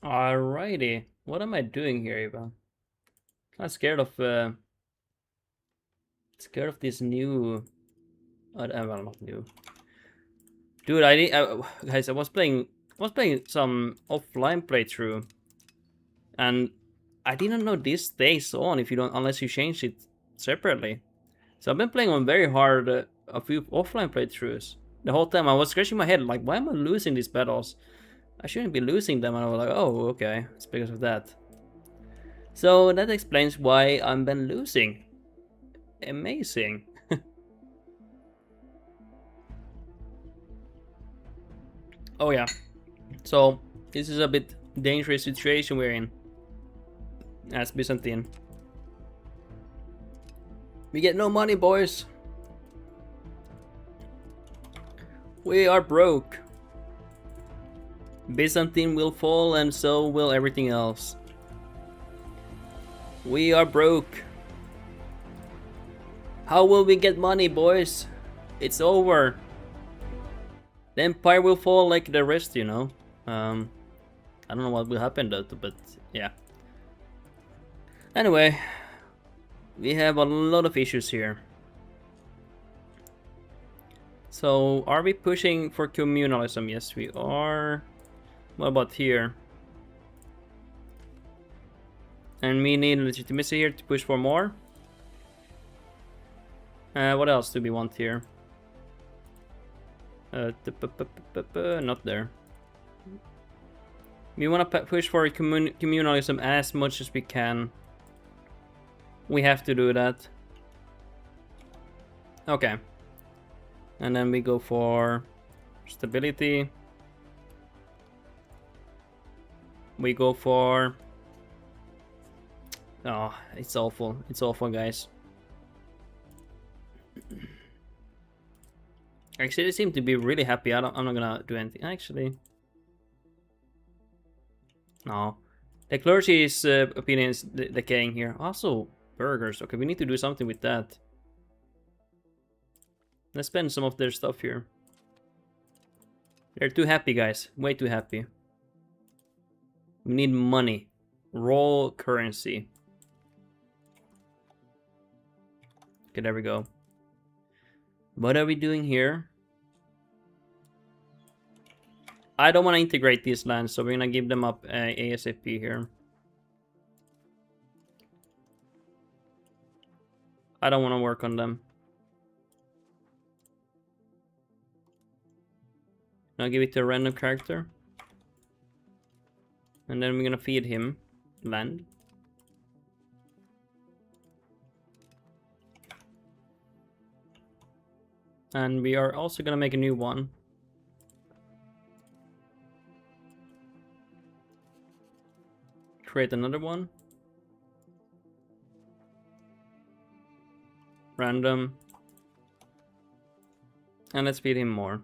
Alrighty. What am I doing here, Eva? I'm scared of this new. Well, not new. Dude, guys, I was playing some offline playthrough, and I didn't know this stays on if you don't unless you change it separately. So I've been playing on very hard a few offline playthroughs. The whole time I was scratching my head like, why am I losing these battles? I shouldn't be losing them. And I was like, oh, okay, it's because of that. So that explains why I've been losing. Amazing. Oh yeah. So this is a bit dangerous situation we're in as Byzantine. We get no money, boys. We are broke. Byzantine will fall and so will everything else. We are broke. How will we get money, boys? It's over. The empire will fall like the rest, you know. I don't know what will happen though, but yeah. Anyway, we have a lot of issues here. So, are we pushing for communalism? Yes, we are. What about here? And we need legitimacy here to push for more. What else do we want here? Not there. We want to push for communalism as much as we can. We have to do that. Okay. And then we go for stability. We go for... Oh, it's awful. It's awful, guys. Actually, they seem to be really happy. I'm not gonna do anything. Actually... No. The clergy's opinion is decaying here. Also, burgers. Okay, we need to do something with that. Let's spend some of their stuff here. They're too happy, guys. Way too happy. We need money. Raw currency. Okay, there we go. What are we doing here? I don't want to integrate these lands, so we're gonna give them up ASAP here. I don't want to work on them. I'll give it to a random character. And then we're gonna feed him land. And we are also gonna make a new one. Create another one. Random. And let's feed him more.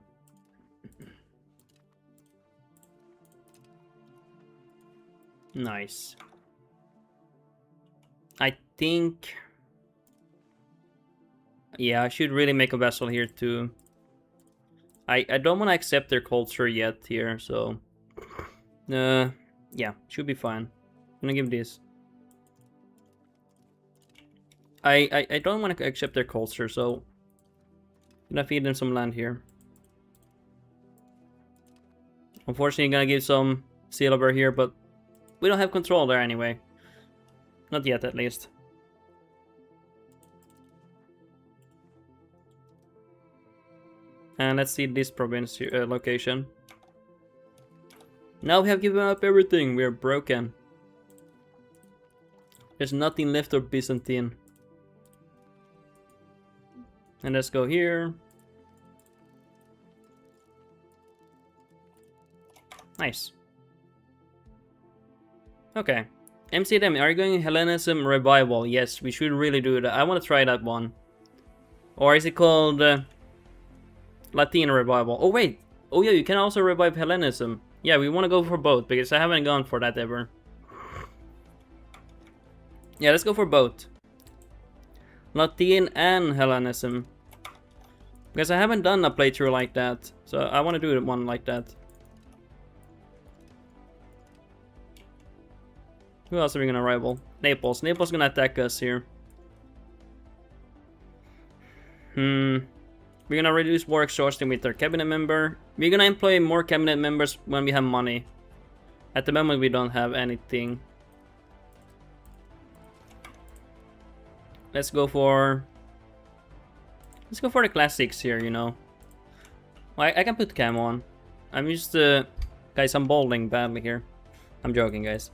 Nice. I think... Yeah, I should really make a vessel here too. I don't want to accept their culture yet here, so... yeah, should be fine. I'm gonna give this. I don't want to accept their culture, so... I'm gonna feed them some land here. Unfortunately, I'm gonna give some silver here, but... We don't have control there anyway. Not yet, at least. And let's see this province here, location. Now we have given up everything. We are broken. There's nothing left of Byzantine. And let's go here. Nice. Okay. MCDM, are you going Hellenism Revival? Yes, we should really do that. I want to try that one. Or is it called Latin Revival? Oh wait! Oh yeah, you can also revive Hellenism. Yeah, we want to go for both, because I haven't gone for that ever. Yeah, let's go for both. Latin and Hellenism. Because I haven't done a playthrough like that. So I want to do one like that. Who else are we gonna rival? Naples. Naples gonna attack us here. We're gonna reduce war exhaustion with our cabinet member. We're gonna employ more cabinet members when we have money. At the moment we don't have anything. Let's go for the classics here, you know. I can put cam on. I'm just guys, I'm bowling badly here. I'm joking, guys.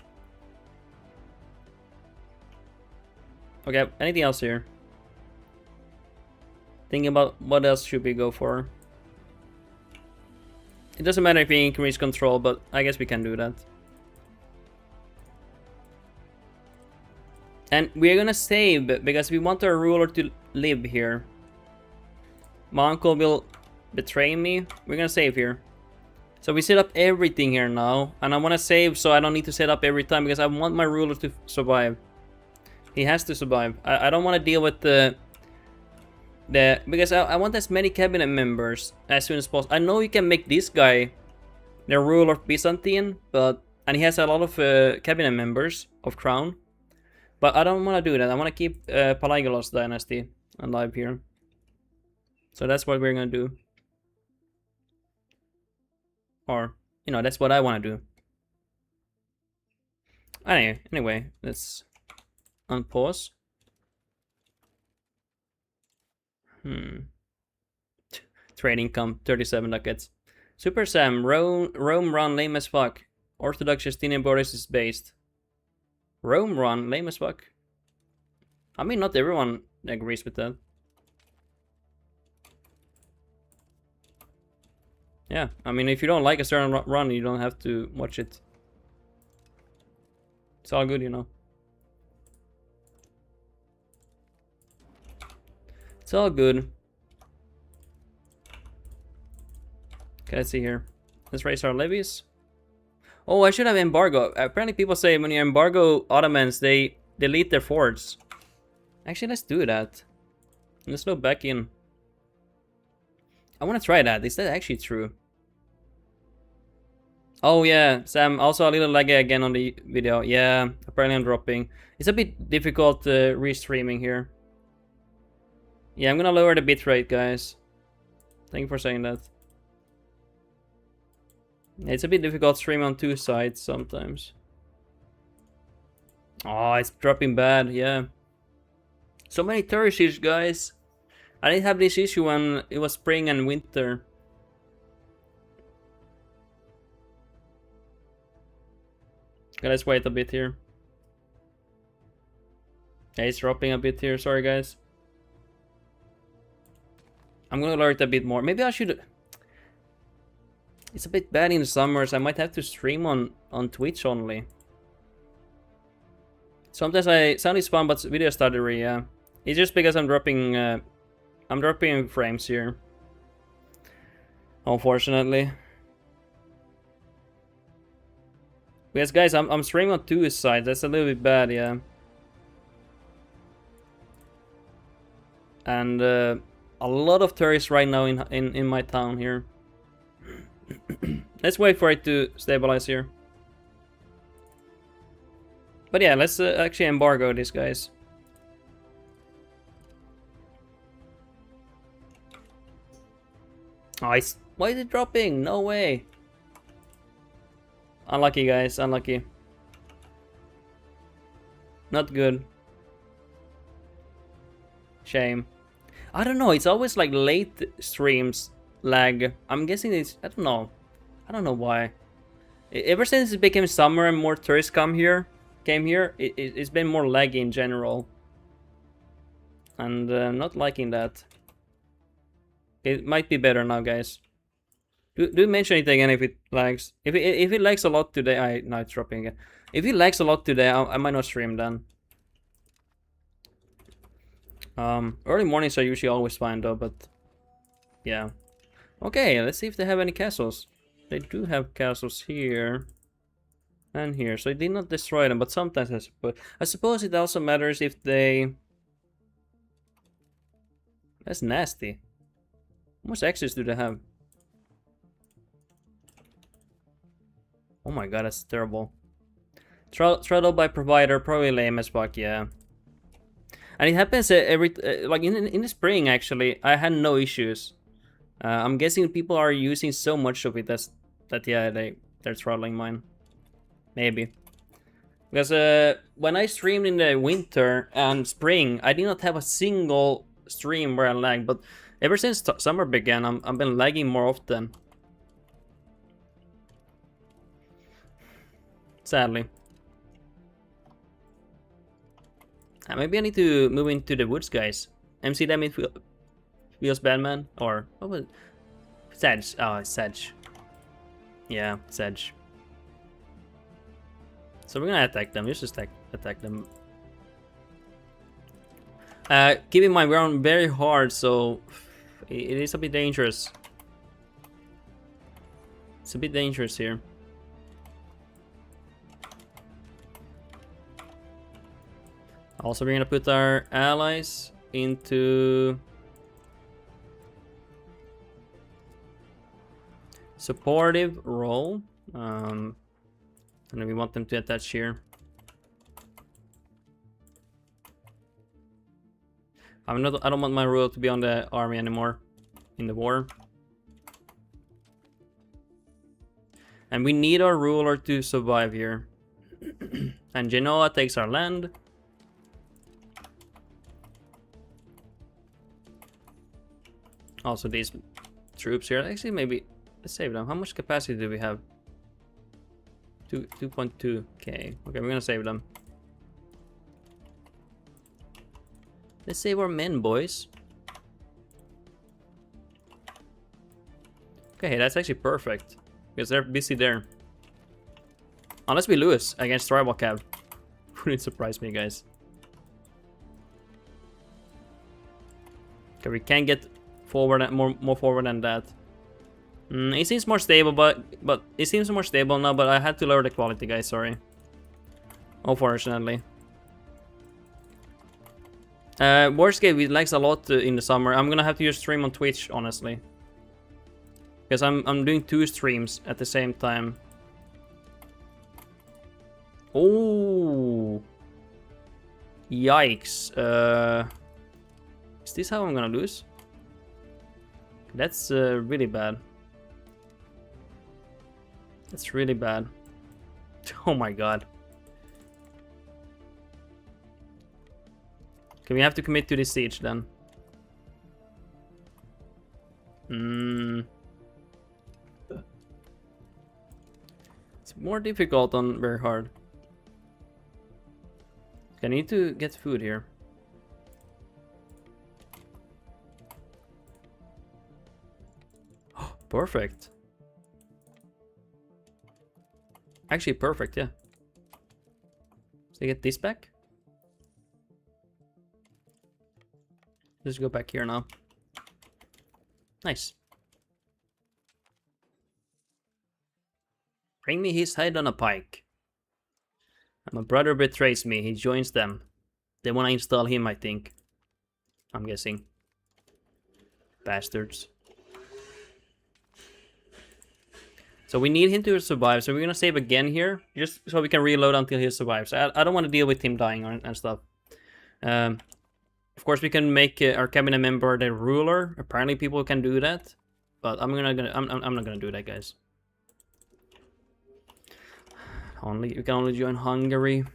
Okay, anything else here? Thinking about what else should we go for. It doesn't matter if we increase control, but I guess we can do that. And we're gonna save because we want our ruler to live here. My uncle will betray me. We're gonna save here. So we set up everything here now, and I want to save so I don't need to set up every time because I want my ruler to survive. He has to survive. I don't want to deal with the because I want as many cabinet members as soon as possible. I know you can make this guy the ruler of Byzantine, and he has a lot of cabinet members of crown, but I don't want to do that. I want to keep Palagolos dynasty alive here. So that's what we're gonna do. Or, you know, that's what I want to do. Anyway, let's unpause. Trade income, 37 ducats. Super Sam, Rome run, lame as fuck. Orthodox Justinian Boris is based. Rome run, lame as fuck. I mean, not everyone agrees with that. Yeah, I mean, if you don't like a certain run, you don't have to watch it. It's all good, you know. It's all good. Okay, let's see here. Let's raise our levies. Oh, I should have embargo. Apparently people say when you embargo Ottomans, they delete their forts. Actually, let's do that. Let's go back in. I want to try that. Is that actually true? Oh yeah, Sam, also a little laggy again on the video. Yeah, apparently I'm dropping. It's a bit difficult restreaming here. Yeah, I'm gonna lower the bitrate, guys. Thank you for saying that. It's a bit difficult streaming on two sides sometimes. Oh, it's dropping bad, yeah. So many terraces, guys. I didn't have this issue when it was spring and winter. Okay, let's wait a bit here. Yeah, it's dropping a bit here, sorry guys. I'm gonna lower it a bit more. Maybe I should... It's a bit bad in the summers. I might have to stream on Twitch only. Sometimes sound is fun, but video stuttery, yeah. It's just because I'm dropping frames here. Unfortunately. Yes, guys, I'm streaming on two sides. That's a little bit bad, yeah. And a lot of tourists right now in my town here. Let's wait for it to stabilize here. But yeah, let's actually embargo these guys. Oh, why is it dropping? No way. Unlucky, guys. Unlucky. Not good. Shame. I don't know. It's always like late streams lag. I'm guessing it's... I don't know. I don't know why. Ever since it became summer and more tourists came here, it's been more laggy in general. And not liking that. It might be better now, guys. Do mention it again if it lags. If it lags a lot today, now it's dropping again. If it lags a lot today, I might not stream then. Early mornings are usually always fine though, but yeah. Okay, let's see if they have any castles. They do have castles here and here, so they did not destroy them, but sometimes I suppose it also matters if they... That's nasty. How much access do they have? Oh my god, that's terrible. Throttle by provider, probably lame as fuck, yeah. And it happens every like in the spring actually. I had no issues. I'm guessing people are using so much of it that yeah they're throttling mine. Maybe because when I streamed in the winter and spring, I did not have a single stream where I lagged. But ever since summer began, I've been lagging more often. Sadly. Maybe I need to move into the woods, guys. MC them it feels bad, man. Or what was it? Sedge. Oh, it's Sedge. Yeah, Sedge. So we're gonna attack them. Just attack them. Keep in mind we're on very hard, so it is a bit dangerous. It's a bit dangerous here. Also, we're gonna put our allies into supportive role, and we want them to attach here. I don't want my ruler to be on the army anymore in the war. And we need our ruler to survive here. And Genoa takes our land. Also these troops here. Actually, maybe let's save them. How much capacity do we have? 2.2k. Okay, we're gonna save them. Let's save our men, boys. Okay, that's actually perfect. Because they're busy there. Unless we lose against tribal cav. Wouldn't surprise me, guys. Okay, we can get forward and more forward than that. It seems more stable, but it seems more stable now. But I had to lower the quality, guys. Sorry. Unfortunately. Warscape it lags a lot in the summer. I'm gonna have to use stream on Twitch, honestly, because I'm doing 2 streams at the same time. Oh, yikes! Is this how I'm gonna lose? That's really bad. That's really bad. Oh my god. Okay, we have to commit to this siege then. It's more difficult on very hard. Okay, I need to get food here. Perfect. Actually, perfect, yeah. So I get this back. Let's go back here now. Nice. Bring me his head on a pike. My brother betrays me. He joins them. They want to install him, I think. I'm guessing. Bastards. So we need him to survive. So we're gonna save again here, just so we can reload until he survives. I don't want to deal with him dying and stuff. Of course, we can make our cabinet member the ruler. Apparently, people can do that, but I'm not gonna do that, guys. We can only join Hungary.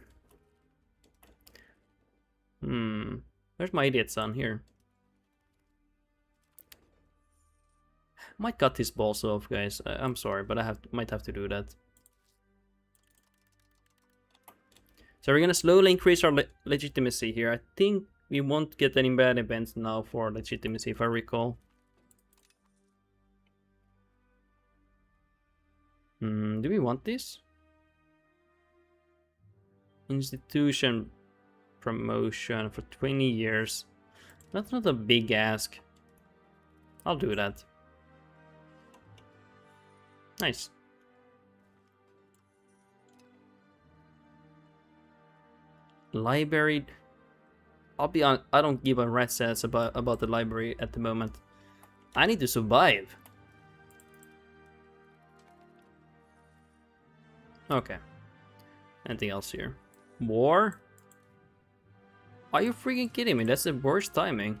Where's my idiot son here? Might cut his balls off, guys. I'm sorry, but might have to do that. So we're gonna slowly increase our legitimacy here. I think we won't get any bad events now for legitimacy, if I recall. Do we want this? Institution promotion for 20 years. That's not a big ask. I'll do that. Nice. Library. I'll be on. I don't give a rat's ass about the library at the moment. I need to survive. Okay. Anything else here? War? Are you freaking kidding me? That's the worst timing.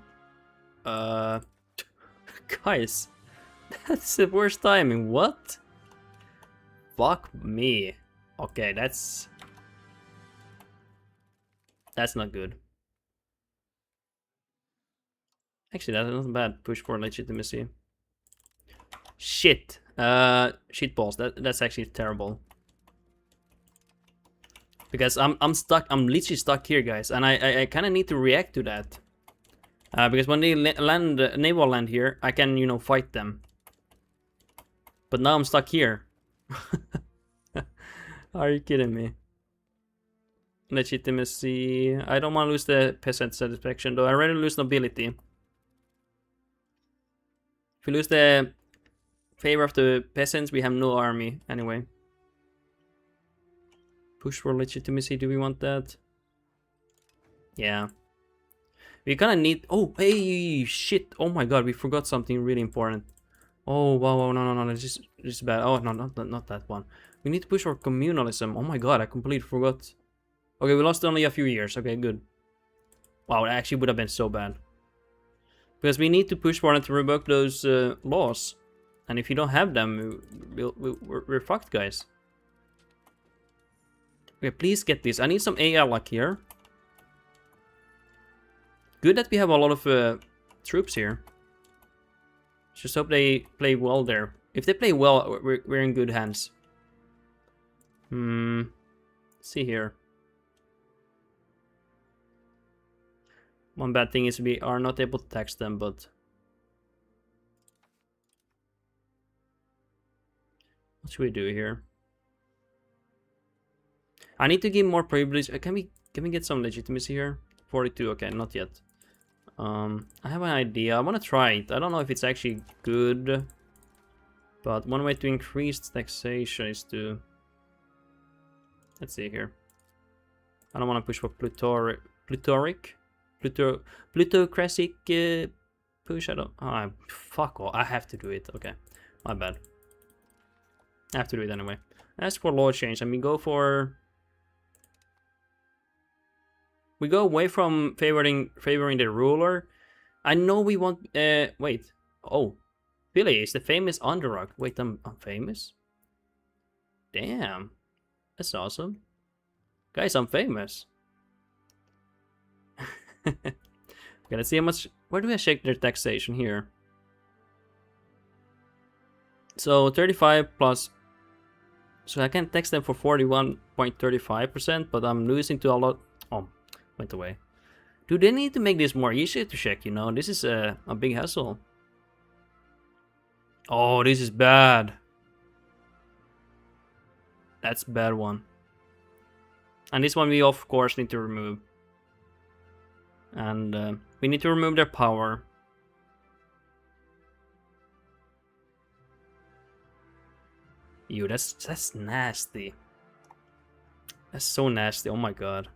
Guys, that's the worst timing. What? Fuck me. Okay, that's not good. Actually, that's not bad. Push for legitimacy. Shit. Shitballs. That's actually terrible. Because I'm stuck. I'm literally stuck here, guys, and I kind of need to react to that. Because when they land, naval land here, I can, you know, fight them. But now I'm stuck here. Are you kidding me? Legitimacy. I don't want to lose the peasant satisfaction, though. I rather lose nobility. If we lose the favor of the peasants, we have no army anyway. Push for legitimacy. Do we want that? Yeah. We kind of need... Oh, hey, shit. Oh my god, we forgot something really important. Oh, wow, no, this is bad. Oh, no, not that one. We need to push for communalism. Oh my god, I completely forgot. Okay, we lost only a few years. Okay, good. Wow, that actually would have been so bad. Because we need to push for them to revoke those laws. And if you don't have them, we're fucked, guys. Okay, please get this. I need some AI luck here. Good that we have a lot of troops here. Just hope they play well there. If they play well, we're in good hands. Let's see here. One bad thing is we are not able to tax them, but... What should we do here? I need to give more privilege. Can we get some legitimacy here? 42, okay, not yet. I have an idea. I want to try it. I don't know if it's actually good. But one way to increase taxation is to... Let's see here. I don't want to push for plutocratic push. I don't... Oh, fuck all. I have to do it. Okay, my bad. I have to do it anyway. As for law change, and we go for... We go away from favoring the ruler. I know we want... wait. Oh. Billy is the famous underdog. Wait, I'm famous? Damn. That's awesome. Guys, I'm famous. Okay, let's see how much... Where do I check their taxation here? So, 35 plus... So I can tax them for 41.35%, but I'm losing to a lot... Oh, went away. Do they need to make this more easier to check, you know? This is a big hassle. Oh, this is bad. That's a bad one. And this one we of course need to remove. And we need to remove their power. Ew, that's nasty. That's so nasty. Oh my god.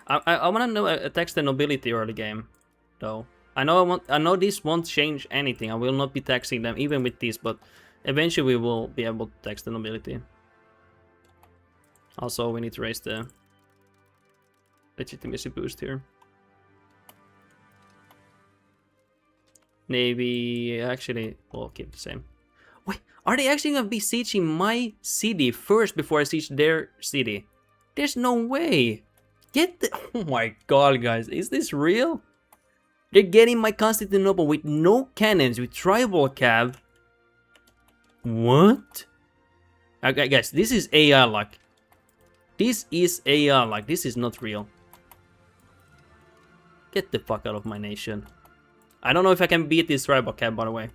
I want to know tax the nobility early game, though. I know this won't change anything. I will not be taxing them even with this, but eventually we will be able to tax the nobility. Also, we need to raise the legitimacy boost here. Maybe actually we'll keep the same. Wait, are they actually gonna be sieging my city first before I siege their city? There's no way. Get the... Oh my god, guys, is this real? They're getting my Constantinople with no cannons, with tribal cav. What? Okay, guys, this is AI luck. This is AI luck. This is not real. Get the fuck out of my nation. I don't know if I can beat this tribal cav, by the way.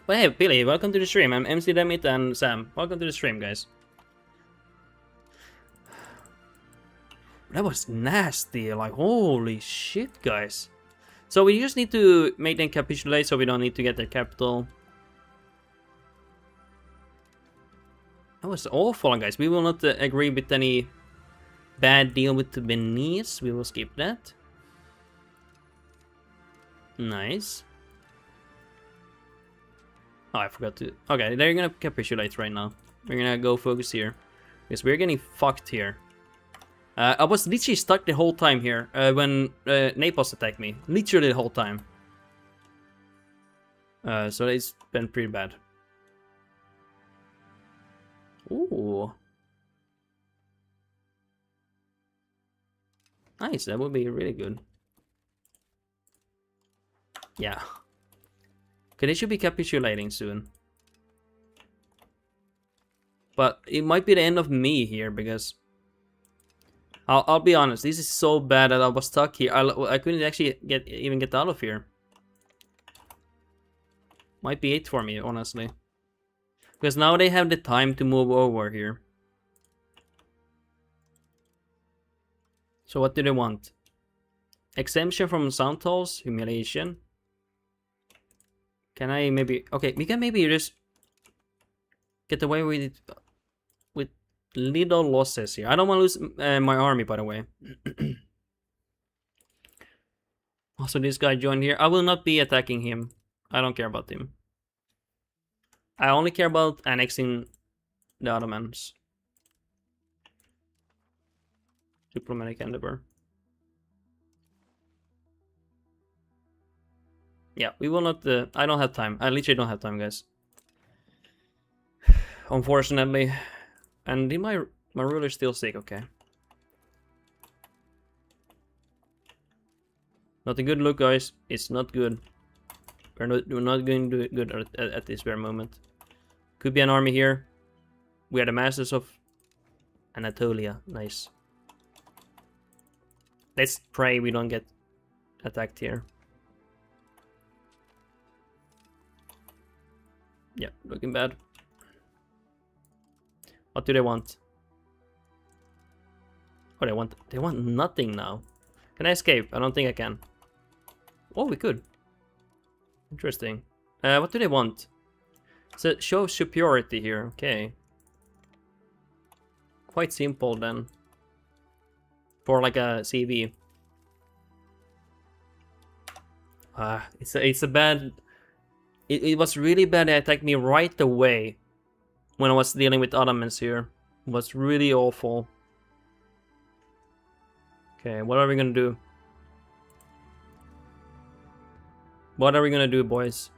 But hey, Billy, welcome to the stream. I'm MC Demit and Sam. Welcome to the stream, guys. That was nasty. Like, holy shit, guys. So we just need to make them capitulate so we don't need to get their capital. That was awful, guys. We will not agree with any bad deal with the Venice. We will skip that. Nice. Oh, I forgot to... Okay, they're gonna capitulate right now. We're gonna go focus here. Because we're getting fucked here. I was literally stuck the whole time here when Naples attacked me. Literally the whole time. So it's been pretty bad. Ooh. Nice, that would be really good. Yeah. Okay, they should be capitulating soon. But it might be the end of me here, because... I'll be honest, this is so bad that I was stuck here. I couldn't actually even get out of here. Might be it for me, honestly. Because now they have the time to move over here. So what do they want? Exemption from sound tolls? Humiliation? Can I maybe... Okay, we can maybe just... get away with it... with little losses here. I don't want to lose my army, by the way. Also, this guy joined here. I will not be attacking him. I don't care about him. I only care about annexing the Ottomans. Diplomatic endeavor. Yeah, we will not... I don't have time. I literally don't have time, guys. Unfortunately. And did my ruler still sick? Okay. Not a good look, guys. It's not good. We're not going to do it good at this very moment. Could be an army here. We are the masters of Anatolia. Nice. Let's pray we don't get attacked here. Yeah, looking bad. What do they want? Oh, they want nothing now. Can I escape? I don't think I can. Oh, we could. Interesting. What do they want? So show superiority here. Okay. Quite simple then. For like a CV. It's a bad. It was really bad. They attacked me right away when I was dealing with Ottomans here. It was really awful. Okay, what are we gonna do? What are we gonna do, boys?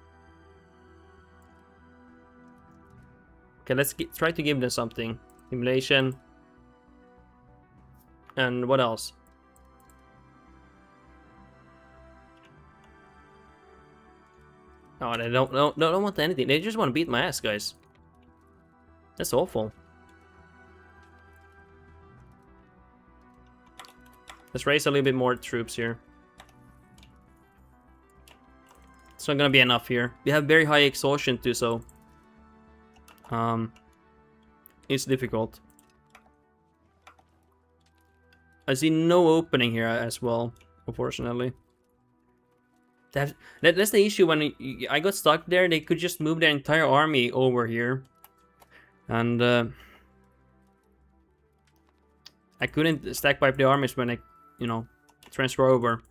Okay, let's try to give them something. Simulation. And what else? Oh, they don't want anything. They just want to beat my ass, guys. That's awful. Let's raise a little bit more troops here. It's not gonna be enough here. We have very high exhaustion too, so it's difficult. I see no opening here as well, unfortunately. That's the issue. When I got stuck there, they could just move their entire army over here. And I couldn't stack pipe the armies when I, you know, transfer over.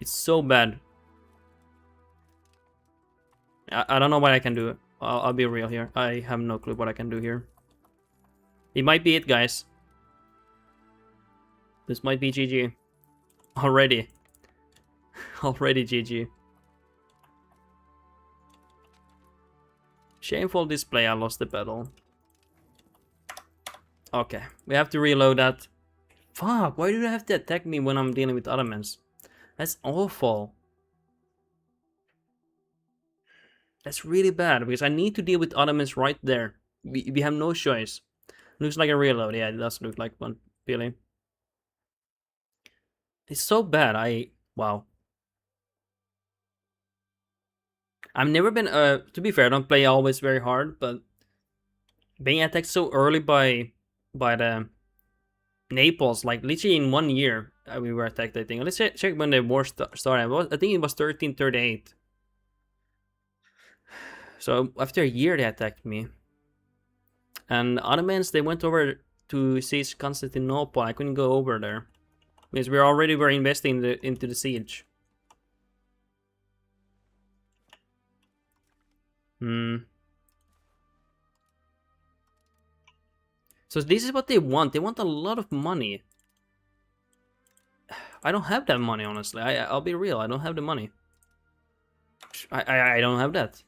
It's so bad. I don't know what I can do. I'll be real here. I have no clue what I can do here. It might be it, guys. This might be GG. Already. Already GG. Shameful display, I lost the battle. Okay, we have to reload that. Fuck, why do they have to attack me when I'm dealing with Ottomans? That's awful. That's really bad, because I need to deal with Ottomans right there. We have no choice. Looks like a reload. Yeah, it does look like one, really. It's so bad, wow. I've never been, to be fair, I don't play always very hard, but being attacked so early by the Naples, like literally in 1 year, we were attacked, I think. Let's check when the war started. I think it was 1338. So after a year, they attacked me. And Ottomans, they went over to seize Constantinople. I couldn't go over there because we already were investing into the siege. Hmm. So this is what they want. They want a lot of money. I don't have that money, honestly. I'll be real. I don't have the money. I don't have that.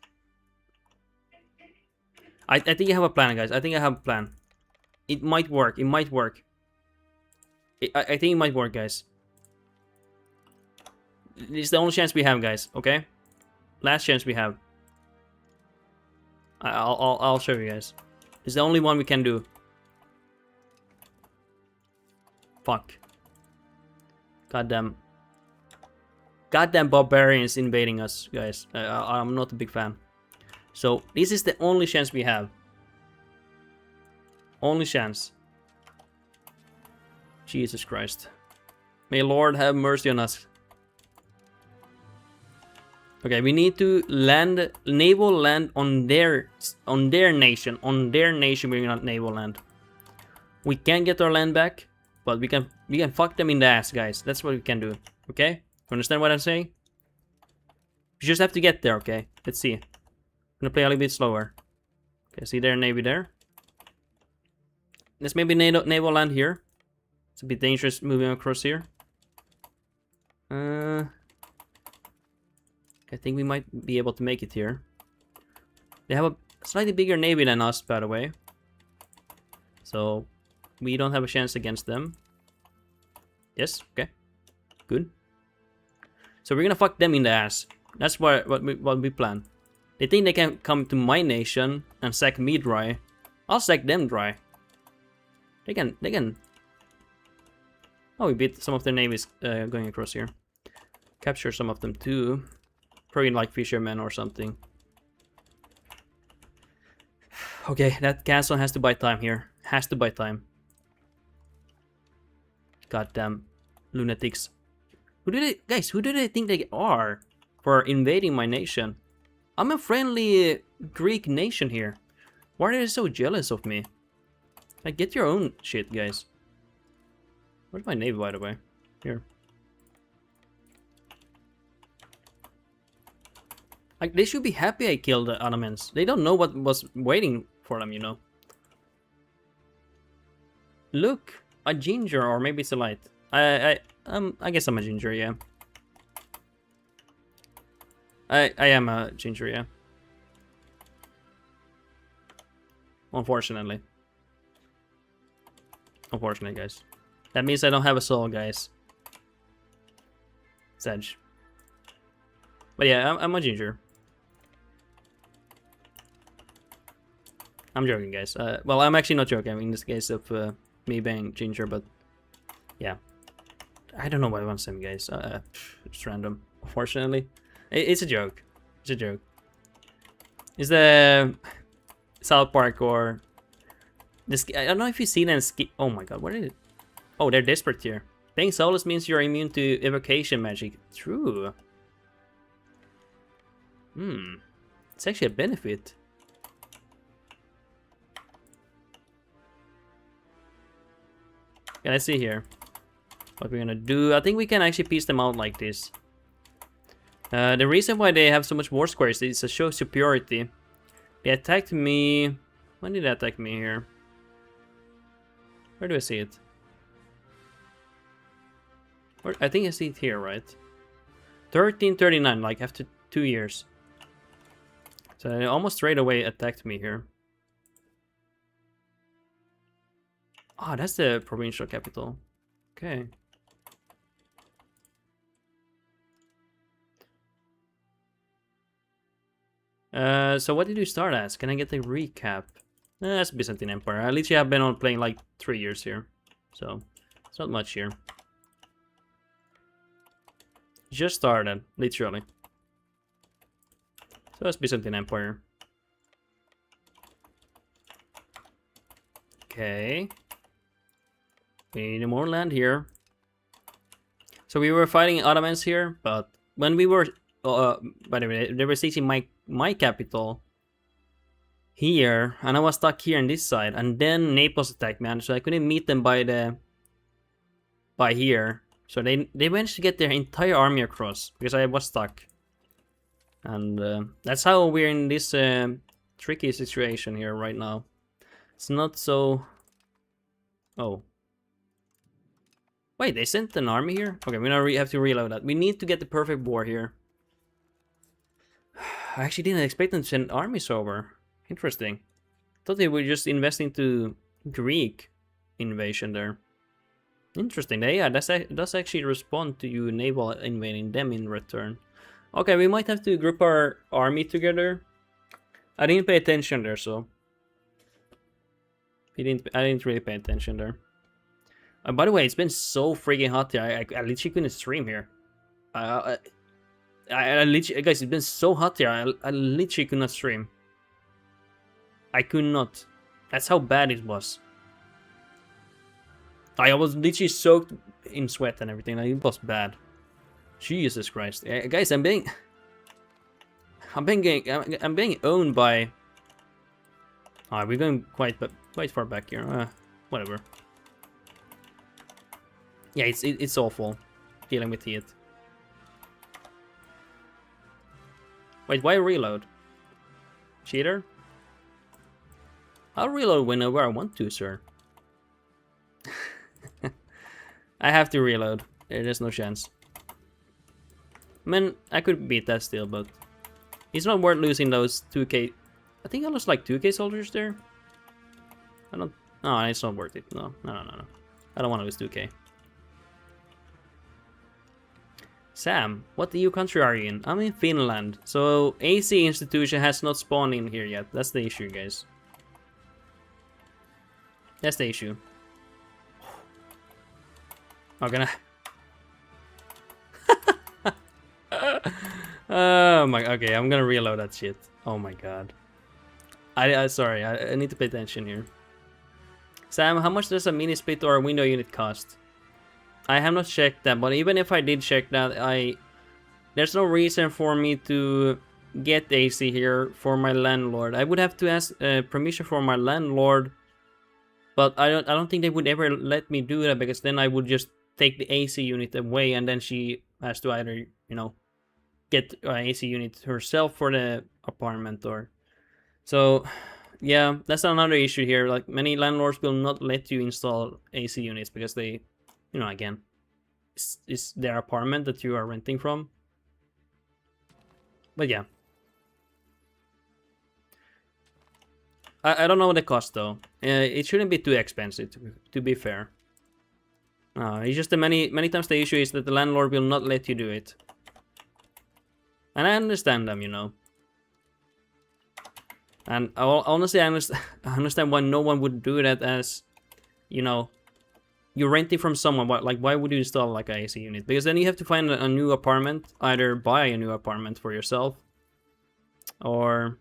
I think I have a plan, guys. I think I have a plan. It might work. It might work. I think it might work, guys. It's the only chance we have, guys. Okay, last chance we have. I'll show you guys. It's the only one we can do. Fuck. Goddamn. Goddamn barbarians invading us, guys. I'm not a big fan. So this is the only chance we have. Only chance. Jesus Christ. May Lord have mercy on us. Okay, we need to land, naval land on their nation. On their nation, we're not naval land. We can get our land back, but we can fuck them in the ass, guys. That's what we can do. Okay, you understand what I'm saying? You just have to get there. Okay, let's see. I'm gonna play a little bit slower. Okay, see their navy there. Let's maybe naval land here. It's a bit dangerous moving across here. I think we might be able to make it here. They have a slightly bigger navy than us, by the way. So we don't have a chance against them. Yes, okay. Good. So we're gonna fuck them in the ass. That's what we plan. They think they can come to my nation and sack me dry. I'll sack them dry. They can. Oh, we beat some of their navies going across here. Capture some of them too. Probably like fishermen or something. Okay, that castle has to buy time here. Has to buy time. Goddamn lunatics. Who do they think they are for invading my nation? I'm a friendly Greek nation here. Why are they so jealous of me? Like, get your own shit, guys. Where's my navy, by the way? Here. Like, they should be happy I killed the Ottomans. They don't know what was waiting for them, you know. Look, a ginger, or maybe it's a light. I guess I'm a ginger, yeah. I am a ginger, yeah. Unfortunately. Unfortunately, guys. That means I don't have a soul, guys. Sedge. But yeah, I'm a ginger. I'm joking, guys. Well, I'm actually not joking in this case of me being ginger, but yeah. I don't know why I want them, guys. It's random. Unfortunately, it's a joke. It's a joke. Is the South Park or this? I don't know if you've seen them. Oh my God, what is it? Oh, they're desperate here. Paying soulless means you're immune to evocation magic. True. It's actually a benefit. Okay, let's see here what we're gonna do. I think we can actually piece them out like this. The reason why they have so much war squares is to show superiority. They attacked me. When did they attack me here? Where do I see it? I think I see it here, right? 1339, like after 2 years. So they almost straight away attacked me here. Ah, that's the provincial capital. Okay. So what did you start as? Can I get a recap? That's Byzantine Empire. At least you have been on playing like 3 years here. So, it's not much here. Just started, literally. So that's Byzantine Empire. Okay. We need more land here. So we were fighting Ottomans here, but when we were, by the way, they were sieging my capital here, and I was stuck here on this side, and then Naples attacked me, and so I couldn't meet them by here. So they managed to get their entire army across because I was stuck. And that's how we're in this tricky situation here right now. It's not so... Oh. Wait, they sent an army here? Okay, we now have to reload that. We need to get the perfect war here. I actually didn't expect them to send armies over. Interesting. Thought they were just investing to Greek invasion there. Interesting. Yeah, does actually respond to you naval invading them in return. Okay, we might have to group our army together. I didn't pay attention there, so I didn't really pay attention there. By the way, it's been so freaking hot here. I literally couldn't stream here. I literally, guys, it's been so hot here. I literally could not stream. I could not. That's how bad it was. I was literally soaked in sweat and everything. Like, it was bad. Jesus Christ, guys, I'm being owned by. Alright, we're going quite far back here. Whatever. Yeah, it's awful dealing with heat. Wait, why reload? Cheater? I'll reload whenever I want to, sir. I have to reload. There's no chance. I mean, I could beat that still, but it's not worth losing those 2k. I think I lost like 2k soldiers there. I don't. No, it's not worth it. No. I don't want to lose 2k. Sam, what EU country are you in? I'm in Finland. So AC institution has not spawned in here yet. That's the issue, guys. That's the issue. I'm gonna. Oh my. Okay, I'm gonna reload that shit. Oh my god. Sorry. I need to pay attention here. Sam, how much does a mini split or a window unit cost? I have not checked that, but even if I did check that, there's no reason for me to get AC here for my landlord. I would have to ask permission for my landlord, but I don't think they would ever let me do that, because then I would just take the AC unit away, and then she has to either, you know, get an AC unit herself for the apartment, or so. Yeah, that's another issue here. Like, many landlords will not let you install AC units because they, you know, again, it's their apartment that you are renting from. But yeah, I don't know the cost though. It shouldn't be too expensive, to be fair. It's just the many times the issue is that the landlord will not let you do it, and I understand them, you know. And honestly, I understand why no one would do that, as, you know, you're renting from someone. Like, why would you install like an AC unit? Because then you have to find a new apartment, either buy a new apartment for yourself, or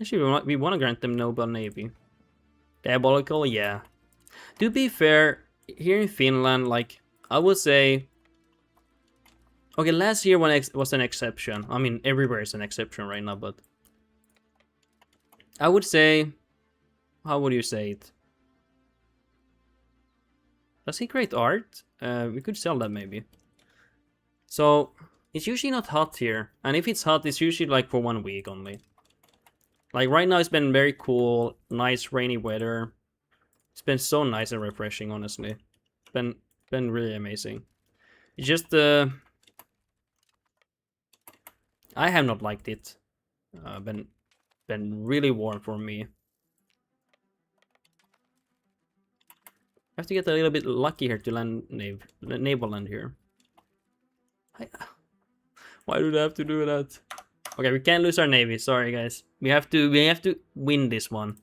actually we want to grant them Noble Navy. Diabolical, yeah. To be fair, here in Finland, like, I would say, okay, last year was an exception. I mean, everywhere is an exception right now, but I would say, how would you say it? Does he create art? We could sell that maybe. So, it's usually not hot here. And if it's hot, it's usually like for 1 week only. Like right now, it's been very cool, nice rainy weather. It's been so nice and refreshing, honestly. It's been really amazing. It's just, I have not liked it. Been really warm for me. I have to get a little bit lucky here to land naval land here. Why do they have to do that? Okay, we can't lose our navy. Sorry, guys. We have to win this one.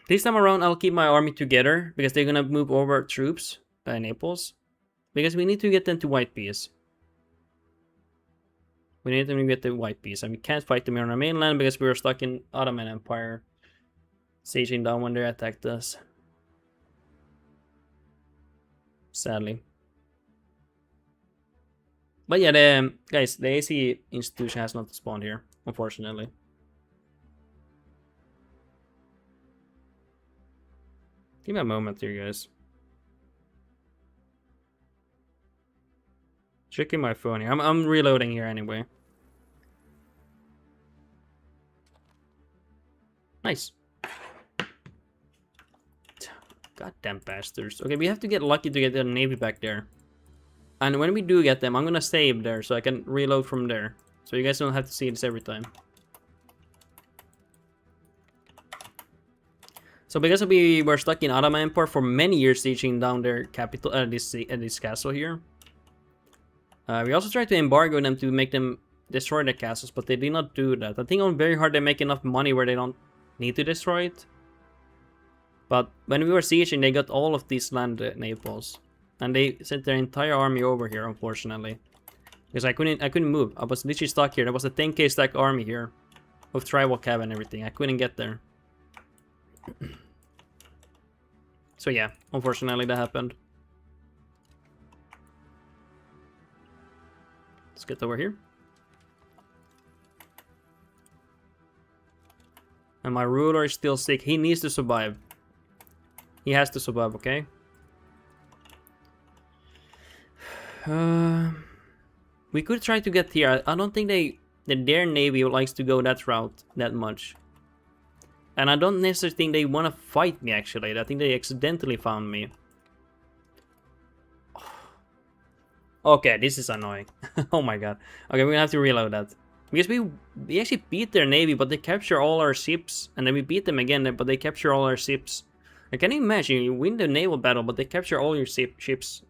This time around, I'll keep my army together because they're gonna move over troops in Naples, because we need to get them to White Peace. We need them to get the White Peace, and we can't fight them on our mainland because we were stuck in Ottoman Empire, sieging down when they attacked us. Sadly. But yeah, guys, the AC institution has not spawned here, unfortunately. Give me a moment here, guys. Checking my phone here. I'm reloading here anyway. Nice. Goddamn bastards. Okay, we have to get lucky to get the Navy back there. And when we do get them, I'm gonna save there so I can reload from there. So you guys don't have to see this every time. So because we were stuck in Ottoman Empire for many years sieging down their capital, this castle here. We also tried to embargo them to make them destroy the castles, but they did not do that. I think on very hard they make enough money where they don't need to destroy it. But when we were sieging, they got all of these land naples, and they sent their entire army over here, unfortunately, because I couldn't move. I was literally stuck here. There was a 10k stack army here, with tribal cab and everything. I couldn't get there. So yeah, unfortunately that happened. Let's get over here. And my ruler is still sick. He needs to survive. He has to survive, okay? We could try to get here. I don't think their navy likes to go that route that much. And I don't necessarily think they want to fight me, actually. I think they accidentally found me. Okay, this is annoying. Oh my god. Okay, we're gonna have to reload that. Because we actually beat their navy, but they capture all our ships. And then we beat them again, but they capture all our ships. I can imagine you win the naval battle, but they capture all your ships.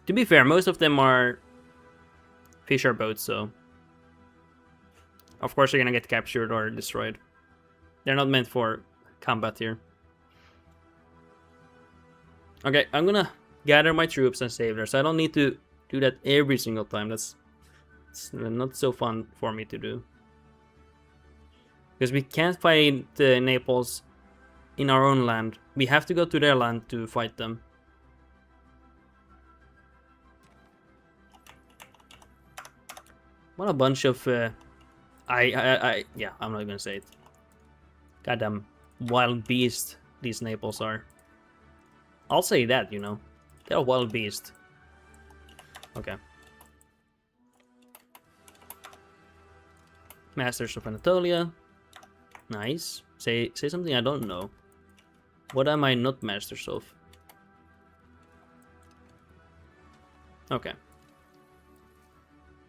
To be fair, most of them are fisher boats, so of course they're gonna get captured or destroyed. They're not meant for combat here. Okay, I'm gonna gather my troops and save there, so I don't need to do that every single time. That's not so fun for me to do. Because we can't fight Naples in our own land. We have to go to their land to fight them. What a bunch of yeah, I'm not gonna say it. Goddamn wild beast these Naples are. I'll say that, you know. They're a wild beast. Okay. Masters of Anatolia. Nice. Say something I don't know. What am I not masters of? Okay.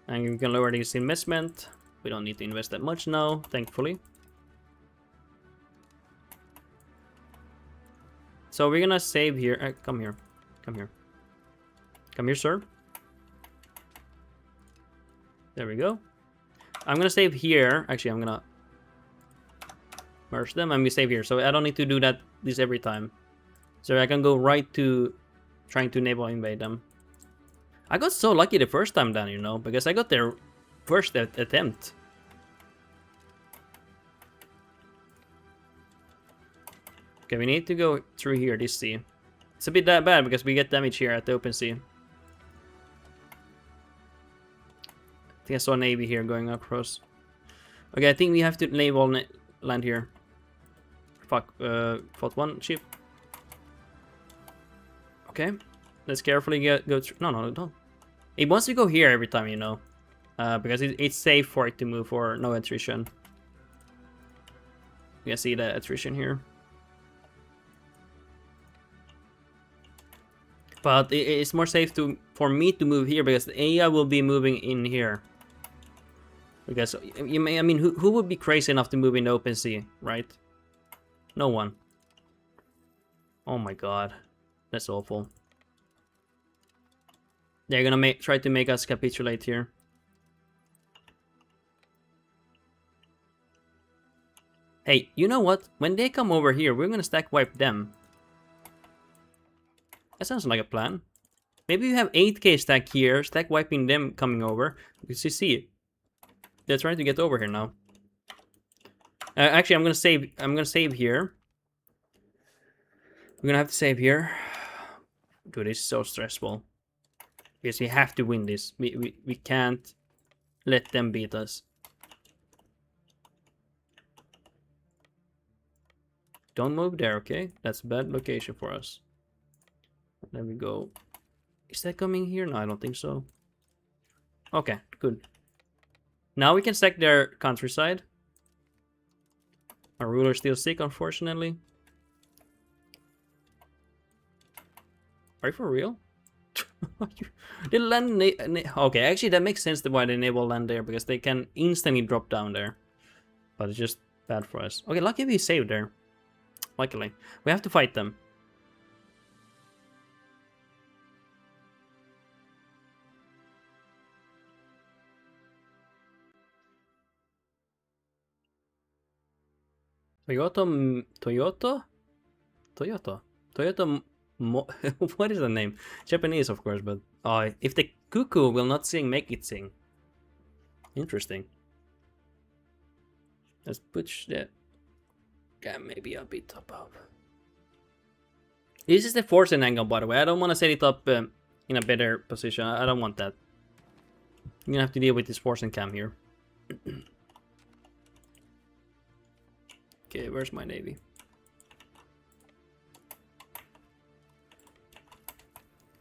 And you can lower this investment. We don't need to invest that much now, thankfully. So we're gonna save here. Come here. Come here. Come here, sir. There we go. I'm gonna save here. Actually, I'm gonna merge them and we save here. So I don't need to do this every time. So I can go right to trying to naval invade them. I got so lucky the first time down, you know, because I got their first attempt. Okay, we need to go through here, this sea. It's a bit that bad because we get damage here at the open sea. I think I saw a navy here going across. Okay, I think we have to naval land here. Fuck, fought one ship. Okay, let's carefully go through. No, don't. It wants to go here every time, you know. Because it's safe for it to move for no attrition. You can see the attrition here. But it's more safe for me to move here because the AI will be moving in here. Because I mean, who would be crazy enough to move in the open sea, right? No one. Oh my god, that's awful. They're gonna try to make us capitulate here. Hey, you know what? When they come over here, we're gonna stack wipe them. That sounds like a plan. Maybe you have 8k stack here, stack wiping them coming over. Because you see, they're trying to get over here now. Actually, I'm gonna save here. We're gonna have to save here. Dude, this is so stressful. Because we have to win this. We can't let them beat us. Don't move there, okay? That's a bad location for us. Then we go Is that coming here? No, I don't think so. Okay, good. Now we can sack their countryside. Our ruler's still sick, unfortunately. Are you for real? They land... Okay, actually that makes sense why they enable land there, because they can instantly drop down there. But it's just bad for us. Okay, lucky we saved there. Luckily. We have to fight them. Toyota? What is the name? Japanese, of course, but if the cuckoo will not sing, make it sing. Interesting. Let's push that guy maybe a bit above. This is the forcing angle, by the way. I don't want to set it up in a better position. I don't want that. You're gonna have to deal with this forcing cam here. Okay, where's my navy?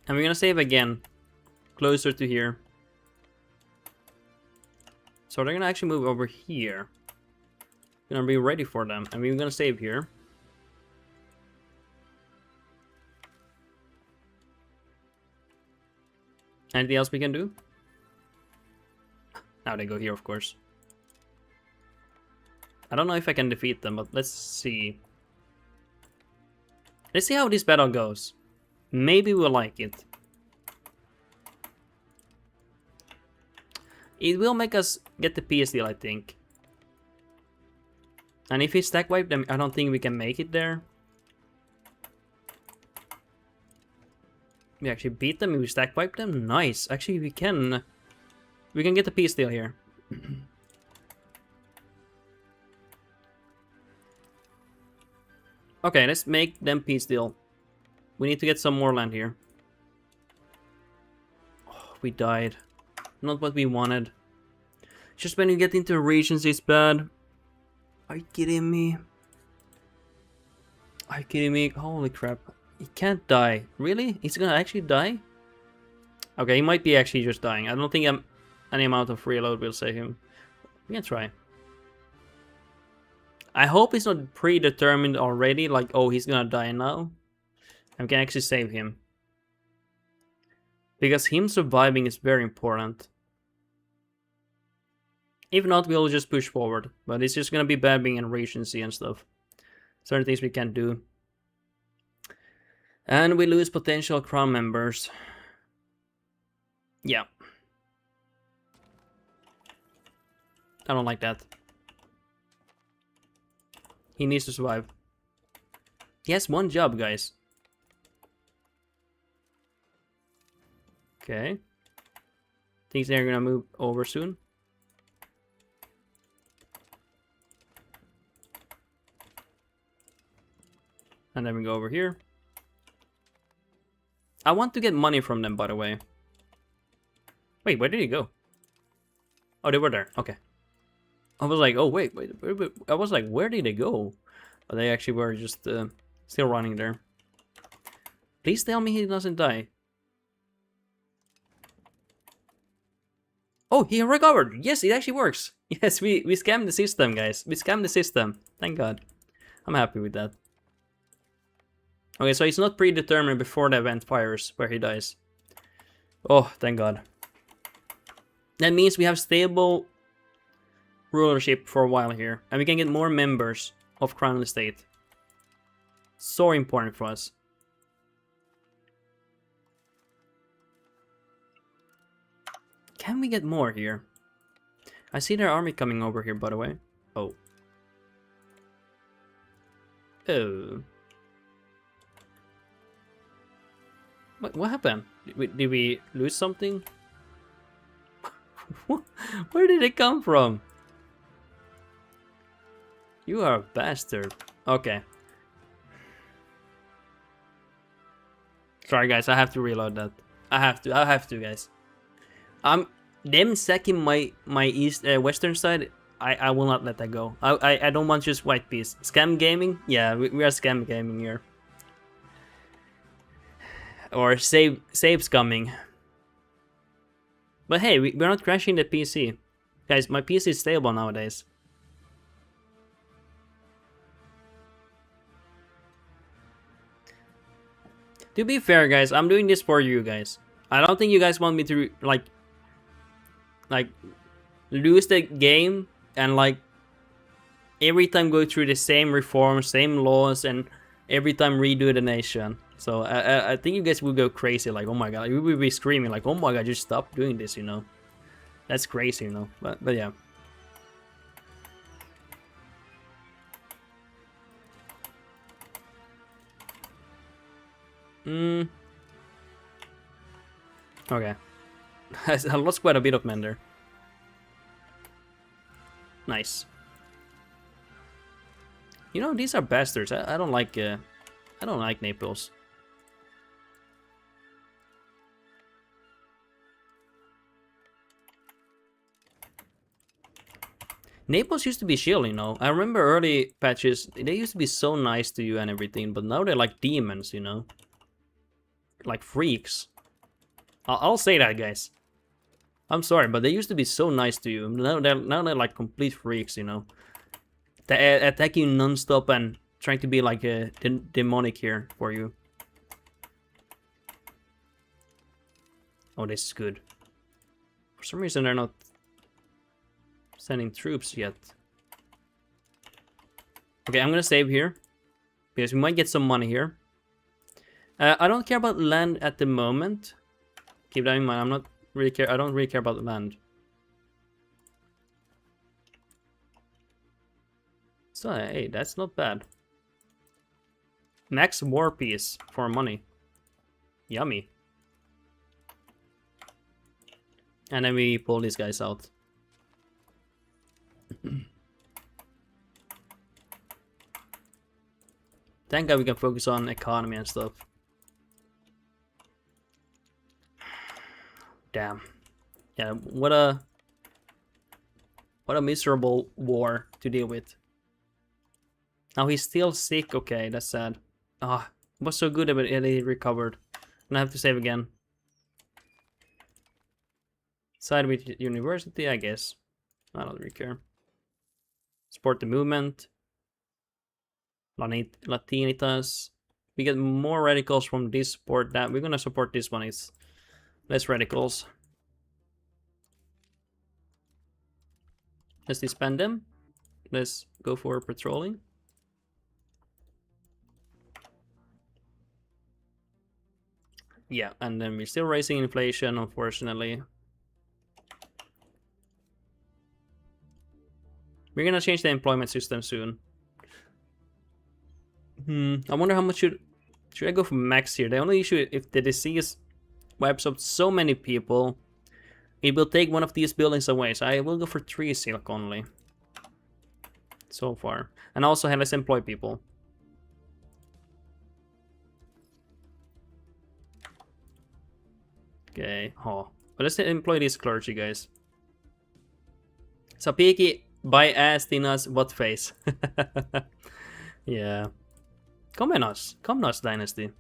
And we're gonna save again, closer to here. So they're gonna actually move over here. Gonna be ready for them, and we're gonna save here. Anything else we can do? Now they go here, of course. I don't know if I can defeat them, but let's see. Let's see how this battle goes. Maybe we'll like it. It will make us get the peace deal, I think. And if we stack wipe them, I don't think we can make it there. We actually beat them if we stack wipe them. Nice. Actually, we can get the peace deal here. Okay, let's make them peace deal. We need to get some more land here. Oh, we died. Not what we wanted. Just when you get into regions, it's bad. Are you kidding me? Are you kidding me? Holy crap. He can't die. Really? He's gonna actually die? Okay, he might be actually just dying. I don't think any amount of reload will save him. We can try. I hope it's not predetermined already, like, oh, he's gonna die now. I can actually save him. Because him surviving is very important. If not, we'll just push forward. But it's just gonna be bad being in Regency and stuff. Certain things we can't do. And we lose potential crown members. Yeah. I don't like that. He needs to survive. He has one job, guys. Okay. Thinks they're gonna move over soon. And then we go over here. I want to get money from them, by the way. Wait, where did he go? Oh, they were there. Okay. I was like, oh, wait. I was like, where did they go? But they actually were just still running there. Please tell me he doesn't die. Oh, he recovered. Yes, it actually works. Yes, we scammed the system, guys. We scammed the system. Thank God. I'm happy with that. Okay, so it's not predetermined before the event fires where he dies. Oh, thank God. That means we have stable rulership for a while here. And we can get more members of Crown Estate. So important for us. Can we get more here? I see their army coming over here, by the way. Oh. Oh. What happened? Did we lose something? Where did it come from? You are a bastard. Okay. Sorry guys, I have to reload that. I have to guys. Them sacking my east western side, I will not let that go. I don't want just white piece. Scam gaming? Yeah, we are scam gaming here. Or saves coming. But hey, we're not crashing the PC. Guys, my PC is stable nowadays. To be fair, guys, I'm doing this for you guys. I don't think you guys want me to like lose the game and like every time go through the same reforms, same laws, and every time redo the nation. So I think you guys will go crazy, like, oh my god, you will be screaming like, oh my god, just stop doing this, you know. That's crazy, you know. But yeah. Okay. I lost quite a bit of men there. Nice. You know, these are bastards. I don't like Naples. Naples used to be chill, you know. I remember early patches, they used to be so nice to you and everything, but now they're like demons, you know. Like freaks. I'll say that, guys. I'm sorry, but they used to be so nice to you. Now they're like complete freaks, you know. They attack you non-stop and trying to be like a demonic here for you. Oh, this is good. For some reason, they're not sending troops yet. Okay, I'm gonna save here because we might get some money here. I don't care about land at the moment. Keep that in mind. I don't really care about the land. So hey, that's not bad. Max war piece for money. Yummy. And then we pull these guys out. Thank God we can focus on economy and stuff. Damn. Yeah, what a miserable war to deal with. Now he's still sick. Okay, that's sad. Ah, it was so good but he recovered. And I have to save again. Side with university, I guess. I don't really care. Support the movement. Latinitas. We get more radicals from this support. That we're gonna support this one. It's less radicals. Let's disband them. Let's go for patrolling. Yeah, and then we're still raising inflation, unfortunately. We're gonna change the employment system soon. I wonder how much should I go for max here? The only issue, if the disease wipes out so many people, it will take one of these buildings away. So I will go for 3 silk only. So far. And also let's employ people. Okay. Oh. But let's employ these clergy guys. Sapiki by ass Tinas what face. Yeah. Komnenos dynasty.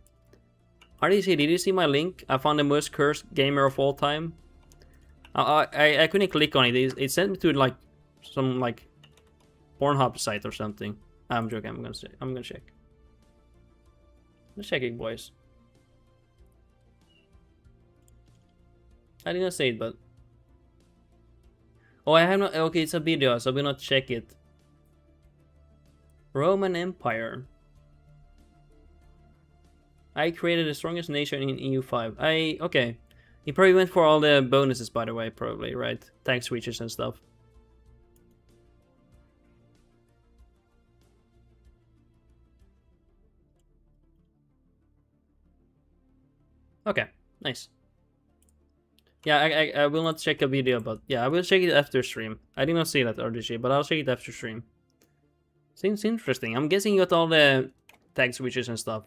RDC, did you see my link? I found the most cursed gamer of all time. I couldn't click on it. It sent me to like some like Pornhub site or something. I'm joking. I'm gonna check. Let's check it, boys. I didn't say it, but oh, I have not. Okay, it's a video, so I will not check it. Roman Empire. I created the strongest nation in EU5. Okay. He probably went for all the bonuses, by the way, probably, right? Tax switches and stuff. Okay, nice. Yeah, I will not check a video, but yeah, I will check it after stream. I did not see that RDG, but I'll check it after stream. Seems interesting. I'm guessing you got all the tag switches and stuff.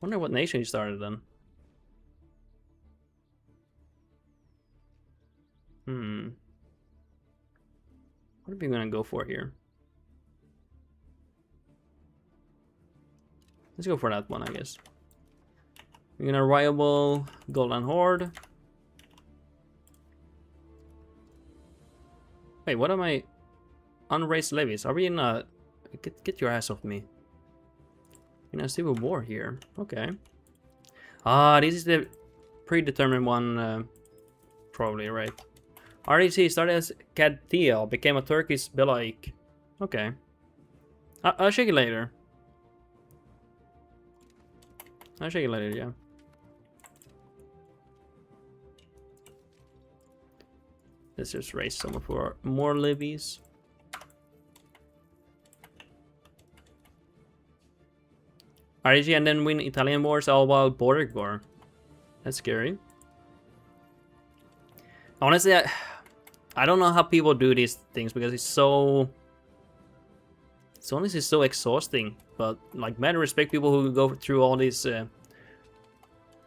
Wonder what nation you started then. What are we gonna go for here? Let's go for that one, I guess. We're gonna rival Golden Horde. Wait, what am I? Unraised levies. Are we in a... Get your ass off me. In a civil war here. Okay. Ah, this is the predetermined one. Probably, right. RDC started as Cadtiel, became a Turkish Belaik. Okay. I'll check it later. I'll check it later, yeah. Let's just raise some of our more levies. RG and then win Italian wars all while border war. That's scary. Honestly, I don't know how people do these things because it's so... It's honestly so exhausting. But like, mad respect people who go through all these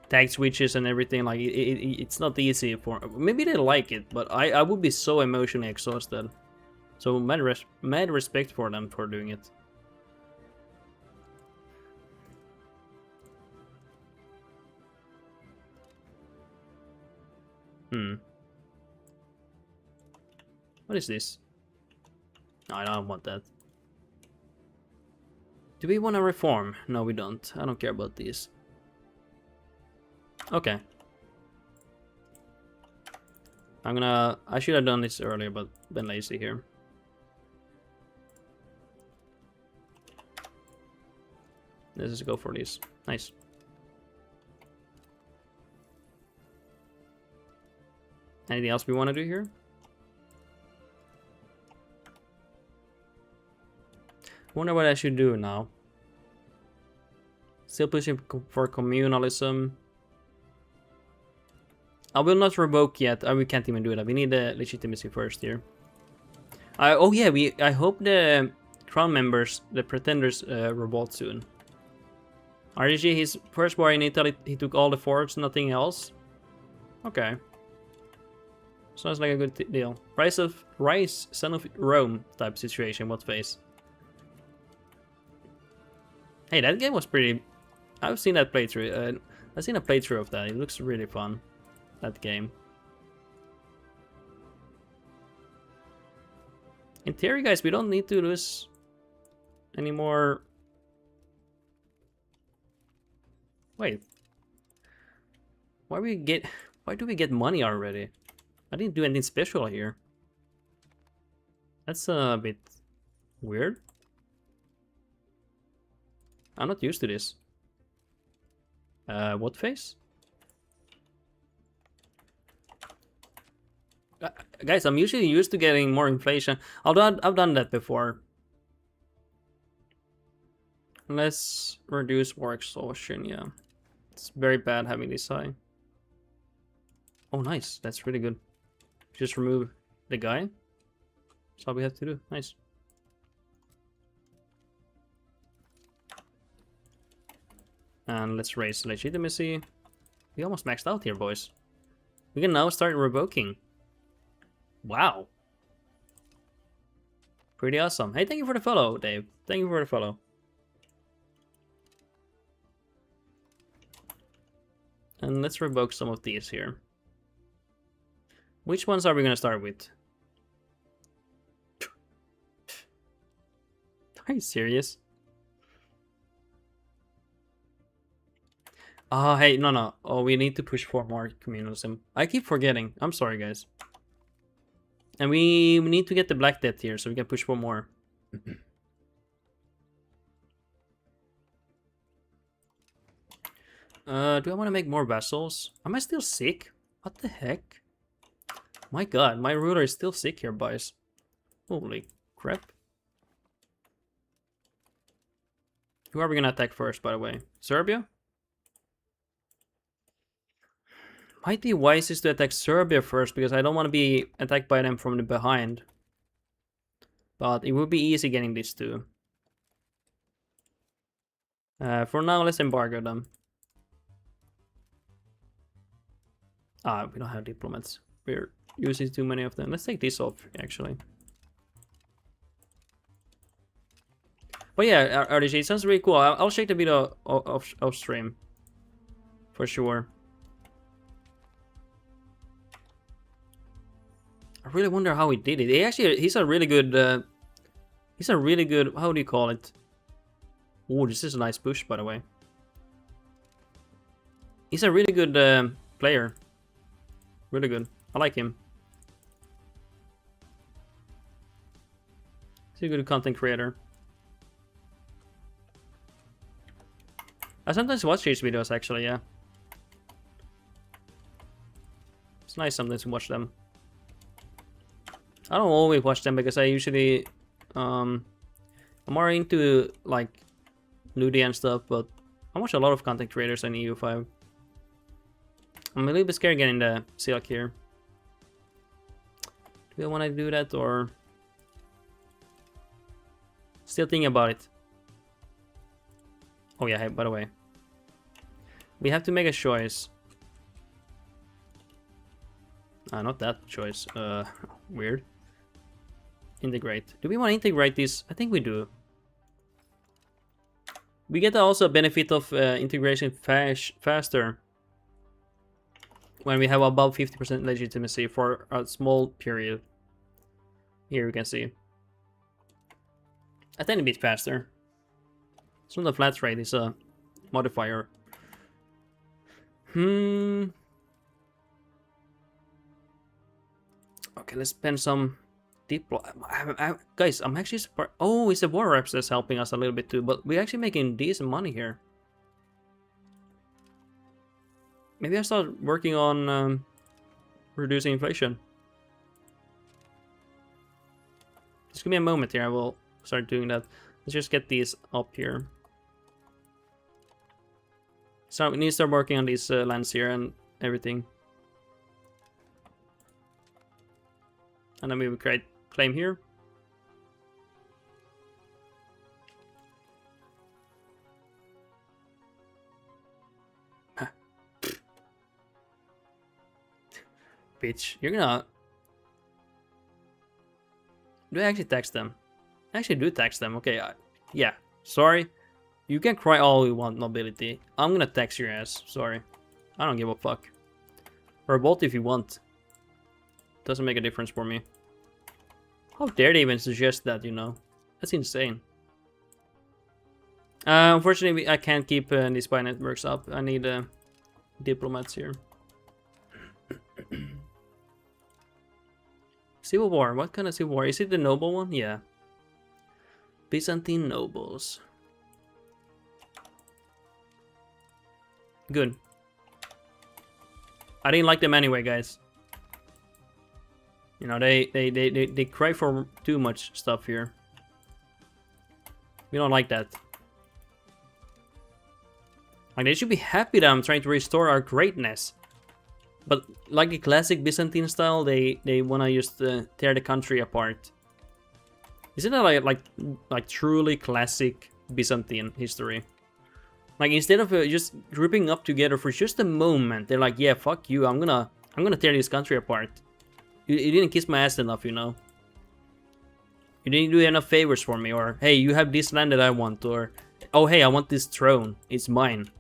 tag switches and everything. Like, it's not easy for... Maybe they like it, but I would be so emotionally exhausted. So mad respect for them for doing it. What is this? No, I don't want that. Do we want to reform? No, we don't. I don't care about these. Okay. I should have done this earlier, but been lazy here. Let's just go for these. Nice. Anything else we want to do here? Wonder what I should do now. Still pushing for communalism. I will not revoke yet. We can't even do that. We need the legitimacy first here. Oh yeah, I hope the crown members, the pretenders, revolt soon. RDG, his first war in Italy, he took all the forts, nothing else. Okay. Sounds like a good deal. Rise, son of Rome type situation. What phase? Hey, that game was pretty... I've seen that playthrough. I've seen a playthrough of that. It looks really fun. That game. In theory, guys, we don't need to lose any more... Wait. Why do we get money already? I didn't do anything special here. That's a bit weird. I'm not used to this. What phase? Guys, I'm usually used to getting more inflation. Although I've done that before. Let's reduce war exhaustion, yeah. It's very bad having this high. Oh, nice. That's really good. Just remove the guy. That's all we have to do. Nice. And let's raise legitimacy. We almost maxed out here, boys. We can now start revoking. Wow. Pretty awesome. Hey, thank you for the follow, Dave. Thank you for the follow. And let's revoke some of these here. Which ones are we going to start with? Are you serious? Oh, hey, no. Oh, we need to push for more communalism. I keep forgetting. I'm sorry, guys. And we need to get the Black Death here so we can push for more. Do I want to make more vassals? Am I still sick? What the heck? My god, my ruler is still sick here, boys. Holy crap. Who are we gonna attack first, by the way? Serbia? Might be wisest to attack Serbia first, because I don't want to be attacked by them from the behind. But it would be easy getting these two. For now, let's embargo them. Ah, we don't have diplomats. We're using too many of them. Let's take this off, actually. But yeah, RDG, it sounds really cool. I'll check the video off stream for sure. I really wonder how he did it. He's a really good. How do you call it? Oh, this is a nice push, by the way. He's a really good player. Really good. I like him. He's a good content creator. I sometimes watch his videos, actually, yeah. It's nice sometimes to watch them. I don't always watch them because I usually... I'm more into, like, nudie and stuff, but I watch a lot of content creators on EU5. I'm a little bit scared getting the silk here. Do I want to do that, or... Still thinking about it. Oh yeah, hey, by the way. We have to make a choice. Not that choice. Weird. Integrate. Do we want to integrate this? I think we do. We get also a benefit of integration faster when we have above 50% legitimacy for a small period. Here you can see. A tiny bit faster. It's not a flat rate, it's a modifier. Okay, let's spend some guys, I'm actually surprised. Oh, it's the war reps that's helping us a little bit too, but we're actually making decent money here. Maybe I start working on reducing inflation. Just give me a moment here, I will start doing that. Let's just get these up here. So we need to start working on these lands here and everything. And then we will create claim here. Bitch, you're gonna... Do I actually tax them? I actually do tax them. Okay, yeah. Sorry. You can cry all you want, nobility. I'm gonna tax your ass. Sorry. I don't give a fuck. Revolt if you want. Doesn't make a difference for me. How dare they even suggest that, you know? That's insane. Unfortunately, I can't keep these spy networks up. I need diplomats here. Civil War. What kind of civil war? Is it the noble one? Yeah. Byzantine nobles. Good. I didn't like them anyway, guys. You know, they cry for too much stuff here. We don't like that. Like, they should be happy that I'm trying to restore our greatness. But like the classic Byzantine style, they wanna just tear the country apart. Isn't that like truly classic Byzantine history? Like, instead of just grouping up together for just a moment, they're like, yeah, fuck you, I'm gonna tear this country apart. You didn't kiss my ass enough, you know? You didn't do enough favors for me, or hey, you have this land that I want, or oh hey, I want this throne, it's mine.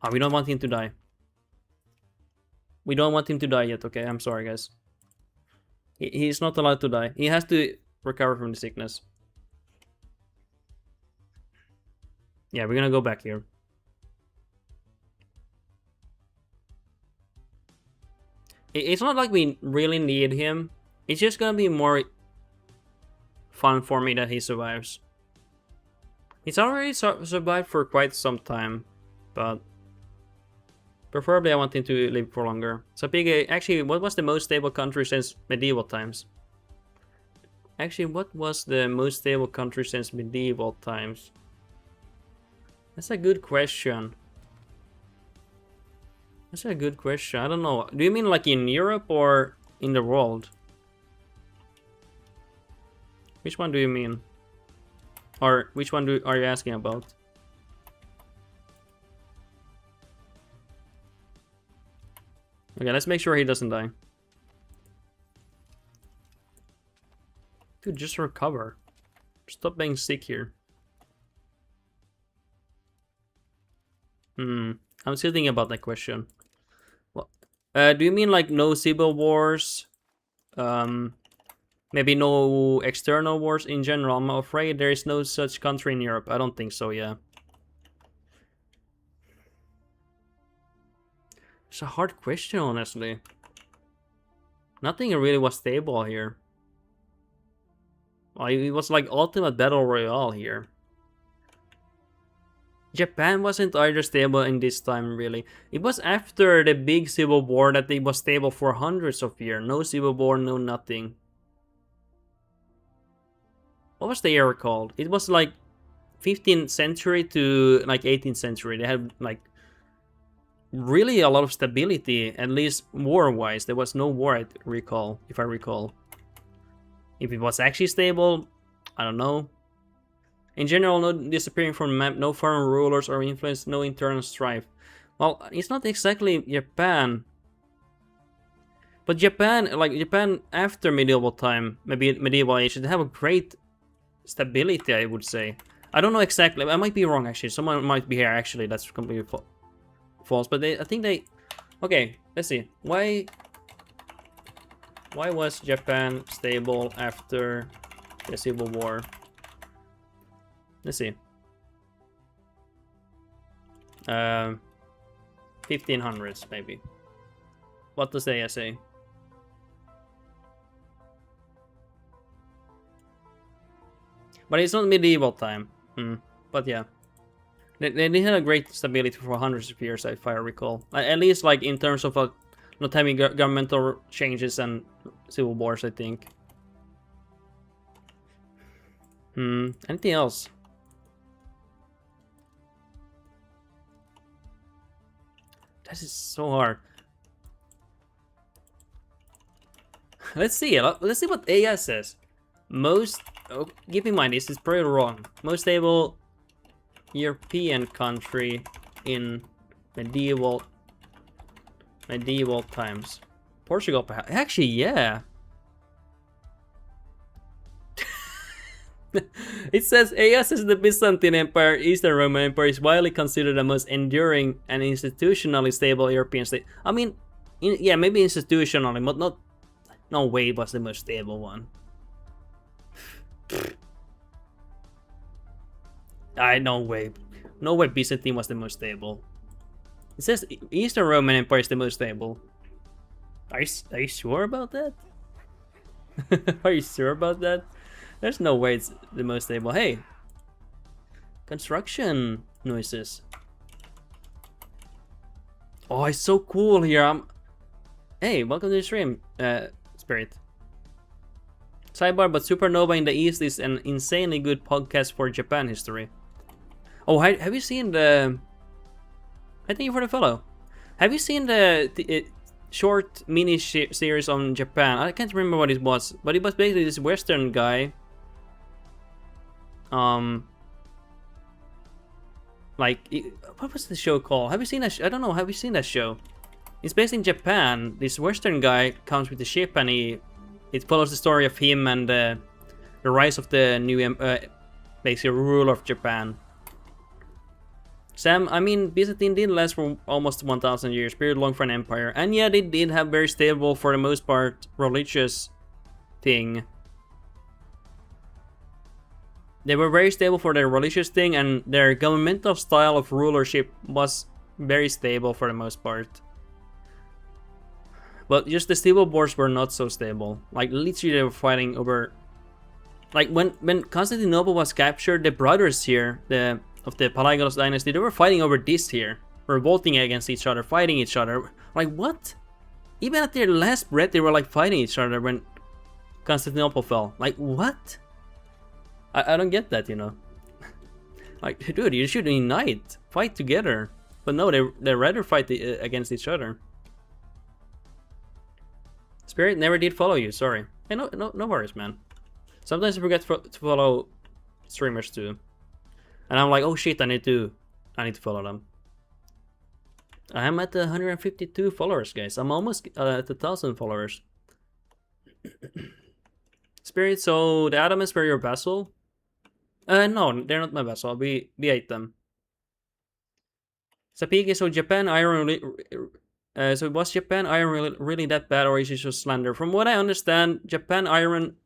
Oh, we don't want him to die. We don't want him to die yet, okay? I'm sorry, guys. He's not allowed to die. He has to recover from the sickness. Yeah, we're gonna go back here. It's not like we really need him. It's just gonna be more fun for me that he survives. He's already survived for quite some time, but preferably I want him to live for longer. So big. Actually, what was the most stable country since medieval times? Actually, what was the most stable country since medieval times? That's a good question. That's a good question. I don't know. Do you mean like in Europe or in the world? Which one do you mean? Or which one are you asking about? Okay, let's make sure he doesn't die. Dude, just recover. Stop being sick here. Hmm. I'm still thinking about that question. What? Do you mean like no civil wars? Maybe no external wars in general. I'm afraid there is no such country in Europe. I don't think so. Yeah. It's a hard question, honestly. Nothing really was stable here. It was like ultimate battle royale here. Japan wasn't either stable in this time, really. It was after the big civil war that it was stable for hundreds of years. No civil war, no nothing. What was the era called? It was like 15th century to like 18th century. They had like really a lot of stability, at least war-wise. There was no war, I recall, if I recall. If it was actually stable, I don't know. In general, no disappearing from the map, no foreign rulers or influence, no internal strife. Well, it's not exactly Japan. But Japan, like Japan after medieval time, maybe medieval age, they have a great stability, I would say. I don't know exactly. I might be wrong, actually. Someone might be here, actually. That's completely false. But I think they... Okay, let's see. Why was Japan stable after the Civil War? Let's see. 1500s, maybe. What does they say? But it's not medieval time. But yeah. They had a great stability for hundreds of years, if I recall. At least like in terms of not having governmental changes and civil wars, I think. Anything else? This is so hard. Let's see. Let's see what AI says. Most... Oh, keep in mind, this is pretty wrong. Most stable European country in medieval times. Portugal, perhaps. Actually, yeah. It says AS is the Byzantine Empire, Eastern Roman Empire is widely considered the most enduring and institutionally stable European state. I mean, yeah, maybe institutionally, but not. No way it was the most stable one. No way. No way Byzantine was the most stable. It says Eastern Roman Empire is the most stable. Are you sure about that? Are you sure about that? There's no way it's the most stable. Hey! Construction noises. Oh, it's so cool here. Hey, welcome to the stream, Spirit. Sidebar, but Supernova in the East is an insanely good podcast for Japan history. Oh, have you seen the... I thank you for the follow. Have you seen the short mini series on Japan? I can't remember what it was, but it was basically this Western guy. Like, what was the show called? Have you seen that? I don't know. Have you seen that show? It's based in Japan. This Western guy comes with the ship, and it follows the story of him and the rise of the new basically ruler of Japan. Sam, I mean, Byzantine did last for almost 1,000 years, period long for an empire, and yeah, they did have very stable, for the most part, religious thing. They were very stable for their religious thing, and their governmental style of rulership was very stable for the most part. But just the civil wars were not so stable. Like, literally they were fighting over... Like, when Constantinople was captured, the brothers here, of the Palaiologos dynasty, they were fighting over this here. Revolting against each other, fighting each other. Like, what? Even at their last breath, they were like fighting each other when Constantinople fell. Like, what? I don't get that, you know. Like, dude, you should unite, fight together. But no, they rather fight against each other. Spirit never did follow you, sorry. Hey, no worries, man. Sometimes I forget to follow streamers too. And I'm like, oh shit, I need to follow them. I am at 152 followers, guys. I'm almost at 1,000 followers. Spirit, so the Adamants were your vassal? No, they're not my vassal. We ate them. Sapiki, so Japan iron so was Japan iron really that bad, or is it just slander? From what I understand, Japan iron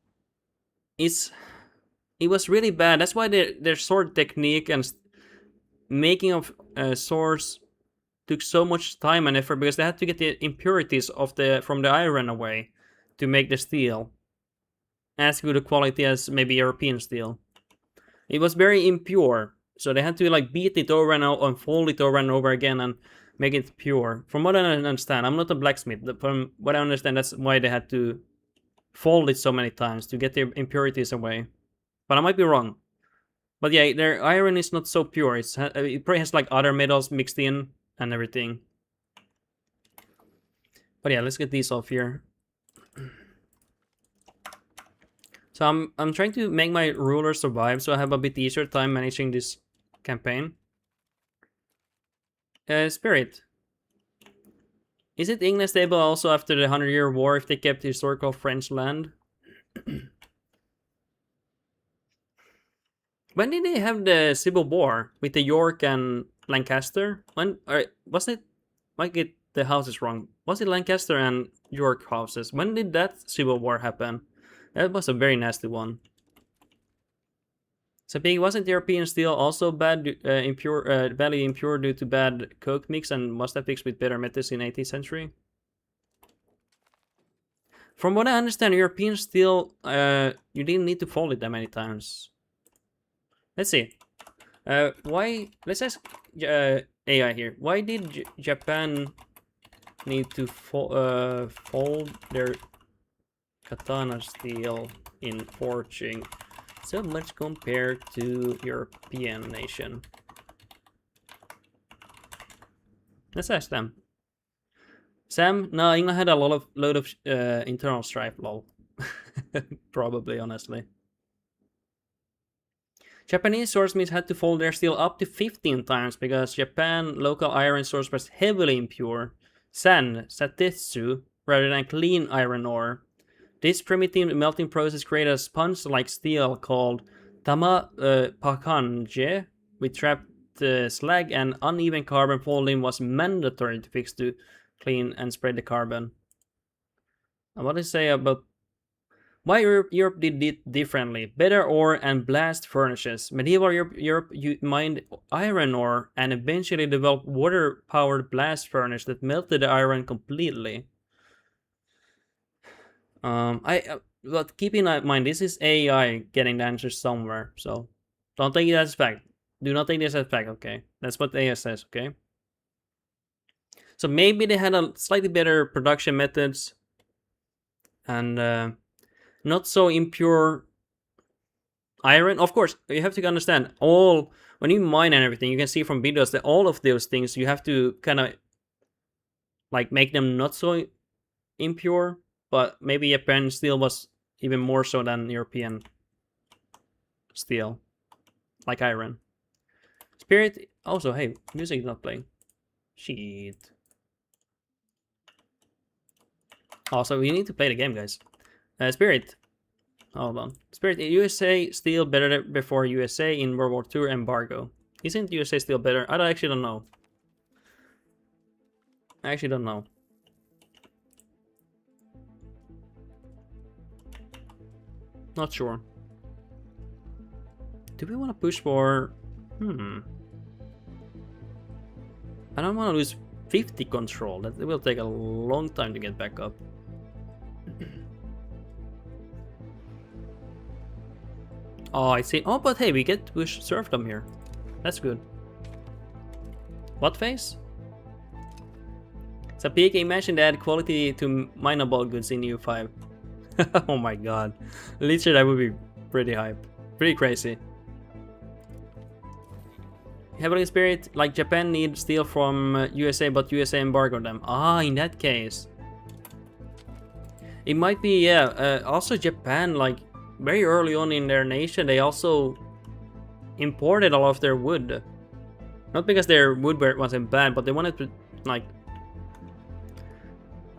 it was really bad. That's why their sword technique and making of swords took so much time and effort, because they had to get the impurities from the iron away to make the steel as good a quality as maybe European steel. It was very impure, so they had to like beat it over and fold it over and over again and make it pure. From what I understand, I'm not a blacksmith. From what I understand, that's why they had to fold it so many times to get the impurities away. But I might be wrong. But yeah, their iron is not so pure. It probably has like other metals mixed in and everything. But yeah, let's get these off here. So I'm trying to make my ruler survive, so I have a bit easier time managing this campaign. Spirit. Is it England stable also after the 100-Year War if they kept historical French land? When did they have the Civil War with the York and Lancaster? When was it? Might get the houses wrong. Was it Lancaster and York houses? When did that Civil War happen? That was a very nasty one. So, wasn't European steel also badly impure due to bad coke mix, and must have fixed with better methods in 18th century? From what I understand, European steel, you didn't need to fold it that many times. Let's see. Why? Let's ask AI here. Why did Japan need to fold their katana steel in forging so much compared to European nation? Let's ask them. Sam? No, England had a load of internal strife, lol. Probably, honestly. Japanese swordsmiths had to fold their steel up to 15 times because Japan local iron source was heavily impure, sand, satetsu, rather than clean iron ore. This primitive melting process created a sponge-like steel called pakanje, with trapped slag, and uneven carbon folding was mandatory to fix to clean and spread the carbon. And what do you say about why Europe did it differently? Better ore and blast furnaces. Medieval Europe mined iron ore and eventually developed water-powered blast furnace that melted the iron completely. But keep in mind, this is AI getting the answers somewhere, so don't take it as fact. Do not take this as fact, okay? That's what AI says, okay? So maybe they had a slightly better production methods and not so impure iron. Of course, you have to understand, when you mine and everything, you can see from videos that all of those things you have to kind of like make them not so impure. But maybe Japan steel was even more so than European steel, like iron. Spirit, also, hey, music is not playing. Shit. Also, we need to play the game, guys. Spirit, hold on. Spirit, USA steel better before USA in World War II embargo. Isn't USA steel better? I actually don't know. I actually don't know. Not sure. Do we want to push for... I don't want to lose 50 control. That will take a long time to get back up. Oh, I see. Oh, but hey, we get to push serfdom here. That's good. What phase? Sapika, imagine they add quality to mineable goods in EU5. Oh my god. Literally, that would be pretty hype. Pretty crazy. Heavenly Spirit, like Japan needs steel from USA, but USA embargoed them. Ah, in that case. It might be, yeah. Also, Japan, like, very early on in their nation, they also imported a lot of their wood. Not because their wood wasn't bad, but they wanted to, like...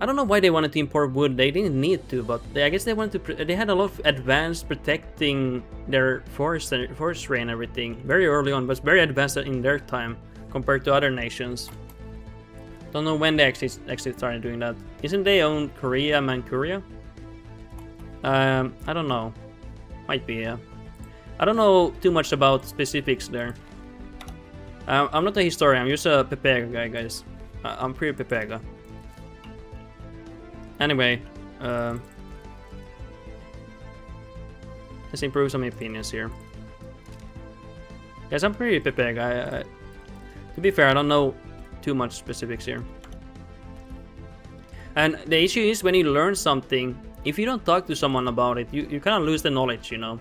I don't know why they wanted to import wood. They didn't need to, but I guess they wanted to. They had a lot of advanced protecting their forestry and everything very early on. But it's very advanced in their time. compared to other nations. Don't know when they actually started doing that. Isn't they own Korea, Manchuria? I don't know. Might be, yeah. I don't know too much about specifics there. I'm not a historian, I'm just a Pepega guy, guys. I'm pretty Pepega. Anyway, let's improve some opinions here. Guys, I'm pretty Pepega. To be fair, I don't know too much specifics here. And the issue is when you learn something, if you don't talk to someone about it, you kind of lose the knowledge, you know.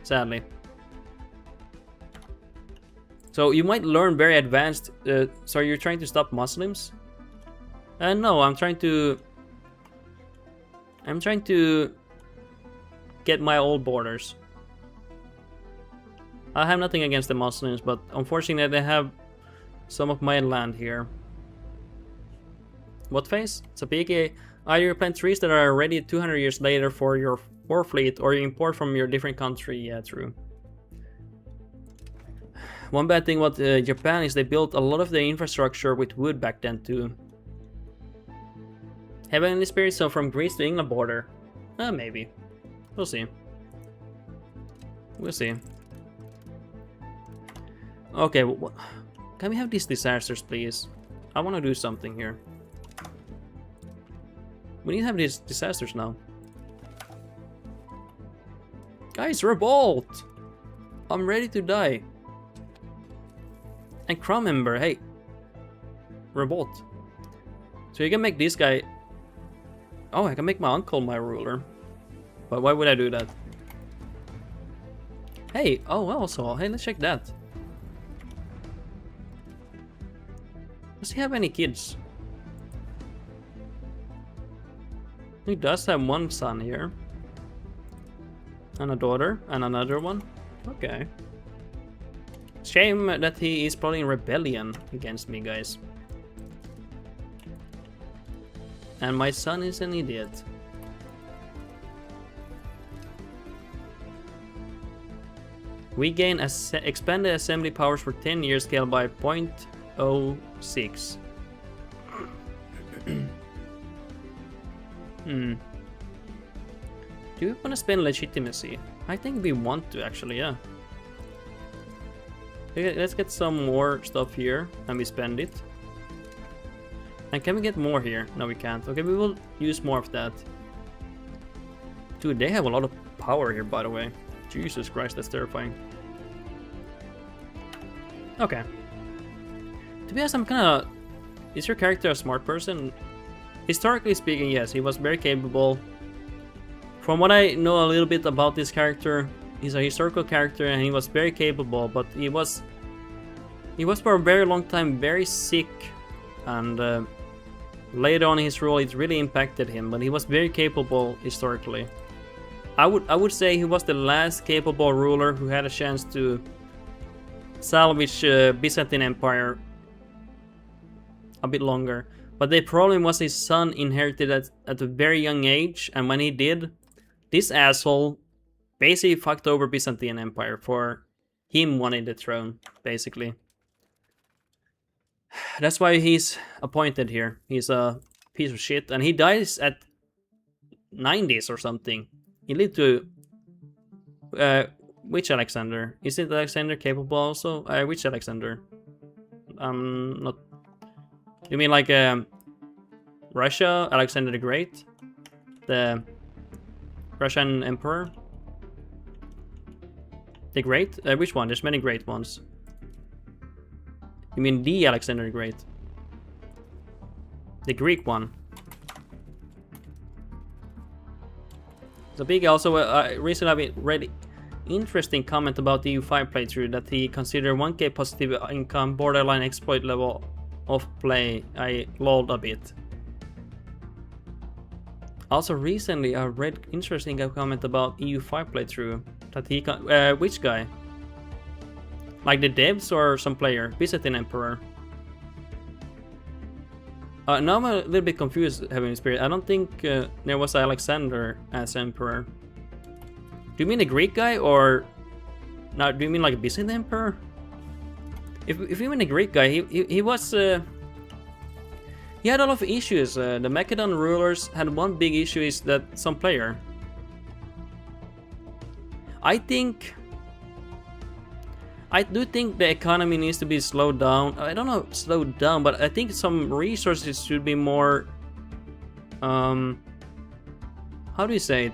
Sadly. So you might learn very advanced. So you're trying to stop Muslims? No, I'm trying to get my old borders. I have nothing against the Muslims, but unfortunately they have some of my land here. What phase? Sapiki, either you plant trees that are ready 200 years later for your war fleet, or you import from your different country. Yeah, true. One bad thing about Japan is they built a lot of the infrastructure with wood back then too. Heavenly Spirits, so from Greece to England border. Maybe. We'll see. We'll see. Okay, can we have these disasters, please? I want to do something here. We need to have these disasters now. Guys, revolt! I'm ready to die. And Crown member, hey. Revolt. So you can make this guy... Oh, I can make my uncle my ruler. But why would I do that? Hey, oh, also, hey, let's check that. Does he have any kids? He does have one son here. And a daughter, and another one. Okay. Shame that he is probably in rebellion against me, guys. And my son is an idiot. We gain expanded assembly powers for 10 years, scaled by 0.06. Do we want to spend legitimacy? I think we want to, actually, yeah. Okay, let's get some more stuff here, and we spend it. And can we get more here? No, we can't. Okay, we will use more of that. Dude, they have a lot of power here, by the way. Jesus Christ, that's terrifying. Okay. To be honest, I'm kinda... Is your character a smart person? Historically speaking, yes, he was very capable. From what I know a little bit about this character, he's a historical character and he was very capable, but he was for a very long time very sick, and later on in his role it really impacted him, but he was very capable historically. I would say he was the last capable ruler who had a chance to salvage Byzantine Empire a bit longer. But the problem was his son inherited at a very young age, and when he did, this asshole basically fucked over Byzantine Empire for him wanting the throne, basically. That's why he's appointed here. He's a piece of shit, and he dies at 90s or something. He lived to... which Alexander? Is it Alexander capable also? Which Alexander? Not... You mean like Russia, Alexander the Great? The Russian Emperor? The Great? Which one? There's many great ones. You mean the Alexander the Great? The Greek one. So Big also recently I've read interesting comment about the EU5 playthrough that he considered 1k positive income borderline exploit level of play. I lolled a bit. Also recently I read interesting comment about EU5 playthrough that he which guy? Like the devs or some player? Byzantine Emperor. Now I'm a little bit confused, Heavenly Spirit. I don't think there was Alexander as Emperor. Do you mean the Greek guy, or... No, do you mean like a Byzantine Emperor? If even a Greek guy, he was he had a lot of issues. The Macedon rulers had one big issue, is that some player. I do think the economy needs to be slowed down. I don't know, slowed down, but I think some resources should be more. How do you say it?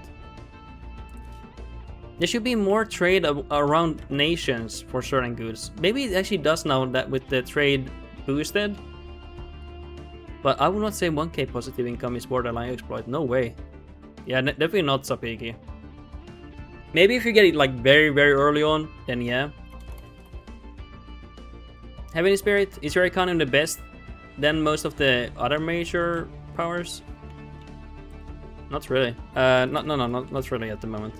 There should be more trade around nations for certain goods. Maybe it actually does now that with the trade boosted. But I would not say 1k positive income is borderline exploit. No way. Yeah, definitely not Sapiki. Maybe if you get it like very, very early on, then yeah. Heavenly Spirit, is your economy the best than most of the other major powers? Not really. Not really at the moment.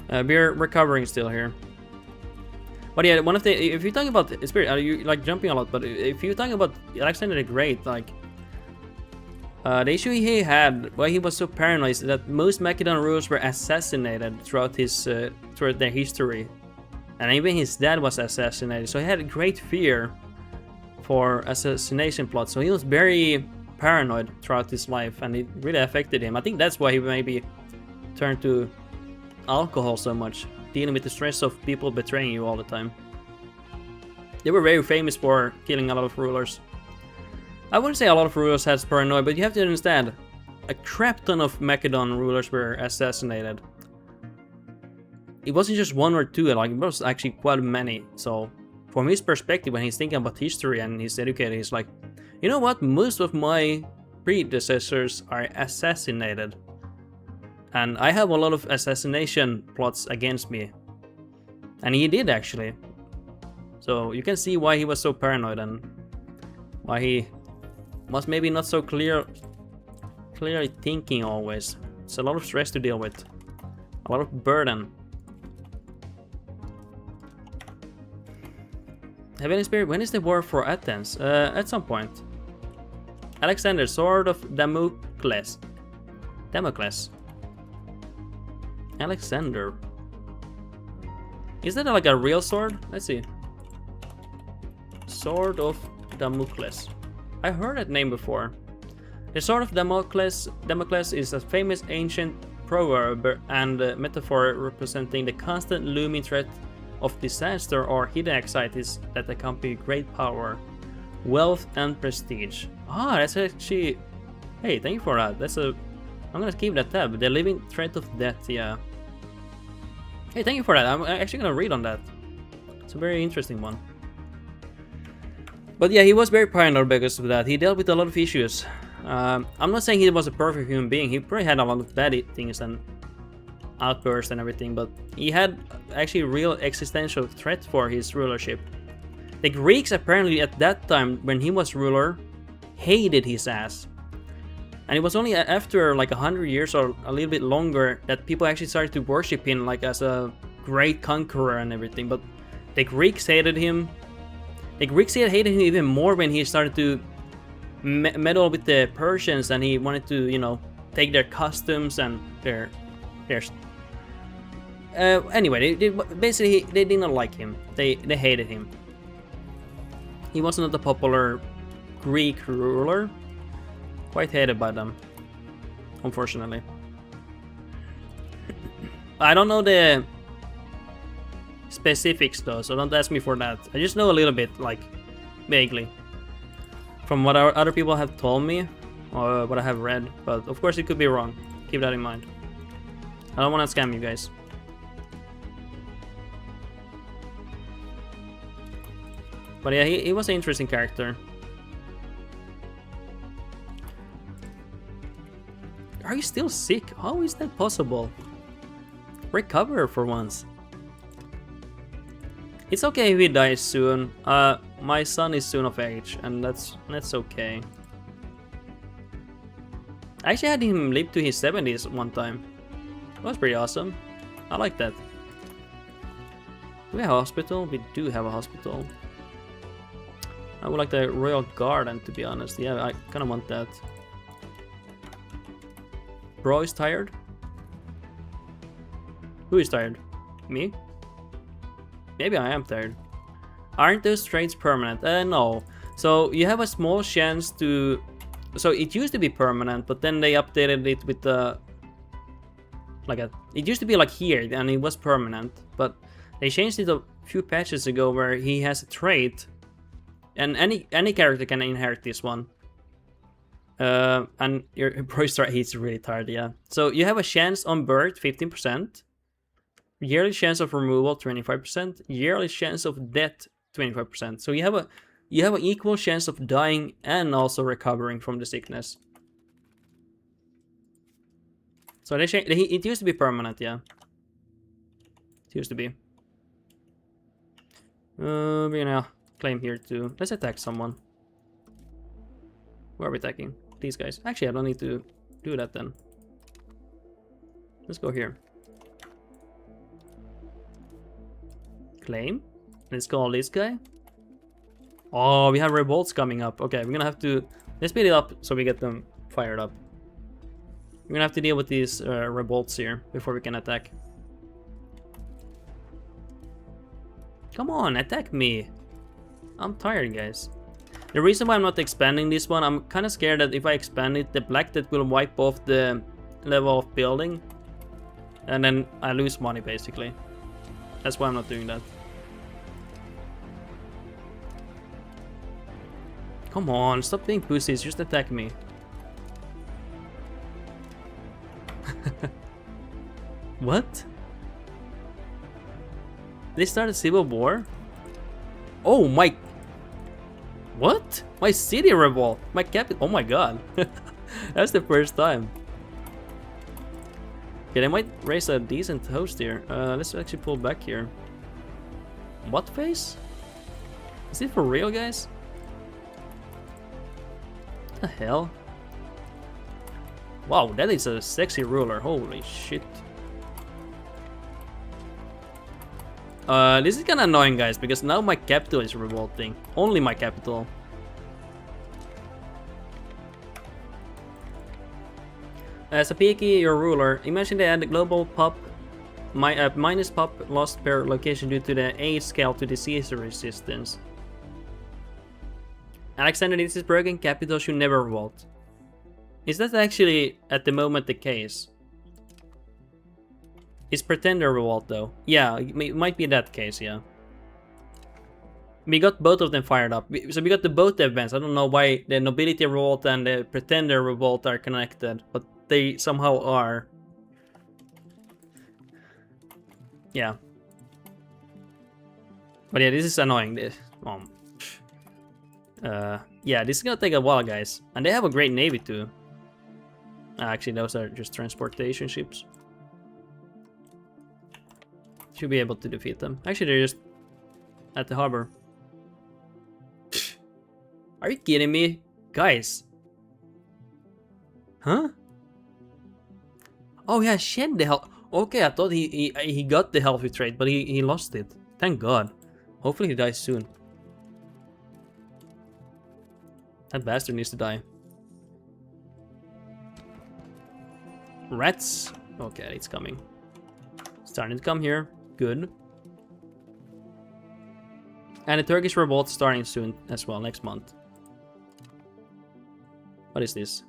We're recovering still here. But yeah, one of the, if you're talking about Spirit, you like jumping a lot, but if you're talking about Alexander the Great, like the issue he had, why he was so paranoid, is that most Macedon rulers were assassinated throughout their history, and even his dad was assassinated. So he had a great fear for assassination plots. So he was very paranoid throughout his life, and it really affected him. I think that's why he maybe turned to alcohol so much, dealing with the stress of people betraying you all the time. They were very famous for killing a lot of rulers. I wouldn't say a lot of rulers had paranoia, but you have to understand, a crap ton of Macedon rulers were assassinated. It wasn't just one or two, like it was actually quite many. So from his perspective, when he's thinking about history and he's educated, he's like, you know what, most of my predecessors are assassinated. And I have a lot of assassination plots against me. And he did actually. So you can see why he was so paranoid and why he was maybe not so clearly thinking always. It's a lot of stress to deal with. A lot of burden. Heavenly Spirit, when is the war for Athens? At some point. Alexander, Sword of Damocles. Alexander. Is that like a real sword? Let's see. Sword of Damocles. I heard that name before. The Sword of Damocles is a famous ancient proverb and metaphor representing the constant looming threat of disaster or hidden anxieties that accompany great power, wealth, and prestige. Ah, that's actually... Hey, thank you for that. That's a... I'm gonna keep that tab. The living threat of death, yeah. Hey, thank you for that. I'm actually gonna read on that. It's a very interesting one. But yeah, he was very paranoid because of that. He dealt with a lot of issues. I'm not saying he was a perfect human being. He probably had a lot of bad things and outbursts and everything, but he had actually real existential threat for his rulership. The Greeks apparently at that time, when he was ruler, hated his ass. And it was only after like 100 years or a little bit longer that people actually started to worship him like as a great conqueror and everything. But the Greeks hated him. The Greeks hated him even more when he started to meddle with the Persians and he wanted to, you know, take their customs and their anyway, basically they did not like him. They hated him. He was not a popular Greek ruler. Quite hated by them, unfortunately. I don't know the specifics though, so don't ask me for that. I just know a little bit, like, vaguely. From what other people have told me, or what I have read, but of course it could be wrong. Keep that in mind. I don't want to scam you guys. But yeah, he was an interesting character. Are you still sick? How is that possible? Recover for once. It's okay if he dies soon. My son is soon of age, and that's okay. I actually had him live to his 70s one time. That was pretty awesome. I like that. Do we have a hospital? We do have a hospital. I would like the Royal Garden, to be honest. Yeah, I kind of want that. Bro is tired? Who is tired? Me? Maybe I am tired. Aren't those traits permanent? No. So you have a small chance to... So it used to be permanent, but then they updated it with the... It used to be like here, and it was permanent. But they changed it a few patches ago where he has a trait. And any character can inherit this one. And your voice, he's really tired, yeah. So you have a chance on birth, 15%. Yearly chance of removal, 25%. Yearly chance of death, 25%. So you have an equal chance of dying and also recovering from the sickness. So it used to be permanent, yeah. It used to be. We're gonna claim here too. Let's attack someone. Who are we attacking? These guys. Actually, I don't need to do that then. Let's go here. Claim. Let's call this guy. Oh, we have revolts coming up. Okay, we're gonna have to... Let's speed it up so we get them fired up. We're gonna have to deal with these revolts here before we can attack. Come on, attack me. I'm tired, guys. The reason why I'm not expanding this one, I'm kind of scared that if I expand it, the black that will wipe off the level of building. And then I lose money, basically. That's why I'm not doing that. Come on, stop being pussies, just attack me. What? They started civil war? Oh my... What? My city revolt? My capital? Oh my god. That's the first time. Okay, they might raise a decent host here. Let's actually pull back here. What face? Is it for real, guys? What the hell? Wow, that is a sexy ruler. Holy shit. This is kinda annoying, guys, because now my capital is revolting. Only my capital. Sapiki, your ruler. Imagine they add the global pop, minus pop lost per location due to the age scale to disease resistance. Alexander, this is broken. Capital should never revolt. Is that actually at the moment the case? Is Pretender revolt though? Yeah, it might be that case, yeah. We got both of them fired up. So we got both events. I don't know why the Nobility revolt and the Pretender revolt are connected, but they somehow are. Yeah. But yeah, this is annoying. Yeah, this is gonna take a while, guys. And they have a great navy too. Actually, those are just transportation ships. Should be able to defeat them. Actually, they're just at the harbor. Are you kidding me? Guys. Huh? Oh yeah, shed the health. Okay, I thought he got the healthy trait, but he lost it. Thank God. Hopefully he dies soon. That bastard needs to die. Rats. Okay, it's coming. Starting to come here. Good. And the Turkish revolt starting soon as well, next month. What is this?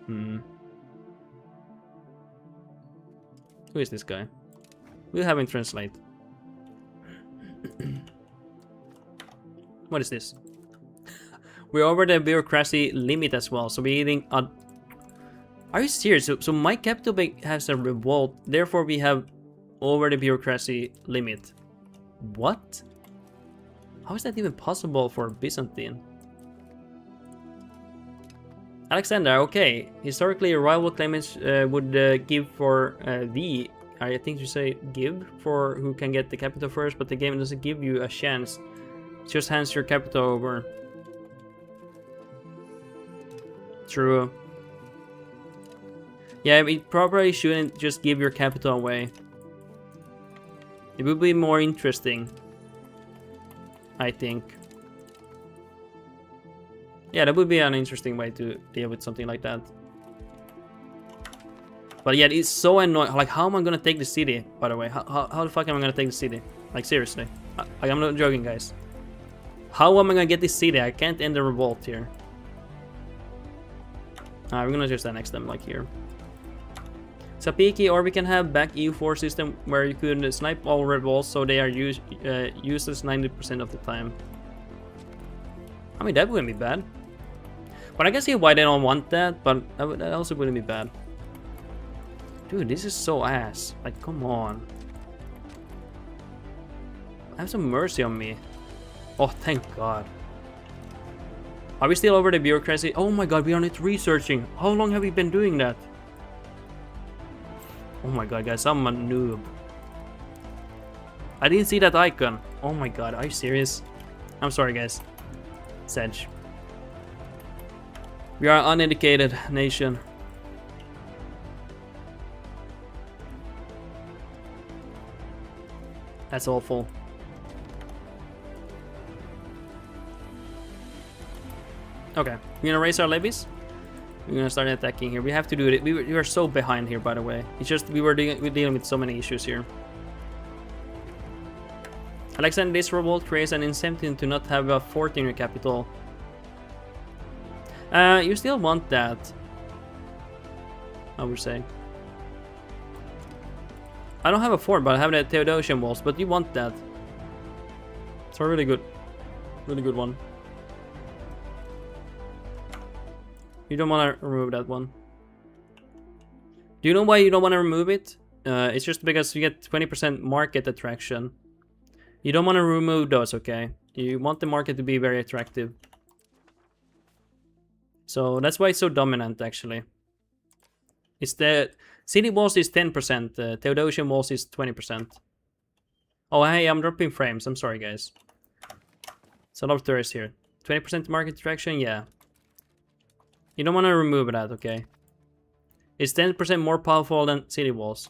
Who is this guy? We'll have him translate. What is this? We're over the bureaucracy limit as well, so we're eating a... Are you serious? So my capital has a revolt, therefore we have over the bureaucracy limit. What? How is that even possible for Byzantine? Alexander, okay. Historically, rival claimants would give for I think you say give for who can get the capital first, but the game doesn't give you a chance. It just hands your capital over. True. Yeah, it probably shouldn't just give your capital away. It would be more interesting, I think. Yeah, that would be an interesting way to deal with something like that. But yet it's so annoying. Like, how am I gonna take the city, by the way? How the fuck am I gonna take the city? Like, seriously. I'm not joking, guys. How am I gonna get this city? I can't end the revolt here. We're gonna just annex them, like, here. Sapiki, or we can have back EU4 system where you could snipe all revolts so they are useless 90% of the time. I mean, that wouldn't be bad. But I can see why they don't want that, but that also wouldn't be bad. Dude, this is so ass. Like, come on. Have some mercy on me. Oh, thank God. Are we still over the bureaucracy? Oh my God, we are not researching. How long have we been doing that? Oh my God, guys, I'm a noob. I didn't see that icon. Oh my God, are you serious? I'm sorry, guys. Sedge. We are an uneducated nation. That's awful. Okay, we're gonna raise our levies. We're gonna start attacking here. We have to do it. We are so behind here, by the way. It's just we're dealing with so many issues here. Alexander, this revolt creates an incentive to not have a fort in your capital. You still want that, I would say. I don't have a fort, but I have the Theodosian walls. But you want that. It's a really good one. You don't want to remove that one. Do you know why you don't want to remove it? It's just because you get 20% market attraction. You don't want to remove those, okay? You want the market to be very attractive. So that's why it's so dominant, actually. It's the city walls is 10%, Theodosian walls is 20%. Oh, hey, I'm dropping frames. I'm sorry, guys. It's a lot of tourists here. 20% market attraction, yeah. You don't want to remove that, okay? It's 10% more powerful than city walls.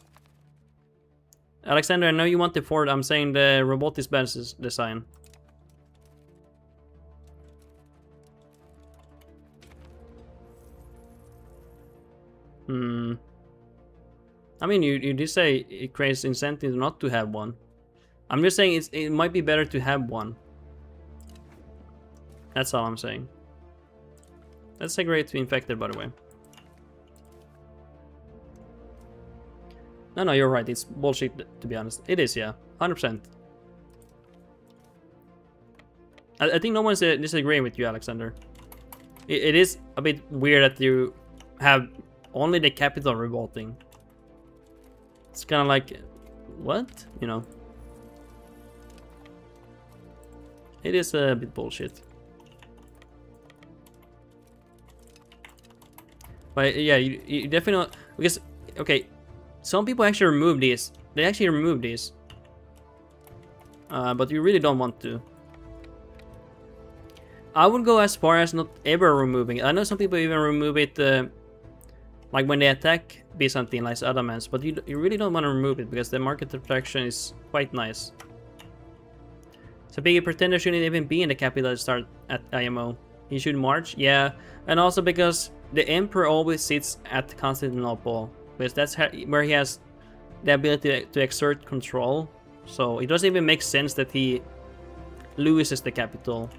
Alexander, I know you want the fort. I'm saying the revolt is bad design. I mean, you did say it creates incentive not to have one. I'm just saying it might be better to have one. That's all I'm saying. Let's segregate to infected, by the way. No, you're right. It's bullshit, to be honest. It is, yeah. 100%. I think no one's disagreeing with you, Alexander. It is a bit weird that you have only the capital revolting. It's kind of like, what? You know. It is a bit bullshit. But yeah, you definitely, because, okay, some people actually remove these. They actually remove these. But you really don't want to. I would go as far as not ever removing it. I know some people even remove it like when they attack Byzantine, like Adamants, but you really don't want to remove it because the market attraction is quite nice. So Biggie Pretender shouldn't even be in the capital to start at IMO. He should march, yeah, and also because the Emperor always sits at Constantinople, because that's where he has the ability to exert control. So it doesn't even make sense that he loses the capital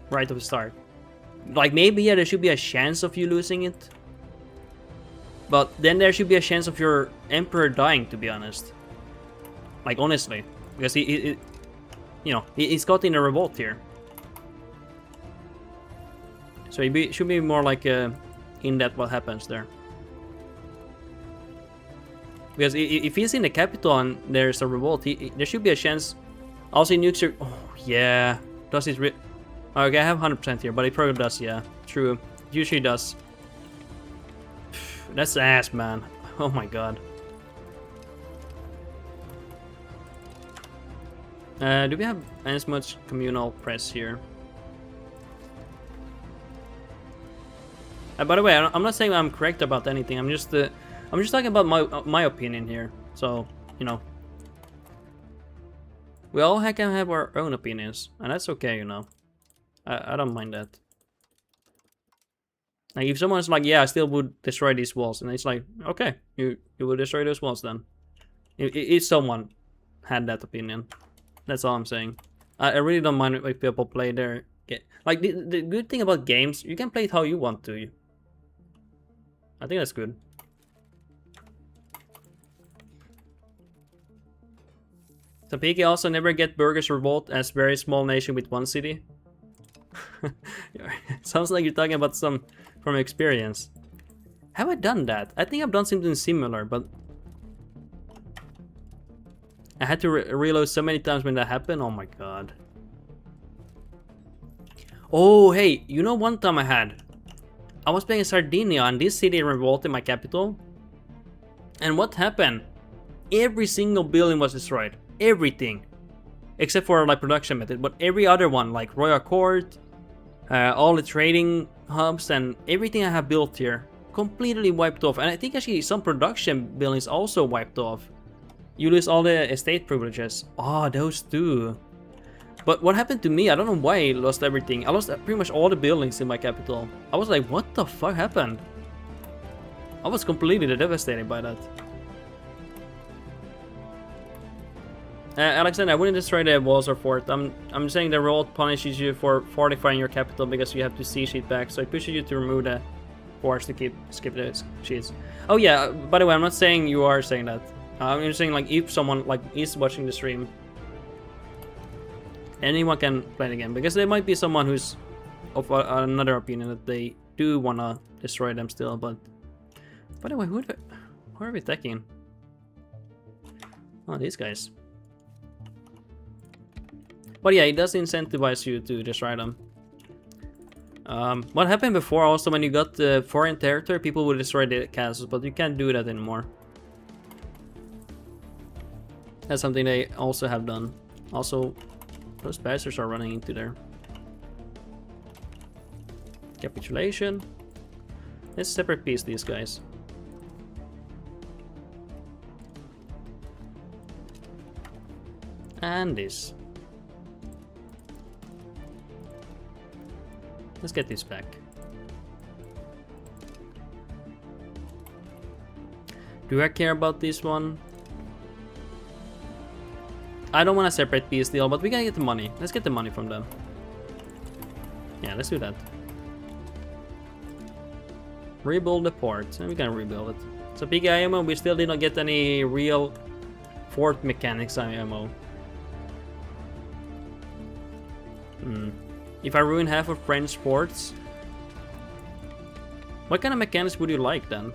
right at the start. Like, maybe, yeah, there should be a chance of you losing it, but then there should be a chance of your Emperor dying, to be honest. Like, honestly, because he you know, he's caught in a revolt here. So it should be more like in that what happens there. Because if he's in the capital and there's a revolt, there should be a chance. Also, nukes are. Oh yeah, does it? Okay, I have 100% here, but it probably does. Yeah, true. Usually does. That's ass, man. Oh my god. Do we have as much communal press here? By the way, I'm not saying I'm correct about anything. I'm just talking about my opinion here. So, you know, we all can have our own opinions, and that's okay, you know. I don't mind that. Like if someone's like, yeah, I still would destroy these walls, and it's like, okay, you would destroy those walls then. If someone had that opinion, that's all I'm saying. I really don't mind if people play their like the good thing about games, you can play it how you want to. I think that's good. So PK also never get Burgers Revolt as very small nation with one city. Sounds like you're talking about some from experience. Have I done that? I think I've done something similar, but I had to reload so many times when that happened. Oh my god. Oh, hey, you know one time I was playing Sardinia and this city revolted my capital. And what happened? Every single building was destroyed. Everything. Except for like production method, but every other one, like Royal Court, all the trading hubs and everything I have built here, completely wiped off. And I think actually some production buildings also wiped off. You lose all the estate privileges. Oh, those two. But what happened to me? I don't know why I lost everything. I lost pretty much all the buildings in my capital. I was like, what the fuck happened? I was completely devastated by that. Alexander, I wouldn't destroy the walls or fort. I'm saying the revolt punishes you for fortifying your capital because you have to siege it back. So it pushes you to remove the forts to skip the sheets. Oh yeah, by the way, I'm not saying you are saying that. I'm just saying like if someone like is watching the stream, anyone can play the game because there might be someone who's of another opinion that they do wanna destroy them still. But by the way, who are we attacking? Oh, these guys. But yeah, it does incentivize you to destroy them. What happened before also when you got the foreign territory, people would destroy the castles, but you can't do that anymore. That's something they also have done. Also, those bastards are running into there. Capitulation. Let's separate piece these guys. And this. Let's get this back. Do I care about this one? I don't want to separate peace deal, but we gotta get the money. Let's get the money from them. Yeah, let's do that. Rebuild the port, and we can rebuild it. So big IMO, we still did not get any real fort mechanics IMO. If I ruin half of French ports, what kind of mechanics would you like then?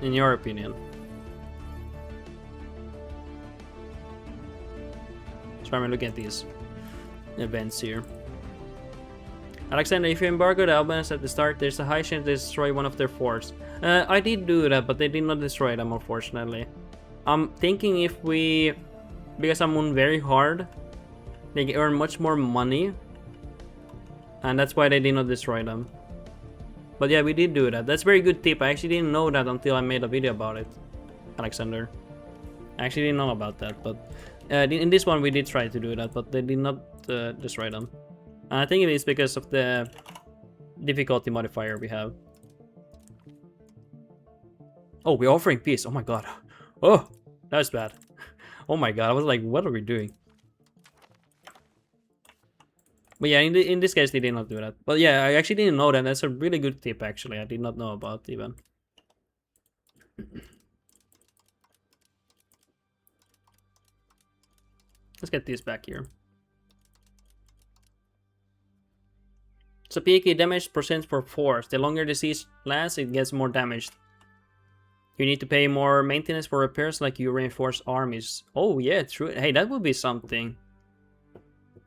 In your opinion? So I'm looking at these events here. Alexander, if you embargo the Albans at the start, there's a high chance they destroy one of their forts. I did do that, but they did not destroy them, unfortunately. I'm thinking if we... Because I'm on very hard, they earn much more money. And that's why they did not destroy them. But yeah, we did do that. That's a very good tip. I actually didn't know that until I made a video about it, Alexander. I actually didn't know about that, but... in this one we did try to do that, but they did not destroy them. And I think it is because of the difficulty modifier we have. Oh, we're offering peace. Oh my god. Oh, that's bad. Oh my god, I was like, what are we doing? But yeah, in this case they did not do that. But yeah, I actually didn't know that. That's a really good tip actually. I did not know about even. Let's get this back here. So PK damage percent for force. The longer the siege lasts, it gets more damaged. You need to pay more maintenance for repairs like you reinforce armies. Oh yeah, true. Hey, that would be something.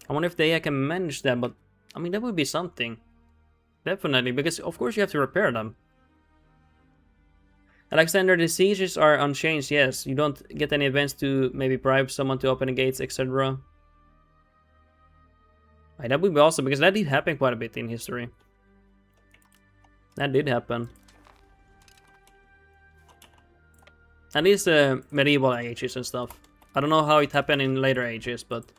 I wonder if they can manage that, but I mean that would be something. Definitely, because of course you have to repair them. Alexander, the sieges are unchanged, yes. You don't get any events to maybe bribe someone to open the gates, etc. That would be awesome, because that did happen quite a bit in history. That did happen. At least medieval ages and stuff. I don't know how it happened in later ages, but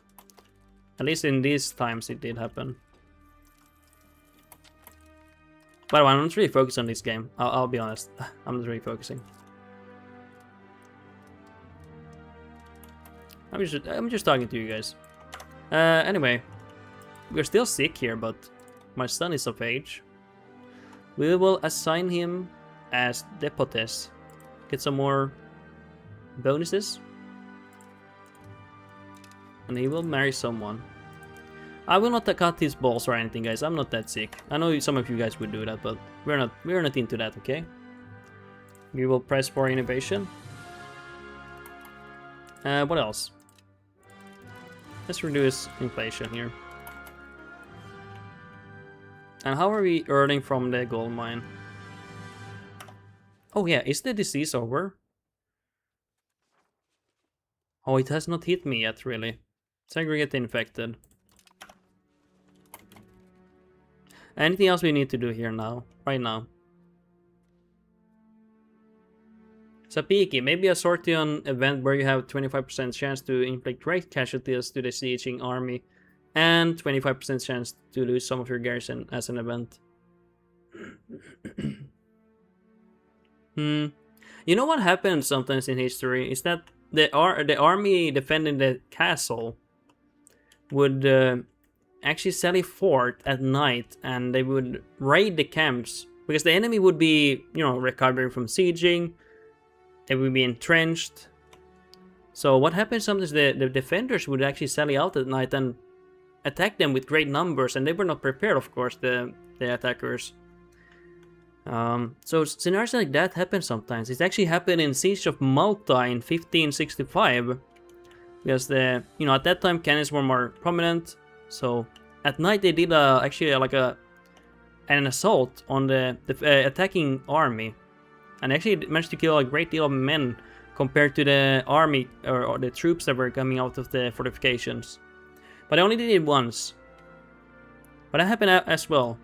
at least in these times it did happen. By the way, I'm not really focused on this game. I'll be honest. I'm not really focusing. I'm just talking to you guys. Anyway, we're still sick here, but my son is of age. We will assign him as Depotes. Get some more bonuses. And he will marry someone. I will not cut his balls or anything, guys. I'm not that sick. I know some of you guys would do that, but we're not into that, okay? We will press for innovation. What else? Let's reduce inflation here. And how are we earning from the gold mine? Oh yeah, is the disease over? Oh, it has not hit me yet, really. Segregate infected. Anything else we need to do here now? Right now? Sapiki, maybe a Sortion event where you have 25% chance to inflict great casualties to the sieging army and 25% chance to lose some of your garrison as an event. You know what happens sometimes in history is that the army defending the castle would actually sally fort at night, and they would raid the camps because the enemy would be, you know, recovering from sieging. They would be entrenched. So what happens sometimes, the defenders would actually sally out at night and attack them with great numbers, and they were not prepared, of course, the attackers. So scenarios like that happen sometimes. It actually happened in Siege of Malta in 1565, because at that time cannons were more prominent. So at night they did actually like an assault on the attacking army, and actually managed to kill a great deal of men compared to the army or the troops that were coming out of the fortifications. But I only did it once. But that happened as well.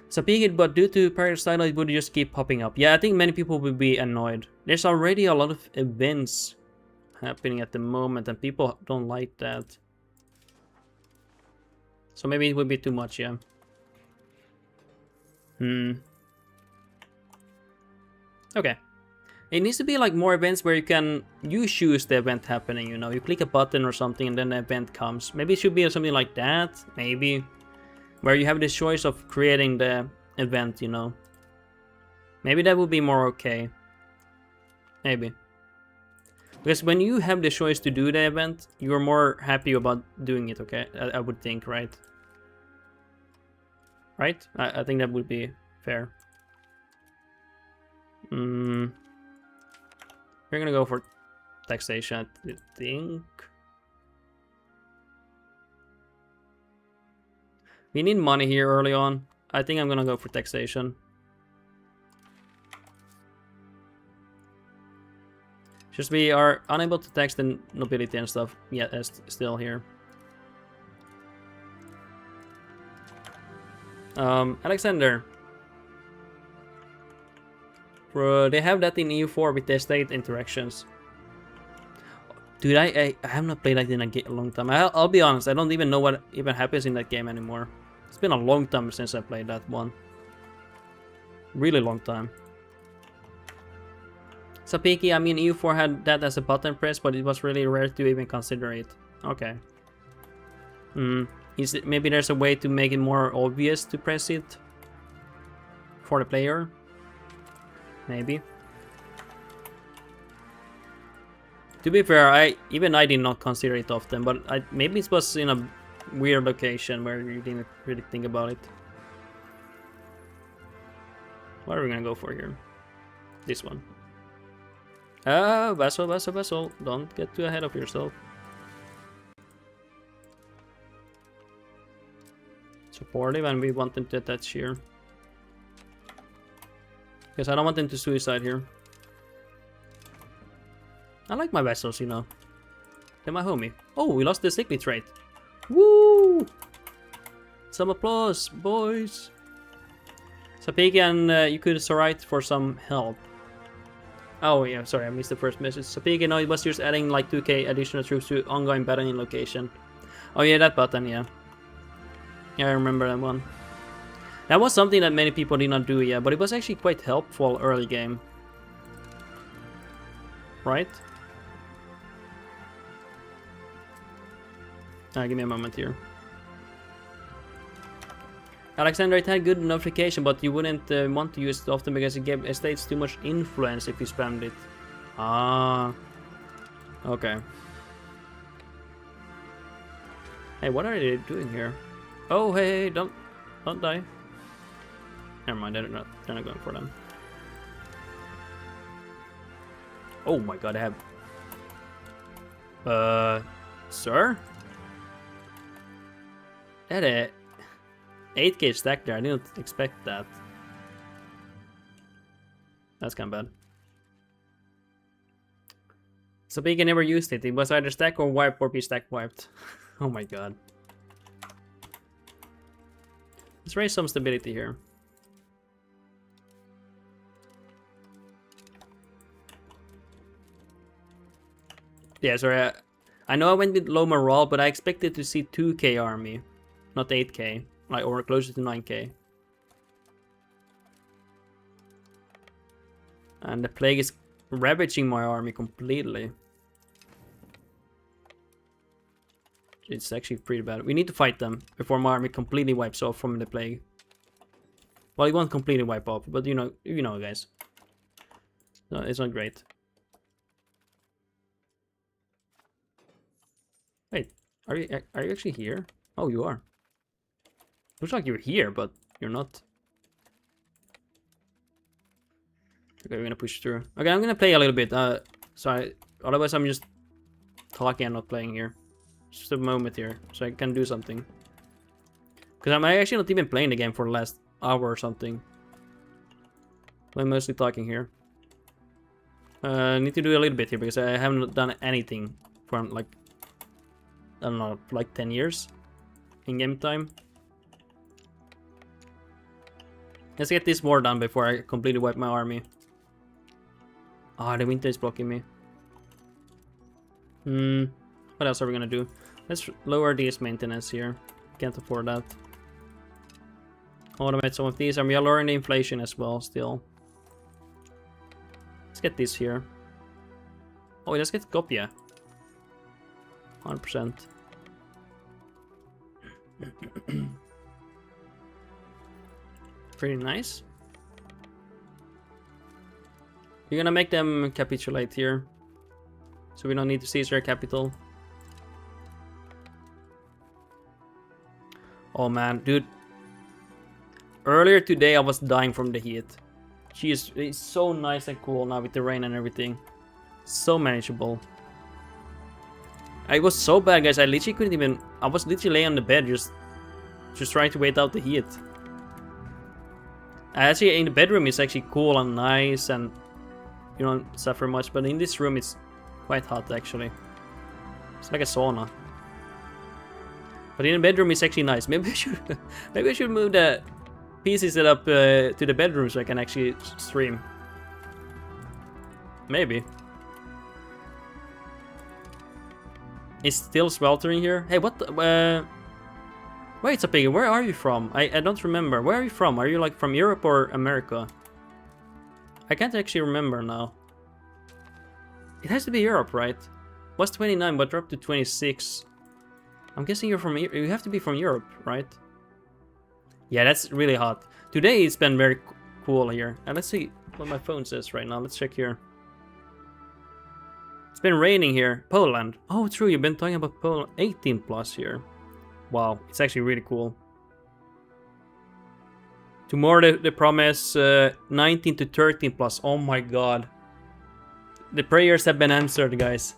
Sapigid, but due to pirate style, it would just keep popping up. Yeah, I think many people would be annoyed. There's already a lot of events happening at the moment, and people don't like that. So maybe it would be too much, yeah. Okay. It needs to be like more events where you choose the event happening, you know. You click a button or something and then the event comes. Maybe it should be something like that, maybe. Where you have the choice of creating the event, you know. Maybe that would be more okay. Maybe. Because when you have the choice to do the event, you're more happy about doing it, okay? I would think, right? Right? I think that would be fair. We're gonna go for taxation, I think. We need money here early on. I think I'm gonna go for taxation. Just we are unable to tax the nobility and stuff yet, still here. Alexander. They have that in EU4 with the state interactions. Dude, I have not played that in a long time. I'll be honest, I don't even know what even happens in that game anymore. It's been a long time since I played that one. Really long time. Sapiki, I mean, EU4 had that as a button press, but it was really rare to even consider it. Okay. Maybe there's a way to make it more obvious to press it for the player? Maybe. To be fair, I did not consider it often, but maybe it was in a weird location where you didn't really think about it. What are we gonna go for here? This one. Vessel. Don't get too ahead of yourself. Supportive, and we want them to attach here. Because I don't want them to suicide here. I like my vessels, you know. They're my homie. Oh, we lost the sickly trait. Woo! Some applause, boys. Sapiki, and you could write for some help. Oh yeah, sorry, I missed the first message. Sapiki, no, it was just adding like 2k additional troops to ongoing battling location. Oh yeah, that button, yeah. Yeah, I remember that one. That was something that many people did not do yet, but it was actually quite helpful early game. Right? Give me a moment here. Alexander, it had good notification, but you wouldn't want to use it often because it gave estates too much influence if you spammed it. Ah. Okay. Hey, what are they doing here? Oh, hey, don't die. Never mind, they're not going for them. Oh my god, I have... Sir? I had a 8k stack there, I didn't expect that. That's kind of bad. So Big never used it, it was either stack or wipe or be stack wiped. Oh my god. Let's raise some stability here. Yeah, sorry, I know I went with low morale, but I expected to see 2k army, not 8k, like, or closer to 9k. And the plague is ravaging my army completely. It's actually pretty bad. We need to fight them before my army completely wipes off from the plague. Well, it won't completely wipe off, but you know, guys. No, it's not great. Wait, are you actually here? Oh, you are. Looks like you're here, but you're not. Okay, we're gonna push through. Okay, I'm gonna play a little bit. Sorry, otherwise I'm just talking and not playing here. Just a moment here, so I can do something. Because I'm actually not even playing the game for the last hour or something. I'm mostly talking here. I need to do a little bit here because I haven't done anything for like, I don't know, like 10 years in game time. Let's get this war done before I completely wipe my army. Ah, the winter is blocking me. What else are we gonna do? Let's lower these maintenance here. Can't afford that. Automate some of these, and we are lowering the inflation as well still. Let's get this here. Oh, let's get Skopje. 100%. Pretty nice. We're gonna make them capitulate here, so we don't need to seize their capital. Oh man, dude. Earlier today I was dying from the heat. It's so nice and cool now with the rain and everything. So manageable. I was so bad, guys. I literally couldn't even... I was literally laying on the bed just trying to wait out the heat. Actually, in the bedroom it's actually cool and nice and you don't suffer much, but in this room it's quite hot actually. It's like a sauna. But in the bedroom it's actually nice. Maybe I should move the PC setup to the bedroom so I can actually stream. Maybe. It's still sweltering here. Hey, what the, wait a second, where are you from? I don't remember. Where are you from? Are you like from Europe or America? I can't actually remember now. It has to be Europe, right? Was 29 but dropped to 26. I'm guessing you're from... You have to be from Europe, right? Yeah, that's really hot. Today it's been very cool here. And let's see what my phone says right now. Let's check here. It's been raining here. Poland. Oh, true. You've been talking about Poland. 18 plus here. Wow. It's actually really cool. Tomorrow they promise 19 to 13 plus. Oh my god. The prayers have been answered, guys.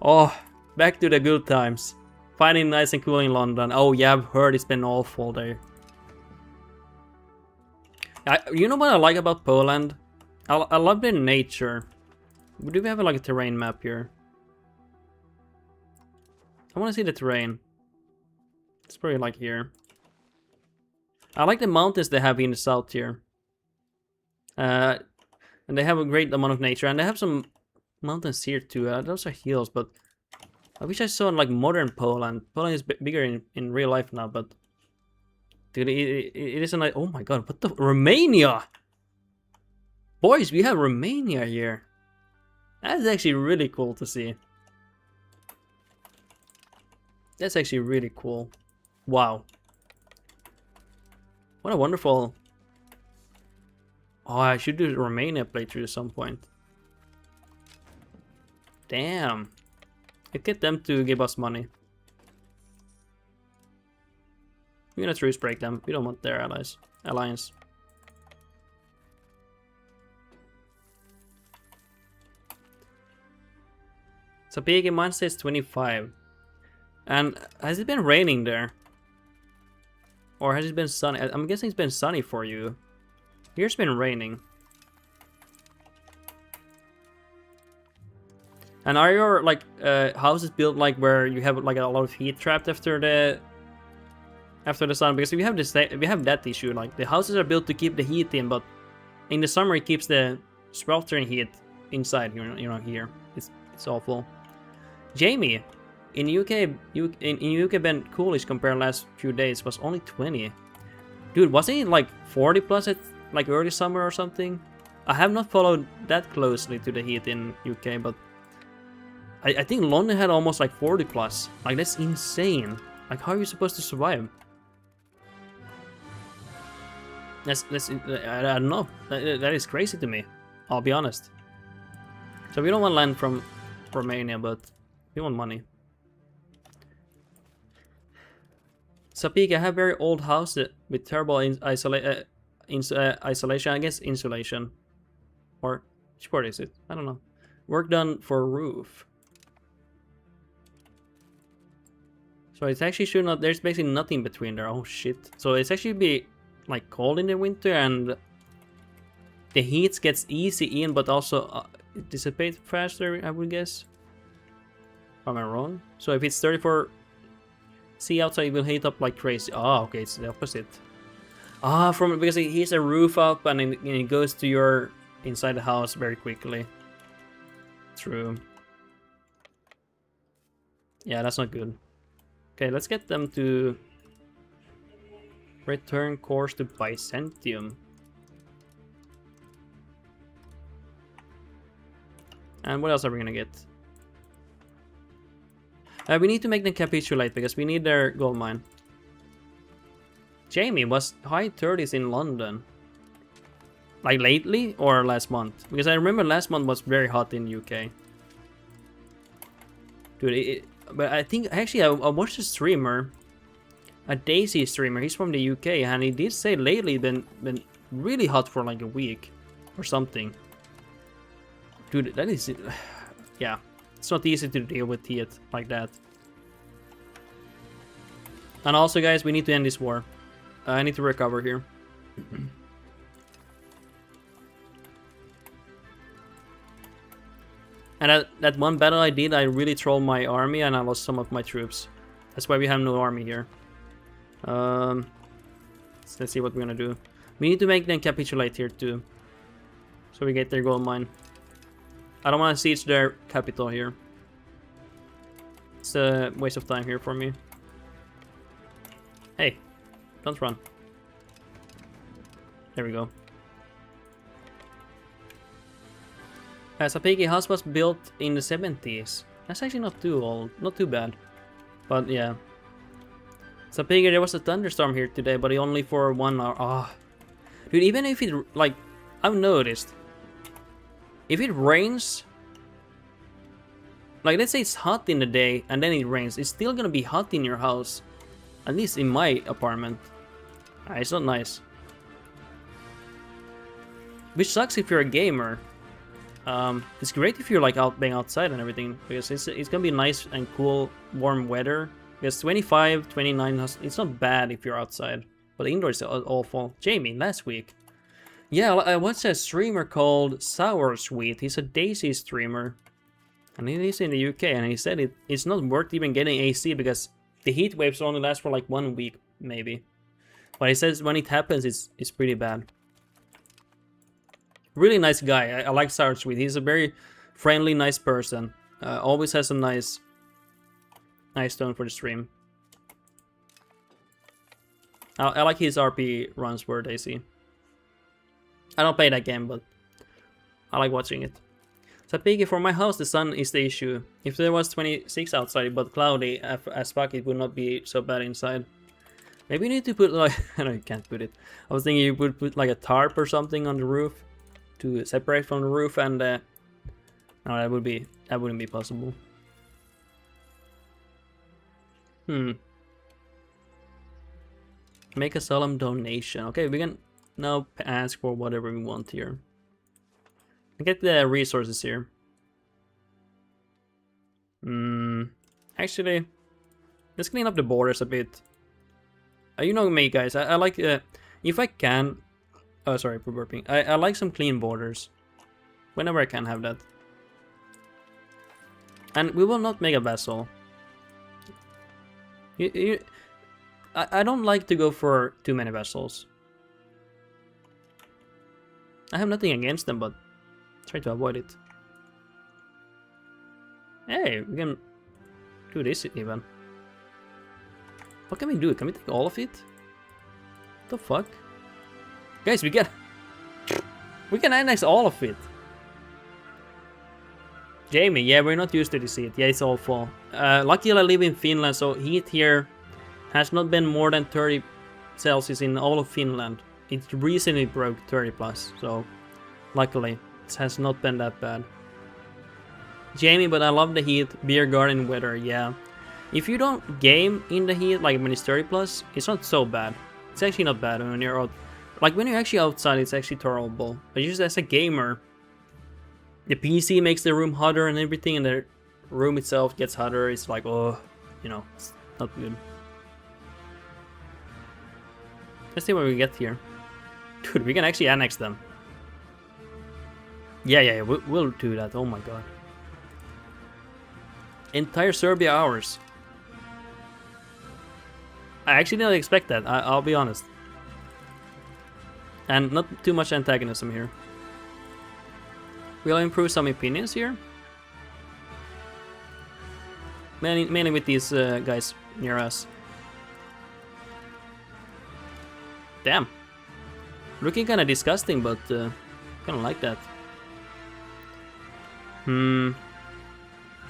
Oh, back to the good times. Finding nice and cool in London. Oh yeah, I've heard it's been awful there. You know what I like about Poland? I love the nature. Do we have like a terrain map here? I want to see the terrain. It's probably like here. I like the mountains they have in the south here. And they have a great amount of nature. And they have some mountains here too. Those are hills, but I wish I saw like modern Poland. Poland is bigger in real life now, but Dude, it isn't like... Oh my god, what the... Romania! Boys, we have Romania here. That's actually really cool to see. That's actually really cool. Wow. What a wonderful... Oh, I should do a Romania playthrough at some point. Damn. I get them to give us money. We're gonna truce break them. We don't want their alliance. So big in mine says 25. And has it been raining there? Or has it been sunny? I'm guessing it's been sunny for you. Here's been raining. And are your like houses built like where you have like a lot of heat trapped after the sun? Because if you have this, we have that issue. Like the houses are built to keep the heat in, but in the summer it keeps the sweltering heat inside. You know here. It's awful. Jamie, in UK, in UK been coolish compared last few days was only 20. Dude, wasn't it like 40 plus at like early summer or something? I have not followed that closely to the heat in UK, but I think London had almost like 40 plus. Like that's insane. Like how are you supposed to survive? That's I don't know. That is crazy to me. I'll be honest. So we don't want land from Romania, but we want money. Sapika, I have very old house with terrible isolation. I guess insulation. Or which part is it? I don't know. Work done for roof. So it's actually should not. There's basically nothing between there. Oh shit. So it's actually be like cold in the winter and the heat gets easy in, but also it dissipates faster. I would guess. Am I wrong? So if it's 34 C outside, it will heat up like crazy. Oh, okay, it's the opposite. Ah, because it heats a roof up and it goes to your inside the house very quickly. True. Yeah, that's not good. Okay, let's get them to return course to Byzantium. And what else are we gonna get? We need to make them capitulate because we need their gold mine. Jamie was high 30s in London. Like lately or last month? Because I remember last month was very hot in UK. Dude, but I think actually I watched a streamer, a Daisy streamer. He's from the UK and he did say lately been really hot for like a week or something. Dude, that is yeah. It's not easy to deal with heat like that. And also, guys, we need to end this war. I need to recover here. And that one battle I did, I really trolled my army and I lost some of my troops. That's why we have no army here. Let's see what we're gonna do. We need to make them capitulate here too. So we get their gold mine. I don't want to siege their capital here. It's a waste of time here for me. Hey, don't run. There we go. Sapigi house was built in the 70s. That's actually not too old, not too bad. But yeah. Sapigi, there was a thunderstorm here today, but only for 1 hour. Ah, oh. Dude, even if it, like, I've noticed. If it rains, like let's say it's hot in the day and then it rains, it's still gonna be hot in your house. At least in my apartment. It's not nice. Which sucks if you're a gamer. It's great if you're like being outside and everything, because it's gonna be nice and cool, warm weather. Because 25, 29, it's not bad if you're outside, but indoors is awful. Jamie, last week. Yeah, I watched a streamer called Sour Sweet. He's a Daisy streamer. And he's in the UK, and he said it's not worth even getting AC because the heat waves only last for like 1 week, maybe. But he says when it happens, it's pretty bad. Really nice guy. I like Sour Sweet. He's a very friendly, nice person. Always has a nice tone for the stream. I like his RP runs where they see. I don't play that game, but I like watching it. So Piggy, for my house, the sun is the issue. If there was 26 outside but cloudy as fuck, it would not be so bad inside. Maybe you need to put like... no, you can't put it. I was thinking you would put like a tarp or something on the roof to separate from the roof, and no, that wouldn't be possible. Make a solemn donation. Okay, we can now ask for whatever we want here. Get the resources here. Actually, let's clean up the borders a bit. You know me, guys. I like if I can. Oh, sorry for burping. I like some clean borders. Whenever I can have that. And we will not make a vessel. I don't like to go for too many vessels. I have nothing against them, but try to avoid it. Hey, we can do this even. What can we do? Can we take all of it? What the fuck? Guys, we can annex all of it. Jamie, yeah, we're not used to this heat. Yeah, it's awful. Luckily I live in Finland, so heat here has not been more than 30 Celsius in all of Finland. It recently broke 30 plus, so luckily it has not been that bad. Jamie, but I love the heat, beer garden weather, yeah. If you don't game in the heat, like when it's 30 plus, it's not so bad. It's actually not bad when you're out. Like when you're actually outside, it's actually tolerable. But just as a gamer, the PC makes the room hotter and everything, and the room itself gets hotter. It's like, oh, you know, it's not good. Let's see what we get here. Dude, we can actually annex them. Yeah, we'll do that. Oh my god. Entire Serbia ours. I actually didn't expect that, I'll be honest. And not too much antagonism here. We'll improve some opinions here. Mainly with these guys near us. Damn. Looking kinda disgusting, but kinda like that.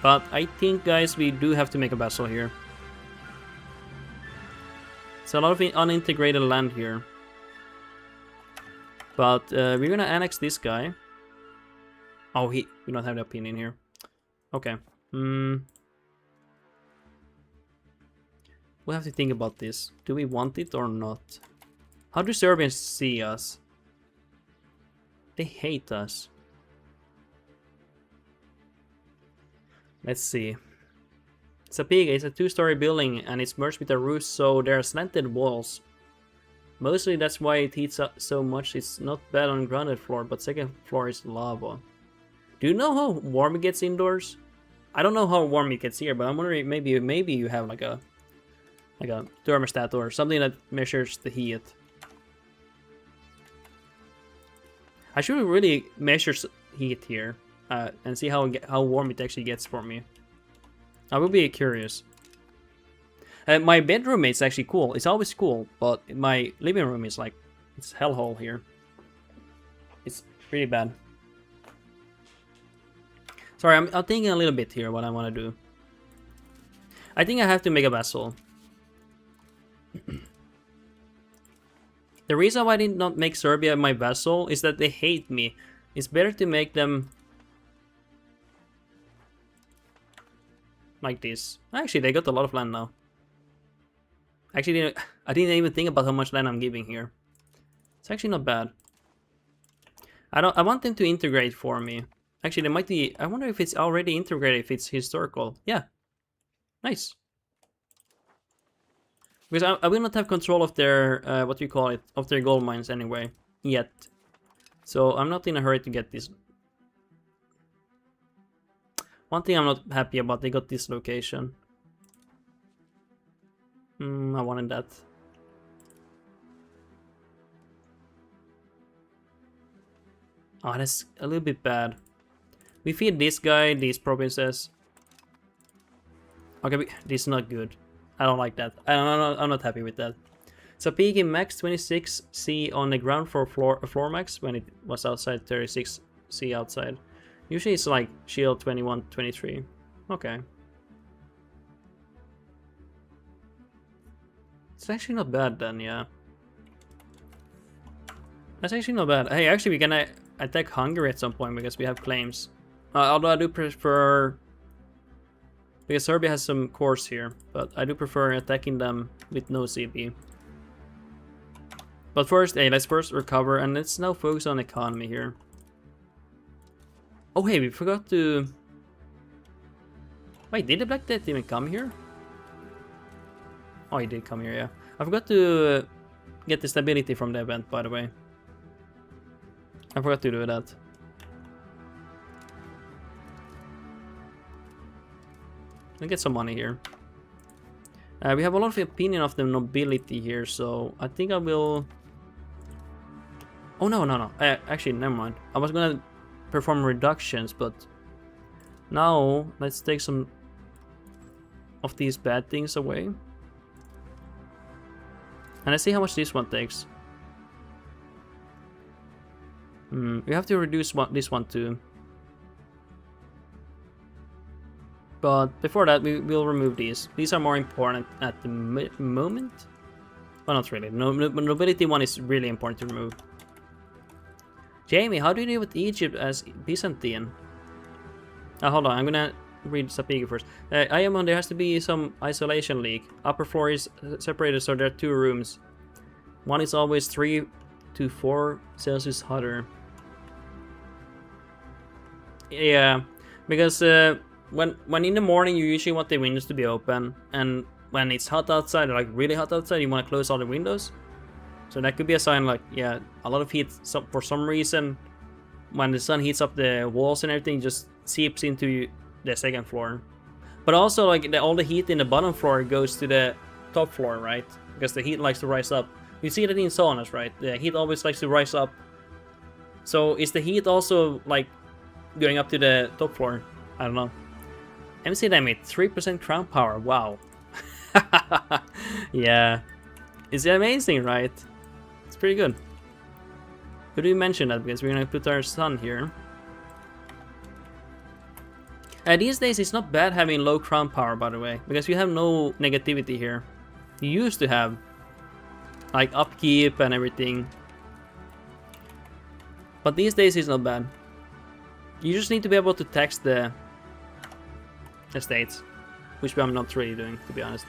But I think, guys, we do have to make a vessel here. It's a lot of unintegrated land here. But we're gonna annex this guy. Oh, we don't have the opinion here. Okay. We'll have to think about this. Do we want it or not? How do Serbians see us? They hate us. Let's see. It's a big, it's a 2-story building and it's merged with a roof, so there are slanted walls. Mostly that's why it heats up so much. It's not bad on grounded floor, but second floor is lava. Do you know how warm it gets indoors? I don't know how warm it gets here, but I'm wondering maybe you have like a thermostat or something that measures the heat. I should really measure heat here and see how warm it actually gets for me. I will be curious. My bedroom is actually cool. It's always cool, but my living room is like, it's hellhole here. It's pretty bad. Sorry, I'm thinking a little bit here what I want to do. I think I have to make a vessel. The reason why I did not make Serbia my vessel is that they hate me. It's better to make them like this. Actually, they got a lot of land now. Actually, I didn't even think about how much land I'm giving here. It's actually not bad. I want them to integrate for me. Actually, they might be. I wonder if it's already integrated. If it's historical. Yeah. Nice. Because I will not have control of their what do you call it, of their gold mines anyway yet. So I'm not in a hurry to get this. One thing I'm not happy about, they got this location. I wanted that. Oh, that's a little bit bad. We feed this guy these provinces. Okay, this is not good. I don't like that. I'm not happy with that. Sapigi max 26C on the ground floor max when it was outside 36C outside. Usually it's like shield 21, 23. Okay. It's actually not bad then, yeah. That's actually not bad. Hey, actually we can attack Hungary at some point because we have claims. Although I do prefer... Because Serbia has some cores here, but I do prefer attacking them with no CB. But first, hey, let's first recover and let's now focus on economy here. Oh hey, we forgot to... Wait, did the Black Death even come here? Oh, he did come here, yeah. I forgot to get the stability from the event, by the way. I forgot to do that. Let's get some money here. We have a lot of opinion of the nobility here, so I think I will... Oh, no. Actually, never mind. I was gonna perform reductions, but... Now, let's take some of these bad things away. And let's see how much this one takes. We have to reduce this one too. But before that, we will remove these. These are more important at the moment. Well, not really. Nobility one is really important to remove. Jamie, how do you deal with Egypt as Byzantine? Hold on, I'm gonna read Sapigi first. I am on. There has to be some isolation leak. Upper floor is separated, so there are 2 rooms. One is always 3 to 4 Celsius hotter. Yeah, because when in the morning you usually want the windows to be open, and when it's hot outside, like really hot outside, you want to close all the windows. So that could be a sign, like, yeah, a lot of heat. So for some reason, when the sun heats up the walls and everything, just seeps into the 2nd floor. But also, like, all the heat in the bottom floor goes to the top floor, right? Because the heat likes to rise up. You see that in saunas, right? The heat always likes to rise up. So is the heat also, like, going up to the top floor? I don't know. MC damage, 3% crown power. Wow. Yeah. It's amazing, right? It's pretty good. Could we mention that? Because we're gonna put our sun here. These days it's not bad having low crown power, by the way, because you have no negativity here. You used to have, like, upkeep and everything. But these days it's not bad. You just need to be able to tax the estates, which I'm not really doing, to be honest.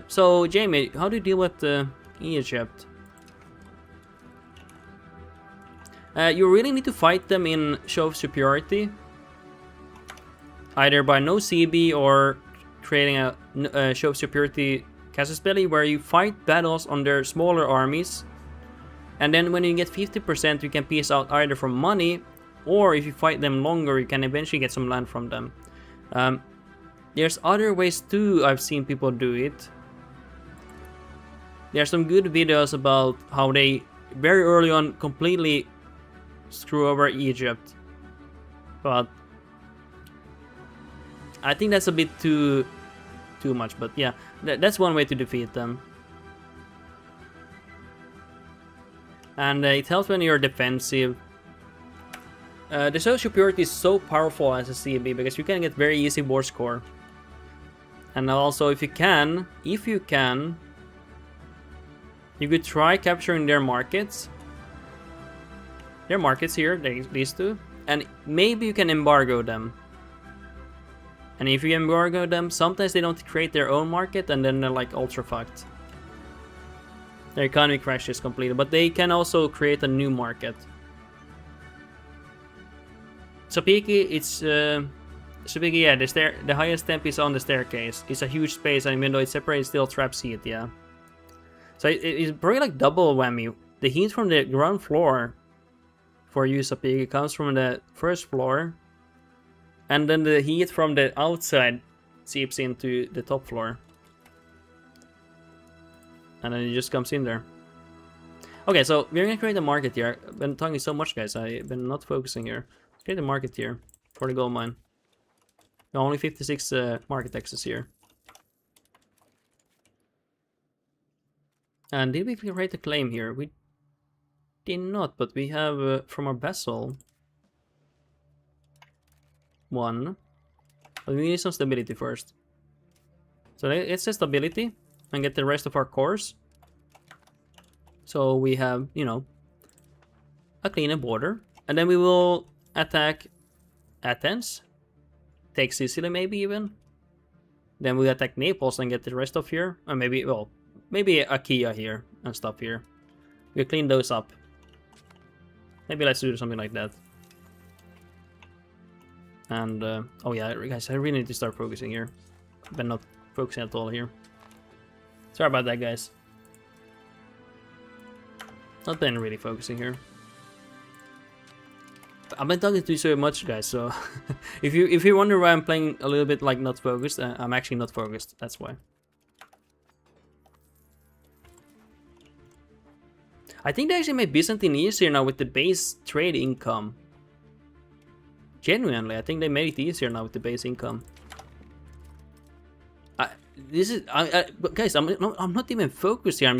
So Jamie, how do you deal with Egypt? You really need to fight them in show of superiority, either by no CB or creating a show of superiority casus belli, where you fight battles on their smaller armies, and then when you get 50%, you can piece out either from money, or if you fight them longer, you can eventually get some land from them. There's other ways too. I've seen people do it. There's some good videos about how they very early on completely screw over Egypt, but I think that's a bit too much. But yeah, that's one way to defeat them, and it helps when you're defensive. The show superiority is so powerful as a CB because you can get very easy war score, and also if you can, you could try capturing their markets. Their markets here, these two, and maybe you can embargo them. And if you embargo them, sometimes they don't create their own market, and then they're like ultra fucked. Their economy crashes completely, but they can also create a new market. Sapigi, it's Sapigi, yeah, the highest temp is on the staircase. It's a huge space, and even though it's separated, it still traps heat, yeah. So it's probably like double whammy. The heat from the ground floor for you, Sapigi, comes from the 1st floor, and then the heat from the outside seeps into the top floor, and then it just comes in there. Okay, so we're gonna create a market here. I've been talking so much, guys. I've been not focusing here. Let's create a market here for the gold mine. Only 56 market taxes here. And did we create a claim here? We did not, but we have from our vessel one. But we need some stability first. So let's say stability and get the rest of our cores. So we have, you know, a cleaner border. And then we will attack Athens. Take Sicily maybe even. Then we attack Naples and get the rest of here. Or maybe, well, maybe Achaia here and stuff here. We'll clean those up. Maybe let's do something like that. And, oh yeah, guys, I really need to start focusing here. I've been not focusing at all here. Sorry about that, guys. Not been really focusing here. I've been talking to you so much, guys, so if you wonder why I'm playing a little bit like not focused, I'm actually not focused, that's why. I think they actually made Byzantine easier now with the base trade income. Genuinely, I think they made it easier now with the base income. Guys, I'm not even focused here.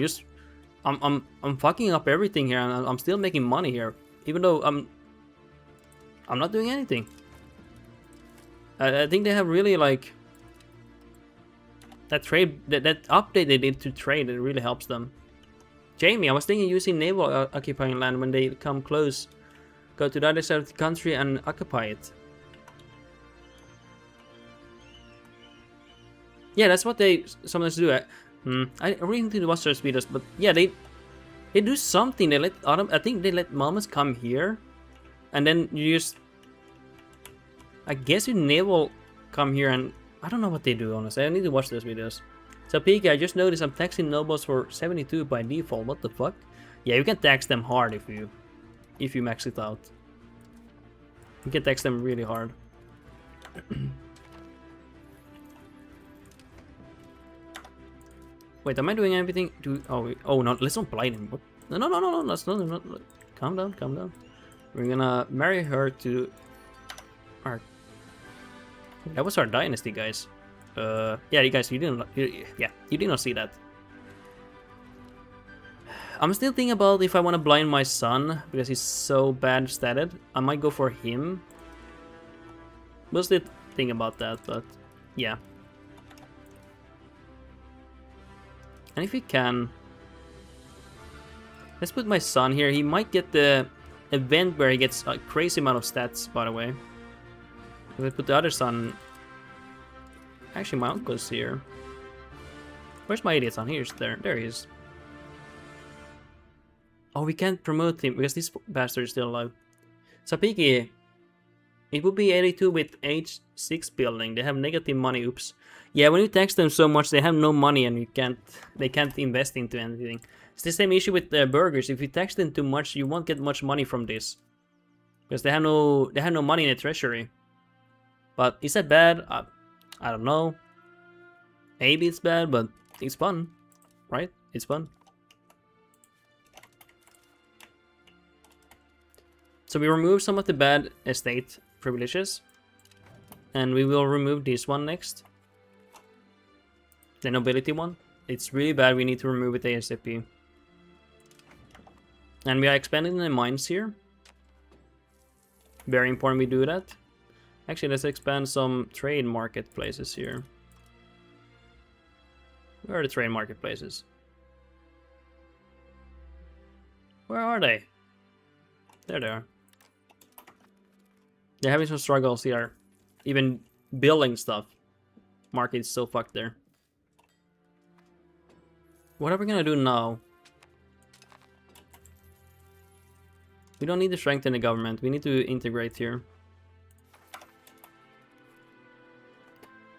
I'm fucking up everything here, and I'm still making money here, even though I'm not doing anything. I think they have really like that trade that update they did to trade. It really helps them. Jamie, I was thinking using naval occupying land when they come close. Go to the other side of the country and occupy it. Yeah, that's what they sometimes do. I really need to watch their speeders, but yeah, they do something. They let I think they let Malmus come here, and then you just, I guess you naval come here, and I don't know what they do, honestly. I need to watch those videos. So Pika, I just noticed I'm taxing nobles for 72 by default. What the fuck? Yeah, you can tax them hard if you max it out. You can tax them really hard. Wait, am I doing everything? Oh no, let's not blind him. What? No, let's not. Calm down. We're gonna marry her to our. That was our dynasty, guys. Yeah, you guys, you did not see that. I'm still thinking about if I want to blind my son because he's so bad statted. I might go for him. We'll still think about that, but yeah. And if we can, let's put my son here. He might get the event where he gets a crazy amount of stats, by the way. If I put the other son, actually my uncle's here. Where's my idiot son? Here's there he is. Oh, we can't promote him because this bastard is still alive. Sapiki, it would be 82 with H6 building. They have negative money. Oops. Yeah, when you tax them so much, they have no money and they can't invest into anything. It's the same issue with burgers. If you tax them too much, you won't get much money from this because they have no money in the treasury. But is that bad? I don't know. Maybe it's bad, but it's fun, right? It's fun. So we remove some of the bad estate privileges, and we will remove this one next. The nobility one. It's really bad. We need to remove it ASAP. And we are expanding the mines here. Very important we do that. Actually, let's expand some trade marketplaces here. Where are the trade marketplaces? Where are they? There they are. They're having some struggles here. Even building stuff. Market is so fucked there. What are we gonna do now? We don't need to strengthen the government. We need to integrate here.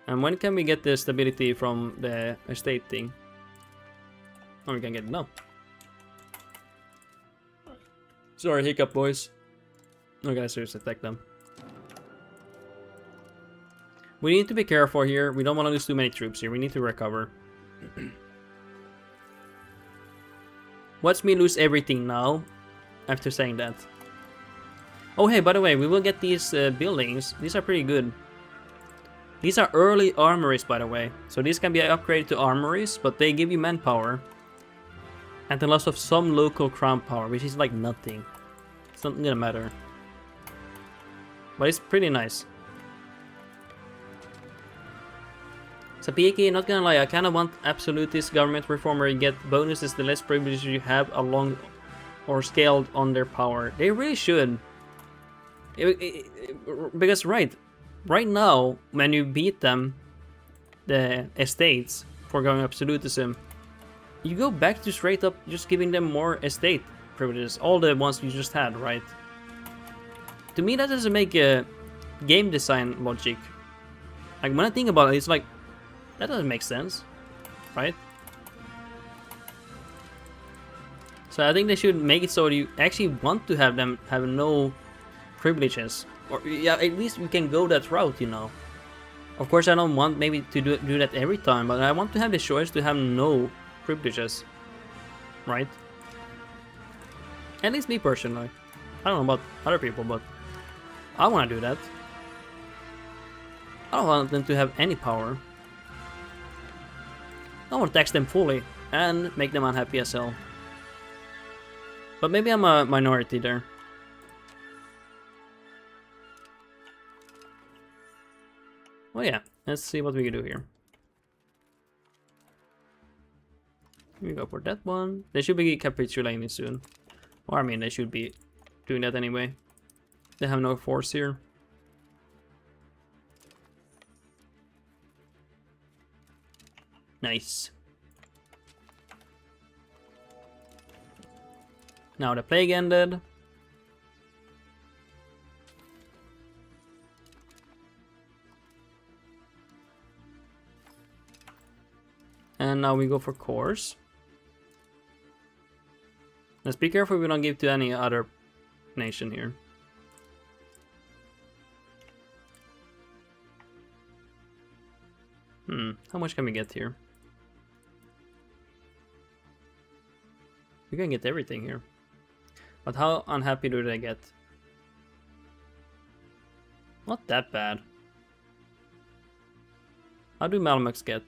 And when can we get the stability from the estate thing? Oh, we can get it now. Sorry, hiccup, boys. Okay, seriously, attack them. We need to be careful here. We don't want to lose too many troops here. We need to recover. Watch me lose everything now, after saying that. Oh, hey, by the way, we will get these buildings. These are pretty good. These are early armories, by the way. So these can be upgraded to armories, but they give you manpower. And the loss of some local crown power, which is like nothing. It's not gonna matter. But it's pretty nice. Sapiki, not gonna lie, I kinda want absolutist government reform where you get bonuses the less privileges you have along or scaled on their power. They really should. Because right now, when you beat them, the estates, for going absolutism, you go back to straight up just giving them more estate privileges, all the ones you just had, right? To me, that doesn't make a game design logic. Like, when I think about it, it's like, that doesn't make sense, right? So I think they should make it so you actually want to have them have no privileges. Or, yeah, at least we can go that route, you know. Of course, I don't want maybe to do that every time, but I want to have the choice to have no privileges, right? At least me personally. I don't know about other people, but I want to do that. I don't want them to have any power. I want to tax them fully and make them unhappy as hell. But maybe I'm a minority there. Oh yeah, let's see what we can do here. We go for that one. They should be capitulating soon. Or I mean, they should be doing that anyway. They have no force here. Nice. Now the plague ended. And now we go for cores. Let's be careful we don't give to any other nation here. How much can we get here? We can get everything here. But how unhappy do they get? Not that bad. How do Malmux get?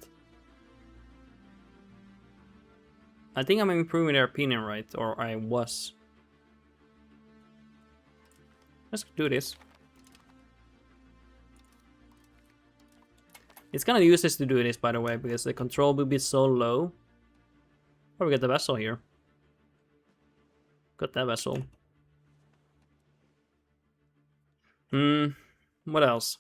I think I'm improving their opinion, right? Or I was. Let's do this. It's kind of useless to do this, by the way, because the control will be so low. Oh, we got the vessel here. Got that vessel. What else?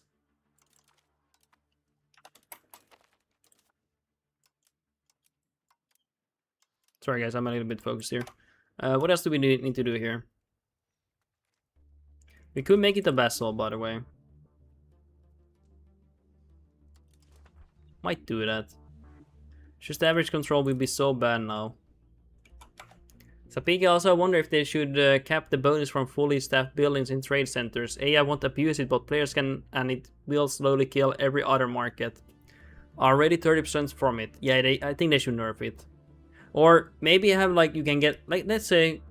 Sorry guys, I'm a little bit focused here. What else do we need to do here? We could make it a vessel, by the way. Might do that. Just the average control will be so bad now. Sapiki also, I wonder if they should cap the bonus from fully staffed buildings in trade centers. AI won't abuse it, but players can, and it will slowly kill every other market. Already 30% from it. Yeah, I think they should nerf it. Or maybe have like, you can get, like, let's say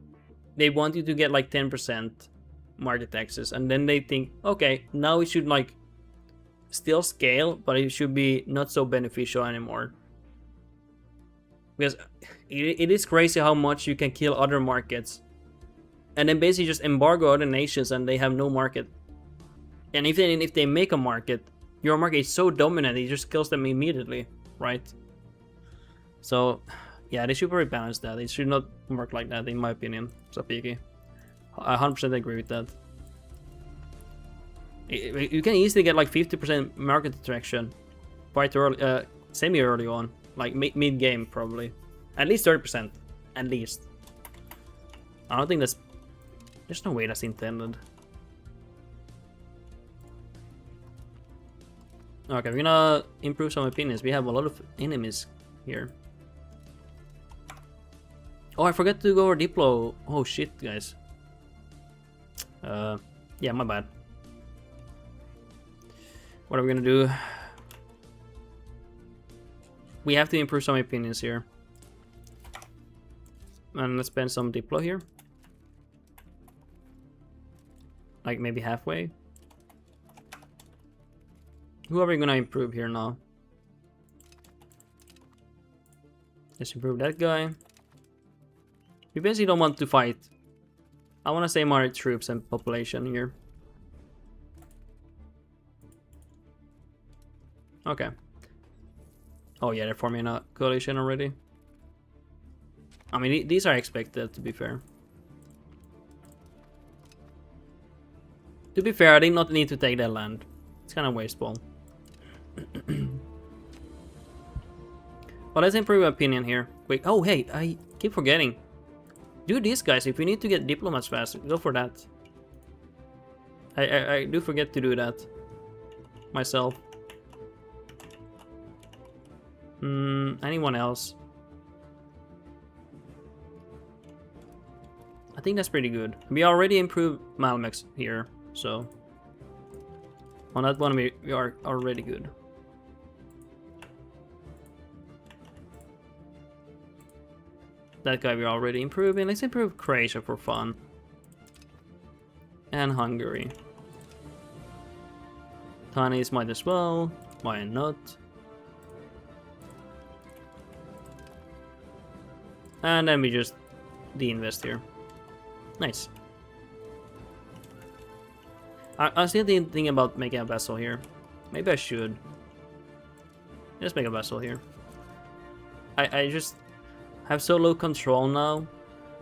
they want you to get like 10% market taxes, and then they think, okay, now it should like still scale, but it should be not so beneficial anymore. Because it is crazy how much you can kill other markets. And then basically just embargo other nations and they have no market. And if they make a market, your market is so dominant, it just kills them immediately, right? So, yeah, they should rebalance that. It should not work like that, in my opinion, Sapiki. I 100% agree with that. You can easily get like 50% market attraction quite early, semi-early on. Like mid-game, probably. At least 30%. At least. I don't think that's... There's no way that's intended. Okay, we're gonna improve some opinions. We have a lot of enemies here. Oh, I forgot to go over Diplo. Oh shit, guys. Yeah, my bad. What are we gonna do? We have to improve some opinions here. And let's spend some Diplo here. Like maybe halfway. Who are we gonna improve here now? Let's improve that guy. We basically don't want to fight. I want to save my troops and population here. Okay. Oh yeah, they're forming a coalition already. I mean, these are expected, to be fair. To be fair, I did not need to take that land. It's kind of wasteful. But let's improve opinion here. Wait, oh hey, I keep forgetting. Do this, guys. If we need to get diplomats fast, go for that. I do forget to do that myself. Anyone else? I think that's pretty good. We already improved Malmex here, so on that one we are already good. That guy we're already improving. Let's improve Croatia for fun. And Hungary. Tanis might as well. Why not? And then we just de-invest here. Nice. I still didn't think about making a vessel here. Maybe I should. Just make a vessel here. I just have so low control now,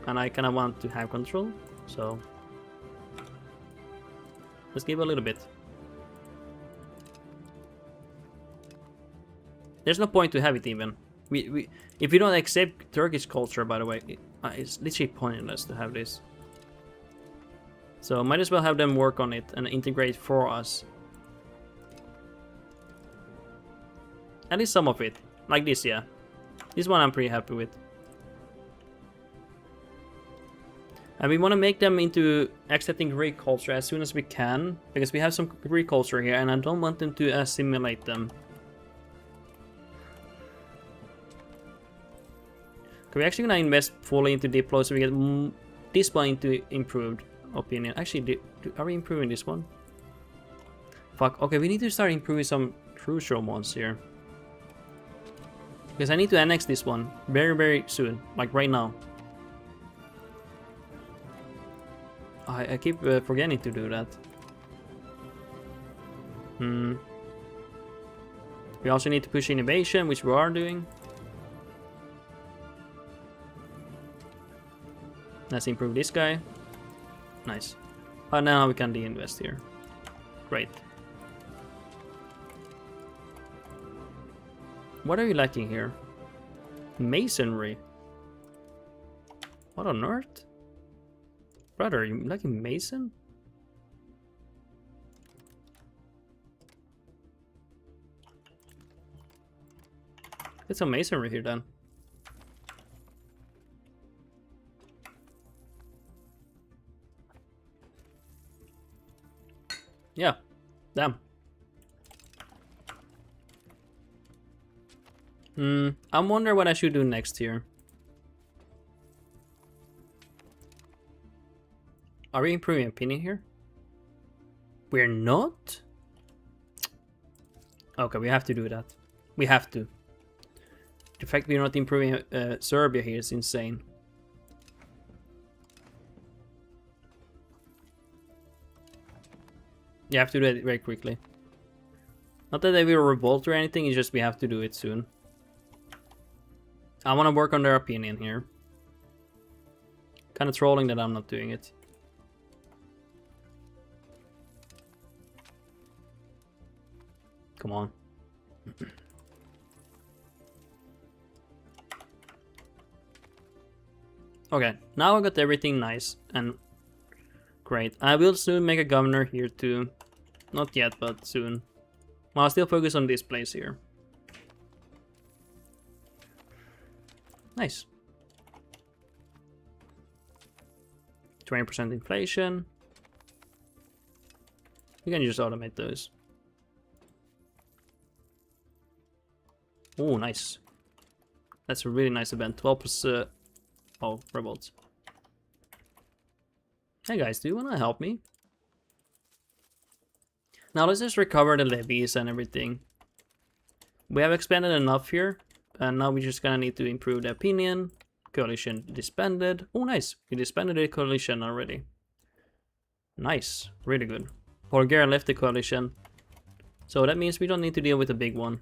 and I kind of want to have control, so let's give a little bit. There's no point to have it even. If we don't accept Turkish culture, by the way, it's literally pointless to have this. So might as well have them work on it and integrate for us. At least some of it, like this, yeah. This one I'm pretty happy with. And we want to make them into accepting Greek culture as soon as we can, because we have some Greek culture here and I don't want them to assimilate them. Okay, we're actually going to invest fully into Diplo so we get this one into improved opinion. Actually, are we improving this one? Fuck, okay, we need to start improving some crucial ones here. Because I need to annex this one very, very soon, like right now. I keep forgetting to do that. We also need to push innovation, which we are doing. Let's improve this guy. Nice. But now we can de-invest here. Great. What are you lacking here? Masonry. What on earth? Brother, you lacking mason? Get some masonry here then. Yeah, damn. I wonder what I should do next here. Are we improving opinion here? We're not? Okay, we have to do that. We have to. The fact we're not improving Serbia here is insane. You have to do it very quickly. Not that they will revolt or anything, it's just we have to do it soon. I want to work on their opinion here. Kind of trolling that I'm not doing it. Come on. Okay, now I got everything nice and great. I will soon make a governor here too. Not yet, but soon. Well, I'll still focus on this place here. Nice. 20% inflation. We can just automate those. Oh, nice. That's a really nice event. 12%. Oh, revolts. Hey guys, do you want to help me? Now let's just recover the levies and everything. We have expanded enough here, and now we're just gonna need to improve the opinion. Coalition disbanded. Oh, nice. We disbanded the coalition already. Nice. Really good. Bulgaria left the coalition. So that means we don't need to deal with the big one.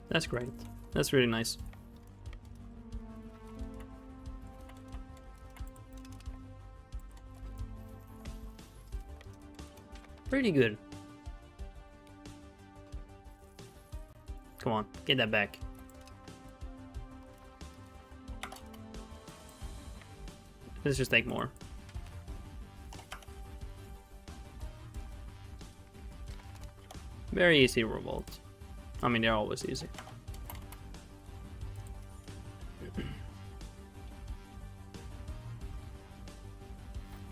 That's great. That's really nice. Pretty good. Come on, get that back. Let's just take more. Very easy revolt. I mean, they're always easy.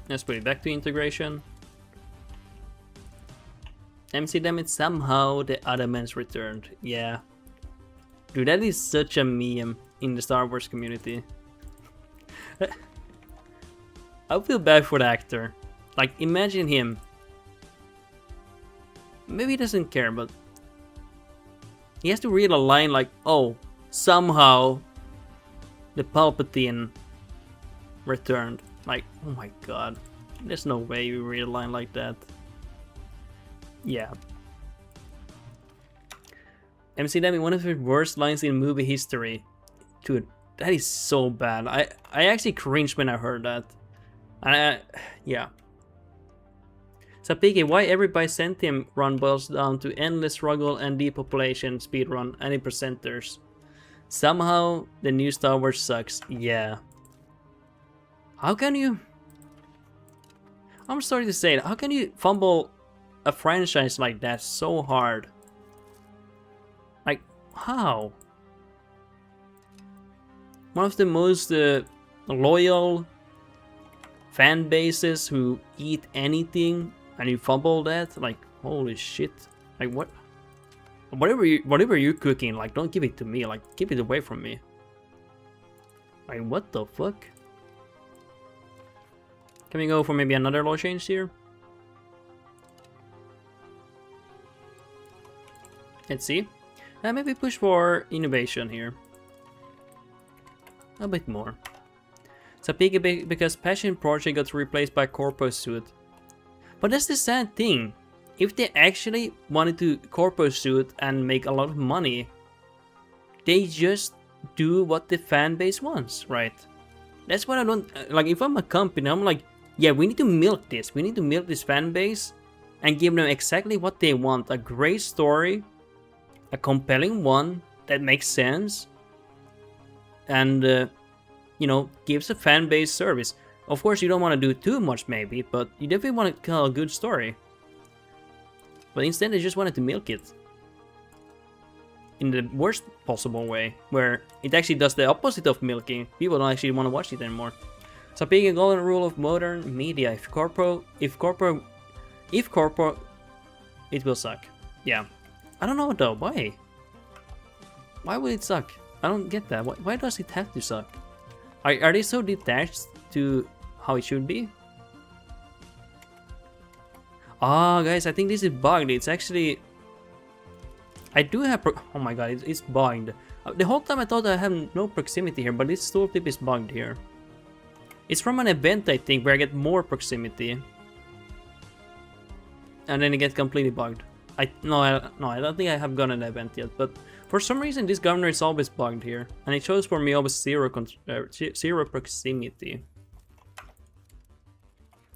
Let's put it back to integration. MC damage, somehow the Ottomans returned. Yeah. Dude, that is such a meme in the Star Wars community. I feel bad for the actor. Like, imagine him. Maybe he doesn't care, but he has to read a line like, oh, somehow the Palpatine returned. Like, oh my god. There's no way you read a line like that. Yeah. MC Demi, one of the worst lines in movie history. Dude, that is so bad. I actually cringed when I heard that. Yeah. Sapiki, why every Byzantine run boils down to endless struggle and depopulation speedrun any percenters? Somehow the new Star Wars sucks. Yeah. How can you... I'm sorry to say it. How can you fumble a franchise like that so hard? Like, how? One of the most loyal fan bases who eat anything, and you fumble that? Like, holy shit. Like, what? Whatever you're cooking, like, don't give it to me. Like, keep it away from me. Like, what the fuck? Can we go for maybe another law change here? Let's see. Maybe push for innovation here. A bit more. Sapiki, because Passion Project got replaced by Corpo Suit. But that's the sad thing. If they actually wanted to Corpo Suit and make a lot of money, they just do what the fan base wants, right? That's what I don't... Like, if I'm a company, I'm like, yeah, we need to milk this. We need to milk this fan base and give them exactly what they want. A great story, a compelling one that makes sense, and, you know, gives a fan base service. Of course, you don't want to do too much, maybe, but you definitely want to tell a good story. But instead, they just wanted to milk it in the worst possible way, where it actually does the opposite of milking. People don't actually want to watch it anymore. So, being a golden rule of modern media: if corpo, it will suck. Yeah, I don't know though. Why? Why would it suck? I don't get that. Why does it have to suck? Are they so detached to how it should be? Ah, guys, I think this is bugged. It's actually... I do have... Oh my god, it's bugged. The whole time I thought I have no proximity here, but this tooltip is bugged here. It's from an event, I think, where I get more proximity. And then it gets completely bugged. No, I don't think I have gotten an event yet, but for some reason this governor is always bugged here. And it shows for me always zero proximity.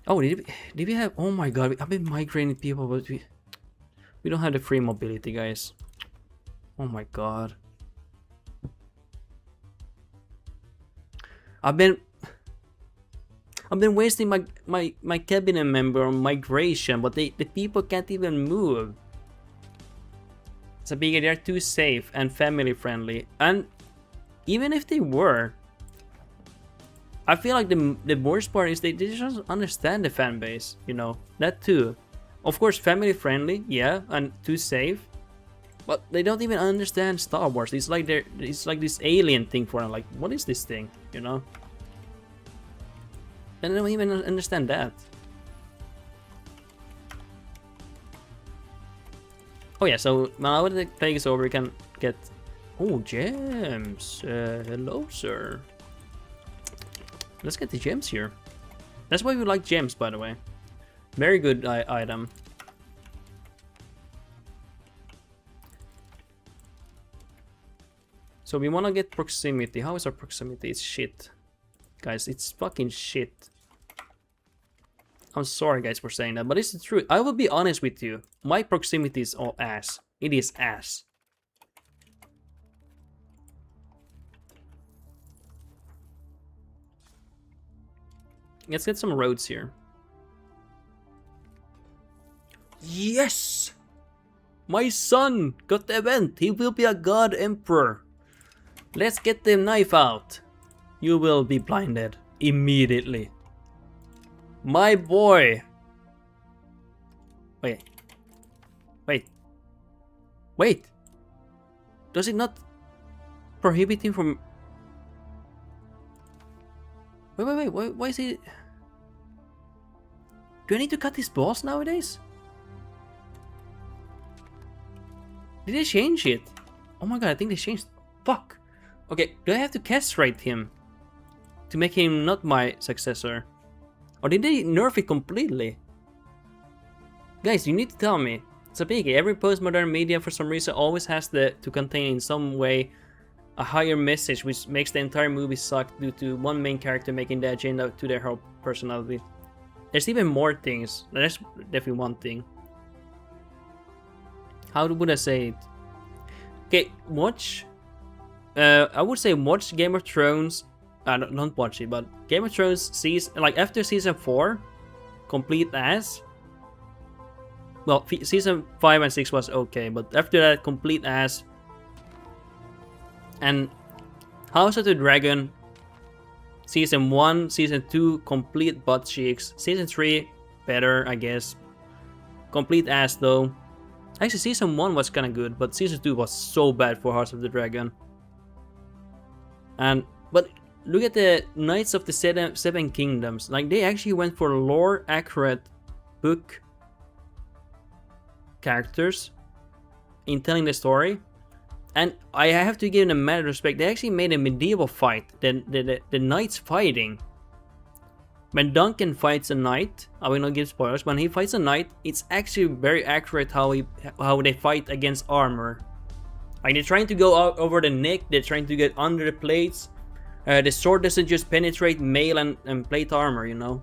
Oh, did we have... Oh my god, I've been migrating people, but we don't have the free mobility, guys. Oh my god. I've been wasting my cabinet member on migration, but the people can't even move. Sabiga, they're too safe and family friendly, and even if they were, I feel like the worst part is they just don't understand the fan base, you know, that too. Of course, family friendly, yeah, and too safe, but they don't even understand Star Wars. It's like this alien thing for them. Like, what is this thing, you know? I don't even understand that. Oh yeah, so now the plague is over, we can get... Oh, gems! Hello, sir. Let's get the gems here. That's why we like gems, by the way. Very good item. So we want to get proximity. How is our proximity? It's shit. Guys, it's fucking shit. I'm sorry guys for saying that, but it's the truth. I will be honest with you. My proximity is all ass. It is ass. Let's get some roads here. Yes! My son got the event. He will be a god emperor. Let's get the knife out. You will be blinded immediately. My boy. Wait. Wait. Wait. Does it not prohibit him from... Wait. Why is he... Do I need to cut his balls nowadays? Did they change it? Oh my god, I think they changed... Fuck. Okay, do I have to castrate him to make him not my successor? Or did they nerf it completely? Guys, you need to tell me. It's a biggie. Every postmodern media for some reason always has to contain in some way a higher message which makes the entire movie suck due to one main character making the agenda to their whole personality. There's even more things. That's definitely one thing. How would I say it? Okay, watch... I would say watch Game of Thrones. Don't watch it, but Game of Thrones season, like after season 4, complete ass. Well, season 5 and 6 was okay, but after that, complete ass. And House of the Dragon, season 1, season 2, complete butt cheeks. Season 3, better, I guess. Complete ass though. Actually, season 1 was kind of good, but season 2 was so bad for House of the Dragon. But look at the Knights of the Seven Kingdoms. Like, they actually went for lore accurate book characters in telling the story. And I have to give them mad respect. They actually made a medieval fight. The knights fighting. When Duncan fights a knight, I will not give spoilers. When he fights a knight, it's actually very accurate how they fight against armor. Like, they're trying to go out over the neck, they're trying to get under the plates. The sword doesn't just penetrate mail and plate armor, you know.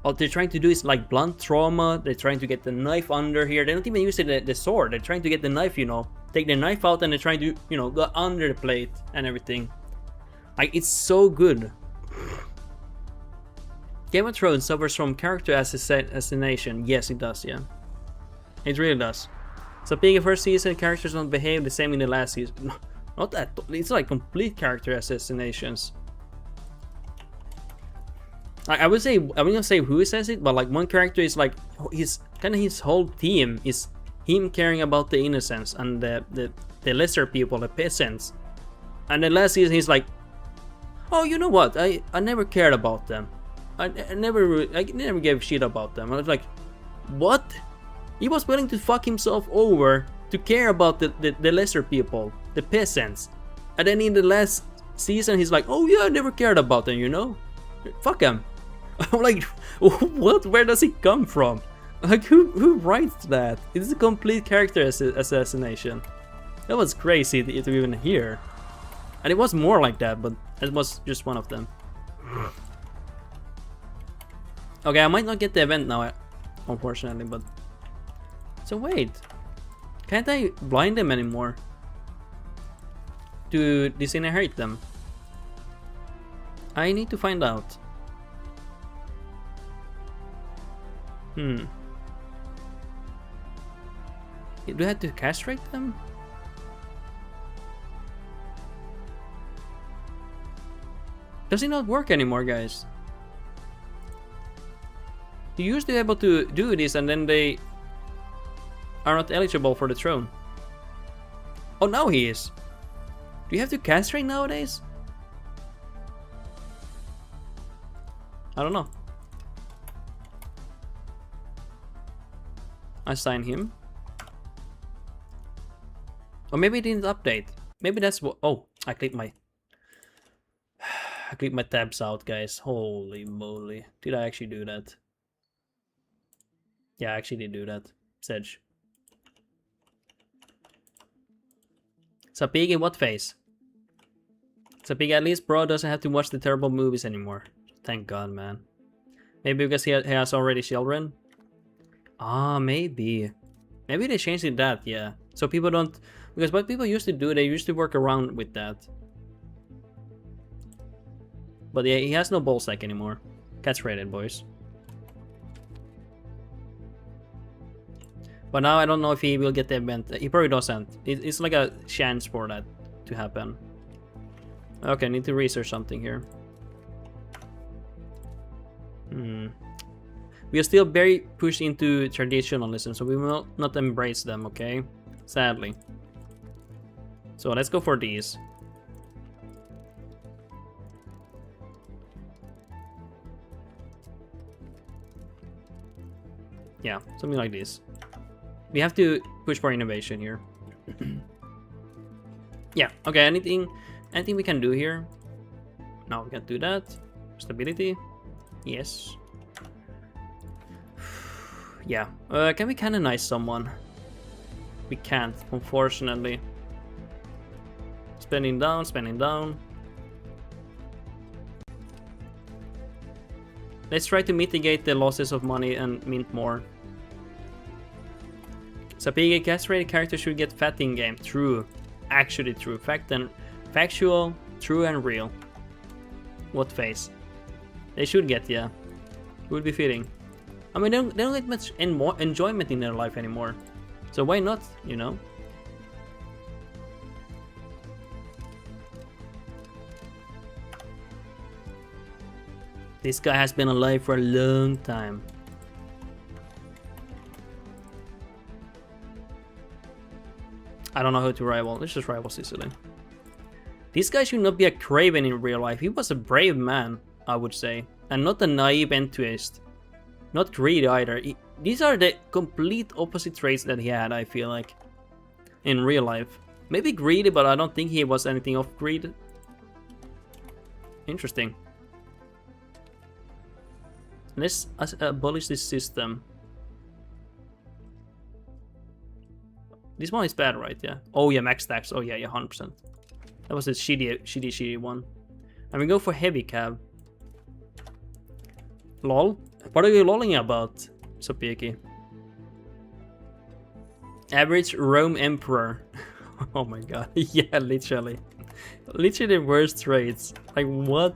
What they're trying to do is like blunt trauma. They're trying to get the knife under here. They don't even use the sword. They're trying to get the knife, you know. Take the knife out and they're trying to, you know, go under the plate and everything. Like, it's so good. Game of Thrones suffers from character assassination. Yes, it does, yeah. It really does. So being a first season, characters don't behave the same in the last season. Not that, it's like complete character assassinations. I would say, I wouldn't gonna say who says it, but like one character is like, his whole team is him caring about the innocents and the lesser people, the peasants. And the last season he's like, oh, you know what, I never cared about them. I never gave a shit about them. I was like, what? He was willing to fuck himself over to care about the lesser people, the peasants. And then in the last season, he's like, oh yeah, I never cared about them, you know? Fuck him. I'm like, what? Where does he come from? Like, who writes that? It's a complete character assassination. That was crazy to even hear. And it was more like that, but it was just one of them. Okay, I might not get the event now, unfortunately, but... So wait, can't I blind them anymore to disinherit them? I need to find out. Do I have to castrate them? Does it not work anymore, guys? You used to be able to do this and then they are not eligible for the throne. Oh, now he is. Do you have to castrate nowadays? I don't know. Assign him. Or maybe it didn't update. Maybe that's what. Oh, I clicked my tabs out, guys. Holy moly. Did I actually do that? Yeah, I actually did do that. Sedge. Sapigi, what face? Sapigi, at least bro doesn't have to watch the terrible movies anymore. Thank God, man. Maybe because he has already children? Ah, maybe. Maybe they changed it that, yeah. So people don't... Because what people used to do, they used to work around with that. But yeah, he has no ballsack anymore. Cat's rated, boys. But now I don't know if he will get the event. He probably doesn't. It's like a chance for that to happen. Okay, I need to research something here. We are still very pushed into traditionalism, so we will not embrace them, okay? Sadly. So let's go for these. Yeah, something like this. We have to push for innovation here. Yeah, okay, anything we can do here? No, we can't do that. Stability? Yes. Yeah, can we canonize someone? We can't, unfortunately. Spending down, spending down. Let's try to mitigate the losses of money and mint more. Sapigi, castrated character should get fat in game. True. Actually true. Factual, true and real. What face? They should get, yeah. Would be fitting. I mean, they don't get much enjoyment in their life anymore. So why not, you know? This guy has been alive for a long time. I don't know how to rival. Let's just rival Sicily. This guy should not be a craven in real life. He was a brave man, I would say. And not a naive enthusiast. Not greedy either. These are the complete opposite traits that he had, I feel like. In real life. Maybe greedy, but I don't think he was anything of greed. Interesting. Let's abolish this system. This one is bad, right? Yeah. Oh yeah, max tax. Oh yeah, 100%. That was a shitty one. And we go for heavy cab. Lol. What are you lolling about, Sopiki? Average Rome Emperor. Oh my god. Yeah, literally. Literally the worst traits. Like what?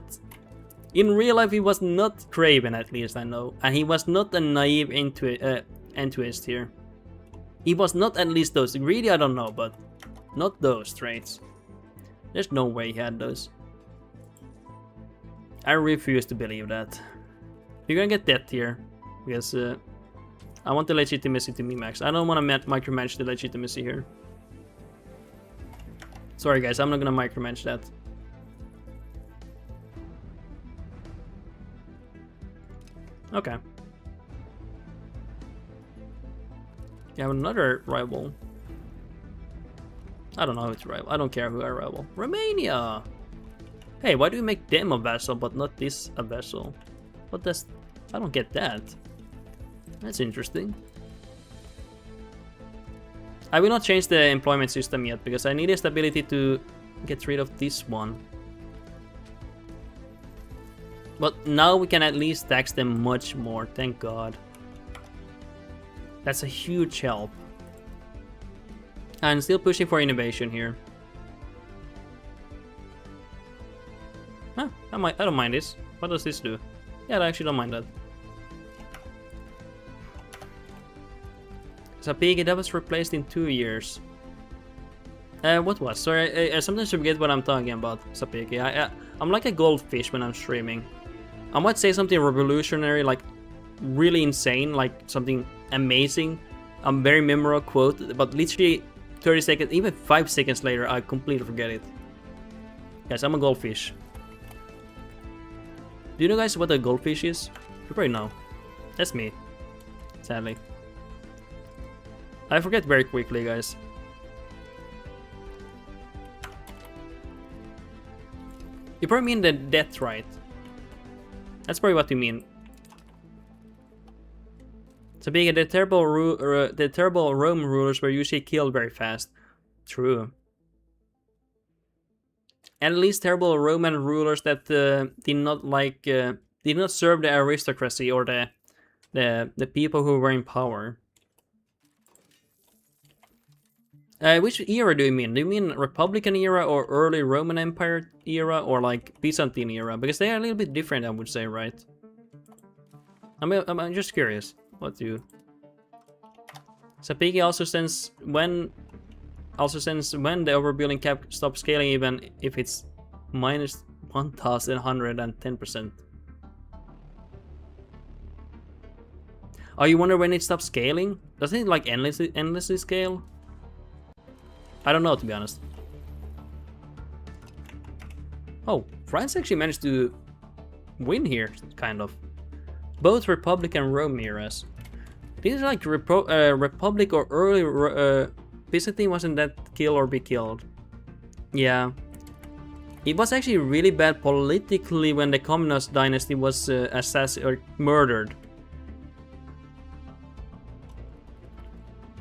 In real life, he was not craven, at least I know. And he was not a naive enthusiast here. He was not at least those. Greedy, I don't know, but not those traits. There's no way he had those. I refuse to believe that. You're gonna get that here. Because I want the legitimacy to me max. I don't want to micromanage the legitimacy here. Sorry guys, I'm not gonna micromanage that. Okay. You have another rival. I don't know who to rival. I don't care who I rival. Romania! Hey, why do we make them a vassal but not this a vassal? What does... I don't get that. That's interesting. I will not change the employment system yet because I need a stability to get rid of this one. But now we can at least tax them much more, thank God. That's a huge help. And still pushing for innovation here. Huh, I don't mind this. What does this do? Yeah, I actually don't mind that. Sapigi, that was replaced in 2 years. What was? Sorry, I sometimes forget what I'm talking about, Sapigi. I'm like a goldfish when I'm streaming. I might say something revolutionary, like really insane, like something amazing. A very memorable quote, but literally 30 seconds, even 5 seconds later, I completely forget it. Guys, I'm a goldfish. Do you know guys what a goldfish is? You probably know. That's me. Sadly. I forget very quickly, guys. You probably mean the death, right? That's probably what you mean. So being the terrible Rome rulers were usually killed very fast. True. And at least terrible Roman rulers that did not serve the aristocracy or the people who were in power. Which era do you mean? Do you mean Republican era or early Roman Empire era or like Byzantine era? Because they are a little bit different, I would say, right? I'm just curious. What do you? Sapiki also since when the overbuilding cap stops scaling, even if it's minus 1110%. Oh, you wonder when it stops scaling? Doesn't it like endlessly scale? I don't know, to be honest. Oh, France actually managed to win here, kind of. Both Republic and Rome eras. These are like Republic or early Byzantine wasn't that kill or be killed. Yeah. It was actually really bad politically when the Communist dynasty was murdered.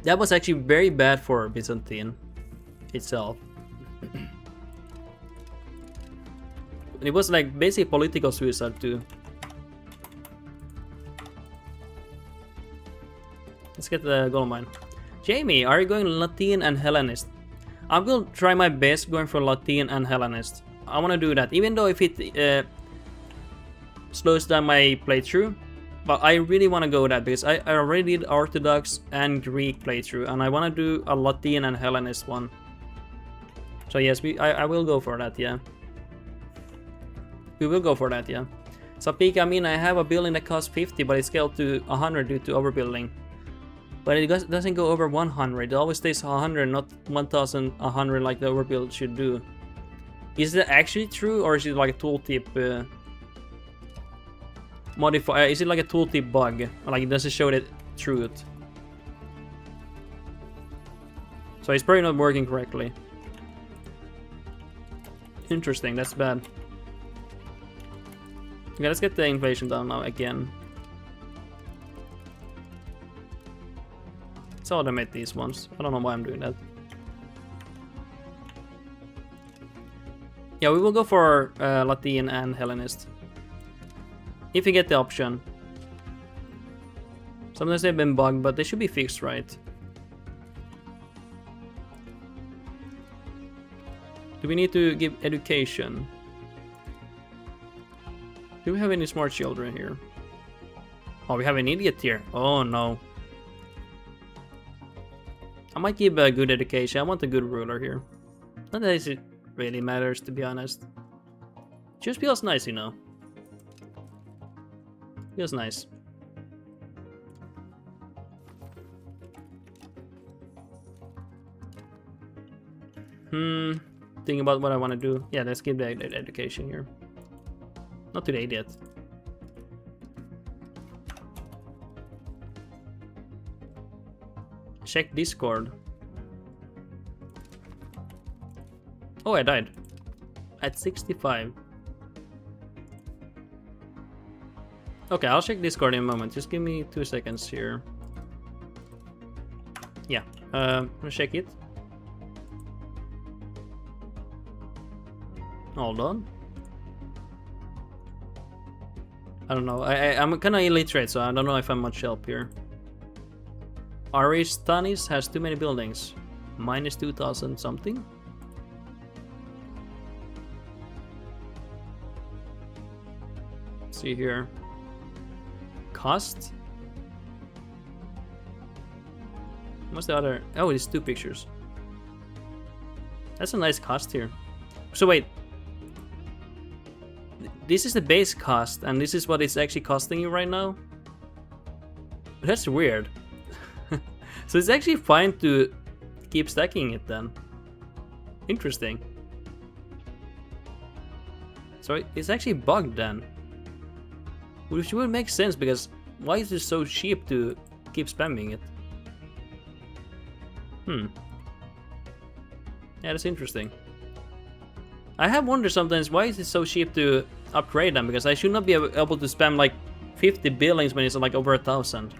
That was actually very bad for Byzantine itself. It was like basically political suicide too. Let's get the gold mine. Jamie, are you going Latin and Hellenist? I will try my best going for Latin and Hellenist. I want to do that, even though if it slows down my playthrough. But I really want to go that because I already did Orthodox and Greek playthrough, and I want to do a Latin and Hellenist one. So yes, I will go for that, yeah. We will go for that, yeah. Sapika, I mean, I have a building that costs 50, but it's scaled to 100 due to overbuilding. But it doesn't go over 100. It always stays 100, not 1100 like the overbuild should do. Is that actually true, or is it like a tooltip modify? Is it like a tooltip bug? Like it doesn't show the truth. So it's probably not working correctly. Interesting, that's bad. Okay, let's get the inflation down now again. Let's automate these ones. I don't know why I'm doing that. Yeah, we will go for Latin and Hellenist. If you get the option. Sometimes they've been bugged, but they should be fixed, right? Do we need to give education? Do we have any smart children here? Oh, we have an idiot here. Oh no. I might give a good education. I want a good ruler here. Not that it really matters, to be honest. Just feels nice, you know. Feels nice. Thinking about what I want to do. Yeah, let's give the education here. Not to the idiot. Check Discord. Oh, I died. At 65. Okay, I'll check Discord in a moment. Just give me 2 seconds here. Yeah, I'm gonna check it. Hold on. I don't know. I'm kind of illiterate, so I don't know if I'm much help here. Aristanis has too many buildings. Minus 2,000 something. Let's see here. Cost. What's the other? Oh, it's 2 pictures. That's a nice cost here. So wait. This is the base cost, and this is what it's actually costing you right now? That's weird. So it's actually fine to keep stacking it then. Interesting. So it's actually bugged then. Which would make sense, because why is it so cheap to keep spamming it? Yeah, that's interesting. I have wondered sometimes, why is it so cheap to upgrade them? Because I should not be able to spam like 50 buildings when it's like over 1,000.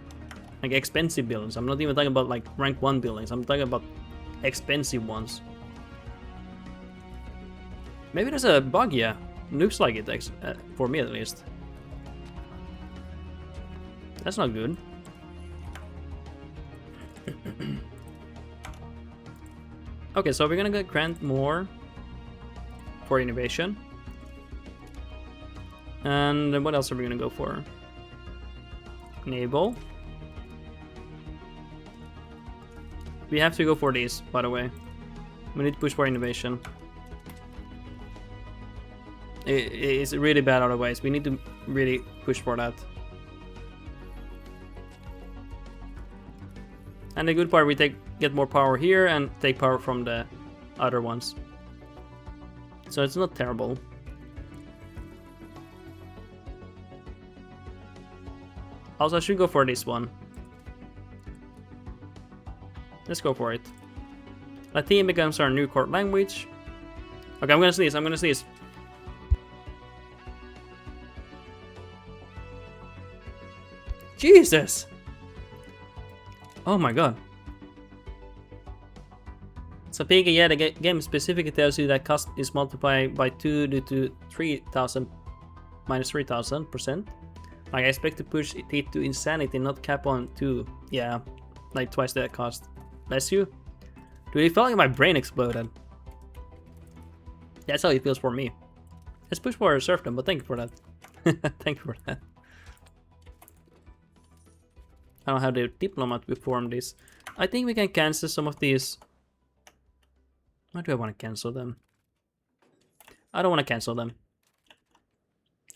Like expensive buildings. I'm not even talking about like rank 1 buildings. I'm talking about expensive ones. Maybe there's a bug, yeah. Looks like it, for me at least. That's not good. Okay, so we're gonna get grant more for innovation. And what else are we gonna go for? Naval. We have to go for these, by the way. We need to push for innovation. It's really bad otherwise. We need to really push for that. And the good part, we get more power here and take power from the other ones. So it's not terrible. Also, I should go for this one. Let's go for it. Latin becomes our new core language. Okay, I'm gonna sneeze, I'm gonna sneeze. Jesus! Oh my god. So Pika, yeah, the game specifically tells you that cost is multiplied by 2 due to 3,000 minus 3,000%. Like, I expect to push it to insanity, not cap on 2. Yeah, like twice that cost. Bless you. Dude, it felt like my brain exploded. That's how it feels for me. Let's push for a serfdom, but thank you for that. Thank you for that. I don't have the diplomat to form this. I think we can cancel some of these. Why do I want to cancel them? I don't want to cancel them.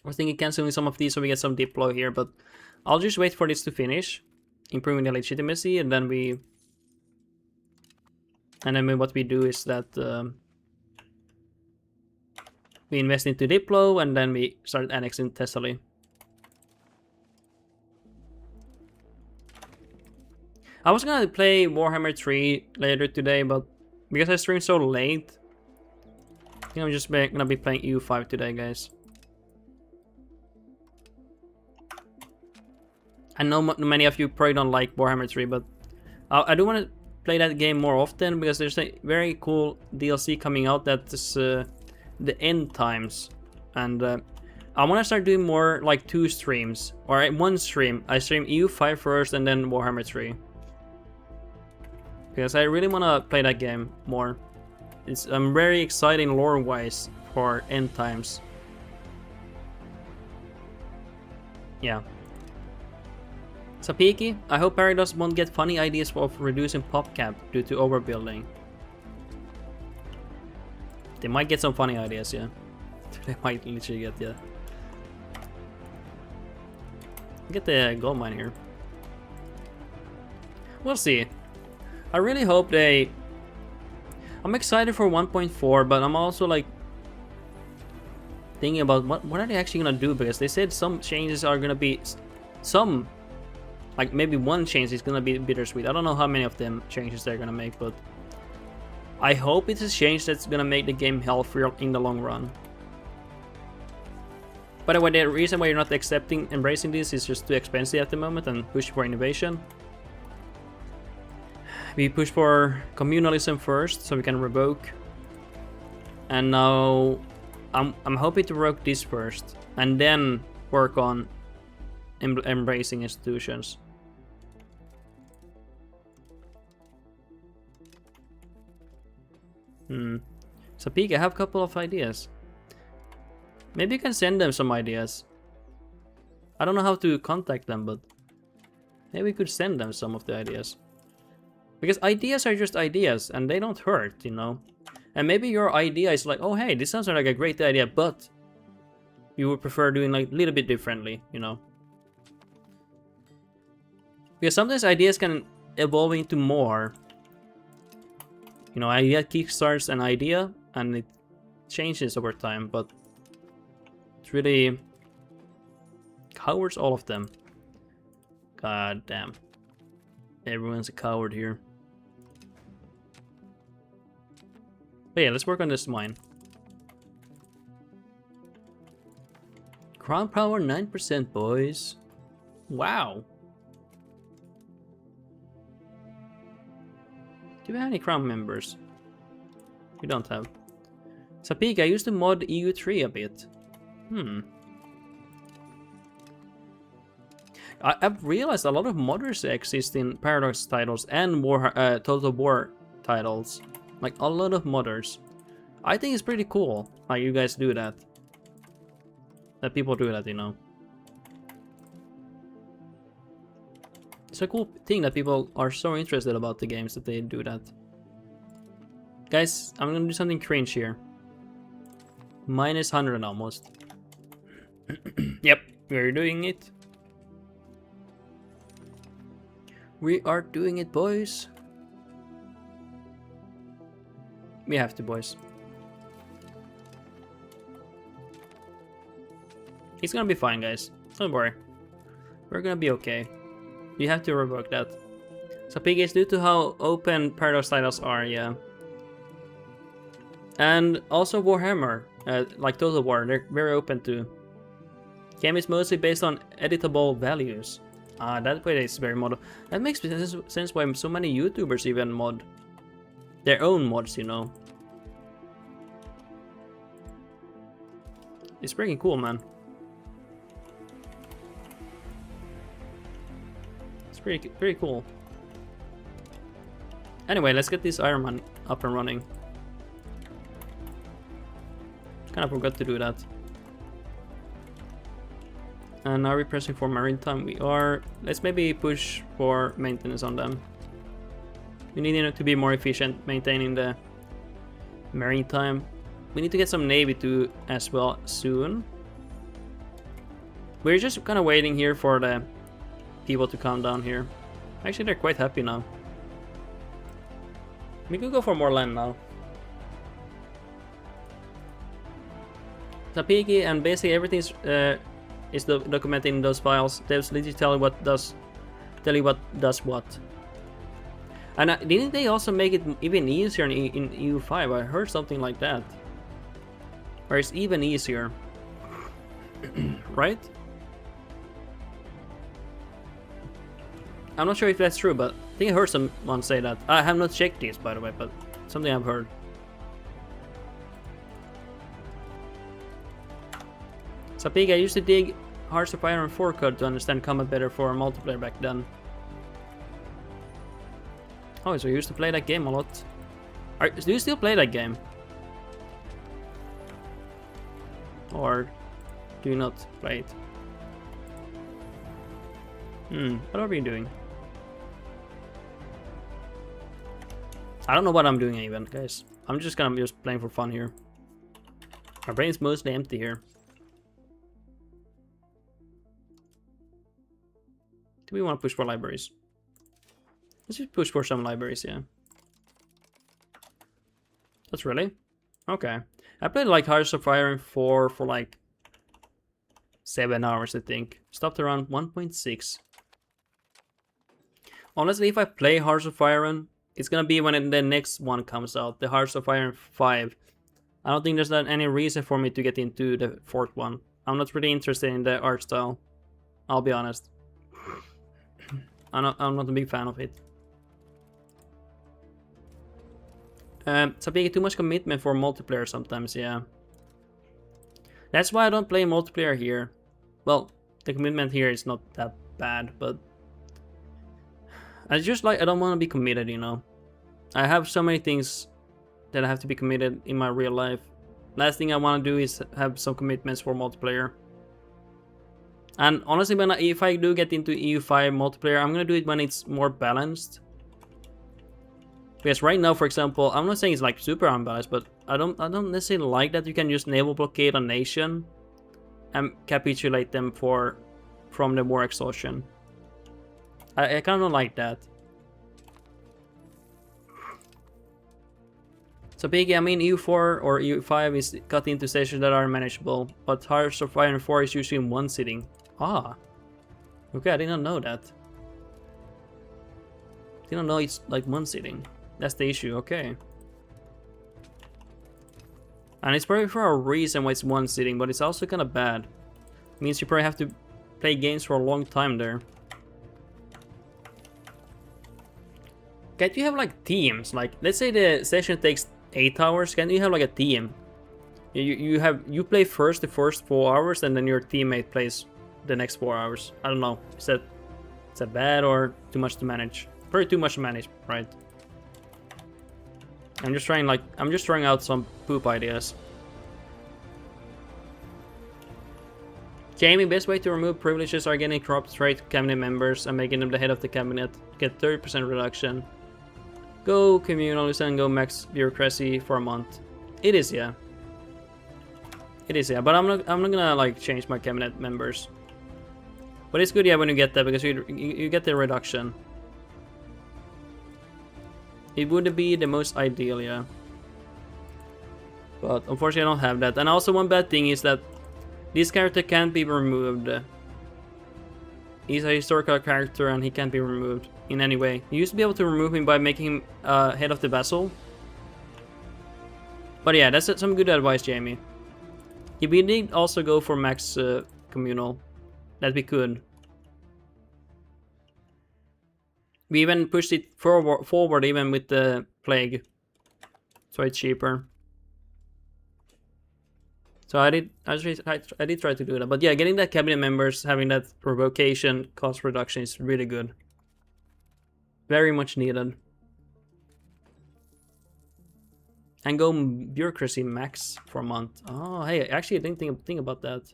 I was thinking canceling some of these so we get some diplo here, but I'll just wait for this to finish, improving the legitimacy, and then what we do is that we invest into diplo, and then we start annexing Thessaly. I was gonna play Warhammer 3 later today, but because I streamed so late, I think I'm just gonna be playing EU5 today, guys. I know many of you probably don't like Warhammer 3, but I do want to play that game more often, because there's a very cool DLC coming out that is the End Times, and I want to start doing more like 2 streams, or 1 stream. I stream EU5 first and then Warhammer 3. Because I really want to play that game more. I'm very excited lore-wise for End Times. Yeah. Sapiki, I hope Paradox won't get funny ideas of reducing pop cap due to overbuilding. They might get some funny ideas, yeah. They might literally get, yeah. Get the gold mine here. We'll see. I really hope they... I'm excited for 1.4, but I'm also like thinking about what are they actually gonna do, because they said some changes are gonna be some, like maybe one change is gonna be bittersweet. I don't know how many of them changes they're gonna make, but I hope it's a change that's gonna make the game healthier in the long run. By the way, the reason why you're not embracing this is just too expensive at the moment and push for innovation. We push for communalism first, so we can revoke. And now I'm hoping to revoke this first, and then work on embracing institutions. So Peak, I have a couple of ideas. Maybe you can send them some ideas. I don't know how to contact them, but maybe we could send them some of the ideas. Because ideas are just ideas, and they don't hurt, you know? And maybe your idea is like, oh hey, this sounds like a great idea, but you would prefer doing like a little bit differently, you know? Because sometimes ideas can evolve into more. You know, idea kickstarts an idea, and it changes over time, but it's really... Cowards, all of them. God damn. Everyone's a coward here. But yeah, let's work on this mine. Crown power 9%, boys. Wow. Do we have any crown members? We don't have. Sapik, I used to mod EU3 a bit. I've realized a lot of modders exist in Paradox titles and Total War titles. Like, a lot of modders. I think it's pretty cool, like, you guys do that. That people do that, you know. It's a cool thing that people are so interested about the games that they do that. Guys, I'm gonna do something cringe here. Minus 100 almost. Yep, we're doing it. We are doing it, boys. We have to, boys. It's gonna be fine, guys. Don't worry. We're gonna be okay. You have to rework that. So Pig is due to how open Paradox titles are, yeah. And also Warhammer, like Total War, they're very open to. Game is mostly based on editable values. Ah, that way is very mod. That makes sense why so many YouTubers even mod their own mods, you know. It's pretty cool, man. It's pretty cool. Anyway, let's get this Iron Man up and running. Kind of forgot to do that. And now we're pressing for maritime. We are. Let's maybe push for maintenance on them. We need to be more efficient maintaining the maritime. We need to get some navy too as well soon. We're just kind of waiting here for the people to calm down here. Actually, they're quite happy now. We could go for more land now. Tapiki and basically everything is documented in those files. They'll literally tell you what does what. And didn't they also make it even easier in EU5? I heard something like that. Or it's even easier. Right? I'm not sure if that's true, but I think I heard someone say that. I have not checked this, by the way, but something I've heard. Sapig, I used to dig Hearts of Iron 4 code to understand combat better for multiplayer back then. Oh, so you used to play that game a lot. Do you still play that game? Or do you not play it? What are we doing? I don't know what I'm doing even, guys. I'm just playing for fun here. My brain's mostly empty here. Do we want to push for libraries? Let's just push for some libraries, yeah. That's really? Okay. I played like Hearts of Iron 4 for like 7 hours, I think. Stopped around 1.6. Honestly, if I play Hearts of Iron, it's gonna be when the next one comes out, the Hearts of Iron 5. I don't think there's any reason for me to get into the 4th one. I'm not really interested in the art style. I'll be honest. I'm not a big fan of it. It's a bit too much commitment for multiplayer sometimes, yeah. That's why I don't play multiplayer here. Well, the commitment here is not that bad, but I don't want to be committed, you know. I have so many things that I have to be committed in my real life. Last thing I want to do is have some commitments for multiplayer. And honestly, if I do get into EU5 multiplayer, I'm gonna do it when it's more balanced. Because right now, for example, I'm not saying it's like super unbalanced, but I don't necessarily like that you can just naval blockade a nation and capitulate them from the war exhaustion. I kind of don't like that. So big, I mean EU4 or EU5 is cut into stations that are manageable, but Hearts of Iron 4 is usually in one sitting. Ah. Okay, I did not know that. Didn't know it's like one sitting. That's the issue, okay. And it's probably for a reason why it's one sitting, but it's also kind of bad. It means you probably have to play games for a long time there. Can't you have like teams? Like, let's say the session takes 8 hours. Can you have like a team? You play first the first 4 hours, and then your teammate plays the next 4 hours. I don't know. Is that bad or too much to manage? Probably too much to manage, right? I'm just trying out some poop ideas. Jamie, best way to remove privileges are getting corrupt straight cabinet members and making them the head of the cabinet. Get 30% reduction. Go communalism and go max bureaucracy for a month. It is, yeah. It is, yeah. But I'm not gonna like change my cabinet members. But it's good, yeah, when you get that, because you get the reduction. It would be the most ideal, yeah. But unfortunately I don't have that. And also one bad thing is that this character can't be removed. He's a historical character and he can't be removed in any way. You used to be able to remove him by making him head of the vassal. But yeah, that's some good advice, Jamie. If we did also go for max communal, that we could. We even pushed it forward even with the plague, so it's cheaper. So I did try to do that, but yeah, getting that cabinet members, having that provocation cost reduction is really good. Very much needed. And go bureaucracy max for a month. Oh, hey, actually I didn't think about that.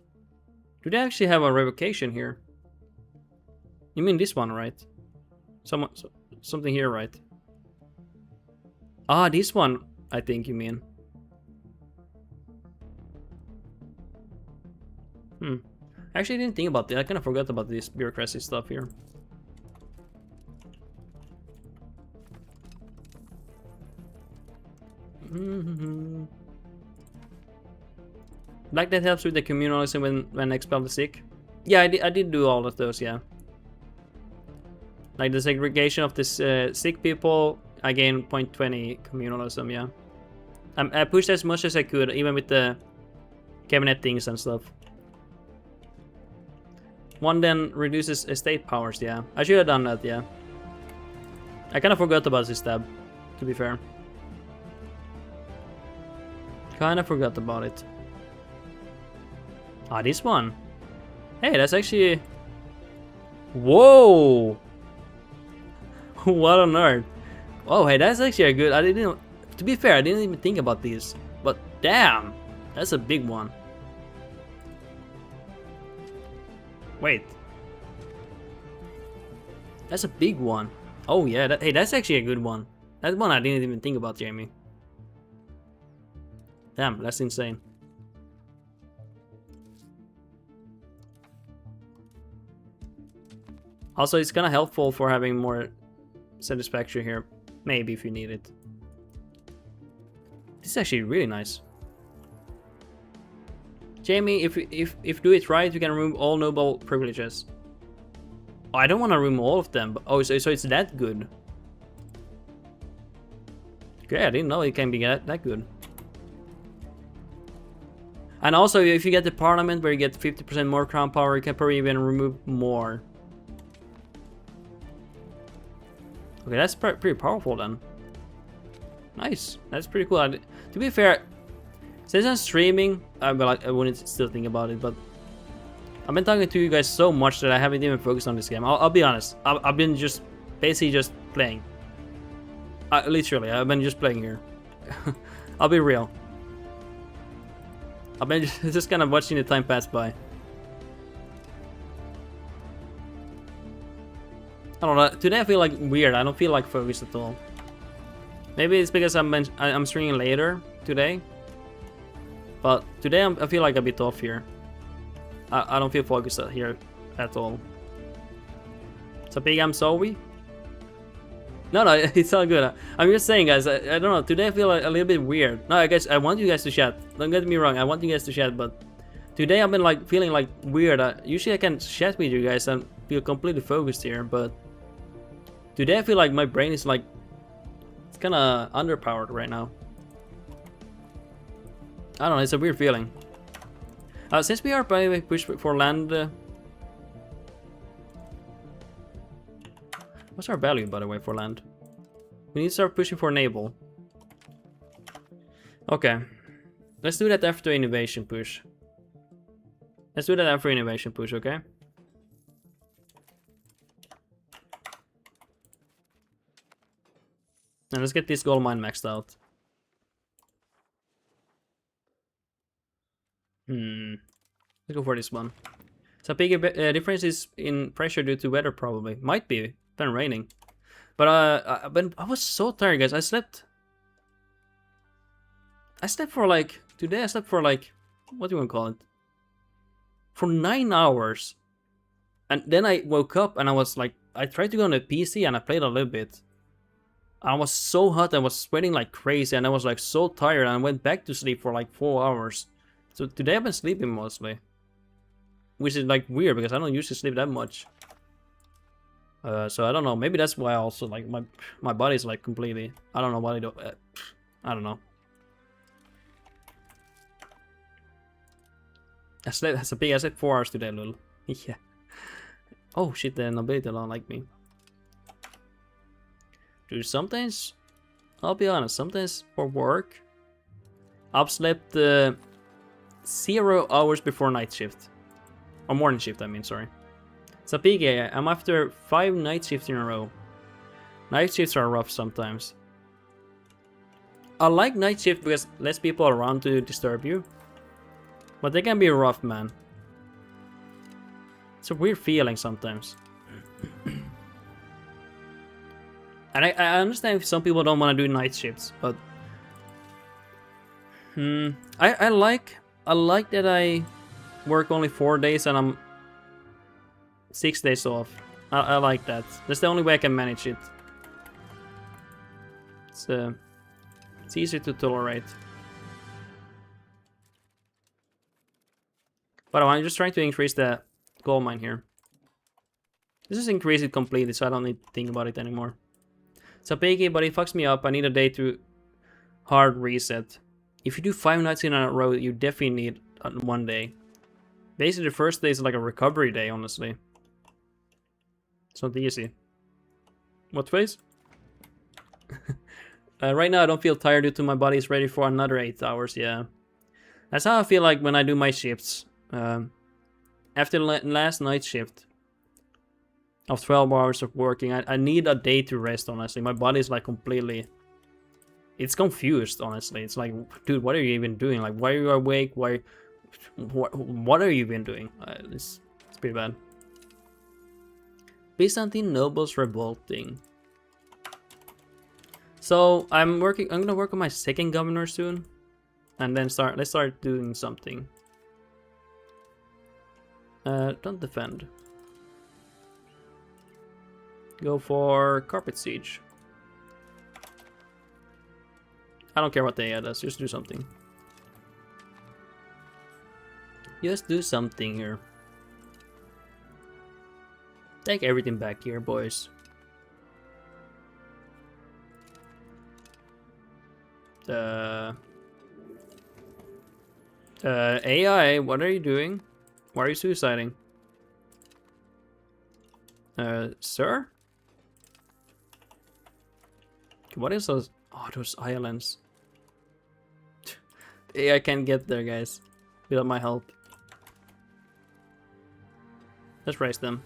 Do they actually have a revocation here? You mean this one, right? Something here, right? Ah, this one, I think you mean. Actually, I didn't think about that. I kind of forgot about this bureaucracy stuff here. Like that helps with the communalism when expel the sick. Yeah, I did do all of those, yeah. Like the segregation of this sick people, I gained 0.20 communalism, yeah. I pushed as much as I could, even with the cabinet things and stuff. One then reduces estate powers, yeah. I should have done that, yeah. I kind of forgot about this tab, to be fair. Kind of forgot about it. Ah, this one. Hey, that's actually... Whoa! What on earth? Oh, hey, that's actually a good... I didn't... To be fair, I didn't even think about these. But damn! That's a big one. Wait. That's a big one. Oh yeah, hey, that's actually a good one. That one I didn't even think about, Jamie. Damn, that's insane. Also, it's kind of helpful for having more satisfaction here. Maybe if you need it. This is actually really nice. Jamie, if do it right, you can remove all noble privileges. Oh, I don't want to remove all of them. But, oh, so it's that good. Okay, I didn't know it can be that good. And also, if you get the parliament where you get 50% more crown power, you can probably even remove more. Okay, that's pretty powerful then. Nice, that's pretty cool. To be fair, since I'm streaming, I wouldn't still think about it, but I've been talking to you guys so much that I haven't even focused on this game. I'll be honest. I've been basically just playing. Literally, I've been just playing here. I'll be real. I've been just kind of watching the time pass by. I don't know. Today I feel like weird. I don't feel like focused at all. Maybe it's because I'm streaming later today. But today I feel like a bit off here. I don't feel focused here at all. So big I'm sorry. No, it's all good. I'm just saying, guys. I don't know. Today I feel like a little bit weird. No, I guess I want you guys to chat. Don't get me wrong. I want you guys to chat, but Today I've been like feeling like weird. Usually I can chat with you guys and feel completely focused here, but today I feel like my brain is like, it's kind of underpowered right now. I don't know, it's a weird feeling. Since we are by the way pushed for land, what's our value by the way for land? We need to start pushing for naval. Okay, let's do that after innovation push. Let's do that after innovation push, okay? And let's get this gold mine maxed out. Let's go for this one. So big difference is in pressure due to weather probably. Might be, been raining. But I was so tired guys, I slept for like, today I slept for like, what do you want to call it? For 9 hours. And then I woke up and I was like, I tried to go on the PC and I played a little bit. I was so hot, I was sweating like crazy and I was like so tired and I went back to sleep for like 4 hours. So today I've been sleeping mostly. Which is like weird because I don't usually sleep that much. So I don't know, maybe that's why I also like my body's like completely, I don't know what I do. I don't know. I slept 4 hours today, lol. Yeah. Oh shit, the nobility don't like me. Dude, sometimes, I'll be honest, sometimes for work, I've slept 0 hours before night shift. Or morning shift, I mean, sorry. So PK, I'm after 5 night shifts in a row. Night shifts are rough sometimes. I like night shift because less people around to disturb you. But they can be rough, man. It's a weird feeling sometimes. And I understand if some people don't want to do night shifts, but I like that I work only 4 days and I'm 6 days off. I like that. That's the only way I can manage it. It's easier to tolerate. But I'm just trying to increase the gold mine here. This is increase it completely, so I don't need to think about it anymore. So Peggy, but it fucks me up. I need a day to hard reset. If you do 5 nights in a row, you definitely need 1 day. Basically, the first day is like a recovery day, honestly. It's not easy. What face? Right now, I don't feel tired due to my body is ready for another 8 hours, yeah. That's how I feel like when I do my shifts. After the last night shift of 12 hours of working, I need a day to rest, honestly. My body is like completely... It's confused, honestly. It's like, dude, what are you even doing? Like, why are you awake? What are you even doing? It's pretty bad. Byzantine nobles revolting. So I'm gonna work on my second governor soon, and then let's start doing something. Don't defend. Go for carpet siege. I don't care what they add us, just do something. Just do something here. Take everything back here, boys. AI, what are you doing? Why are you suiciding? Sir? What is those? Oh, those islands. AI can't get there, guys. Without my help. Let's raise them.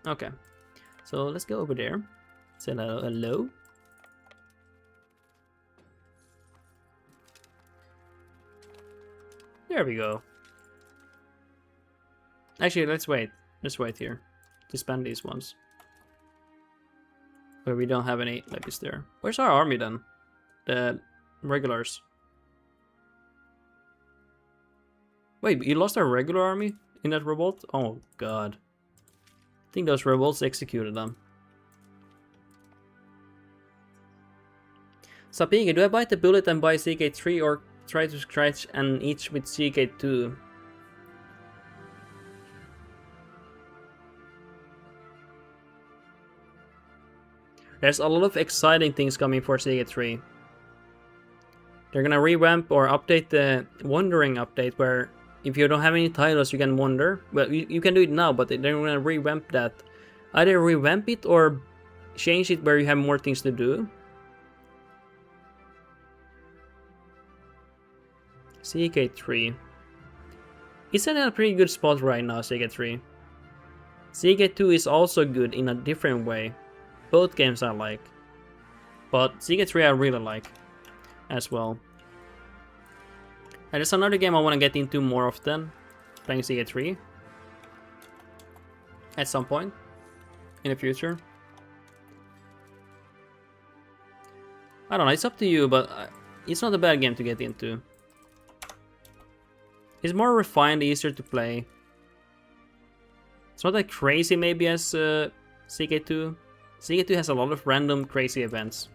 Okay. So let's go over there. Say hello. There we go. Actually, let's wait. Let's wait here to spend these ones. Where we don't have any levies there. Where's our army then? The regulars. Wait, you lost our regular army in that revolt? Oh god. I think those revolts executed them. Sapigi, do I bite the bullet and buy CK3 or try to scratch and each with CK2? There's a lot of exciting things coming for CK3. They're gonna revamp or update the Wandering update, where if you don't have any titles you can wander. Well, you can do it now, but they're gonna revamp that. Either revamp it or change it where you have more things to do. CK3. It's in a pretty good spot right now, CK3. CK2 is also good in a different way. Both games I like. But CK3 I really like as well. And there's another game I want to get into more often. Playing CK3. At some point. In the future. I don't know, it's up to you, but it's not a bad game to get into. It's more refined, easier to play. It's not that crazy maybe as CK2. CK2 has a lot of random crazy events.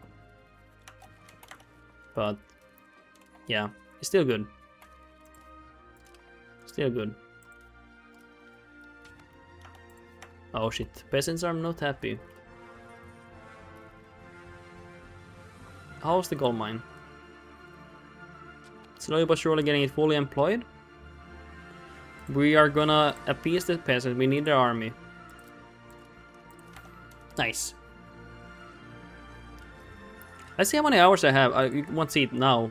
But yeah, it's still good. Still good. Oh shit, peasants are not happy. How's the gold mine? Slowly but surely getting it fully employed. We are gonna appease the peasants, we need their army. Nice. Let's see how many hours I have. You won't see it now.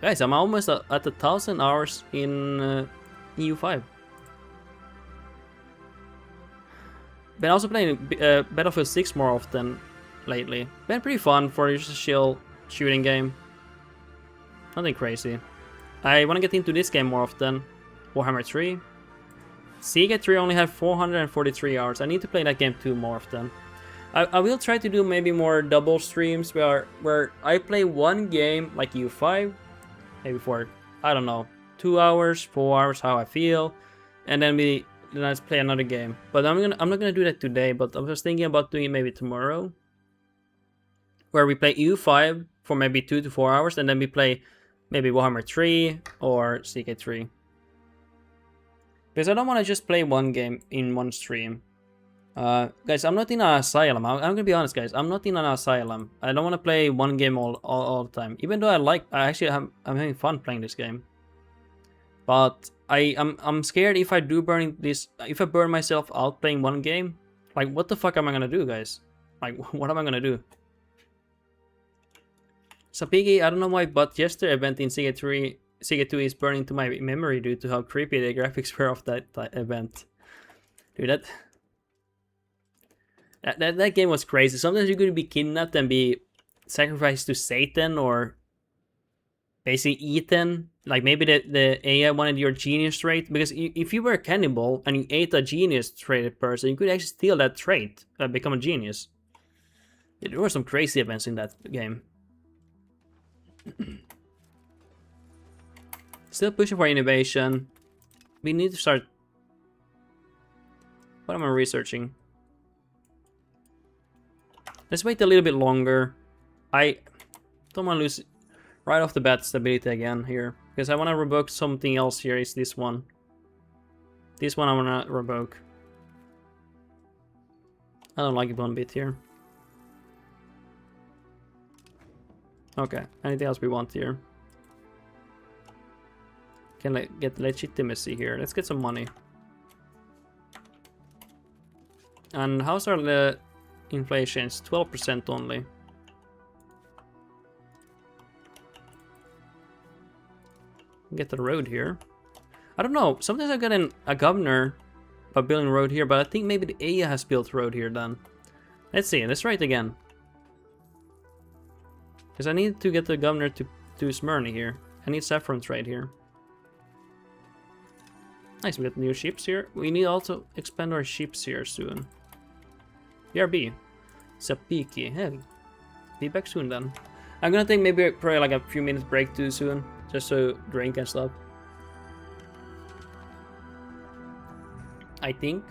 Guys, I'm almost at 1,000 hours in EU5. Been also playing Battlefield 6 more often lately. Been pretty fun for just a chill shooting game. Nothing crazy. I want to get into this game more often. Warhammer 3. CK3 only had 443 hours. I need to play that game too more often. I will try to do maybe more double streams where I play one game like EU5, maybe for, I don't know, 2 hours, 4 hours, how I feel, and then I play another game. But I'm not gonna do that today. But I was thinking about doing it maybe tomorrow, where we play EU5 for maybe 2 to 4 hours, and then we play maybe Warhammer 3 or CK3. Because I don't want to just play one game in one stream. Guys, I'm not in an asylum. I'm gonna be honest, guys. I'm not in an asylum. I don't want to play one game all the time. Even though I'm having fun playing this game. But I'm scared if I do if I burn myself out playing one game. Like, what the fuck am I gonna do, guys? Like, what am I gonna do? Sapigi, I don't know why, but yesterday event in CK2 is burned into my memory due to how creepy the graphics were of that event. Dude, that game was crazy. Sometimes you're going to be kidnapped and be sacrificed to Satan or basically eaten. Like maybe the AI wanted your genius trait. Because if you were a cannibal and you ate a genius trait person, you could actually steal that trait and become a genius. There were some crazy events in that game. Still pushing for innovation. We need to start... What am I researching? Let's wait a little bit longer. I don't want to lose right off the bat stability again here. Because I want to revoke something else here. Is this one. This one I want to revoke. I don't like it one bit here. Okay, anything else we want here? Can get legitimacy here. Let's get some money. And how's our inflation? It's 12% only. Get the road here. I don't know. Sometimes I've gotten a governor by building a road here, but I think maybe the AI has built road here then. Let's see. Let's try it again. Because I need to get the governor to do Smyrna here. I need saffron trade here. Nice, we got new ships here. We need also expand our ships here soon. BRB. Sapiki. Hey, be back soon then. I'm gonna take maybe probably like a few minutes break too soon. Just to drink and stuff. I think.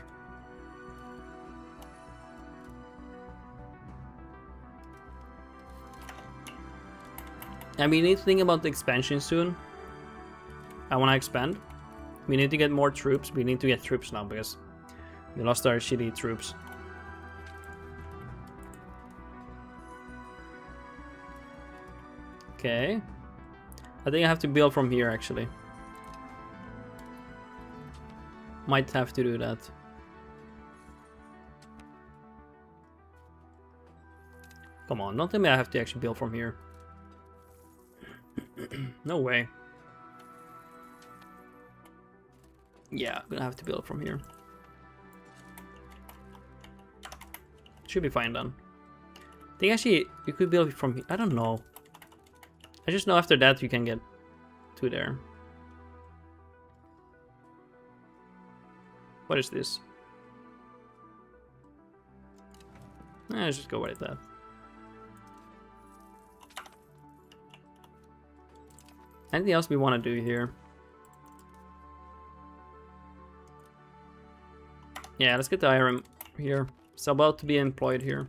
And we need to think about the expansion soon. I want to expand. We need to get more troops. We need to get troops now because we lost our shitty troops. Okay. I think I have to build from here actually. Might have to do that. Come on, don't tell me I have to actually build from here. No way. Yeah, I'm gonna have to build from here. Should be fine then. I think actually you could build from here. I don't know. I just know after that you can get to there. What is this? Let's just go with that. Anything else we want to do here? Yeah, let's get the iron here. It's about to be employed here.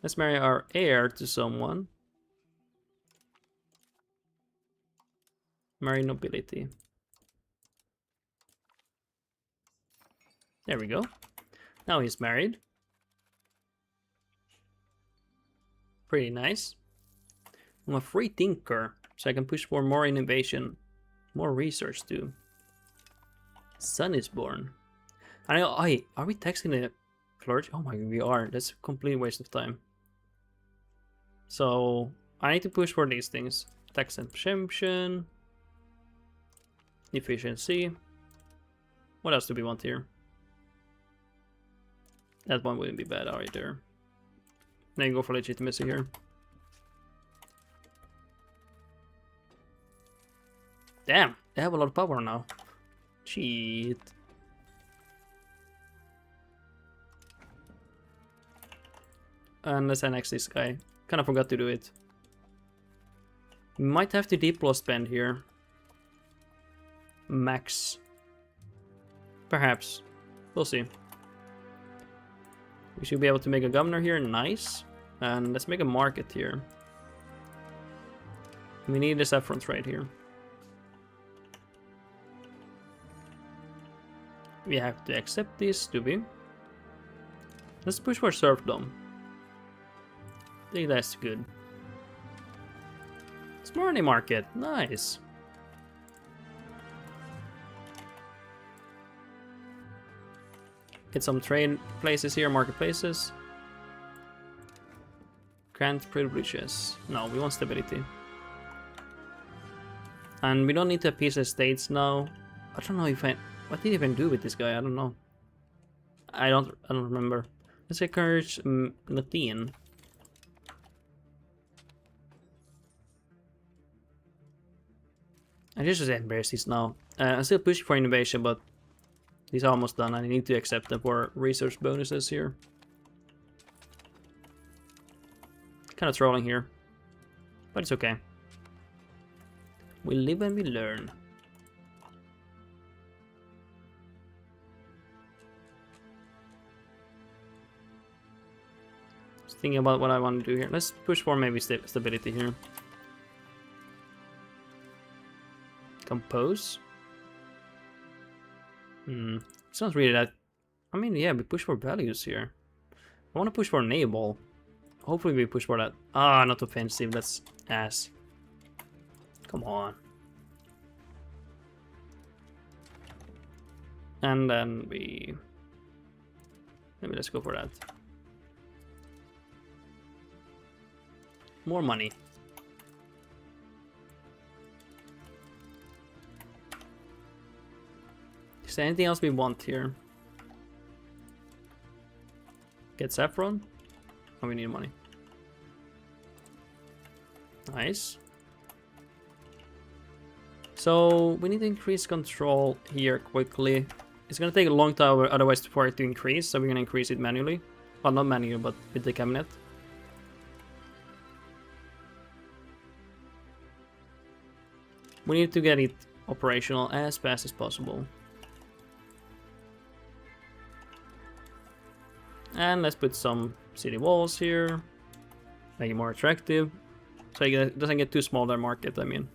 Let's marry our heir to someone. Marry nobility. There we go. Now he's married. Pretty nice. I'm a free thinker, so I can push for more innovation, more research too. Son is born. I know. Are we taxing the clergy? Oh my god, we are. That's a complete waste of time. So I need to push for these things: tax exemption, efficiency. What else do we want here? That one wouldn't be bad either. Then you go for legitimacy here. Damn, they have a lot of power now. Cheat. And let's annex this guy. Kind of forgot to do it. We might have to deploy spend here. Max. Perhaps. We'll see. We should be able to make a governor here. Nice. And let's make a market here. We need the saffron trade here. We have to accept this, do we? Let's push for serfdom. I think that's good. It's money market. Nice. Get some trade places here, marketplaces. Grant privileges. No, we want stability. And we don't need to appease the states now. I don't know if I... What did I even do with this guy? I don't know. I don't remember. Let's encourage Latin. I just embrace this now. I'm still pushing for innovation, but these are almost done. I need to accept them for research bonuses here. Kind of trolling here, but it's okay. We live and we learn. Just thinking about what I want to do here. Let's push for maybe stability here. Compose. It's not really that. I mean, yeah, we push for values here. I want to push for naval. Hopefully we push for that. Ah, not offensive. That's ass. Come on. And then we... Maybe let's go for that. More money. Is there anything else we want here? Get saffron? Oh, we need money. Nice. So we need to increase control here quickly. It's gonna take a long time otherwise for it to increase, so we're gonna increase it manually. Well, not manually, but with the cabinet. We need to get it operational as fast as possible. And let's put some city walls here. Make it more attractive. So it doesn't get too small, their market, I mean.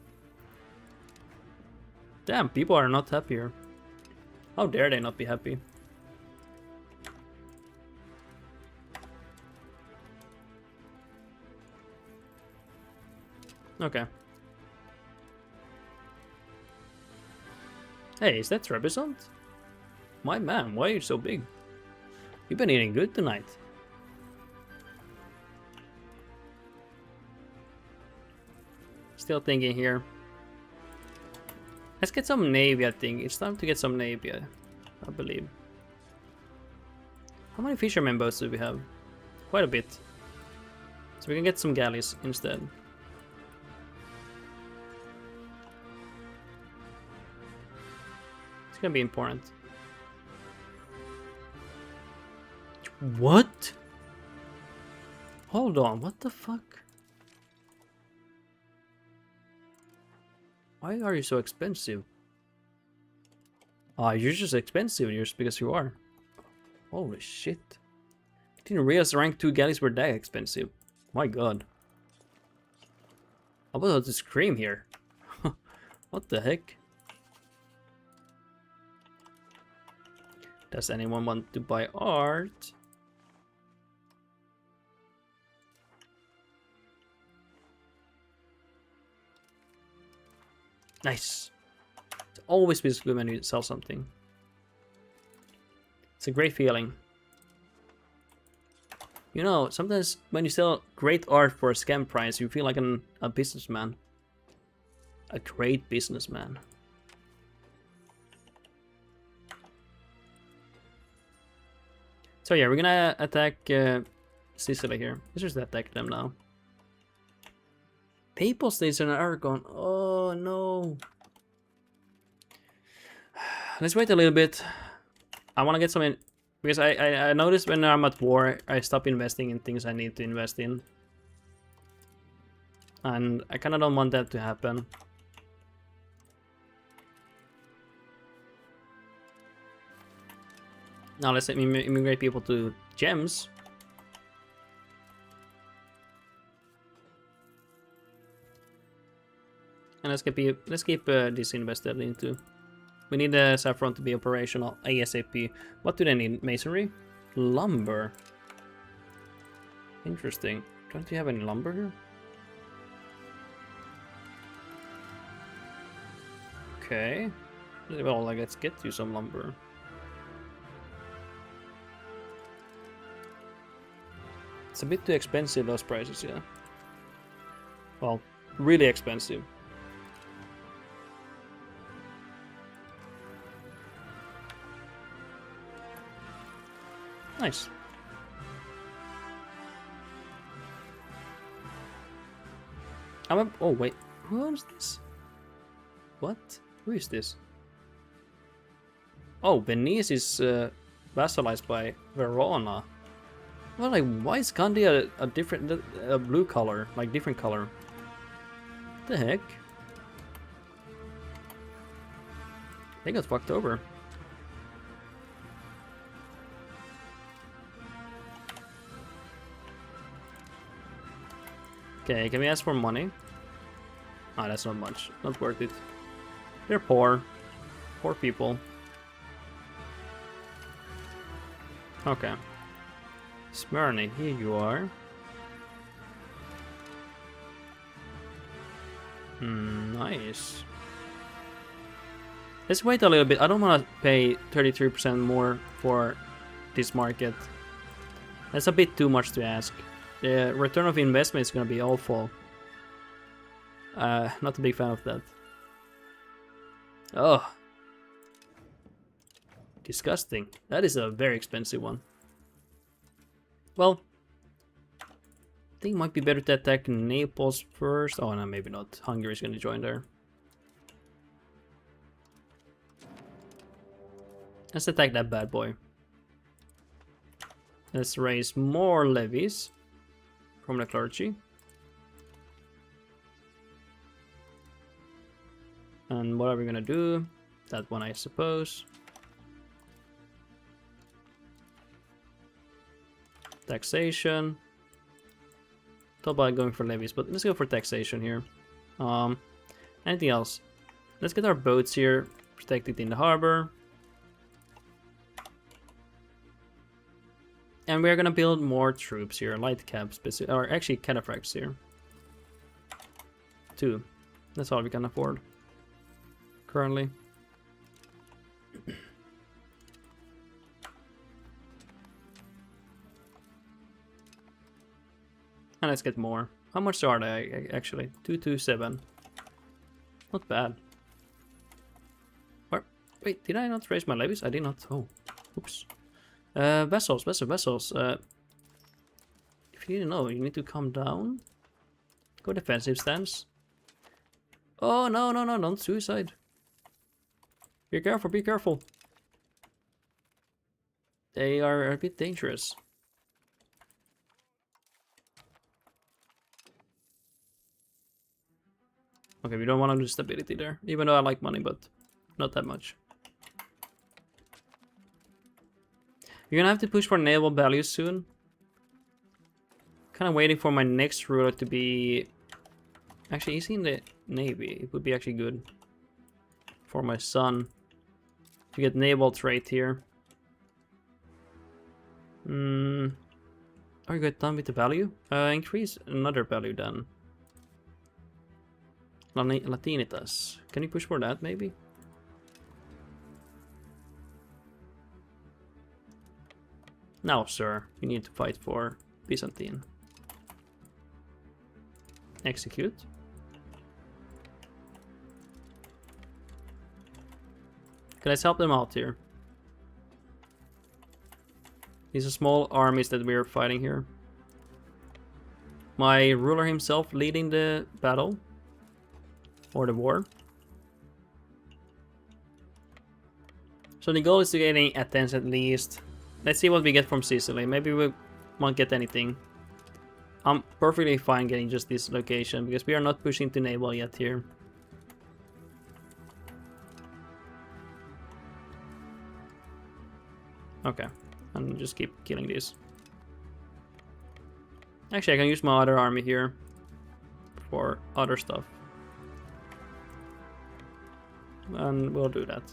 Damn, people are not happy here. How dare they not be happy? Okay. Hey, is that Trebizond? My man, why are you so big? You've been eating good tonight. Still thinking here. Let's get some navy, I think. It's time to get some navy, I believe. How many fishermen boats do we have? Quite a bit. So we can get some galleys instead. It's gonna be important. What? Hold on, what the fuck? Why are you so expensive? Ah, you're just expensive just because you are. Holy shit. I didn't realize rank 2 galleys were that expensive. My god. I'm about to scream here. What the heck? Does anyone want to buy art? Nice. It always feels good when you sell something. It's a great feeling. You know, sometimes when you sell great art for a scam price, you feel like a businessman. A great businessman. So yeah, we're gonna attack Sicily here. Let's just attack them now. Papal states in Aragon. Oh no. Let's wait a little bit. I want to get some in, because I noticed when I'm at war, I stop investing in things I need to invest in. And I kind of don't want that to happen. Now let's immigrate people to gems. And let's keep this invested into. We need the saffron to be operational ASAP. What do they need? Masonry? Lumber. Interesting. Don't you have any lumber here? Okay. Well, like, let's get you some lumber. It's a bit too expensive, those prices, yeah. Well, really expensive. Nice. Oh wait, who owns this? What? Who is this? Oh, Venice is vassalized by Verona. Well, like, why is Candia a different, a blue color, like different color? What the heck? They got fucked over. Okay, can we ask for money? Ah, that's not much. Not worth it. They're poor. Poor people. Okay. Smyrna, here you are. Nice. Let's wait a little bit. I don't want to pay 33% more for this market. That's a bit too much to ask. The return of investment is going to be awful. Not a big fan of that. Oh. Disgusting. That is a very expensive one. Well, I think it might be better to attack Naples first. Oh no, maybe not. Hungary is going to join there. Let's attack that bad boy. Let's raise more levies from the clergy. And what are we gonna do? That one, I suppose. Taxation. Thought about going for levies, but let's go for taxation here. Anything else? Let's get our boats here protected in the harbor. And we're gonna build more troops here, light caps, or actually cataphracts here. 2. That's all we can afford currently. And let's get more. How much are they actually? 227. Not bad. Or, wait, did I not raise my levies? I did not. Oh, oops. Vessels. If you didn't know, you need to come down. Go defensive stance. Oh, no, don't suicide. Be careful, be careful. They are a bit dangerous. Okay, we don't want to lose stability there. Even though I like money, but not that much. You're gonna have to push for naval values soon. Kind of waiting for my next ruler to be... Actually, he's in the navy. It would be actually good for my son to get naval trait here. Are you good done with the value? Increase another value then. Latinitas. Can you push for that maybe? Now, sir, you need to fight for Byzantine. Execute. Okay, let's help them out here. These are small armies that we are fighting here. My ruler himself leading the battle. Or the war. So the goal is to get Athens at least. Let's see what we get from Sicily. Maybe we won't get anything. I'm perfectly fine getting just this location because we are not pushing to naval yet here. Okay, and just keep killing these. Actually, I can use my other army here for other stuff. And we'll do that.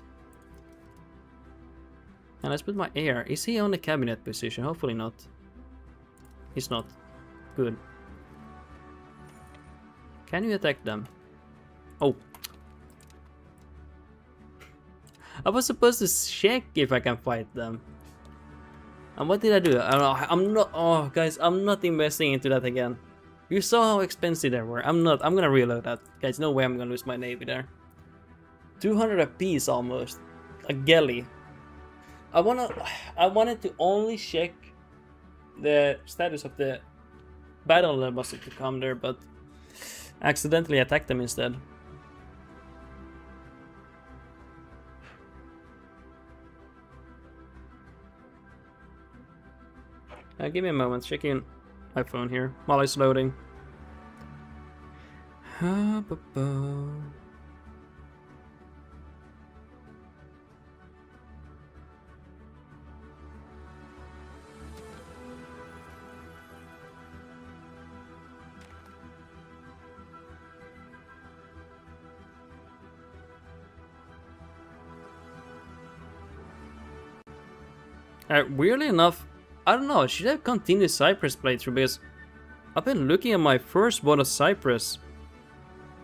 And let's put my heir. Is he on the cabinet position? Hopefully not. He's not. Good. Can you attack them? Oh. I was supposed to check if I can fight them. And what did I do? I don't know. I'm not. Oh, guys, I'm not investing into that again. You saw how expensive they were. I'm gonna reload that. Guys, no way I'm gonna lose my navy there. 200 apiece almost. A galley. I wanted to only check the status of the battle that was to come there, but accidentally attacked them instead. Give me a moment, checking my phone here while it's loading. Weirdly enough, I don't know, should I continue Cyprus playthrough because I've been looking at my first one of Cyprus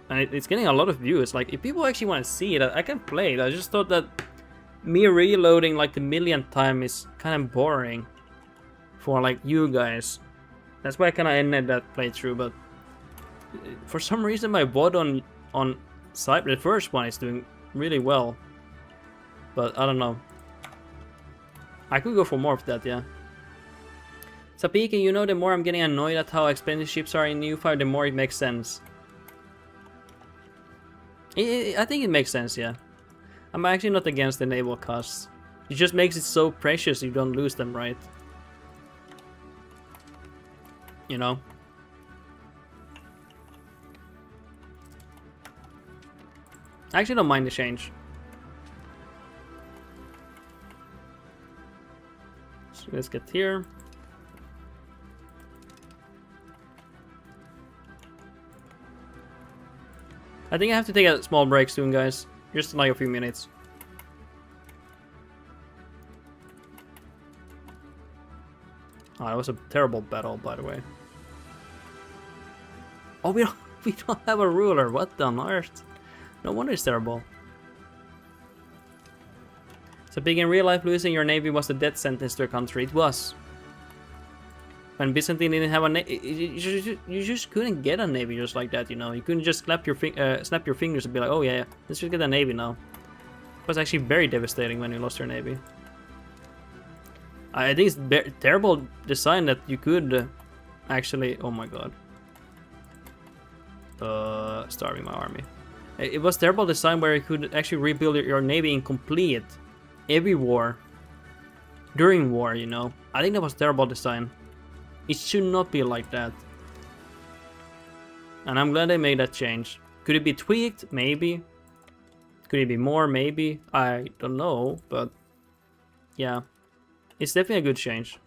and it's getting a lot of views. Like, if people actually want to see it, I can play it. I just thought that me reloading like the millionth time is kind of boring for like you guys. That's why I kind of ended that playthrough, but for some reason my VOD on Cyprus, the first one, is doing really well. But I don't know. I could go for more of that, yeah. Sapiki, you know, the more I'm getting annoyed at how expensive ships are in U5, the more it makes sense. I think it makes sense, yeah. I'm actually not against the naval costs. It just makes it so precious you don't lose them, right? You know? I actually don't mind the change. So let's get here. I think I have to take a small break soon, guys. Just like a few minutes. Oh, that was a terrible battle, by the way. Oh, we don't have a ruler. What on earth? No wonder it's terrible. So, big in real life, losing your navy was a death sentence to a country. It was. When Byzantine didn't have a navy, you just couldn't get a navy just like that, you know. You couldn't just snap your fingers and be like, oh yeah, let's just get a navy now. It was actually very devastating when you lost your navy. I think it's terrible design that you could actually. Oh my god. Starving my army. It was terrible design where you could actually rebuild your navy in complete every war. During war, you know. I think that was terrible design. It should not be like that. And I'm glad they made that change. Could it be tweaked? Maybe. Could it be more? Maybe. I don't know, but yeah. It's definitely a good change.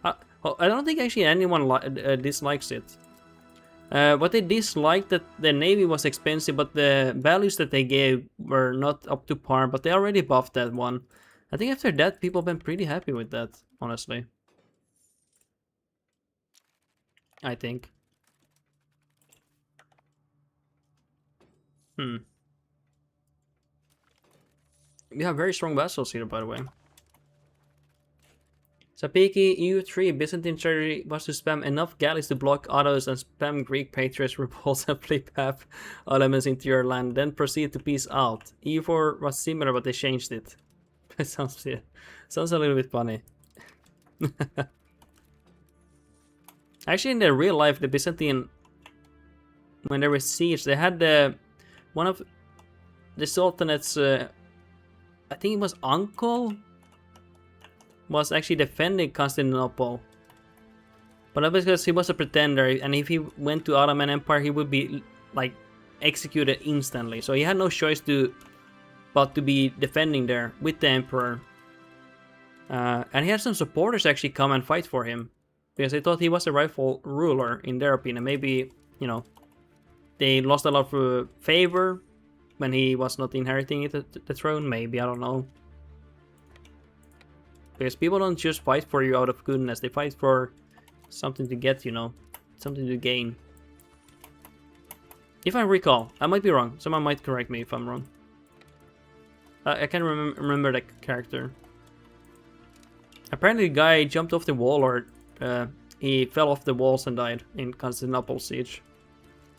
I don't think actually anyone dislikes it. What they disliked that the navy was expensive, but the values that they gave were not up to par. But they already buffed that one. I think after that, people have been pretty happy with that, honestly. I think. We have very strong vassals here, by the way. Sapiki EU3 Byzantine strategy was to spam enough galleys to block autos and spam Greek patriots repulse and flip half elements into your land, then proceed to peace out. EU4 was similar, but they changed it. It sounds a little bit funny. Actually, in the real life, the Byzantine, when they were siege, they had one of the Sultanate's, I think it was uncle, was actually defending Constantinople. But that was because he was a pretender, and if he went to Ottoman Empire, he would be like executed instantly. So he had no choice but to be defending there with the emperor. And he had some supporters actually come and fight for him because they thought he was a rightful ruler in their opinion. Maybe, you know, they lost a lot of favor when he was not inheriting the throne. Maybe, I don't know. Because people don't just fight for you out of goodness. They fight for something to get, you know, something to gain. If I recall, I might be wrong. Someone might correct me if I'm wrong. I can't remember the character. Apparently the guy jumped off the wall, or he fell off the walls and died in Constantinople siege.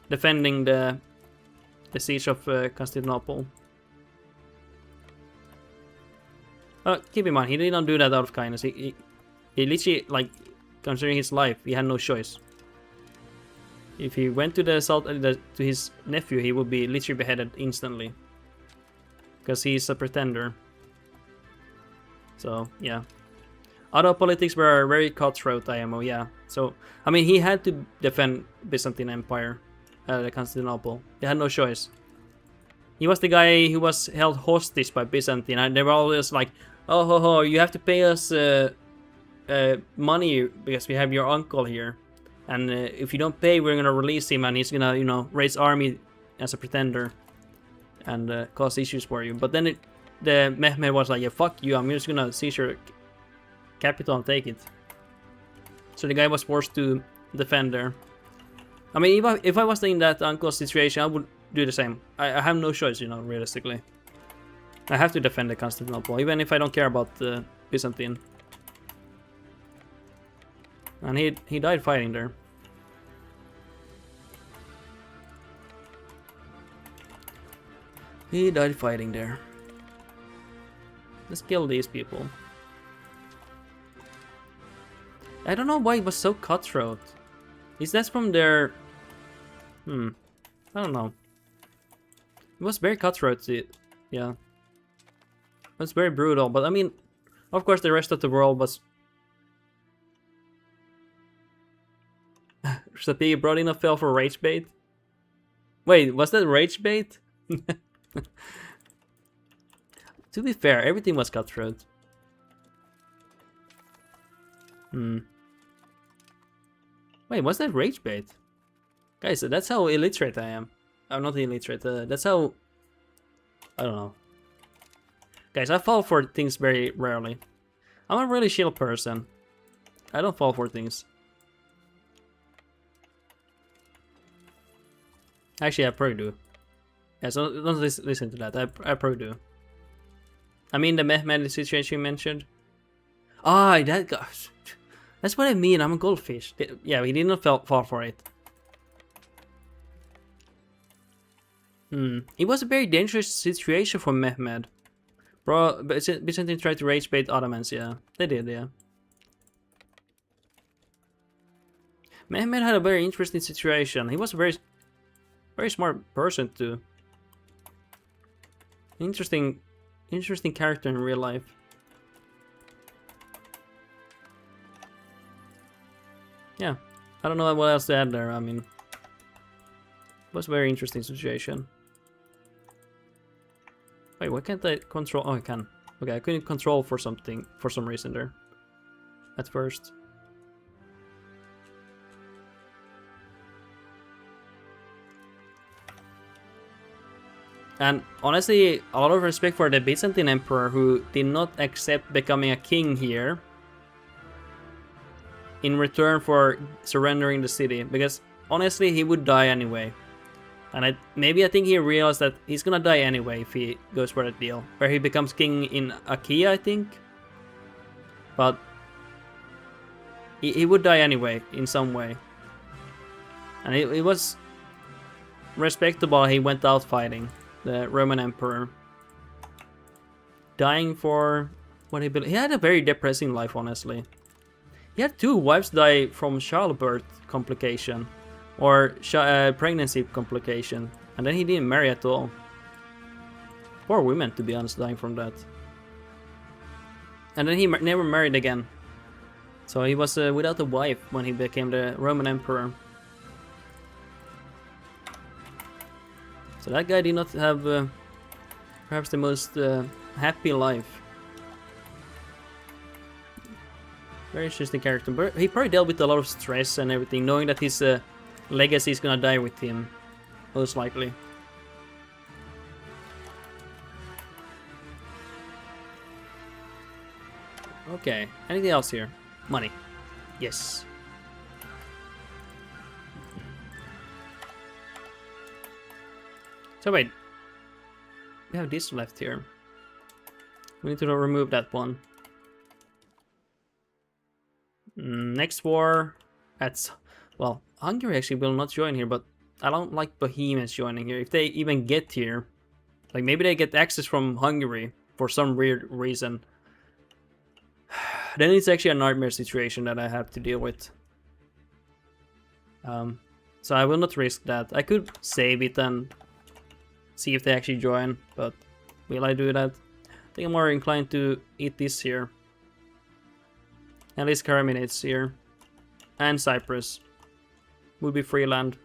Defending the siege of Constantinople. Keep in mind, he did not do that out of kindness. He literally, like, considering his life, he had no choice. If he went to to his nephew, he would be literally beheaded instantly. Because he's a pretender. So, yeah. Other politics were very cutthroat, IMO, yeah. So, I mean, he had to defend Byzantine Empire, Constantinople. He had no choice. He was the guy who was held hostage by Byzantine, and they were always like, oh, you have to pay us money because we have your uncle here. And if you don't pay, we're gonna release him, and he's gonna, you know, raise army as a pretender and cause issues for you. But then the Mehmed was like, yeah, fuck you, I'm just gonna seize your capital and take it. So the guy was forced to defend there. I mean, if I was in that uncle's situation, I would do the same. I have no choice, you know, realistically. I have to defend the Constantinople, even if I don't care about Byzantine. And he died fighting there. He died fighting there. Let's kill these people. I don't know why it was so cutthroat. Is that from their... I don't know. It was very cutthroat, yeah. It was very brutal, but I mean, of course the rest of the world was... Sapigi brought in a fell for rage bait? Wait, was that rage bait? To be fair, everything was cutthroat. Wait, what's that rage bait? Guys, that's how illiterate I am. I'm not illiterate. That's how... I don't know. Guys, I fall for things very rarely. I'm a really chill person. I don't fall for things. Actually, I probably do. Yeah, so don't listen to that. I probably do. I mean the Mehmed situation you mentioned. Ah, that guy. That's what I mean. I'm a goldfish. Yeah, he did not fall for it. It was a very dangerous situation for Mehmed. Bro, Byzantine tried to rage bait Ottomans, yeah. They did, yeah. Mehmed had a very interesting situation. He was a very smart person too. Interesting character in real life. Yeah, I don't know what else to add there. I mean, it was a very interesting situation. Wait, why can't I control? Oh, I can. Okay, I couldn't control for something for some reason there. At first. And honestly, a lot of respect for the Byzantine Emperor who did not accept becoming a king here in return for surrendering the city, because honestly he would die anyway. And I think he realized that he's gonna die anyway if he goes for that deal, where he becomes king in Achaia, I think. But he would die anyway in some way. And it was respectable he went out fighting the Roman Emperor, dying for what he believed. He had a very depressing life, honestly. He had 2 wives die from childbirth complication, or pregnancy complication, and then he didn't marry at all. Poor women, to be honest, dying from that. And then he never married again. So he was without a wife when he became the Roman Emperor. So that guy did not have perhaps the most happy life. Very interesting character, but he probably dealt with a lot of stress and everything, knowing that his legacy is gonna die with him, most likely. Okay, anything else here? Money. Yes. So wait, we have this left here. We need to remove that one. Next war, that's, well, Hungary actually will not join here, but I don't like Bohemians joining here. If they even get here, like maybe they get access from Hungary for some weird reason, then it's actually a nightmare situation that I have to deal with. So I will not risk that. I could save it and see if they actually join, but will I do that? I think I'm more inclined to eat this here. At least Carminates here. And Cyprus. Will be free land.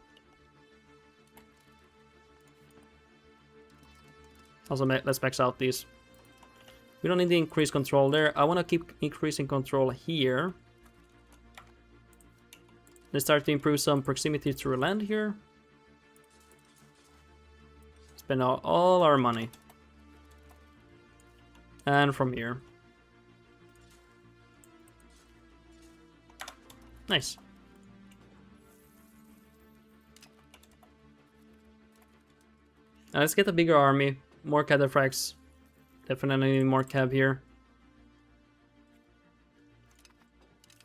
Also, let's max out these. We don't need to increase control there. I want to keep increasing control here. Let's start to improve some proximity to land here. Spend all our money. And from here. Nice. Now let's get a bigger army. More cataphracts. Definitely more cav here.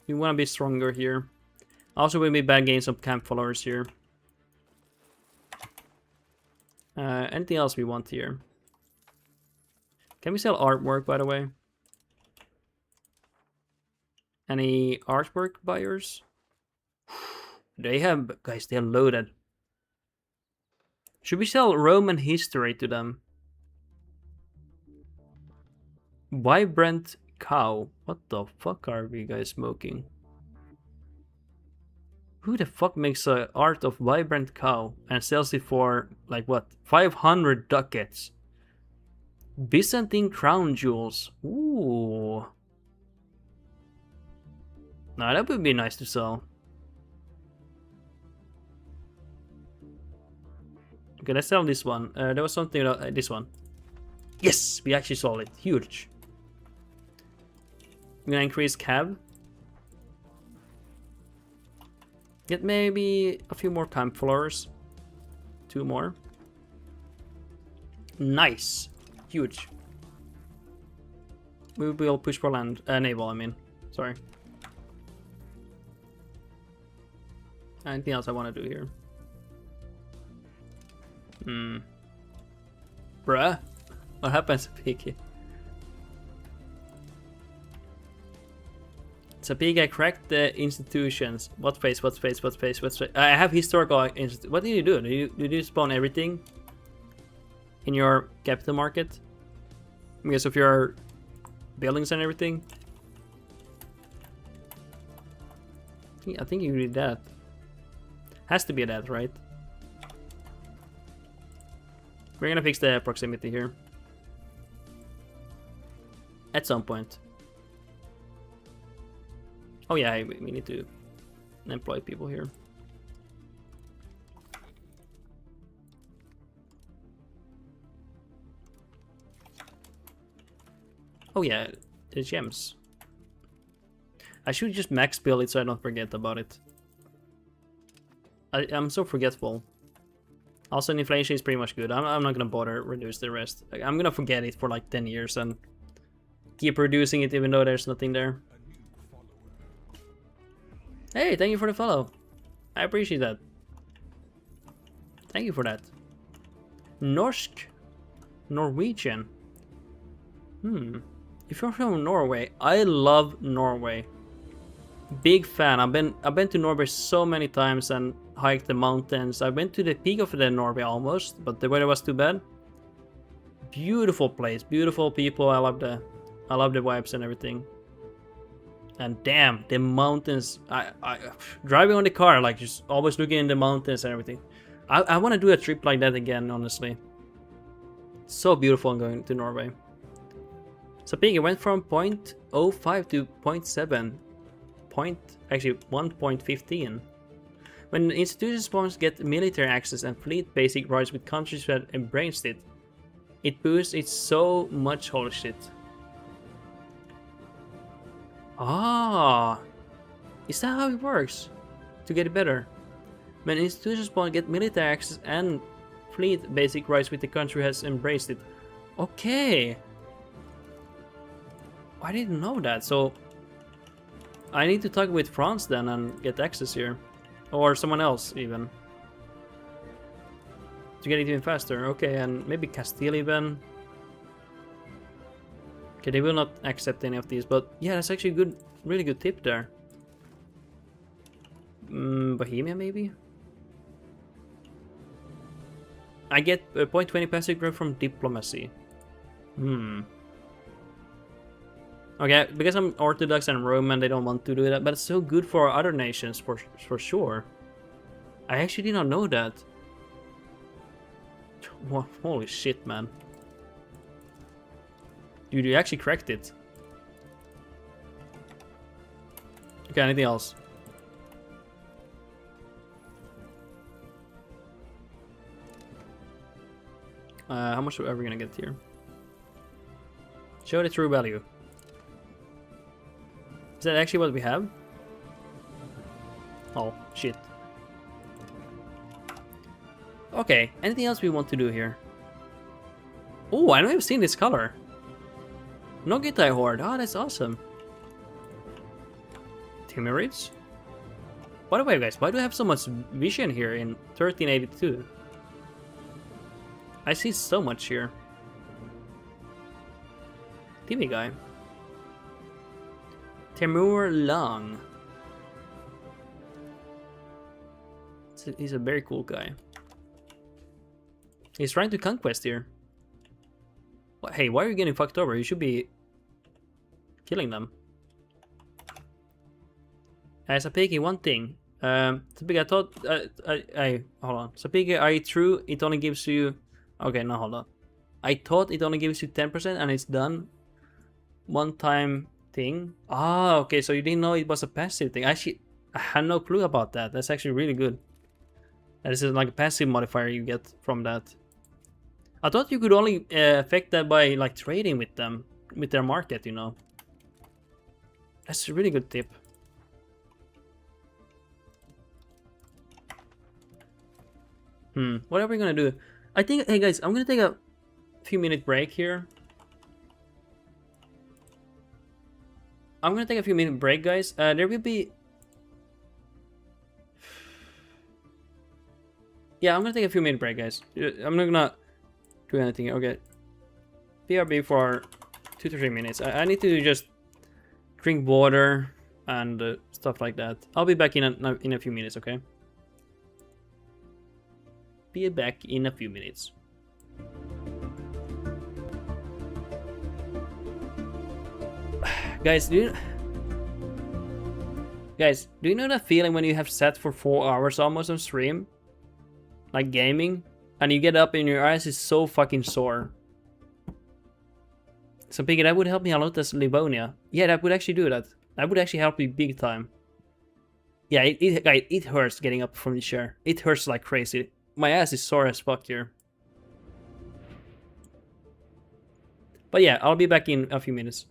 We want to be stronger here. Also, will be bad gains of camp followers here. Anything else we want here? Can we sell artwork, by the way? Any artwork buyers? They have, guys, they're loaded. Should we sell Roman history to them? Vibrant cow. What the fuck are we guys smoking? Who the fuck makes a art of vibrant cow and sells it for, like, what? 500 ducats. Byzantine crown jewels. Ooh. Now that would be nice to sell. Okay, let's sell this one. There was something about this one. Yes, we actually sold it. Huge. I'm gonna increase cab. Get maybe a few more camp floors. 2 more. Nice. Huge. We will push for land. Naval, I mean. Sorry. Anything else I want to do here? Bruh. What happens, Sapiki? Sapiki cracked the institutions. What phase? What phase? What phase? What phase? I have historical What do you do? Do you spawn everything in your capital market? Because of your buildings and everything? I think you did that. Has to be that, right? We're gonna fix the proximity here. At some point. Oh yeah, we need to employ people here. Oh yeah, the gems. I should just max build it so I don't forget about it. I'm so forgetful. Also, inflation is pretty much good. I'm not gonna bother reduce the rest. I'm gonna forget it for like 10 years and keep reducing it even though there's nothing there. Hey, thank you for the follow. I appreciate that. Thank you for that. Norsk? Norwegian? If you're from Norway, I love Norway. Big fan. I've been to Norway so many times and hiked the mountains. I went to the peak of the Norway almost, but the weather was too bad. Beautiful place, beautiful people. I love the vibes and everything. And damn, the mountains. I driving on the car, like just always looking in the mountains and everything. I want to do a trip like that again, honestly. So beautiful going to Norway. So Pig, it went from 0.05 to 0.7. Actually 1.15. When institution spawns get military access and fleet basic rights with countries that embraced it, it boosts it so much. Holy shit. Ah, is that how it works? To get it better. When institutions spawn get military access and fleet basic rights with the country has embraced it. Okay. I didn't know that, so I need to talk with France then and get access here. Or someone else even. To get it even faster. Okay, and maybe Castile even. Okay, they will not accept any of these, but yeah, that's actually a good, really good tip there. Bohemia maybe? I get a 0.20 passive growth from diplomacy. Okay, because I'm Orthodox and Roman, they don't want to do that, but it's so good for other nations, for sure. I actually did not know that. Wow, holy shit, man. Dude, you actually cracked it. Okay, anything else? How much are we gonna get here? Show the true value. Is that actually what we have? Oh, shit. Okay, anything else we want to do here? Oh, I don't even seen this color. Nogitai Horde. Oh, that's awesome. Timurids? By the way, guys, why do I have so much vision here in 1382? I see so much here. TV guy. Timur Long. He's a very cool guy. He's trying to conquest here. Hey, why are you getting fucked over? You should be killing them. Sapiki, one thing. Sapiki, I thought... hold on. Sapiki, are you true? It only gives you... Okay, no, hold on. I thought it only gives you 10% and it's done. One time thing. Ah, okay, so you didn't know it was a passive thing. Actually, I had no clue about that. That's actually really good. And this is like a passive modifier you get from that. I thought you could only affect that by like trading with them, with their market, you know. That's a really good tip. What are we gonna do? I think, hey guys, I'm gonna take a few minute break here. I'm gonna take a few minute break, guys. There will be... Yeah, I'm gonna take a few minute break, guys. I'm not gonna do anything. Okay. BRB for 2 to 3 minutes. I need to just drink water and stuff like that. I'll be back in a few minutes, okay? Be back in a few minutes. Guys, do you know that feeling when you have sat for 4 hours almost on stream? Like gaming? And you get up and your eyes is so fucking sore. So Piggy, that would help me a lot as Livonia. Yeah, that would actually do that. That would actually help me big time. Yeah, it hurts getting up from the chair. It hurts like crazy. My ass is sore as fuck here. But yeah, I'll be back in a few minutes.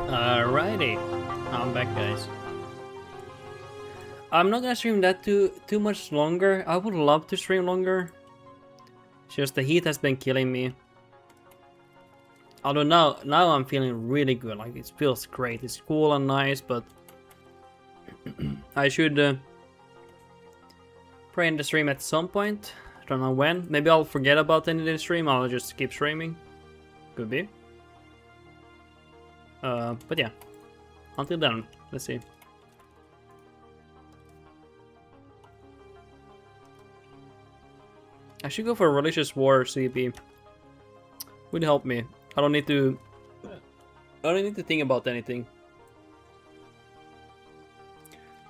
Alrighty, I'm back, guys. I'm not gonna stream that too much longer. I would love to stream longer. Just the heat has been killing me. Although now I'm feeling really good. Like it feels great. It's cool and nice, but I should pray in the stream at some point. I don't know when. Maybe I'll forget about ending the stream. I'll just keep streaming. Could be. But yeah, until then, let's see. I should go for Religious War CP. Would help me. I don't need to think about anything.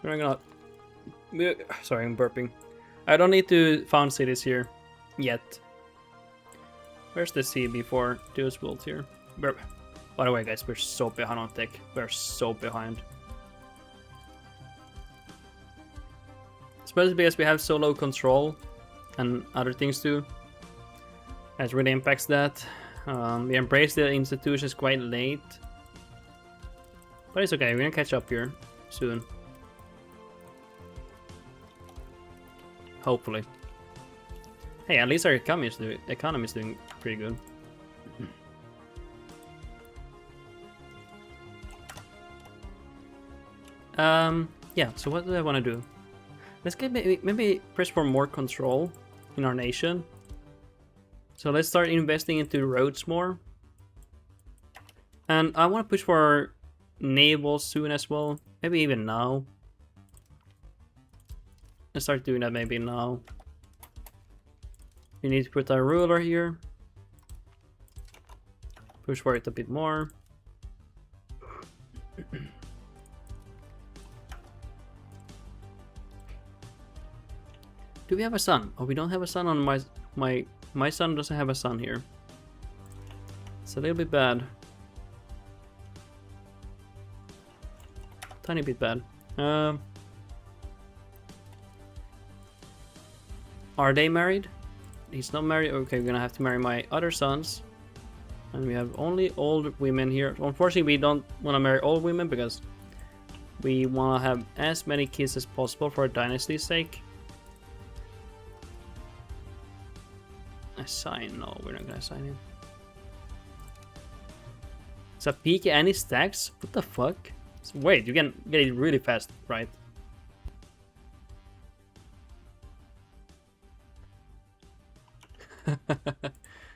We're gonna... Sorry, I'm burping. I don't need to found cities here yet. Where's the CB for Deus World here? Burp. By the way, guys, we're so behind on tech. We're so behind. especially because we have so low control and other things too. That really impacts that. We embrace the institutions quite late. But it's okay, we're gonna catch up here soon. Hopefully. Hey, at least our economy is doing pretty good. Yeah, so what do I want to do? Let's get maybe press for more control in our nation. So let's start investing into roads more. And I want to push for naval soon as well. Maybe even now. Let's start doing that maybe now. We need to put our ruler here. Push for it a bit more. Do we have a son? Oh, we don't have a son on my son doesn't have a son here. It's a little bit bad. Tiny bit bad. Are they married? He's not married. Okay, we're gonna have to marry my other sons. And we have only old women here. Unfortunately, we don't want to marry old women because we want to have as many kids as possible for dynasty's sake. Assign? No, we're not gonna assign him. It's a peak and he stacks? What the fuck? So wait, you can get it really fast, right?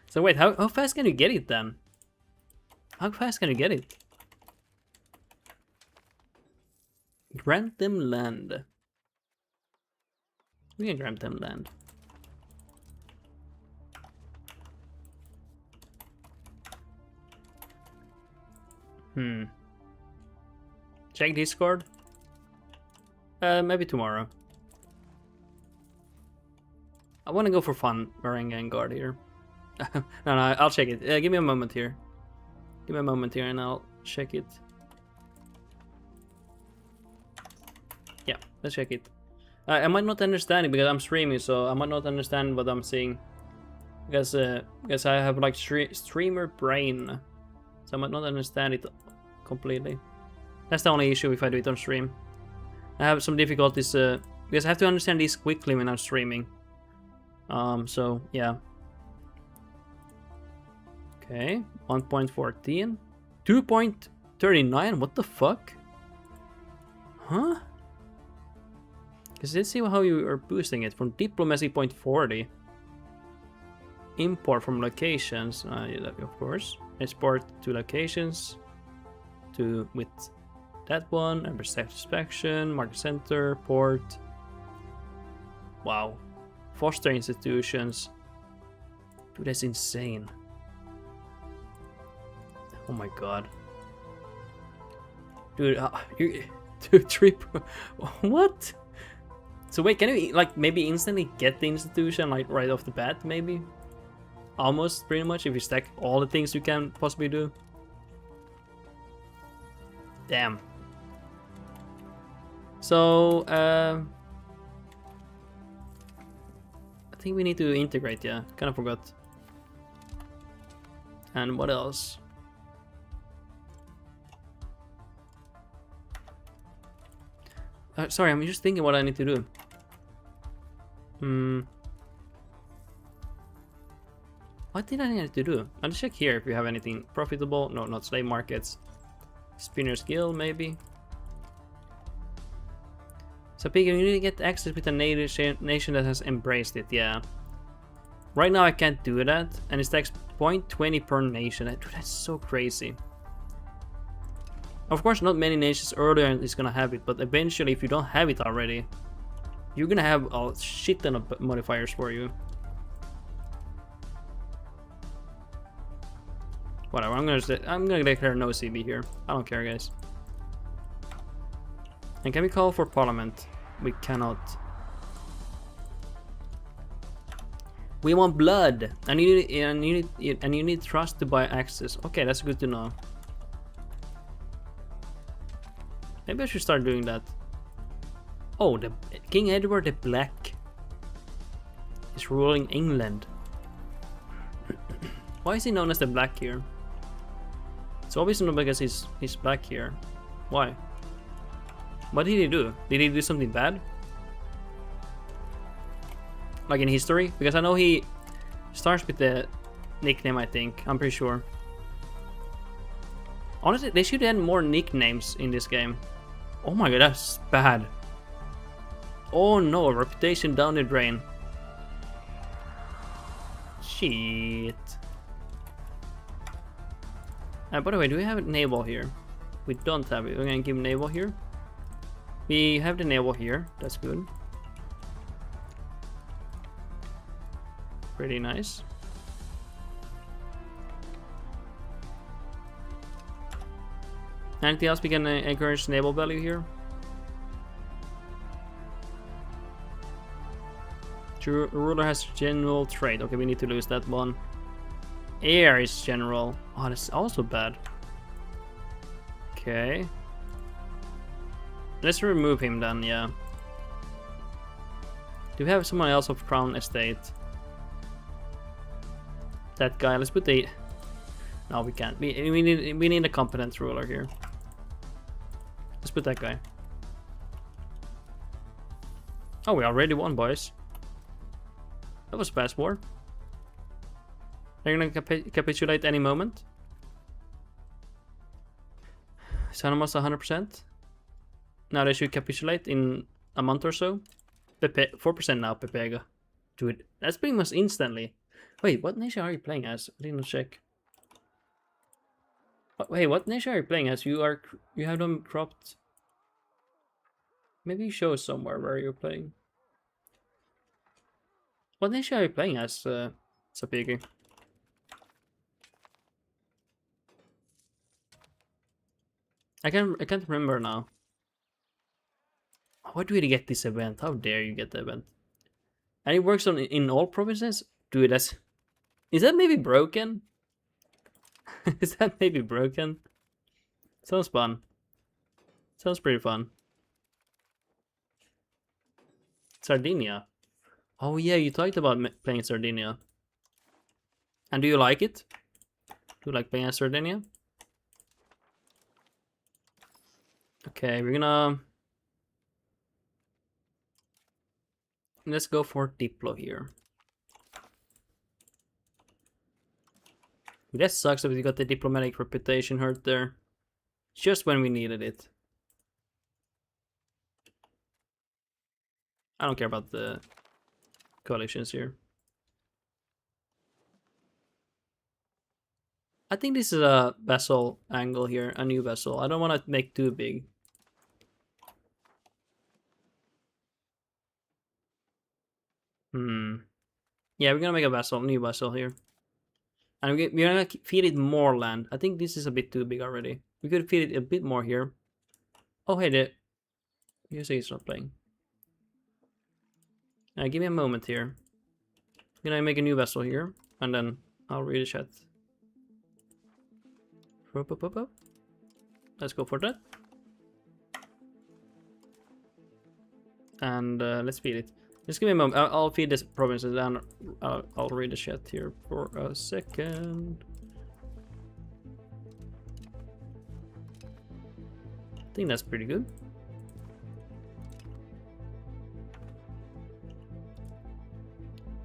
So wait, how fast can you get it then? How fast can you get it? Grant them land. We can grant them land. Check Discord? Maybe tomorrow. I want to go for fun wearing guard here. No, I'll check it. Give me a moment here. Give me a moment here and I'll check it. Yeah, let's check it. I might not understand it because I'm streaming, so I might not understand what I'm seeing. Because I have like streamer brain. So I might not understand it completely. That's the only issue if I do it on stream. I have some difficulties because I have to understand these quickly when I'm streaming. So yeah. Okay, 1.14. 2.39? What the fuck? Huh? Because let's see how you are boosting it. From diplomacy 0.40. Import from locations. Yeah, of course. Export to locations. With that one. Member satisfaction. Market center. Port. Wow. Foster institutions. Dude, that's insane. Oh my god. Dude, you... Dude, triple... What? So wait, can you, like, maybe instantly get the institution, like, right off the bat, maybe? Almost, pretty much, if you stack all the things you can possibly do. Damn. So, I think we need to integrate, yeah. Kind of forgot. And what else? Sorry, I'm just thinking what I need to do. What did I need to do? I'll check here if we have anything profitable. No, not slave markets. Spinner's Guild, maybe. So, Pig, you need to get access with a nation that has embraced it, yeah. Right now I can't do that, and it stacks 0.20 per nation. Dude, that's so crazy. Of course, not many nations earlier is gonna have it, but eventually, if you don't have it already, you're gonna have a shit ton of modifiers for you. Whatever, I'm gonna declare no CB here. I don't care, guys. And can we call for parliament? We cannot. We want blood, and you need trust to buy access. Okay, that's good to know. Maybe I should start doing that. Oh, the King Edward the Black is ruling England. Why is he known as the Black here? It's obviously not because he's black here. Why? What did he do? Did he do something bad? Like in history? Because I know he starts with the nickname, I think. I'm pretty sure. Honestly, they should add more nicknames in this game. Oh my god, that's bad. Oh no, reputation down the drain. Shit. By the way, do we have a naval here? We don't have it. We're gonna give naval here. We have the naval here. That's good. Pretty nice. Anything else we can encourage naval value here? True, ruler has general trade. Okay, we need to lose that one. Air is general. Oh, that's also bad. Okay. Let's remove him then, yeah. Do we have someone else of Crown Estate? That guy, let's put the... No, we can't. We need a competent ruler here. Let's put that guy. Oh, we already won, boys. That was a fast war. They're gonna capitulate any moment. Is almost 100%. Now they should capitulate in a month or so. 4% now, Pepega. Dude, that's pretty much instantly. Wait, what nation are you playing as? I didn't check. Wait, what nation are you playing as? You have them cropped. Maybe show somewhere where you're playing. What nation are you playing as, Sapigi? I can't remember now. Why do we get this event? How dare you get the event? And it works in all provinces? Dude, is that maybe broken? Is that maybe broken? Sounds fun. Sounds pretty fun. Sardinia. Oh yeah, you talked about playing Sardinia. And do you like it? Do you like playing as Sardinia? Okay, we're gonna... Let's go for Diplo here. That sucks that we got the diplomatic reputation hurt there. Just when we needed it. I don't care about the coalitions here. I think this is a vessel angle here, a new vessel. I don't want to make too big. Yeah, we're gonna make a vessel, new vessel here. And we're gonna feed it more land. I think this is a bit too big already. We could feed it a bit more here. Oh, hey, you say it's not playing. Give me a moment here. I'm gonna make a new vessel here, and then I'll read the chat. Let's go for that. And let's feed it. Just give me a moment. I'll feed this province and then I'll read the chat here for a second. I think that's pretty good.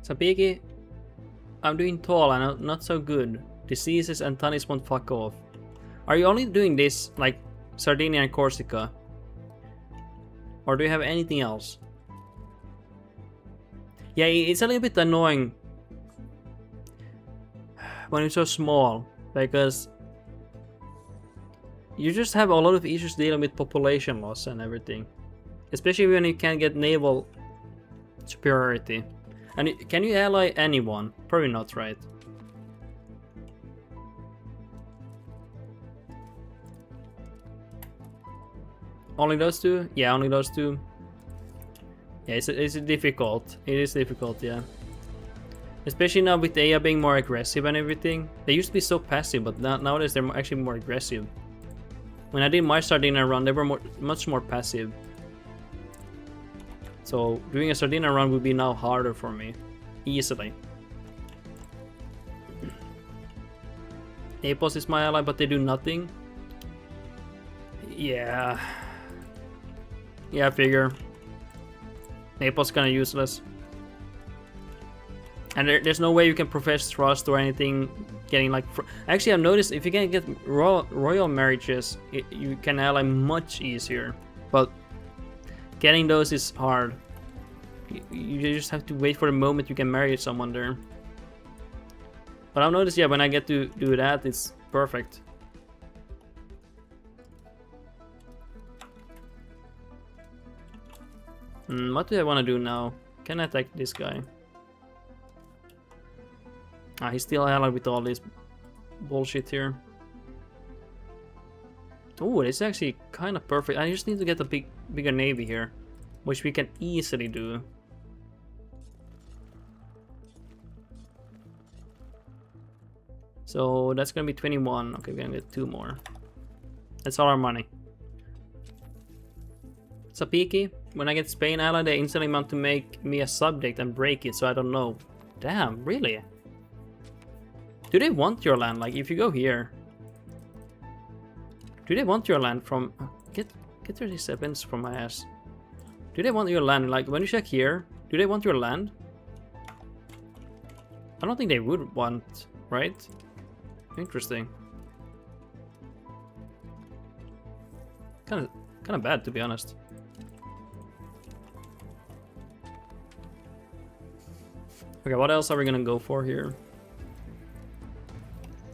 Sapigi, I'm doing tall and not so good. Diseases and Tanis won't fuck off. Are you only doing this like Sardinia and Corsica? Or do you have anything else? Yeah, it's a little bit annoying when it's so small, because you just have a lot of issues dealing with population loss and everything. Especially when you can't get naval superiority. And can you ally anyone? Probably not, right? Only those two? Yeah, only those two. Yeah, it's difficult. It is difficult, yeah. Especially now with Aya being more aggressive and everything. They used to be so passive, but nowadays they're actually more aggressive. When I did my Sardinia run, they were much more passive. So doing a Sardinia run would be now harder for me. Easily. Naples is my ally, but they do nothing. Yeah. Yeah, I figure. Naples kind of useless. And there's no way you can profess trust or anything. Getting like... Actually, I've noticed if you can get royal marriages, you can ally much easier. But getting those is hard. You just have to wait for the moment you can marry someone there. But I've noticed, yeah, when I get to do that, it's perfect. What do I want to do now? Can I attack this guy? Ah, he's still allied with all this bullshit here. Oh, it's actually kind of perfect. I just need to get a bigger navy here, which we can easily do. So that's gonna be 21. Okay, we're gonna get 2 more. That's all our money. It's a peaky. When I get Spain ally, they instantly want to make me a subject and break it, so I don't know. Damn, really? Do they want your land? Like, if you go here... Do they want your land from... Get rid of these events from my ass. Do they want your land? Like, when you check here, do they want your land? I don't think they would want, right? Interesting. Kind of bad, to be honest. Okay, what else are we gonna go for here?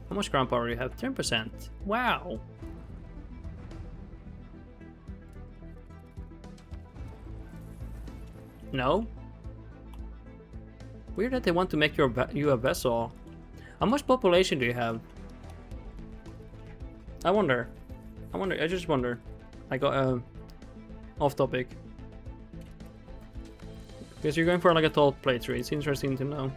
How much ground power do you have? 10%. Wow. No? Weird that they want to make you a vessel. How much population do you have? I wonder. I just wonder. I got off topic. Because you're going for like a tall playthrough. It's interesting to know.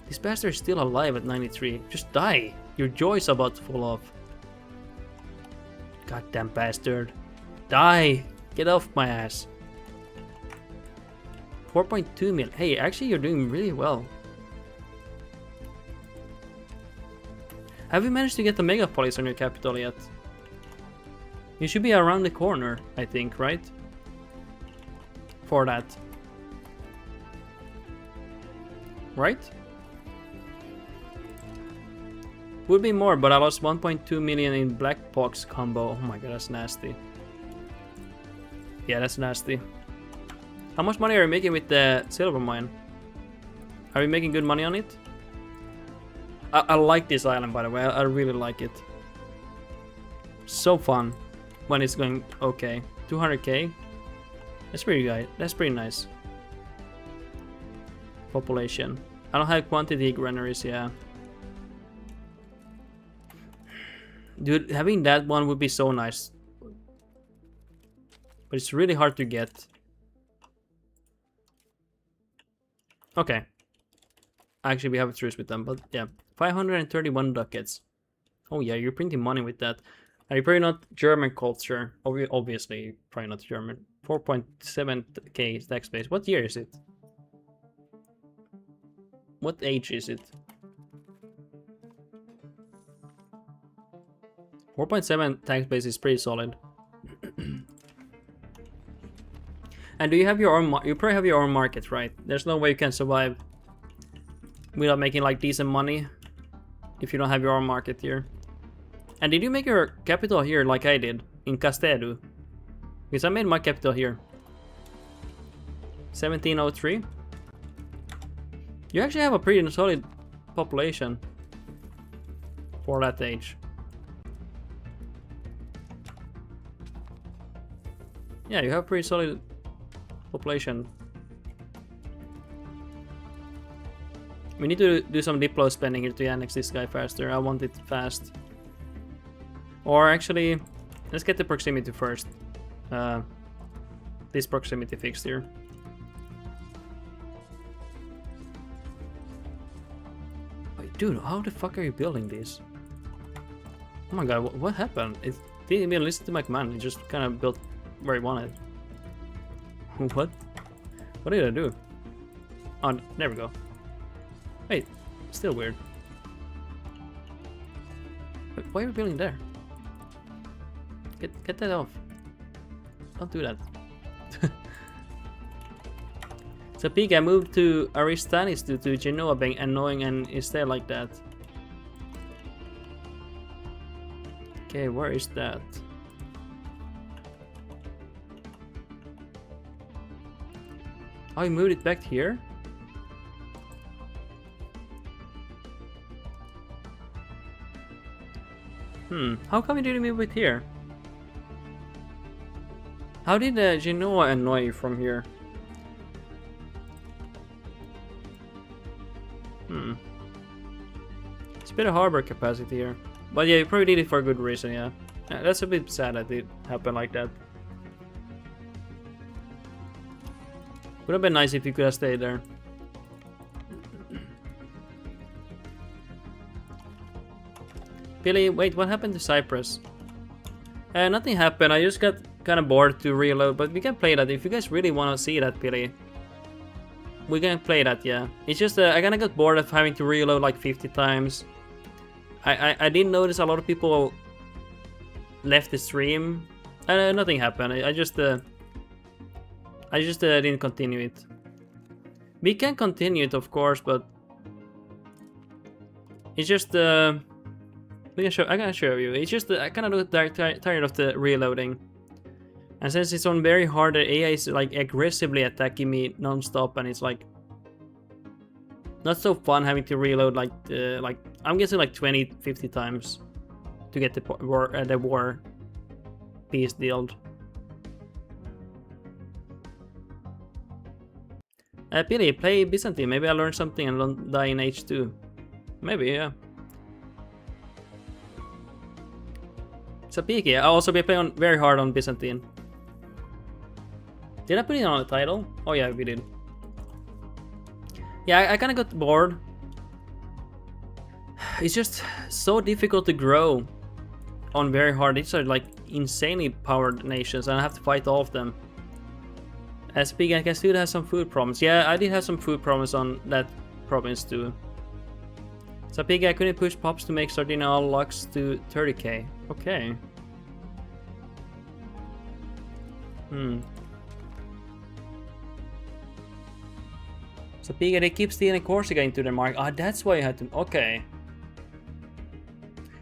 This bastard is still alive at 93. Just die. Your joy's about to fall off. Goddamn bastard. Die. Get off my ass. 4.2 mil. Hey, actually you're doing really well. Have you managed to get the megapolis on your capital yet? You should be around the corner, I think, right? For that. Right? Would be more, but I lost 1.2 million in Black Box combo. Oh my god, that's nasty. Yeah, that's nasty. How much money are you making with the silver mine? Are you making good money on it? I like this island, by the way. I really like it. So fun when it's going okay. 200k. That's pretty good. That's pretty nice. Population. I don't have quantity granaries, yeah. Dude, having that one would be so nice. But it's really hard to get. Okay. Actually, we have a truce with them, but yeah. 531 ducats. Oh yeah, you're printing money with that. And you're probably not German culture. Obviously, probably not German. 4.7k tax base. What year is it? What age is it? 4.7 tax base is pretty solid. And do you have your own? You probably have your own market, right? There's no way you can survive without making like decent money if you don't have your own market here. And did you make your capital here like I did in Castedu? Because I made my capital here. 1703. You actually have a pretty solid population for that age. Yeah, you have pretty solid population. We need to do some diplo spending here to annex this guy faster. I want it fast. Or actually, let's get the proximity first. This proximity fixed here. Wait, dude, how the fuck are you building this? Oh my god, what happened? didn't even listen to my command. He just kind of built where he wanted. What? What did I do? Oh, there we go. Wait, still weird. Wait, why are you building there? Get that off. Don't do that. So Pika moved to Aristanis due to Genoa being annoying and instead like that. Okay, where is that? Oh, you moved it back here? How come you didn't move it here? How did Genoa annoy you from here? It's a bit of harbor capacity here. But yeah, you probably did it for a good reason, yeah. That's a bit sad that it happened like that. Would have been nice if you could have stayed there. Billy, wait, what happened to Cyprus? Nothing happened, I just got kind of bored to reload, but we can play that if you guys really want to see that, Billy. We can play that, yeah. It's just I kind of got bored of having to reload like 50 times. I did notice a lot of people left the stream. Nothing happened. I just didn't continue it. We can continue it, of course, but it's just I can show you. It's just I kind of got tired of the reloading. And since it's on very hard, the AI is like aggressively attacking me non-stop, and it's like not so fun having to reload like I'm guessing like 20-50 times to get the war piece dealt. Billy, play Byzantine. Maybe I learned something and don't die in H2. Maybe, yeah. Sapiki, I'll also be playing very hard on Byzantine. Did I put it on the title? Oh yeah, we did. Yeah, I kind of got bored. It's just so difficult to grow on very hard. These are like insanely powered nations and I have to fight all of them. As big, I guess, dude has some food problems. Yeah, I did have some food problems on that province too. So big, I couldn't push Pops to make Sardinia all lux to 30k. Okay. So Piga, they keep stealing Corsica into the market. Ah, that's why you had to. Okay.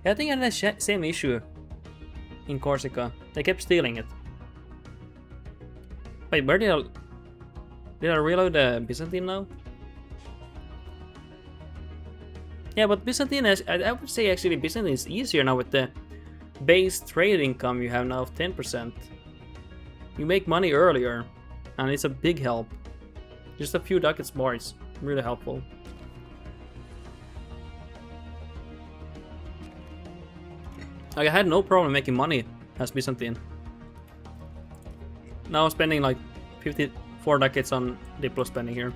Yeah, I think I had the same issue in Corsica. They kept stealing it. Wait, where did I reload the Byzantine now? Yeah, but Byzantine is, I would say actually Byzantine is easier now with the base trade income you have now of 10%. You make money earlier, and it's a big help. Just a few ducats more is really helpful. Like, I had no problem making money as Byzantine. Now I'm spending like 54 ducats on Diplo spending here.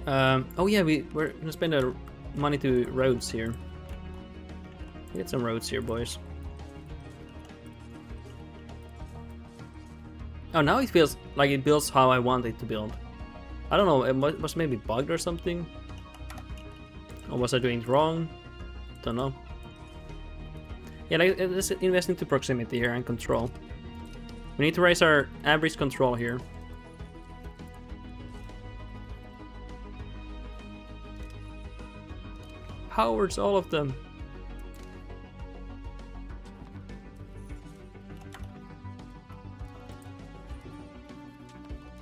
Oh yeah, we're gonna spend our money to roads here. Get some roads here, boys. Oh, now it feels like it builds how I want it to build. I don't know, it was maybe bugged or something? Or was I doing it wrong? Don't know. Yeah, like, let's invest into proximity here and control. We need to raise our average control here. Howards, all of them.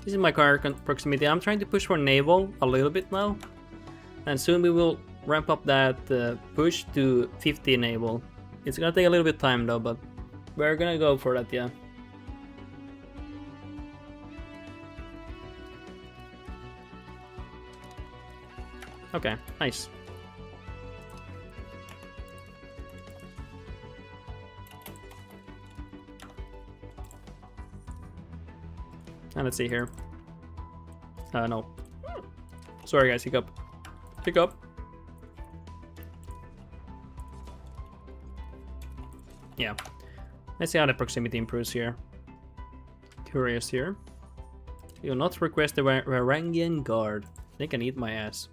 This is my current proximity. I'm trying to push for naval a little bit now. And soon we will ramp up that push to 50 naval. It's gonna take a little bit of time though, but we're gonna go for that, yeah. Okay, nice. And let's see here. No. Sorry guys, hiccup. Hiccup. Yeah. Let's see how the proximity improves here. Curious here. You'll not request the Varangian Guard. They can eat my ass.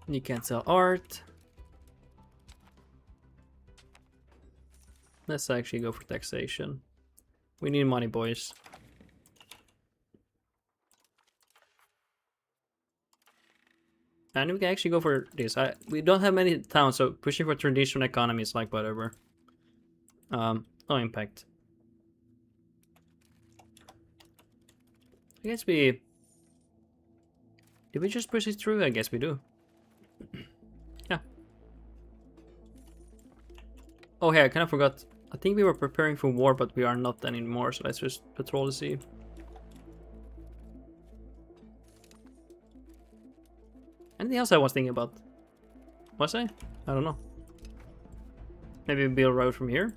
You can't sell art. Let's actually go for taxation. We need money, boys. And we can actually go for this. We don't have many towns, so pushing for traditional economy is like whatever. No impact. I guess we... Did we just push it through? I guess we do. Yeah. Oh, hey, I kind of forgot. I think we were preparing for war, but we are not anymore, so let's just patrol the sea. Anything else I was thinking about? Was I? I don't know. Maybe build a road from here?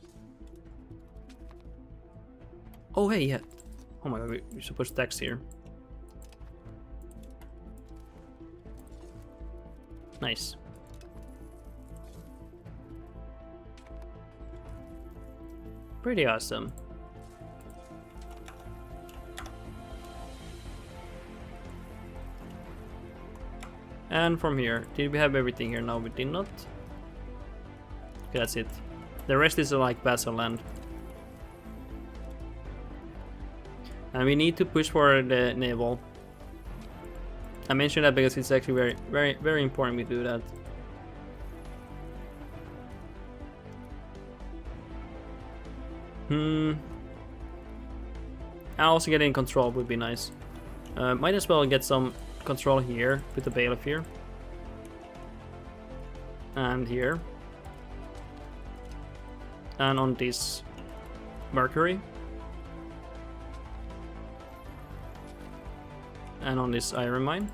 Oh, hey, yeah. Oh my god, we're supposed to tax here. Nice. Pretty awesome. And from here, did we have everything here? No, we did not. Okay, that's it. The rest is like vassal land. And we need to push for the naval. I mentioned that because it's actually very important we do that. And also getting control would be nice. Might as well get some control here with the bailiff here. And here. And on this Mercury. And on this iron mine.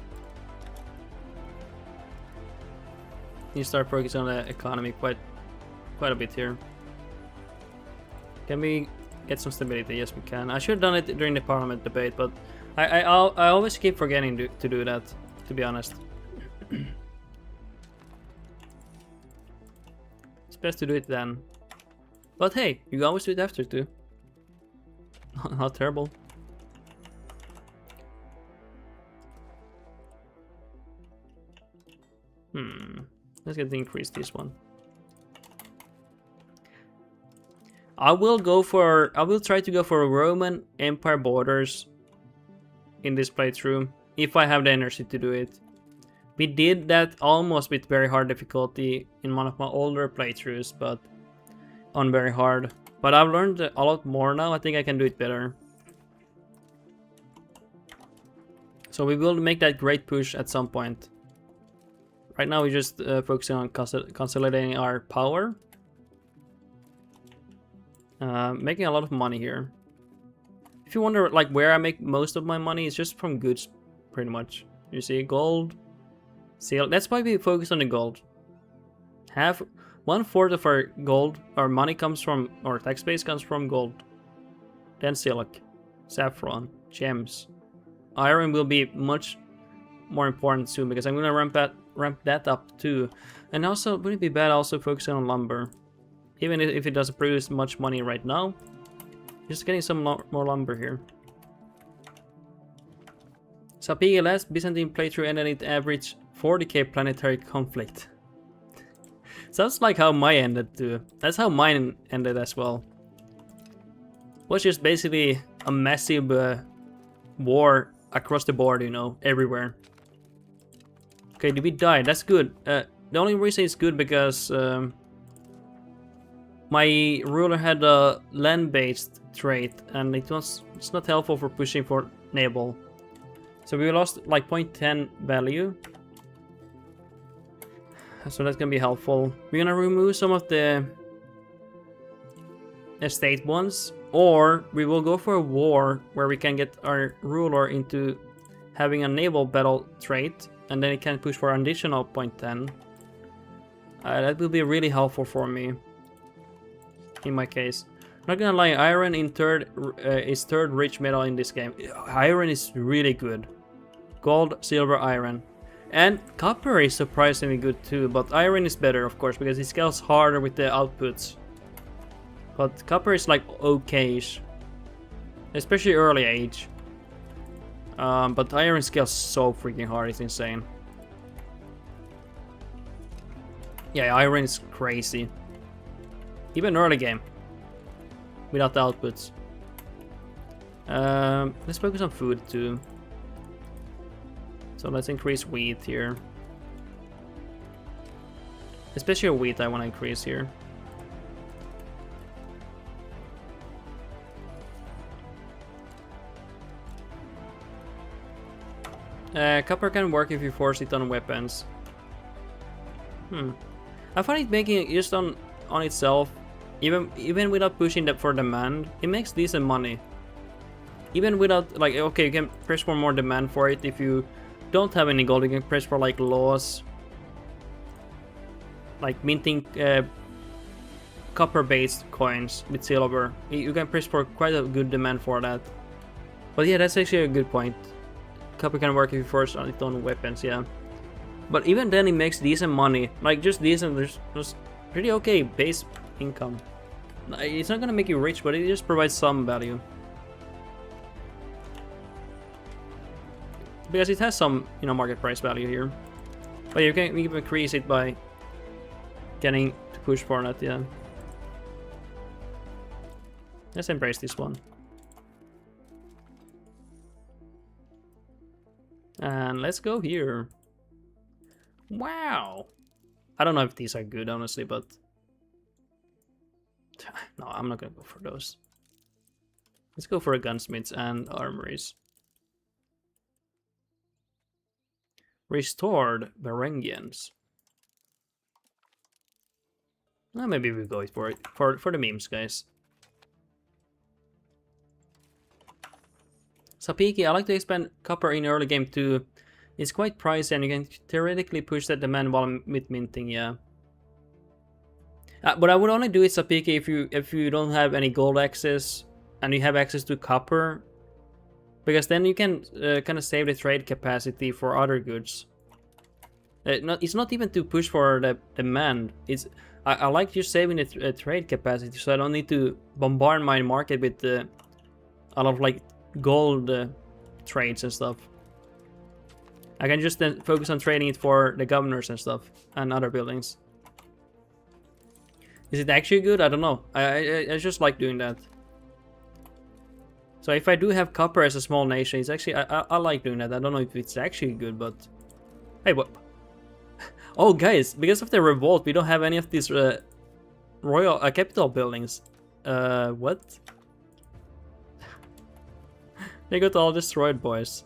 You start focusing on the economy quite a bit here. Can we get some stability? Yes, we can. I should have done it during the parliament debate, but I always keep forgetting to do that, to be honest. It's best to do it then. But hey, you always do it after too. Not terrible. Let's get the increase this one. I will try to go for Roman Empire borders in this playthrough if I have the energy to do it. We did that almost with very hard difficulty in one of my older playthroughs, but on very hard. But I've learned a lot more now. I think I can do it better. So we will make that great push at some point. Right now we're just focusing on consolidating our power. Making a lot of money here. If you wonder like where I make most of my money, it's just from goods, pretty much. You see, gold, silk. That's why we focus on the gold. 1/4 of our gold, our money comes from, or tax base comes from gold. Then silk, saffron, gems. Iron will be much more important soon because I'm gonna ramp that up too. And also, would it be bad also focusing on lumber? Even if it doesn't produce much money right now, just getting some more lumber here. So PLS Byzantine playthrough ended at average 40k planetary conflict. Sounds like how mine ended too. That's how mine ended as well. Was just basically a massive war across the board, you know, everywhere. Okay, did we die? That's good. The only reason it's good because my ruler had a land-based trait, and it's not helpful for pushing for naval. So we lost like 0.10 value. So that's gonna be helpful. We're gonna remove some of the estate ones, or we will go for a war where we can get our ruler into having a naval battle trait, and then it can push for an additional 0.10. That will be really helpful for me. In my case, not gonna lie, iron in is third rich metal in this game. Iron is really good. Gold, silver, iron. And copper is surprisingly good too, but iron is better, of course, because it scales harder with the outputs. But copper is like okay-ish, especially early age. But iron scales so freaking hard, it's insane. Yeah, iron is crazy. Even early game. Without the outputs. Let's focus on food too. So let's increase wheat here. Especially wheat I want to increase here. Copper can work if you force it on weapons. I find it making it just on itself, even without pushing that for demand, it makes decent money. Even without, like, okay, you can press for more demand for it. If you don't have any gold, you can press for like laws, like minting copper-based coins with silver. You can press for quite a good demand for that. But yeah, that's actually a good point. Copper can work if you force on its own weapons, yeah. But even then, it makes decent money. Like, just decent, there's just pretty okay base income. It's not gonna make you rich, but it just provides some value. Because it has some, you know, market price value here. But you can even increase it by getting to push for that, yeah. Let's embrace this one. And let's go here. Wow. I don't know if these are good, honestly, but... No, I'm not gonna go for those. Let's go for a gunsmiths and armories. Restored Varangians. Well, maybe we go for it. For the memes, guys. Sapiki, I like to expand copper in early game too. It's quite pricey and you can theoretically push that demand while with minting, yeah. But I would only do it, Sapiki, if you don't have any gold access and you have access to copper. Because then you can kind of save the trade capacity for other goods. It's not even to push for the demand. I like just saving the trade capacity, so I don't need to bombard my market with a lot of like gold trades and stuff. I can just then focus on trading it for the governors and stuff and other buildings. Is it actually good? I don't know. I just like doing that. So if I do have copper as a small nation, it's actually I like doing that. I don't know if it's actually good, but hey, what? Oh, guys, because of the revolt, we don't have any of these royal capital buildings. What? They got all destroyed, boys.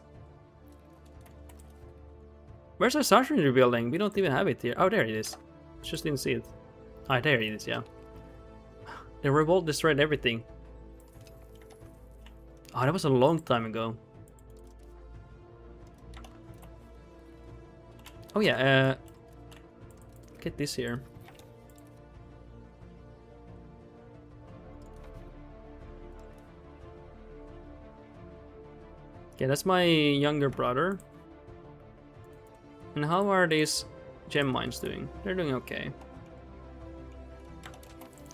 Where's our sergeantry building? We don't even have it here. Oh, there it is. Just didn't see it. Ah, there it is, yeah. The revolt destroyed everything. Oh, that was a long time ago. Oh yeah, get this here. Okay, that's my younger brother. And how are these gem mines doing? They're doing okay.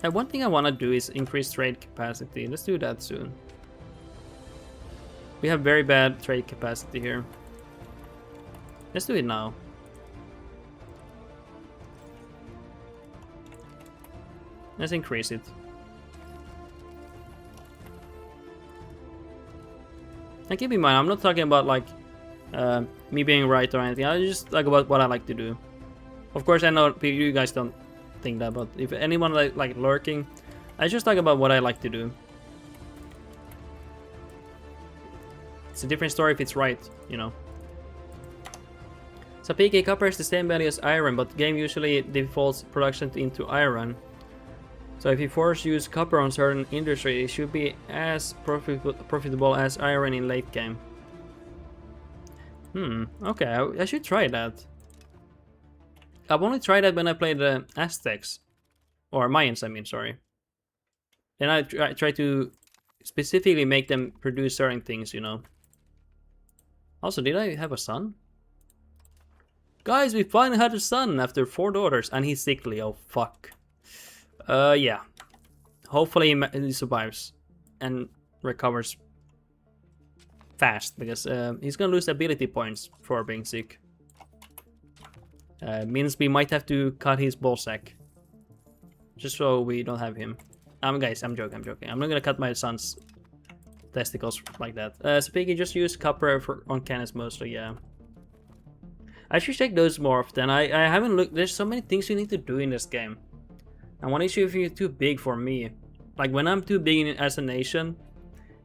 And one thing I want to do is increase trade capacity. Let's do that soon. We have very bad trade capacity here. Let's do it now. Let's increase it. And keep in mind, I'm not talking about like me being right or anything. I just talk about what I like to do. Of course, I know you guys don't think that, but if anyone like lurking, I just talk about what I like to do. It's a different story if it's right, you know. So PK copper is the same value as iron, but game usually defaults production into iron. So if you force use copper on certain industry, it should be as profitable as iron in late game. Okay, I should try that. I've only tried that when I played the Aztecs. Or Mayans, I mean, sorry. Then I try to specifically make them produce certain things, you know. Also, did I have a son? Guys, we finally had a son after 4 daughters, and he's sickly. Oh fuck. Yeah. Hopefully he survives and recovers fast, because he's gonna lose ability points for being sick. Means we might have to cut his ballsack, just so we don't have him. Guys, I'm joking. I'm not gonna cut my son's testicles like that. So Piggy, just use copper on cannons mostly, yeah. I should check those more often. I haven't looked. There's so many things you need to do in this game. And one issue if you're too big for me. Like when I'm too big as a nation,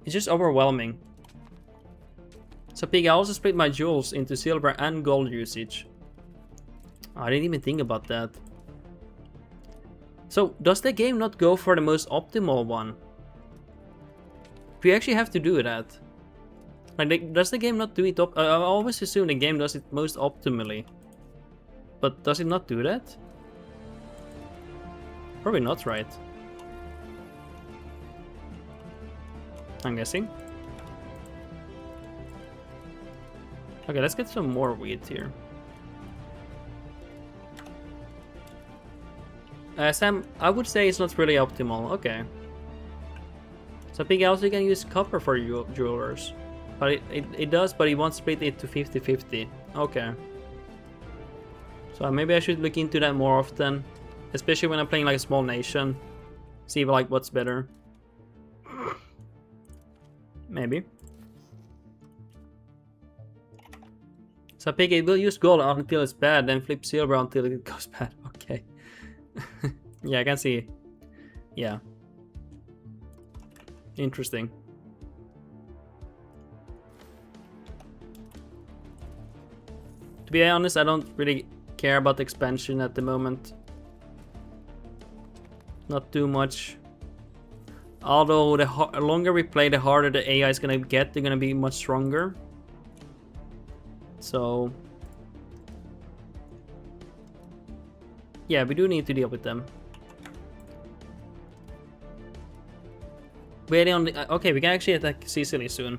it's just overwhelming. So Pig, I also split my jewels into silver and gold usage. I didn't even think about that. So does the game not go for the most optimal one? We actually have to do that. Like, does the game not do it I always assume the game does it most optimally. But does it not do that? Probably not, right? I'm guessing. Okay, let's get some more wheat here. Sam, I would say it's not really optimal. Okay. So Pig, also can use copper for jewelers. But it does, but he won't split it to 50-50. Okay. So maybe I should look into that more often. Especially when I'm playing like a small nation. See like what's better. Maybe. So Pig, it will use gold until it's bad, then flip silver until it goes bad. Okay. Yeah, I can see. Yeah. Interesting. To be honest, I don't really care about the expansion at the moment. Not too much. Although the longer we play, the harder the AI is gonna get. They're gonna be much stronger. So yeah, we do need to deal with them. Waiting on the, okay, we can actually attack Sicily soon.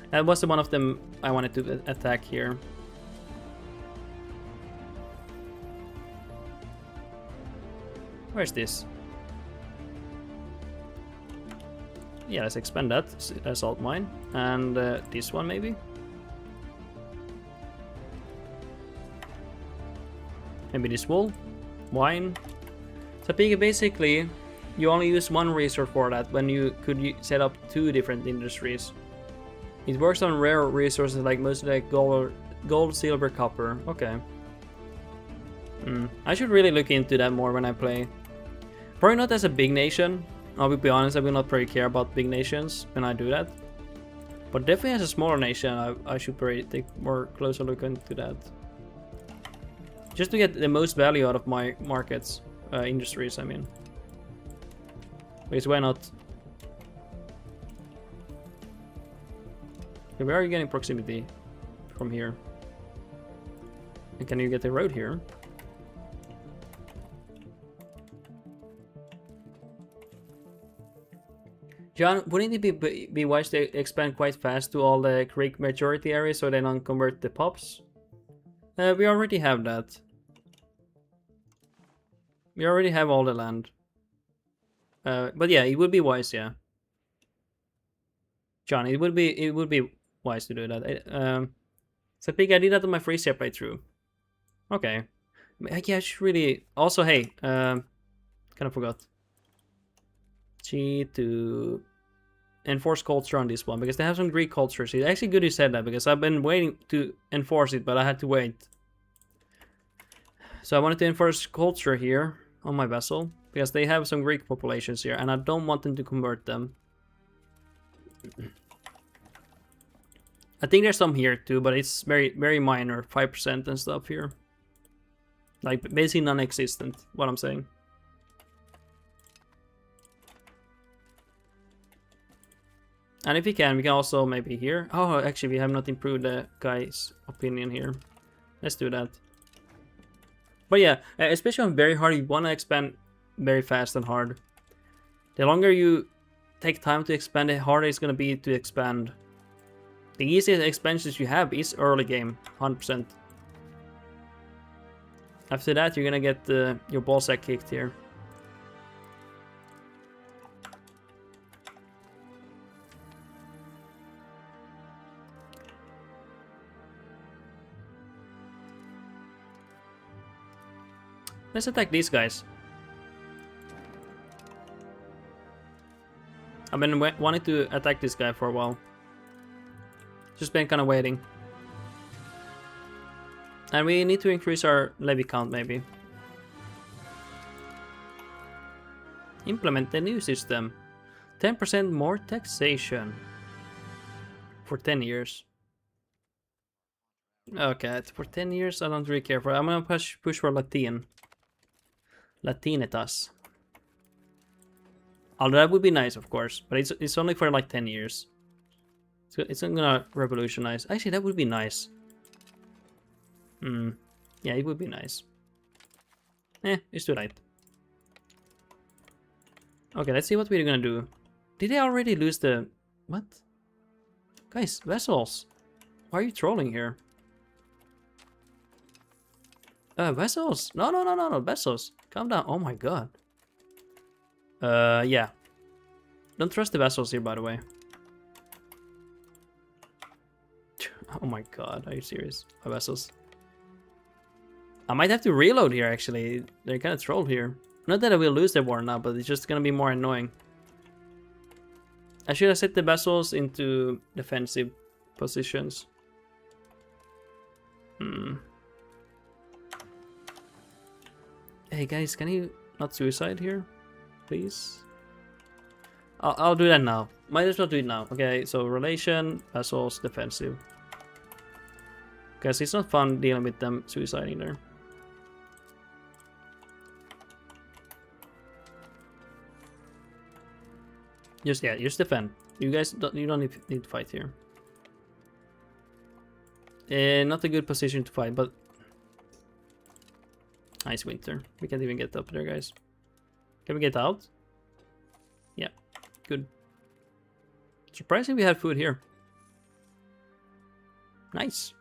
That was one of them I wanted to attack here. Where's this? Yeah, let's expand that salt mine. And this one maybe? Maybe this wool? Wine? So basically, you only use one resource for that when you could set up 2 different industries. It works on rare resources like mostly like gold, silver, copper. Okay. I should really look into that more when I play. Probably not as a big nation. I'll be honest, I will not really care about big nations when I do that. But definitely as a smaller nation, I should probably take more closer look into that. Just to get the most value out of my markets, industries, I mean. Because why not? Okay, where are you getting proximity from here? And can you get the road here? John, wouldn't it be wise to expand quite fast to all the Greek majority areas so they don't convert the pops? We already have that. We already have all the land. But yeah, it would be wise, yeah. John, it would be wise to do that. So Pig, I did that on my Frisia playthrough. Okay. Yeah, I should really. Also, hey, kind of forgot. G to enforce culture on this one because they have some Greek cultures. It's actually good you said that because I've been waiting to enforce it, but I had to wait. So I wanted to enforce culture here on my vessel because they have some Greek populations here and I don't want them to convert them. I think there's some here too, but it's very minor, 5% and stuff here. Like basically non-existent, what I'm saying. And if we can also maybe here. Oh, actually we have not improved the guy's opinion here. Let's do that. But yeah, especially on very hard, you want to expand very fast and hard. The longer you take time to expand, the harder it's going to be to expand. The easiest expansions you have is early game, 100%. After that, you're gonna get your ballsack kicked here. Let's attack these guys. I've been wanting to attack this guy for a while. Just been kind of waiting. And we need to increase our levy count, maybe. Implement the new system. 10% more taxation. For 10 years. Okay, for 10 years I don't really care for it. I'm gonna push for Latin. Latinitas. Although that would be nice, of course, but it's only for like 10 years. So it's not gonna revolutionize. Actually, that would be nice. Yeah, it would be nice. It's too late. Okay, let's see what we're gonna do. Did they already lose the... What? Guys, vessels. Why are you trolling here? Vessels. No, vessels. Calm down. Oh my god. Yeah. Don't trust the vessels here, by the way. Oh my god, are you serious? My vessels. I might have to reload here, actually. They're kind of trolled here. Not that I will lose the war now, but it's just gonna be more annoying. I should have set the vessels into defensive positions. Hey guys, can you not suicide here? Please? I'll do that now. Might as well do it now. Okay, so relation, vessels, defensive. Because it's not fun dealing with them suiciding there. Just defend. You guys don't need to fight here. Not a good position to fight, but nice winter. We can't even get up there, guys. Can we get out? Yeah, good. Surprising we had food here. Nice.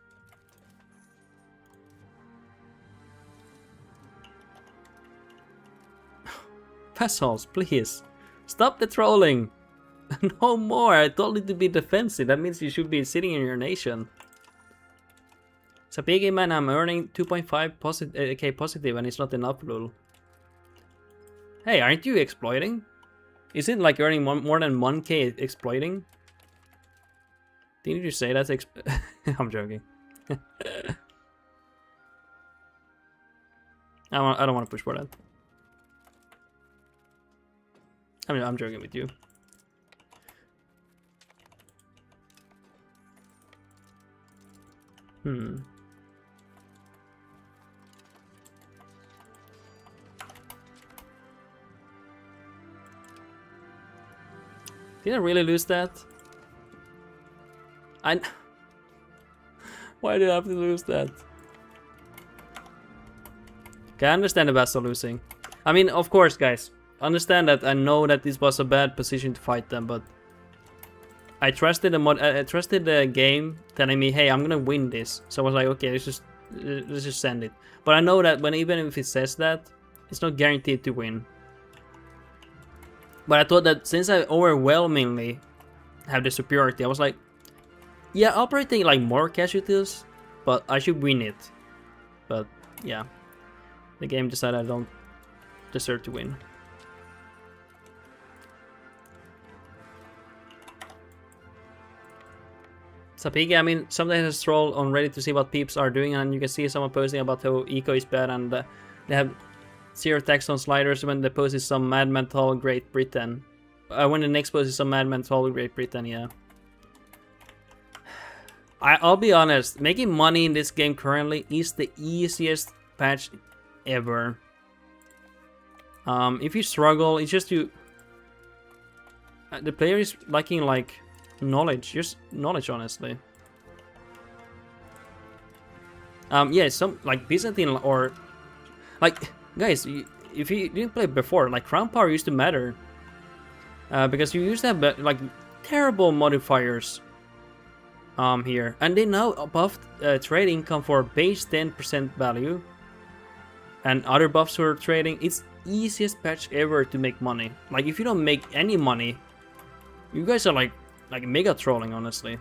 Vassals, please. Stop the trolling. No more. I told you to be defensive. That means you should be sitting in your nation. Sapigi man, I'm earning 2.5 K positive and it's not enough, lol. Hey, aren't you exploiting? Is it like earning more than 1K exploiting? Didn't you say that's I'm joking. I don't want to push for that. I mean, I'm joking with you. Did I really lose that? Why did I have to lose that? Okay, I understand the Vassal losing. I mean, of course, guys. Understand that I know that this was a bad position to fight them, but I trusted the game telling me, hey, I'm gonna win this. So I was like, okay, let's just send it. But I know that even if it says that, it's not guaranteed to win. But I thought that since I overwhelmingly have the superiority, I was like, yeah, operating like more casualties, but I should win it. But yeah, the game decided I don't deserve to win. Sapigi, I mean, sometimes I stroll on Reddit to see what peeps are doing, and you can see someone posting about how eco is bad, and they have 0 tax on sliders when the post is some Mad Mental Great Britain. When the next post is some Mad Mental Great Britain, yeah. I'll be honest, making money in this game currently is the easiest patch ever. If you struggle, it's just you... the player is lacking like knowledge, just knowledge, honestly. Yeah, some like Byzantine or like guys, if you didn't play before, like crown power used to matter because you used to have like terrible modifiers here, and they now buffed trade income for base 10% value, and other buffs for trading. It's easiest patch ever to make money. Like if you don't make any money, you guys are like mega trolling, honestly.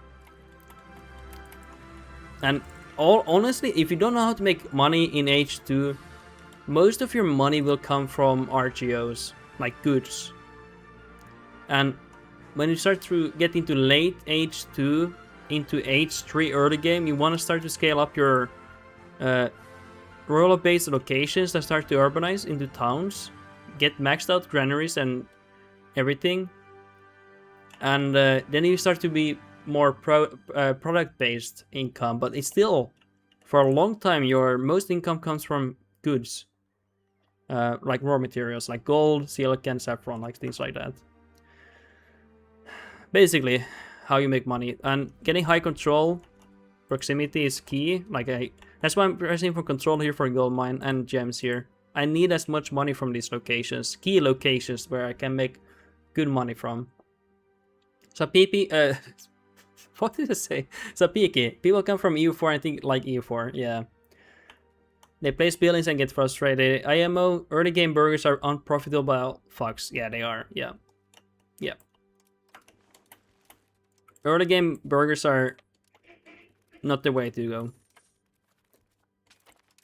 And honestly, if you don't know how to make money in H2, most of your money will come from RGOs, like goods. And when you start to get into late H2, into H3 early game, you want to start to scale up your rural-based locations that start to urbanize into towns, get maxed out granaries and everything, and then you start to be more product-based income. But it's still, for a long time, your most income comes from goods, like raw materials, like gold, silicon, saffron, like things like that. Basically, how you make money. And getting high control, proximity is key. That's why I'm pressing for control here for gold mine and gems here. I need as much money from these locations, key locations where I can make good money from. Sapiki, what did I say? Sapiki, people come from EU4 and think like EU4, yeah. They place buildings and get frustrated. IMO, early game burgers are unprofitable fucks. Yeah, they are, yeah. Yeah. Early game burgers are not the way to go.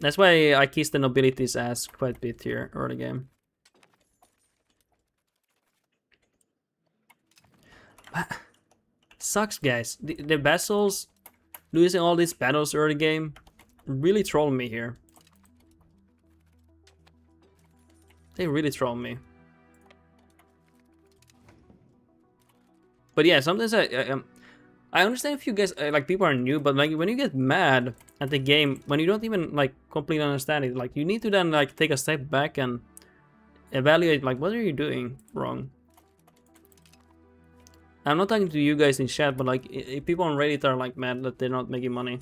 That's why I kiss the nobility's ass quite a bit here, early game. Sucks, guys. The vassals losing all these battles early game really troll me here. They really troll me. But yeah, sometimes I understand if you guys like people are new, but like when you get mad at the game, when you don't even like completely understand it, like you need to then like take a step back and evaluate like what are you doing wrong. I'm not talking to you guys in chat, but like if people on Reddit are like mad that they're not making money,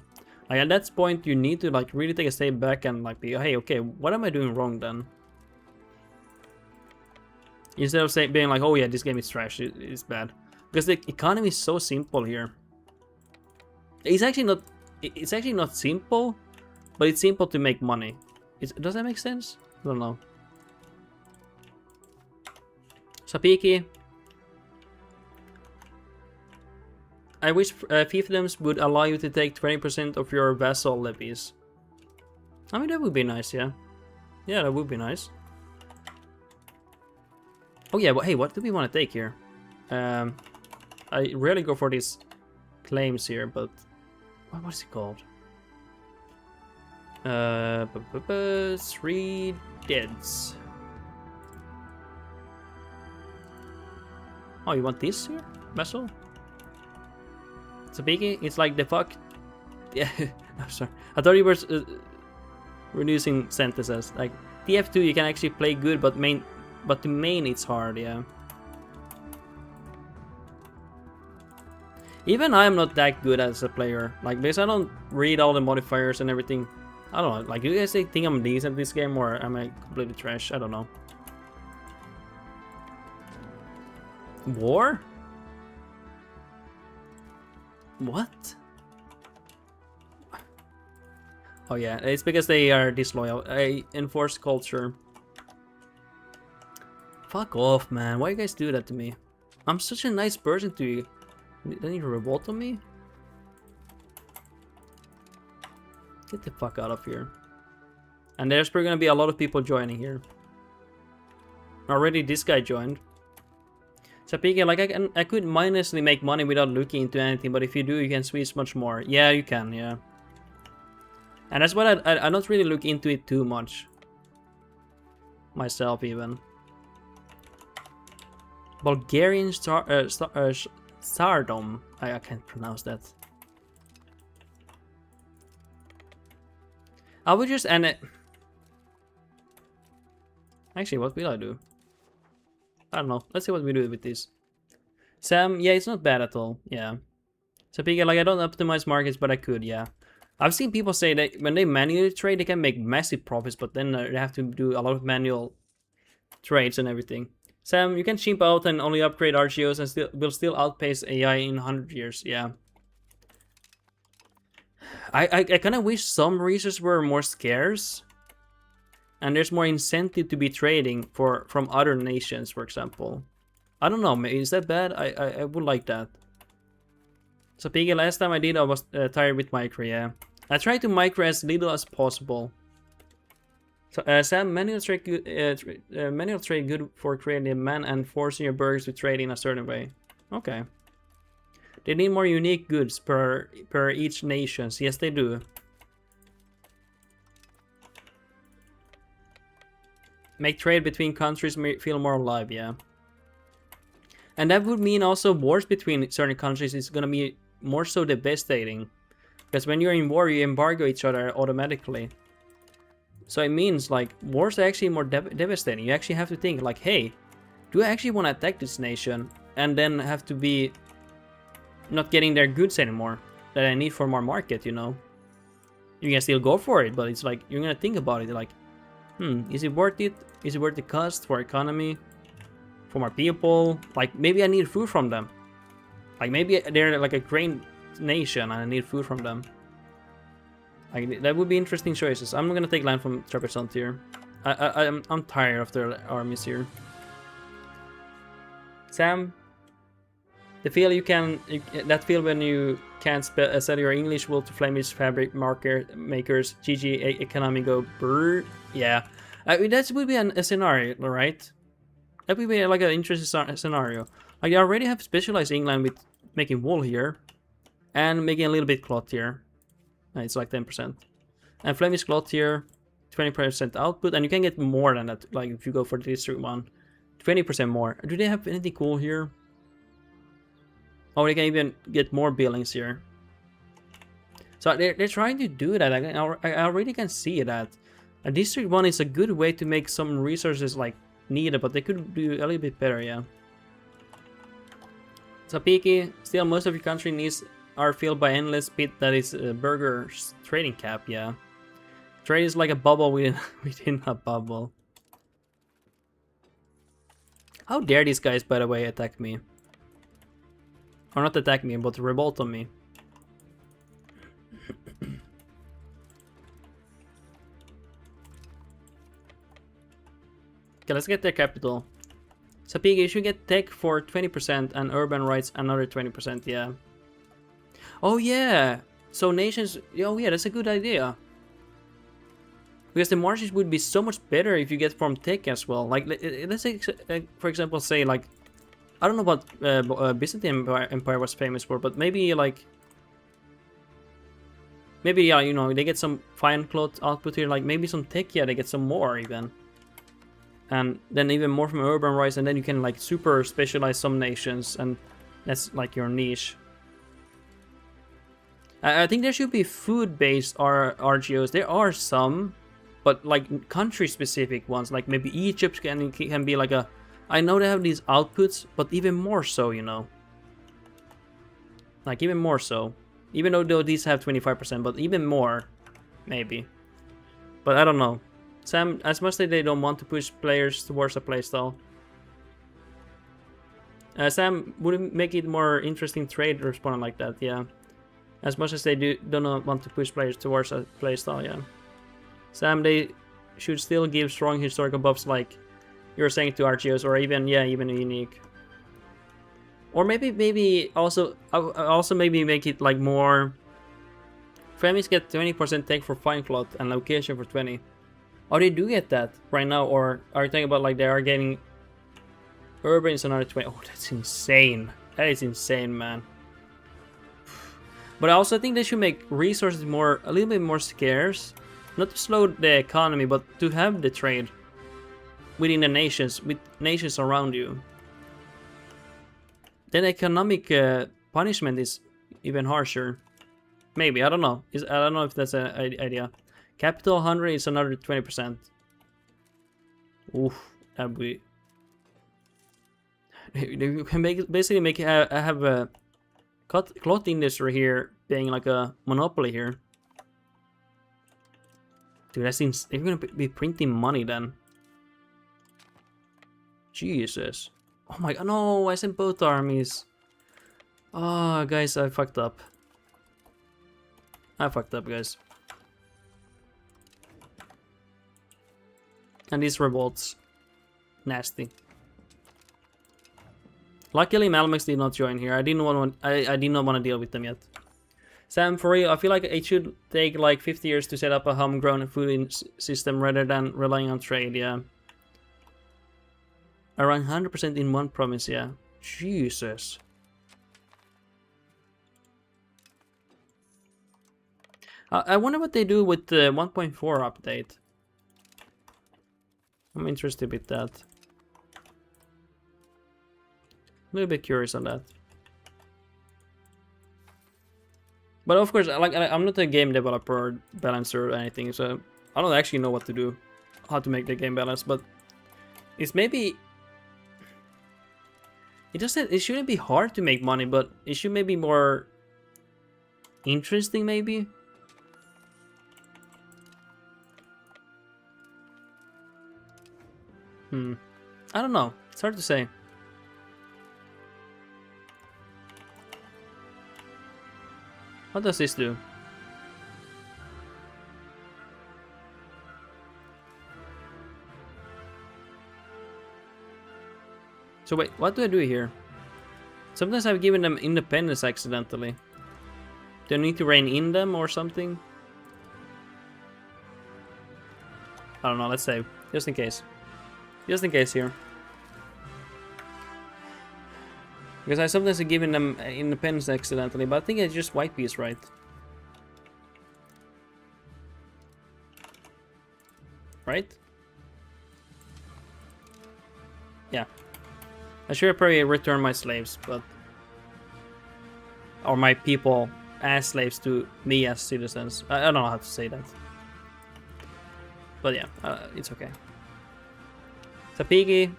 like at that point you need to like really take a step back and like be, hey, okay, what am I doing wrong then? Instead of being like, oh yeah, this game is trash, it's bad. Because the economy is so simple here. It's actually not simple, but it's simple to make money. Does that make sense? I don't know. Sapiki. I wish fiefdoms would allow you to take 20% of your vassal levies. I mean, that would be nice, yeah. Yeah, that would be nice. Oh yeah, but hey, what do we want to take here? I rarely go for these claims here, but what is it called? 3 deads. Oh, you want this here? Vessel? It's a biggie? It's like the fuck? Yeah, I'm sorry. I thought you were reducing sentences. Like, TF2 you can actually play good, but to main it's hard, yeah. Even I'm not that good as a player, like because I don't read all the modifiers and everything. I don't know, like you guys think I'm decent at this game or am I completely trash? I don't know. War? What? Oh yeah, it's because they are disloyal. I enforce culture. Fuck off, man. Why you guys do that to me? I'm such a nice person to you. Then you revolt on me? Get the fuck out of here. And there's probably gonna be a lot of people joining here. Already this guy joined. Sapiki, like I could mindlessly make money without looking into anything, but if you do, you can squeeze much more. Yeah, you can, yeah. And that's why I don't really look into it too much. Myself, even. Bulgarian Stardom. I can't pronounce that. I would just end it. Actually, what will I do? I don't know. Let's see what we do with this. Sam, yeah, it's not bad at all. Yeah. So, like, I don't optimize markets, but I could, yeah. I've seen people say that when they manually trade, they can make massive profits, but then they have to do a lot of manual trades and everything. Sam, you can chimp out and only upgrade RGOs and will still outpace AI in 100 years. Yeah. I kind of wish some research were more scarce. and there's more incentive to be trading from other nations, for example. I don't know, is that bad? I would like that. So Piggy, last time I did, I was tired with micro, yeah. I try to micro as little as possible. So Sam, manual trade good for creating a man and forcing your burgers to trade in a certain way. Okay. They need more unique goods per each nation. Yes, they do. Make trade between countries feel more alive, yeah. And that would mean also wars between certain countries is gonna be more so devastating. Because when you're in war, you embargo each other automatically. So it means like wars are actually more devastating. You actually have to think like, hey, do I actually want to attack this nation and then have to be not getting their goods anymore that I need for my market, you know? You can still go for it, but it's like you're gonna think about it like, is it worth it? Is it worth the cost for economy? For my people? Like maybe I need food from them. Like maybe they're like a grain nation and I need food from them. Like that would be interesting choices. I'm not gonna take land from Trebizond here. I'm tired of their armies here. Sam, the feel that feel when you can't sell your English wool to Flemish fabric makers. GG economy go brr. Yeah, I mean, that would be a scenario, right? That would be like an interesting scenario. Like I already have specialized England with making wool here, and making a little bit cloth here. It's like 10%. And Flemish cloth here, 20% output, and you can get more than that. Like if you go for the district one, 20% more. Do they have anything cool here? Oh, they can even get more buildings here. So they're trying to do that. I already can see that. A district 1 is a good way to make some resources like needed, but they could do a little bit better, yeah. So Peaky, still most of your country needs are filled by endless pit that is burgers trading cap, yeah. Trade is like a bubble within a bubble. How dare these guys, by the way, attack me? Or not attack me, but revolt on me. Okay, let's get their capital. So Piggy, you should get tech for 20% and urban rights another 20%, yeah. Oh yeah! So nations... Oh yeah, that's a good idea. Because the marches would be so much better if you get from tech as well. Like, let's say, for example, say like... I don't know what Byzantine Empire was famous for, but maybe like... Maybe, yeah, you know, they get some fine cloth output here, like maybe some tech, yeah, they get some more even. And then even more from urban rights, and then you can like super specialize some nations, and that's like your niche. I think there should be food-based RGOs. There are some, but like country-specific ones, like maybe Egypt can be like a... I know they have these outputs, but even more so, you know. Like even more so. Even though these have 25%, but even more, maybe. But I don't know. Sam, as much as they don't want to push players towards a playstyle. Sam, would it make it more interesting trade responding like that? Yeah. As much as they do not want to push players towards a playstyle, yeah. Sam, they should still give strong historical buffs like you're saying to RGOs, or even, yeah, even unique. Or maybe also maybe make it like more... Fremis get 20% tech for fine cloth and location for 20. Oh, they do get that right now, or are you talking about like they are getting urban is another 20? Oh, that's insane. That is insane, man. But I also think they should make resources a little bit more scarce. Not to slow the economy, but to have the trade within the nations, with nations around you. Then economic punishment is even harsher. Maybe, I don't know. I don't know if that's an idea. Capital 100 is another 20%. Oof, that would be... You can basically have a cloth industry here being like a monopoly here. Dude, that seems... They're gonna be printing money then. Jesus. Oh my god, no, I sent both armies. Oh, guys, I fucked up. I fucked up, guys. And these revolts. Nasty. Luckily, Malmex did not join here. I did not want to deal with them yet. Sam, for real, I feel like it should take like 50 years to set up a homegrown food system rather than relying on trade, yeah. Around 100% in one province, yeah. Jesus. I wonder what they do with the 1.4 update. I'm interested with that. A little bit curious on that. But of course, like I'm not a game developer or balancer or anything, so I don't actually know what to do, how to make the game balance. But it's maybe it shouldn't be hard to make money, but it should maybe more interesting, maybe. I don't know. It's hard to say. What does this do? So wait, what do I do here? Sometimes I've given them independence accidentally. Do I need to rein in them or something? I don't know, let's save. Just in case. Just in case here. Because I sometimes have given them independence accidentally, but I think it's just white piece, right? Right? Yeah. I should probably return my slaves, but... Or my people as slaves to me as citizens. I don't know how to say that. But yeah, it's okay. Tapigi.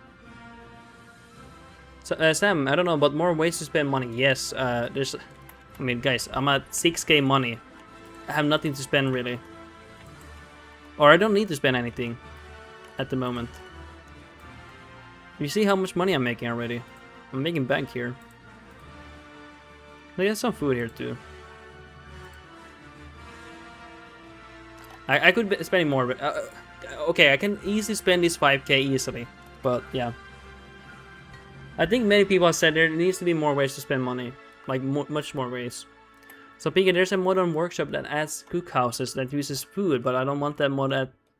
So, Sam, I don't know, but more ways to spend money. Yes, there's... I mean, guys, I'm at 6k money. I have nothing to spend, really. Or I don't need to spend anything at the moment. You see how much money I'm making already? I'm making bank here. There's some food here, too. I could be spending more, but... okay, I can easily spend this 5k easily. But, yeah. I think many people have said there needs to be more ways to spend money. Like, much more ways. So, Pika, there's a modern workshop that adds cookhouses that uses food, but I don't want that mod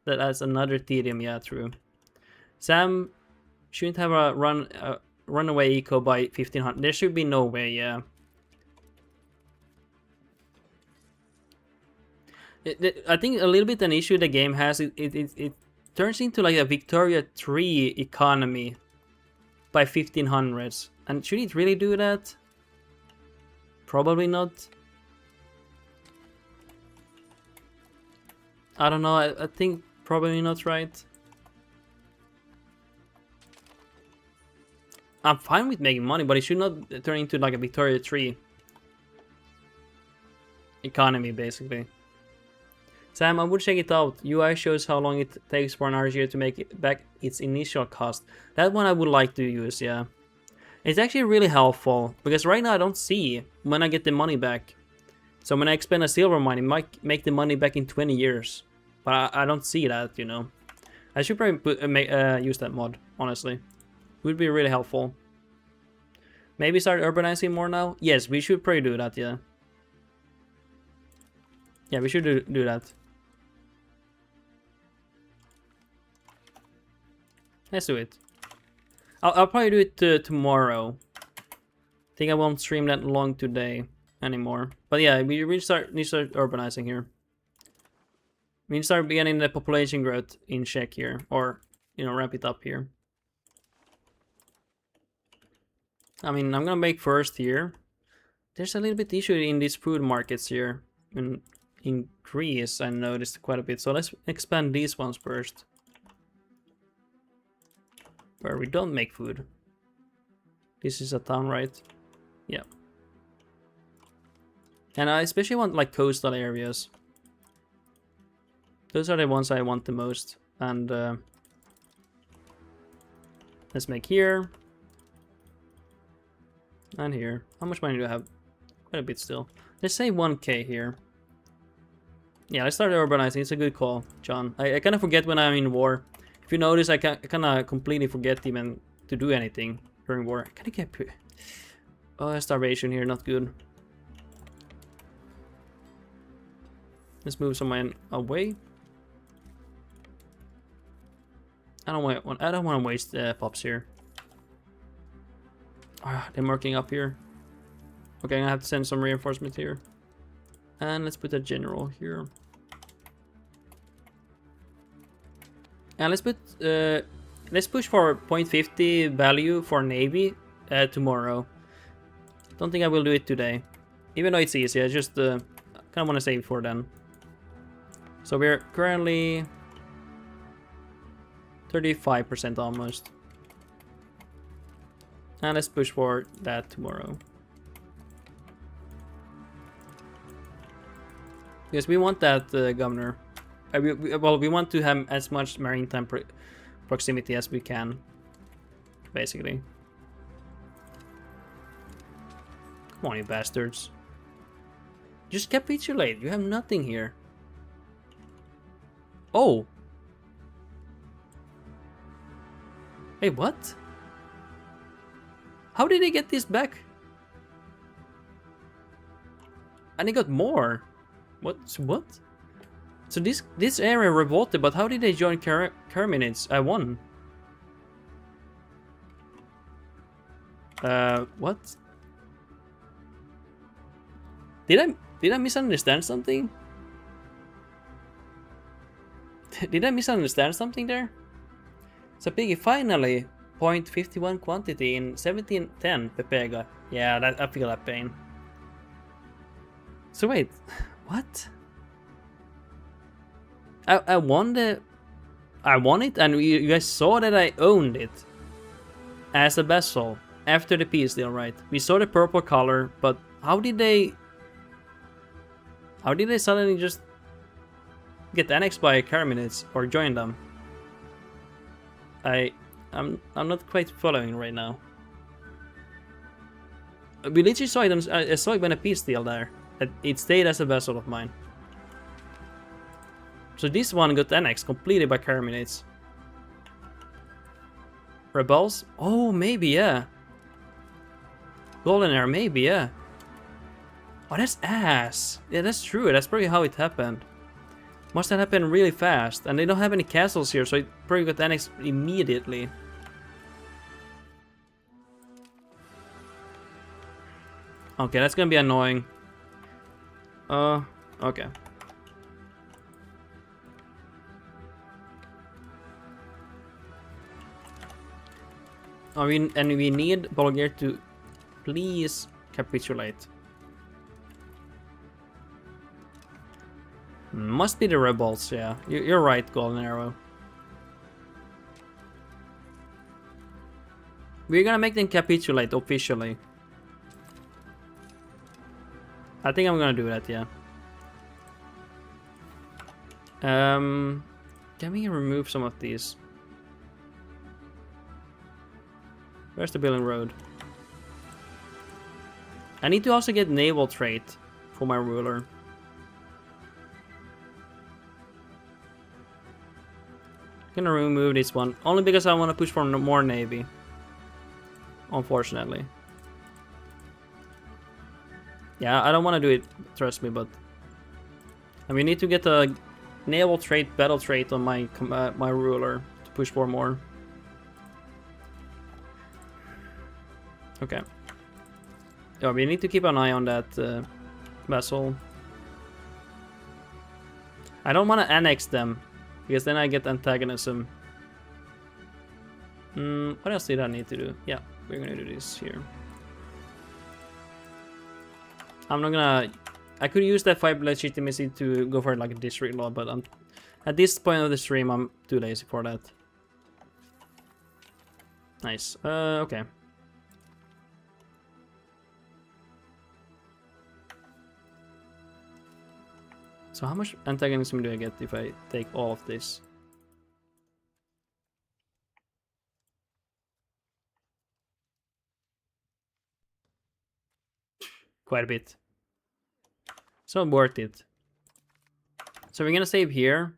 that adds another tedium. Yeah, true. Sam shouldn't have a runaway eco by 1500. There should be no way, yeah. I think a little bit an issue the game has, it turns into like a Victoria 3 economy by 1500s. And should it really do that? Probably not. I don't know, I think probably not, right? I'm fine with making money, but it should not turn into like a Victoria 3 economy, basically. Sam, I would check it out. UI shows how long it takes for an RGA to make it back its initial cost. That one I would like to use, yeah. It's actually really helpful, because right now I don't see when I get the money back. So when I expend a silver mine, it might make the money back in 20 years. But I don't see that, you know. I should probably use that mod, honestly. It would be really helpful. Maybe start urbanizing more now? Yes, we should probably do that, yeah. Yeah, we should do that. Let's do it. I'll probably do it tomorrow. I think I won't stream that long today anymore. But yeah, we need to start urbanizing here. We need to start beginning the population growth in check here. Or, you know, ramp it up here. I mean, I'm gonna make first here. There's a little bit issue in these food markets here. In Greece, I noticed quite a bit. So let's expand these ones first. Where we don't make food. This is a town, right? Yeah. And I especially want like coastal areas. Those are the ones I want the most. And let's make here. And here. How much money do I have? Quite a bit still. Let's say 1k here. Yeah, let's start urbanizing. It's a good call, John. I kind of forget when I'm in war. If you notice, I kind of completely forget even to do anything during war. Can I get... Oh, starvation here, not good. Let's move someone away. I don't want to waste pops here. Ah, they're marking up here. Okay, I'm gonna have to send some reinforcement here. And let's put a general here. And let's put let's push for 0.50 value for Navy tomorrow. Don't think I will do it today. Even though it's easy, I just kind of want to save for then. So we're currently 35% almost. And let's push for that tomorrow. Because we want that governor. Well, we want to have as much maritime proximity as we can, basically. Come on, you bastards. Just capitulate. You have nothing here. Oh. Hey, what? How did they get this back? And they got more. What? So this area revolted, but how did they join Carminids? I won. What? Did I misunderstand something? Did I misunderstand something there? So Piggy, finally 0.51 quantity in 1710 Pepega. Yeah, I feel that pain. So wait, what? I won it, and you guys saw that I owned it as a vessel after the peace deal, right? We saw the purple color, but how did they suddenly just get annexed by Carminids or join them? I'm not quite following right now. We literally saw it. I saw it when a peace deal there. It stayed as a vessel of mine. So this one got annexed completely by Carminids. Rebels? Oh, maybe, yeah. Golden Era, maybe, yeah. Oh, that's ass. Yeah, that's true. That's probably how it happened. Must have happened really fast. And they don't have any castles here, so it probably got annexed immediately. Okay, that's gonna be annoying. Okay. And we need Bulgaria to please capitulate. Must be the rebels, yeah. You're right, Golden Arrow. We're gonna make them capitulate officially. I think I'm gonna do that, yeah. Can we remove some of these? Where's the building road? I need to also get naval trait for my ruler. I'm gonna remove this one only because I want to push for more navy. Unfortunately. Yeah, I don't want to do it, trust me, but and we need to get a naval trait, battle trait on my my ruler to push for more. Okay. Yeah, we need to keep an eye on that vessel. I don't want to annex them because then I get antagonism. What else did I need to do? Yeah, we're gonna do this here. I'm not gonna... I could use that 5 legitimacy to go for like a district law, but at this point of the stream, I'm too lazy for that. Nice. Okay. So how much antagonism do I get if I take all of this? Quite a bit. So worth it. So we're gonna save here.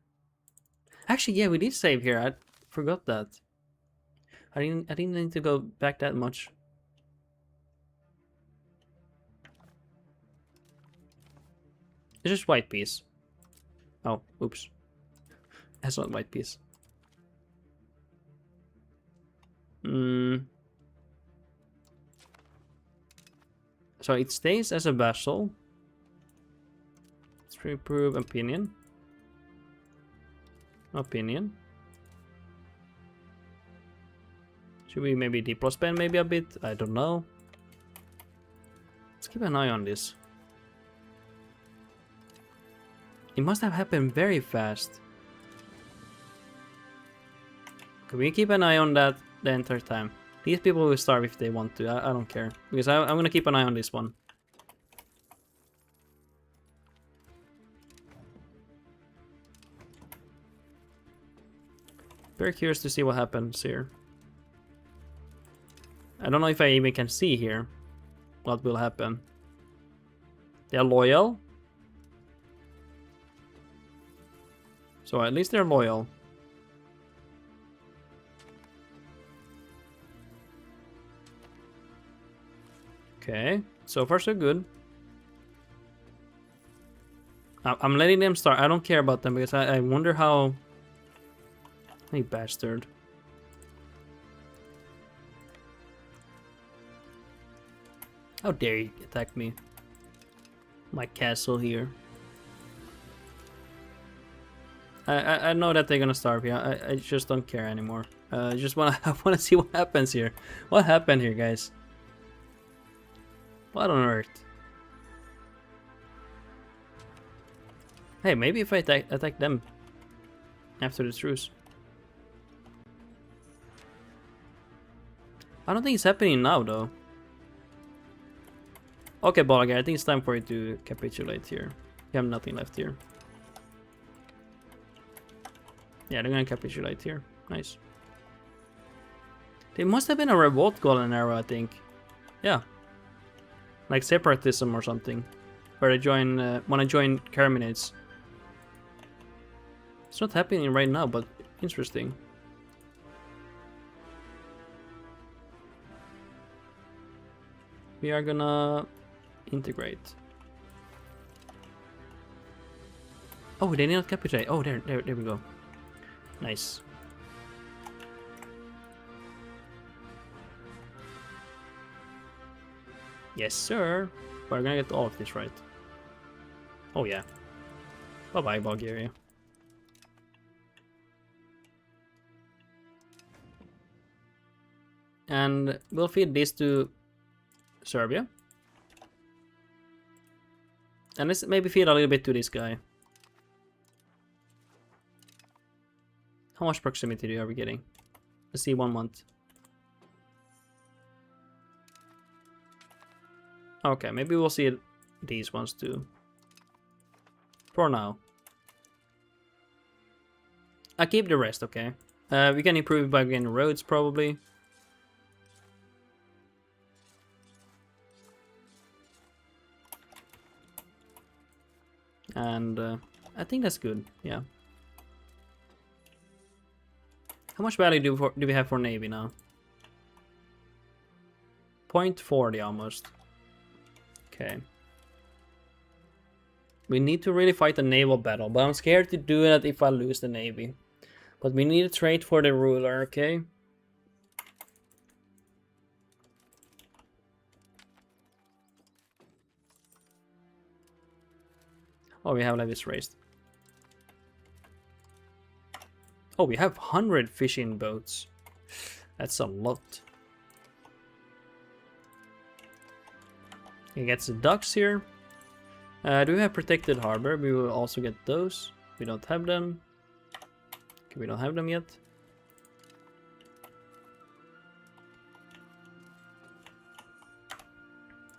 Actually, yeah, we did save here. I forgot that. I didn't need to go back that much. It's just white piece. Oh, oops. That's not white piece. So it stays as a vessel. Let's reprove opinion. Opinion. Should we maybe deprospend maybe a bit? I don't know. Let's keep an eye on this. It must have happened very fast. Can we keep an eye on that the entire time? These people will starve if they want to. I don't care. Because I'm gonna keep an eye on this one. Very curious to see what happens here. I don't know if I even can see here what will happen. They're loyal. So at least they're loyal. Okay, so far so good. I'm letting them start. I don't care about them because I wonder how... Hey, bastard. How dare you attack me? My castle here. I know that they're gonna starve here. I just don't care anymore. I wanna see what happens here. What happened here, guys? What on earth? Hey, maybe if I attack them after the truce. I don't think it's happening now, though. Okay, Balaga, I think it's time for you to capitulate here. You have nothing left here. Yeah, they're gonna capitulate here. Nice. There must have been a revolt golden era, I think. Yeah. Like separatism or something. Where they join, wanna join Carmenids. It's not happening right now, but interesting. We are gonna integrate. Oh, they did not capitulate. Oh, there we go. Nice. Yes, sir. We're gonna get all of this right. Oh, yeah. Bye-bye, Bulgaria. And we'll feed this to Serbia. And let's maybe feed a little bit to this guy. How much proximity are we getting? Let's see, 1 month. Okay, maybe we'll see these ones too. For now. I keep the rest, okay. We can improve it by getting roads, probably. And I think that's good, yeah. How much value do we have for Navy now? 0.40 almost. Okay. We need to really fight a naval battle, but I'm scared to do that if I lose the Navy. But we need a trade for the ruler, okay? Oh, we have levies raised. Oh, we have 100 fishing boats. That's a lot. He gets the ducks here. Do we have protected harbor? We will also get those. We don't have them. Okay, we don't have them yet.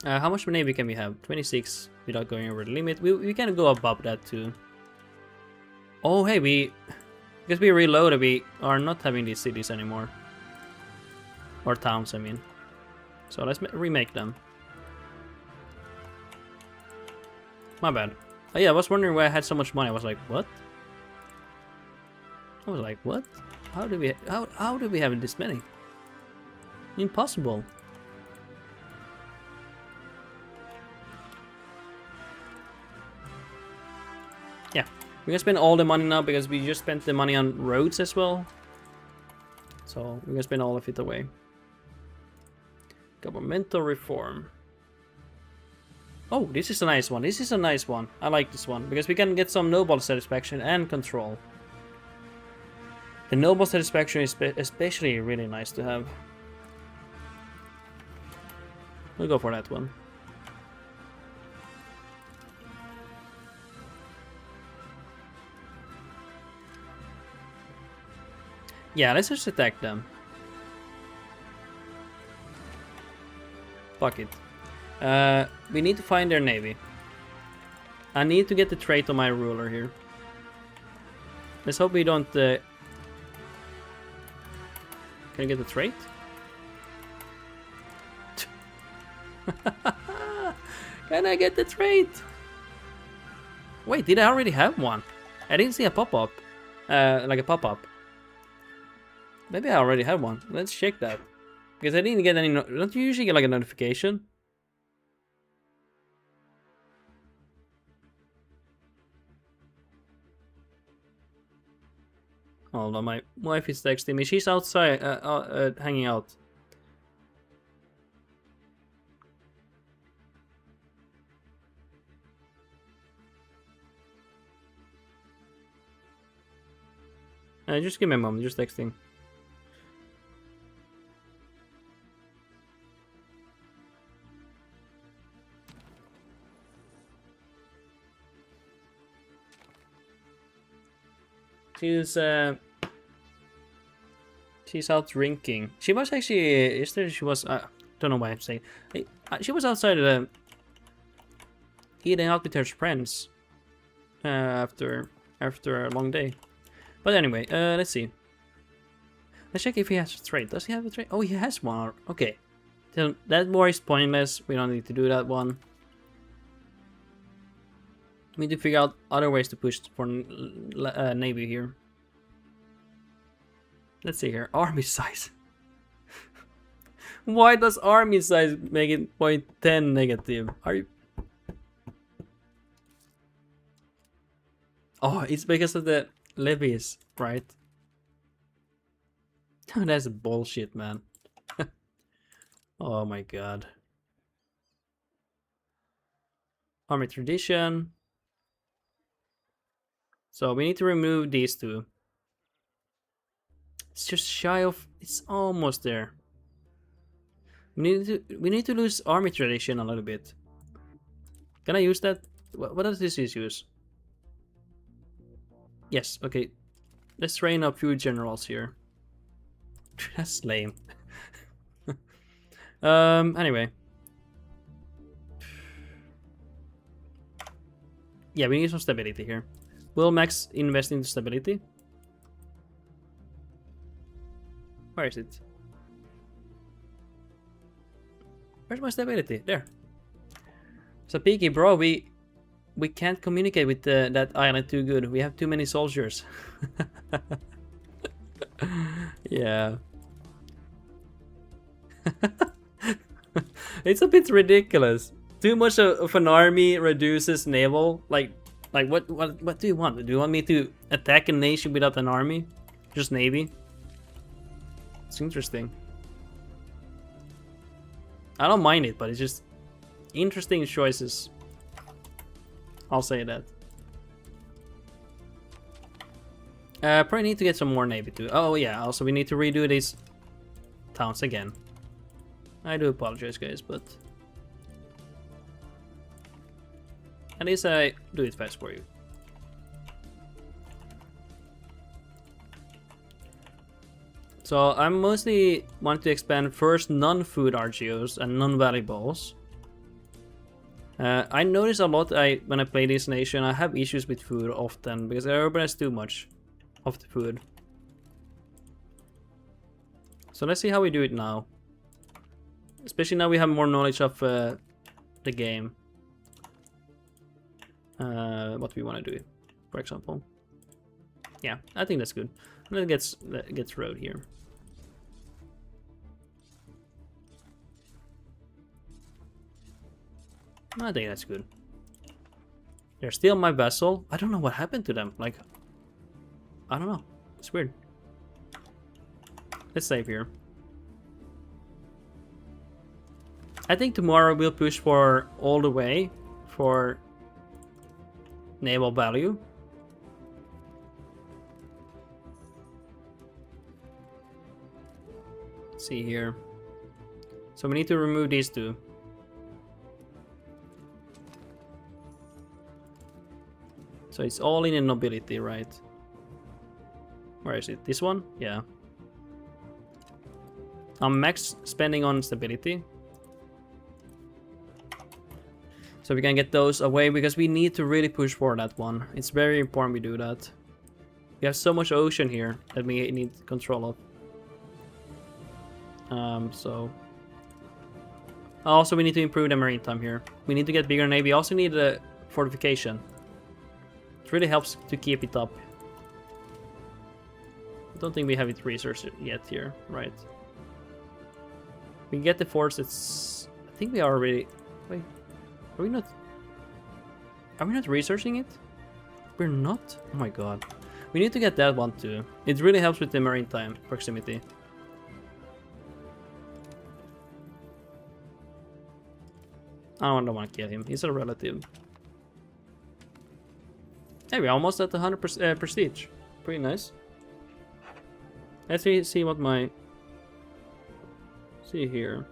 How much navy can we have? 26 without going over the limit. We can go above that too. Oh, hey, because we reloaded, we are not having these cities anymore. Or towns, I mean. So let's remake them. My bad. Oh yeah, I was wondering why I had so much money. I was like, what? I was like, what? How do we have this many? Impossible. Yeah, we're gonna spend all the money now because we just spent the money on roads as well. So we're gonna spend all of it away. Governmental reform. Oh, this is a nice one. This is a nice one. I like this one because we can get some noble satisfaction and control. The noble satisfaction is especially really nice to have. We'll go for that one. Yeah, let's just attack them. Fuck it. We need to find their navy. I need to get the trait on my ruler here. Let's hope we don't... Can I get the trait? Can I get the trait? Wait, did I already have one? I didn't see a pop-up. Like a pop-up. Maybe I already had one. Let's check that. Because I didn't get any... Don't you usually get like a notification? Hold on, my wife is texting me. She's outside, hanging out. Just give me a moment, just texting. She's out drinking. She was actually yesterday. She was don't know why I'm saying. She was outside eating out with her friends after a long day. But anyway, let's see. Let's check if he has a trait. Does he have a trait? Oh, he has one. Okay, so that war is pointless. We don't need to do that one. We need to figure out other ways to push for navy here. Let's see here. Army size. Why does army size make it 0.10 negative? Are you... Oh, it's because of the levies, right? That's bullshit, man. Oh my god. Army tradition. So we need to remove these two. It's just shy of... It's almost there. We need to lose army tradition a little bit. Can I use that? What does this use? Yes, okay. Let's train a few generals here. That's lame. Anyway. Yeah, we need some stability here. Will Max invest into stability? Where is it? Where's my stability? There. So Peaky, bro, we can't communicate with that island too good. We have too many soldiers. Yeah. It's a bit ridiculous. Too much of an army reduces naval. Like what do you want? Do you want me to attack a nation without an army? Just navy? It's interesting. I don't mind it, but it's just interesting choices. I'll say that. Probably need to get some more navy too. Oh yeah, also we need to redo these towns again. I do apologize, guys, but at least I do it fast for you. So I mostly want to expand first non-food RGOs and non-valuables. I notice a lot when I play this nation, I have issues with food often because I urbanize too much of the food. So let's see how we do it now. Especially now we have more knowledge of the game. What we want to do, for example. Yeah, I think that's good. And that gets road here. I think that's good. They're still my vassal. I don't know what happened to them. Like, I don't know. It's weird. Let's save here. I think tomorrow we'll push for all the way for naval value. Let's see here. So we need to remove these two. So it's all in nobility, right? Where is it? This one? Yeah. I'm max spending on stability. So we can get those away because we need to really push for that one. It's very important we do that. We have so much ocean here that we need control of. So also we need to improve the maritime here. We need to get bigger navy. We also need a fortification. It really helps to keep it up. I don't think we have it researched yet here, right? We can get the force. It's. I think we are already. Wait, are we not? Are we not researching it? We're not. Oh my god, we need to get that one too. It really helps with the maritime proximity. I don't want to kill him. He's a relative. Hey, we're almost at 100% prestige. Pretty nice. Let's see what my... See here.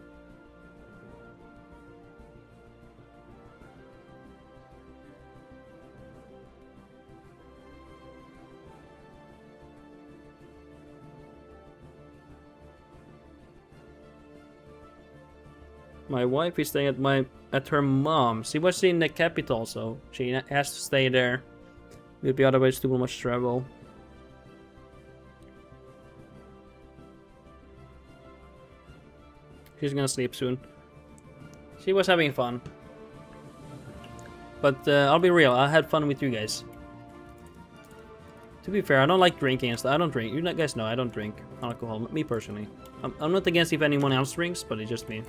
My wife is staying at her mom's. She was in the capital, so she has to stay there. Will be otherwise too much travel. She's gonna sleep soon. She was having fun. But I'll be real, I had fun with you guys. To be fair, I don't like drinking and stuff. I don't drink. You guys know I don't drink alcohol. Me personally. I'm not against if anyone else drinks, but it's just me.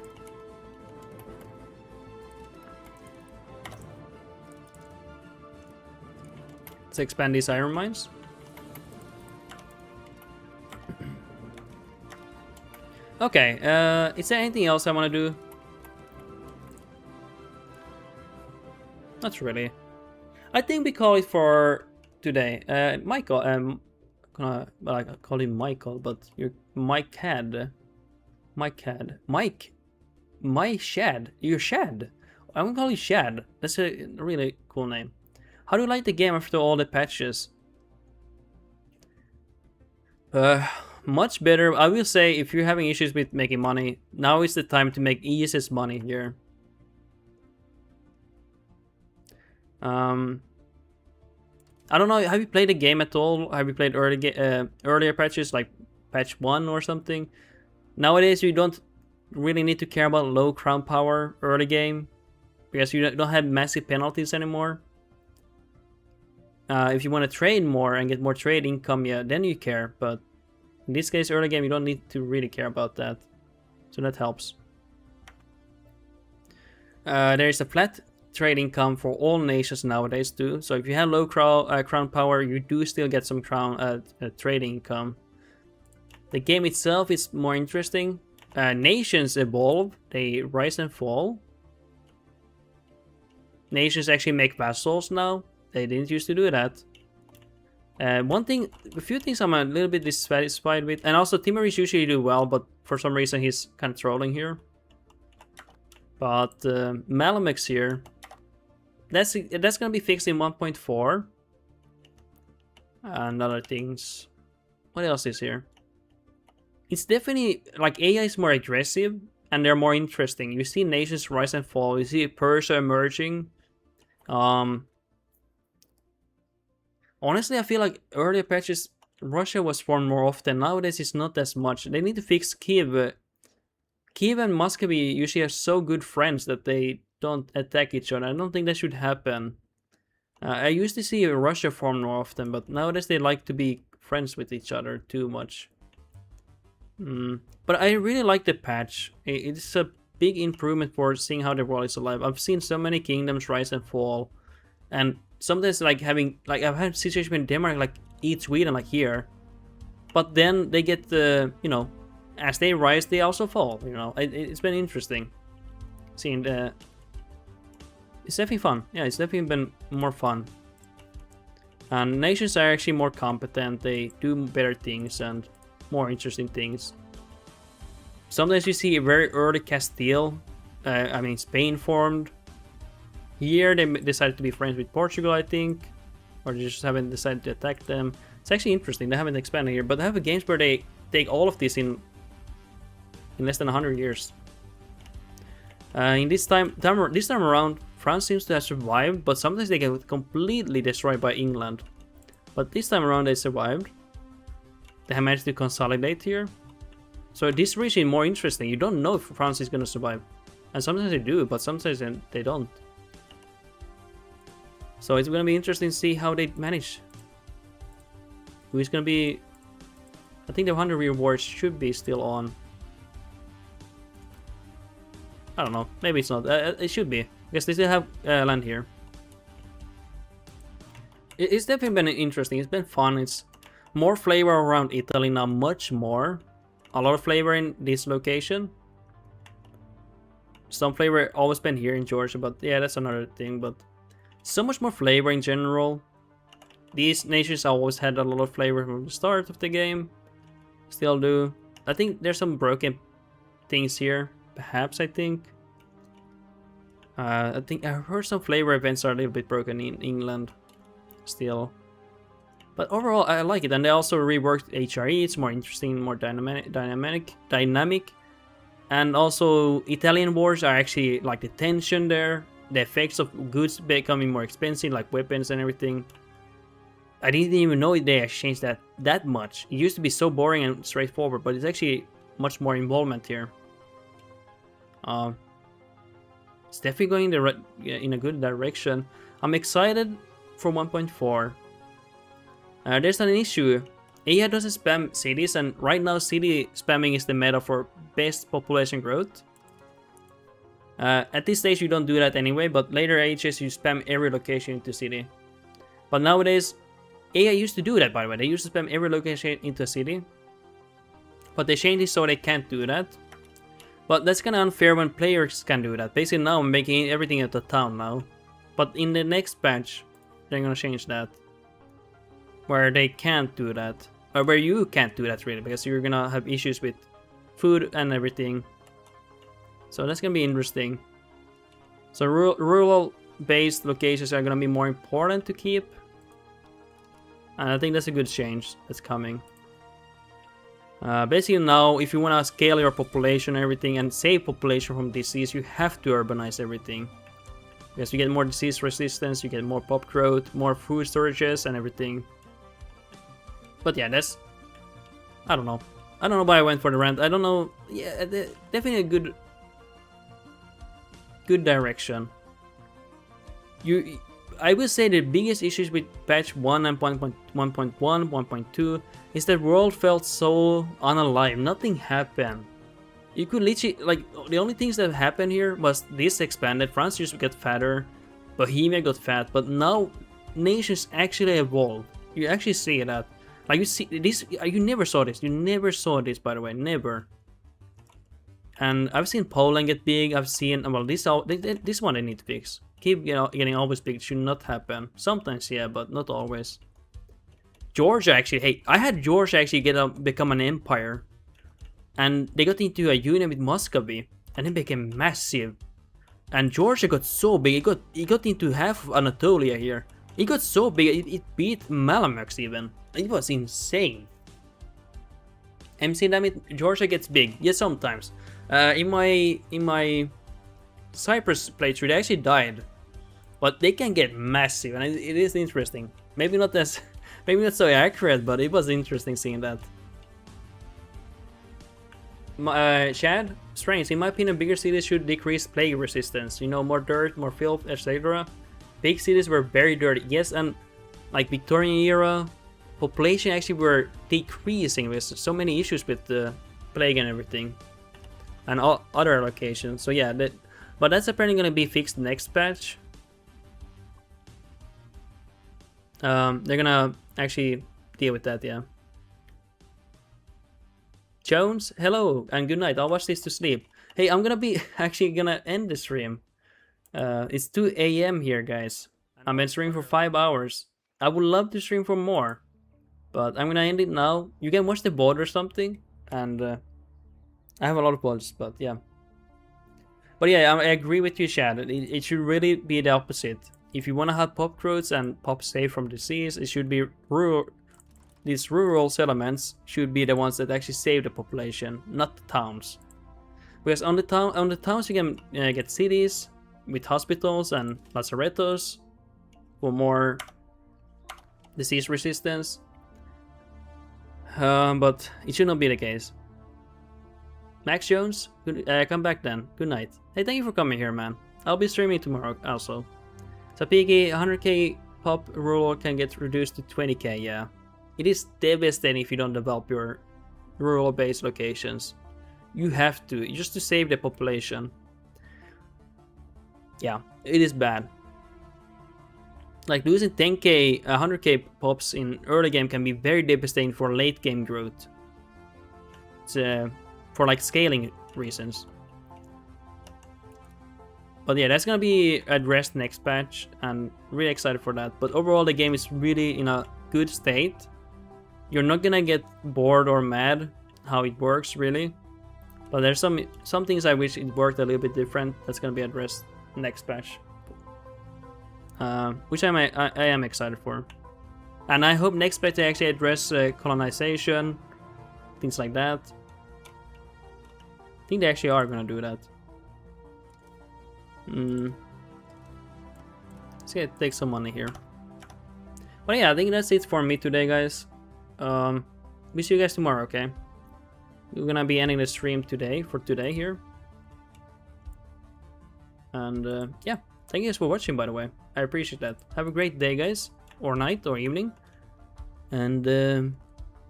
Let's expand these iron mines. Okay, is there anything else I want to do? Not really. I think we call it for today. Michael, well, I call him Michael, but you're Mike Had. My Shad. You're Shad. I'm gonna call you Shad. That's a really cool name. How do you like the game after all the patches? Much better. I will say, if you're having issues with making money, now is the time to make easiest money here. I don't know. Have you played the game at all? Have you played earlier patches, like patch 1 or something? Nowadays, you don't really need to care about low crown power early game because you don't have massive penalties anymore. If you want to trade more and get more trade income, yeah, then you care. But in this case, early game, you don't need to really care about that. So that helps. There is a flat trade income for all nations nowadays too. So if you have low crown power, you do still get some crown trade income. The game itself is more interesting. Nations evolve, they rise and fall. Nations actually make vassals now. They didn't used to do that. A few things I'm a little bit dissatisfied with, and also Timorese usually do well, but for some reason he's kind of trolling here. But Malamix here, that's gonna be fixed in 1.4. And other things. What else is here? It's definitely like AI is more aggressive and they're more interesting. You see nations rise and fall. You see Persia emerging. Honestly, I feel like earlier patches Russia was formed more often. Nowadays, it's not as much. They need to fix Kiev. Kiev and Muscovy usually are so good friends that they don't attack each other. I don't think that should happen. I used to see Russia form more often, but nowadays they like to be friends with each other too much. But I really like the patch. It's a big improvement for seeing how the world is alive. I've seen so many kingdoms rise and fall, and sometimes like I've had situation in Denmark like eat Sweden like here, but then they get the as they rise they also fall. It's been interesting seeing the. It's definitely fun. Yeah, it's definitely been more fun. And nations are actually more competent. They do better things and more interesting things. Sometimes you see a very early Castile, Spain formed. Here they decided to be friends with Portugal, I think, or they just haven't decided to attack them. It's actually interesting. They haven't expanded here, but they have a games where they take all of this in less than 100 years. In this time around, France seems to have survived, but sometimes they get completely destroyed by England. But this time around they survived. They have managed to consolidate here. So this region is more interesting. You don't know if France is going to survive. And sometimes they do, but sometimes they don't. So it's going to be interesting to see how they manage. Who is going to be... I think the 100-year war should be still on. I don't know. Maybe it's not. It should be. Because they still have land here. It's definitely been interesting. It's been fun. It's more flavor around Italy now. Much more. A lot of flavor in this location. Some flavor always been here in Georgia, but yeah, that's another thing. But so much more flavor in general. These nations always had a lot of flavor from the start of the game. Still do. I think there's some broken things here. Perhaps, I think. I heard some flavor events are a little bit broken in England. Still. But overall, I like it, and they also reworked HRE. It's more interesting, more dynamic, and also Italian wars are actually like the tension there, the effects of goods becoming more expensive, like weapons and everything. I didn't even know they had changed that much. It used to be so boring and straightforward, but it's actually much more involvement here. It's definitely going in a good direction. I'm excited for 1.4. There's an issue. AI doesn't spam cities, and right now city spamming is the meta for best population growth. At this stage you don't do that anyway, but later ages you spam every location into city. But nowadays, AI used to do that, by the way. They used to spam every location into a city. But they changed it so they can't do that. But that's kind of unfair when players can do that. Basically now I'm making everything into a town now. But in the next patch, they're gonna change that. Where they can't do that. Or where you can't do that really, because you're gonna have issues with food and everything. So that's gonna be interesting. So rural based locations are gonna be more important to keep. And I think that's a good change that's coming. Basically now, if you want to scale your population and everything and save population from disease, you have to urbanize everything. Because you get more disease resistance, you get more pop growth, more food storages and everything. But yeah, that's... I don't know. I don't know why I went for the rant. I don't know. Yeah, definitely a good direction. I will say the biggest issues with patch 1 and 1.1, 1.2 is that world felt so unalive. Nothing happened. You could literally, like, the only things that happened here was this expanded. France used to get fatter, Bohemia got fat, but now nations actually evolved. You actually see that. Like, you see this, you never saw this. You never saw this, by the way, never. And I've seen Poland get big. I've seen, well, this one they need to fix. Keep getting always big. It should not happen. Sometimes, yeah, but not always. Georgia actually, hey, I had Georgia actually become an empire, and they got into a union with Muscovy, and it became massive. And Georgia got so big, it got into half of Anatolia here. It got so big, it beat Malamux even. It was insane. MC, damn it, Georgia gets big. Yeah, sometimes. In my Cyprus playthrough, they actually died, but they can get massive, and it is interesting. Maybe not so accurate, but it was interesting seeing that. Chad, strange. In my opinion, bigger cities should decrease plague resistance. You know, more dirt, more filth, etc. big cities were very dirty. Yes, and like Victorian era, population actually were decreasing with so many issues with the plague and everything, and all other locations. So yeah, but that's apparently gonna be fixed next patch. They're gonna actually deal with that, yeah. Jones, hello and good night. I'll watch this to sleep. Hey, I'm gonna be actually gonna end the stream. It's 2 a.m. here, guys. I've been streaming for 5 hours. I would love to stream for more, but I'm gonna end it now. You can watch the board or something, and I have a lot of boards, but yeah. But yeah, I agree with you, Chad. It should really be the opposite. If you want to have pop growths and pop safe from disease, it should be rural. These rural settlements should be the ones that actually save the population, not the towns. Because on the towns you can get cities with hospitals and lazarettos for more disease resistance. But it should not be the case. Max Jones, come back then. Good night. Hey, thank you for coming here, man. I'll be streaming tomorrow also. Sapiki, 100k pop rural can get reduced to 20k, yeah. It is devastating if you don't develop your rural based locations. You have to, just to save the population. Yeah, it is bad. Like losing 10k, 100k pops in early game can be very devastating for late game growth. It's for like scaling reasons. But yeah, that's gonna be addressed next patch, and really excited for that. But overall, the game is really in a good state. You're not gonna get bored or mad how it works, really. But there's some things I wish it worked a little bit different. That's gonna be addressed next patch, which I am excited for. And I hope next patch they actually address colonization, things like that. I think they actually are gonna do that. Let's take some money here. But yeah, I think that's it for me today, guys. We see you guys tomorrow, okay? We're gonna be ending the stream today here. And yeah, thank you guys for watching, by the way. I appreciate that. Have a great day, guys, or night, or evening. And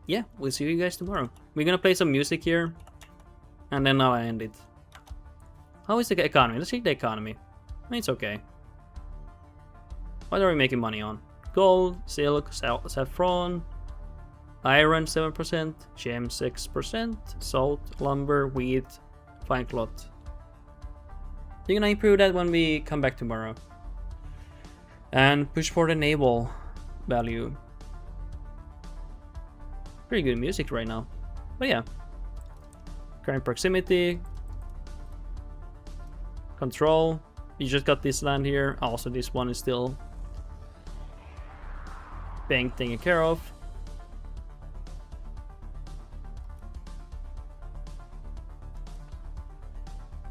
yeah, we'll see you guys tomorrow. We're gonna play some music here, and then I'll end it. How is the economy? Let's check the economy. It's okay. What are we making money on? Gold, silk, saffron, iron 7%, gem 6%, salt, lumber, wheat, fine cloth. We're gonna improve that when we come back tomorrow. And push for the naval value. Pretty good music right now. But yeah. Current proximity. Control. You just got this land here. Also, this one is still being taken care of.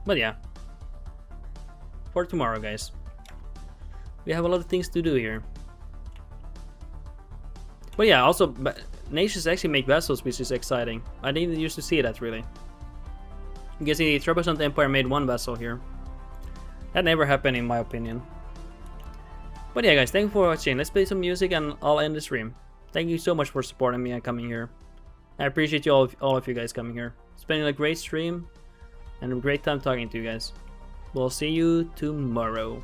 But yeah. For tomorrow, guys. We have a lot of things to do here. But yeah, also nations actually make vessels, which is exciting. I didn't used to see that really. You can see Trebizond Empire made one vessel here. That never happened in my opinion. But yeah, guys, thank you for watching. Let's play some music and I'll end the stream. Thank you so much for supporting me and coming here. I appreciate you all of you guys coming here. Spending a great stream and a great time talking to you guys. We'll see you tomorrow.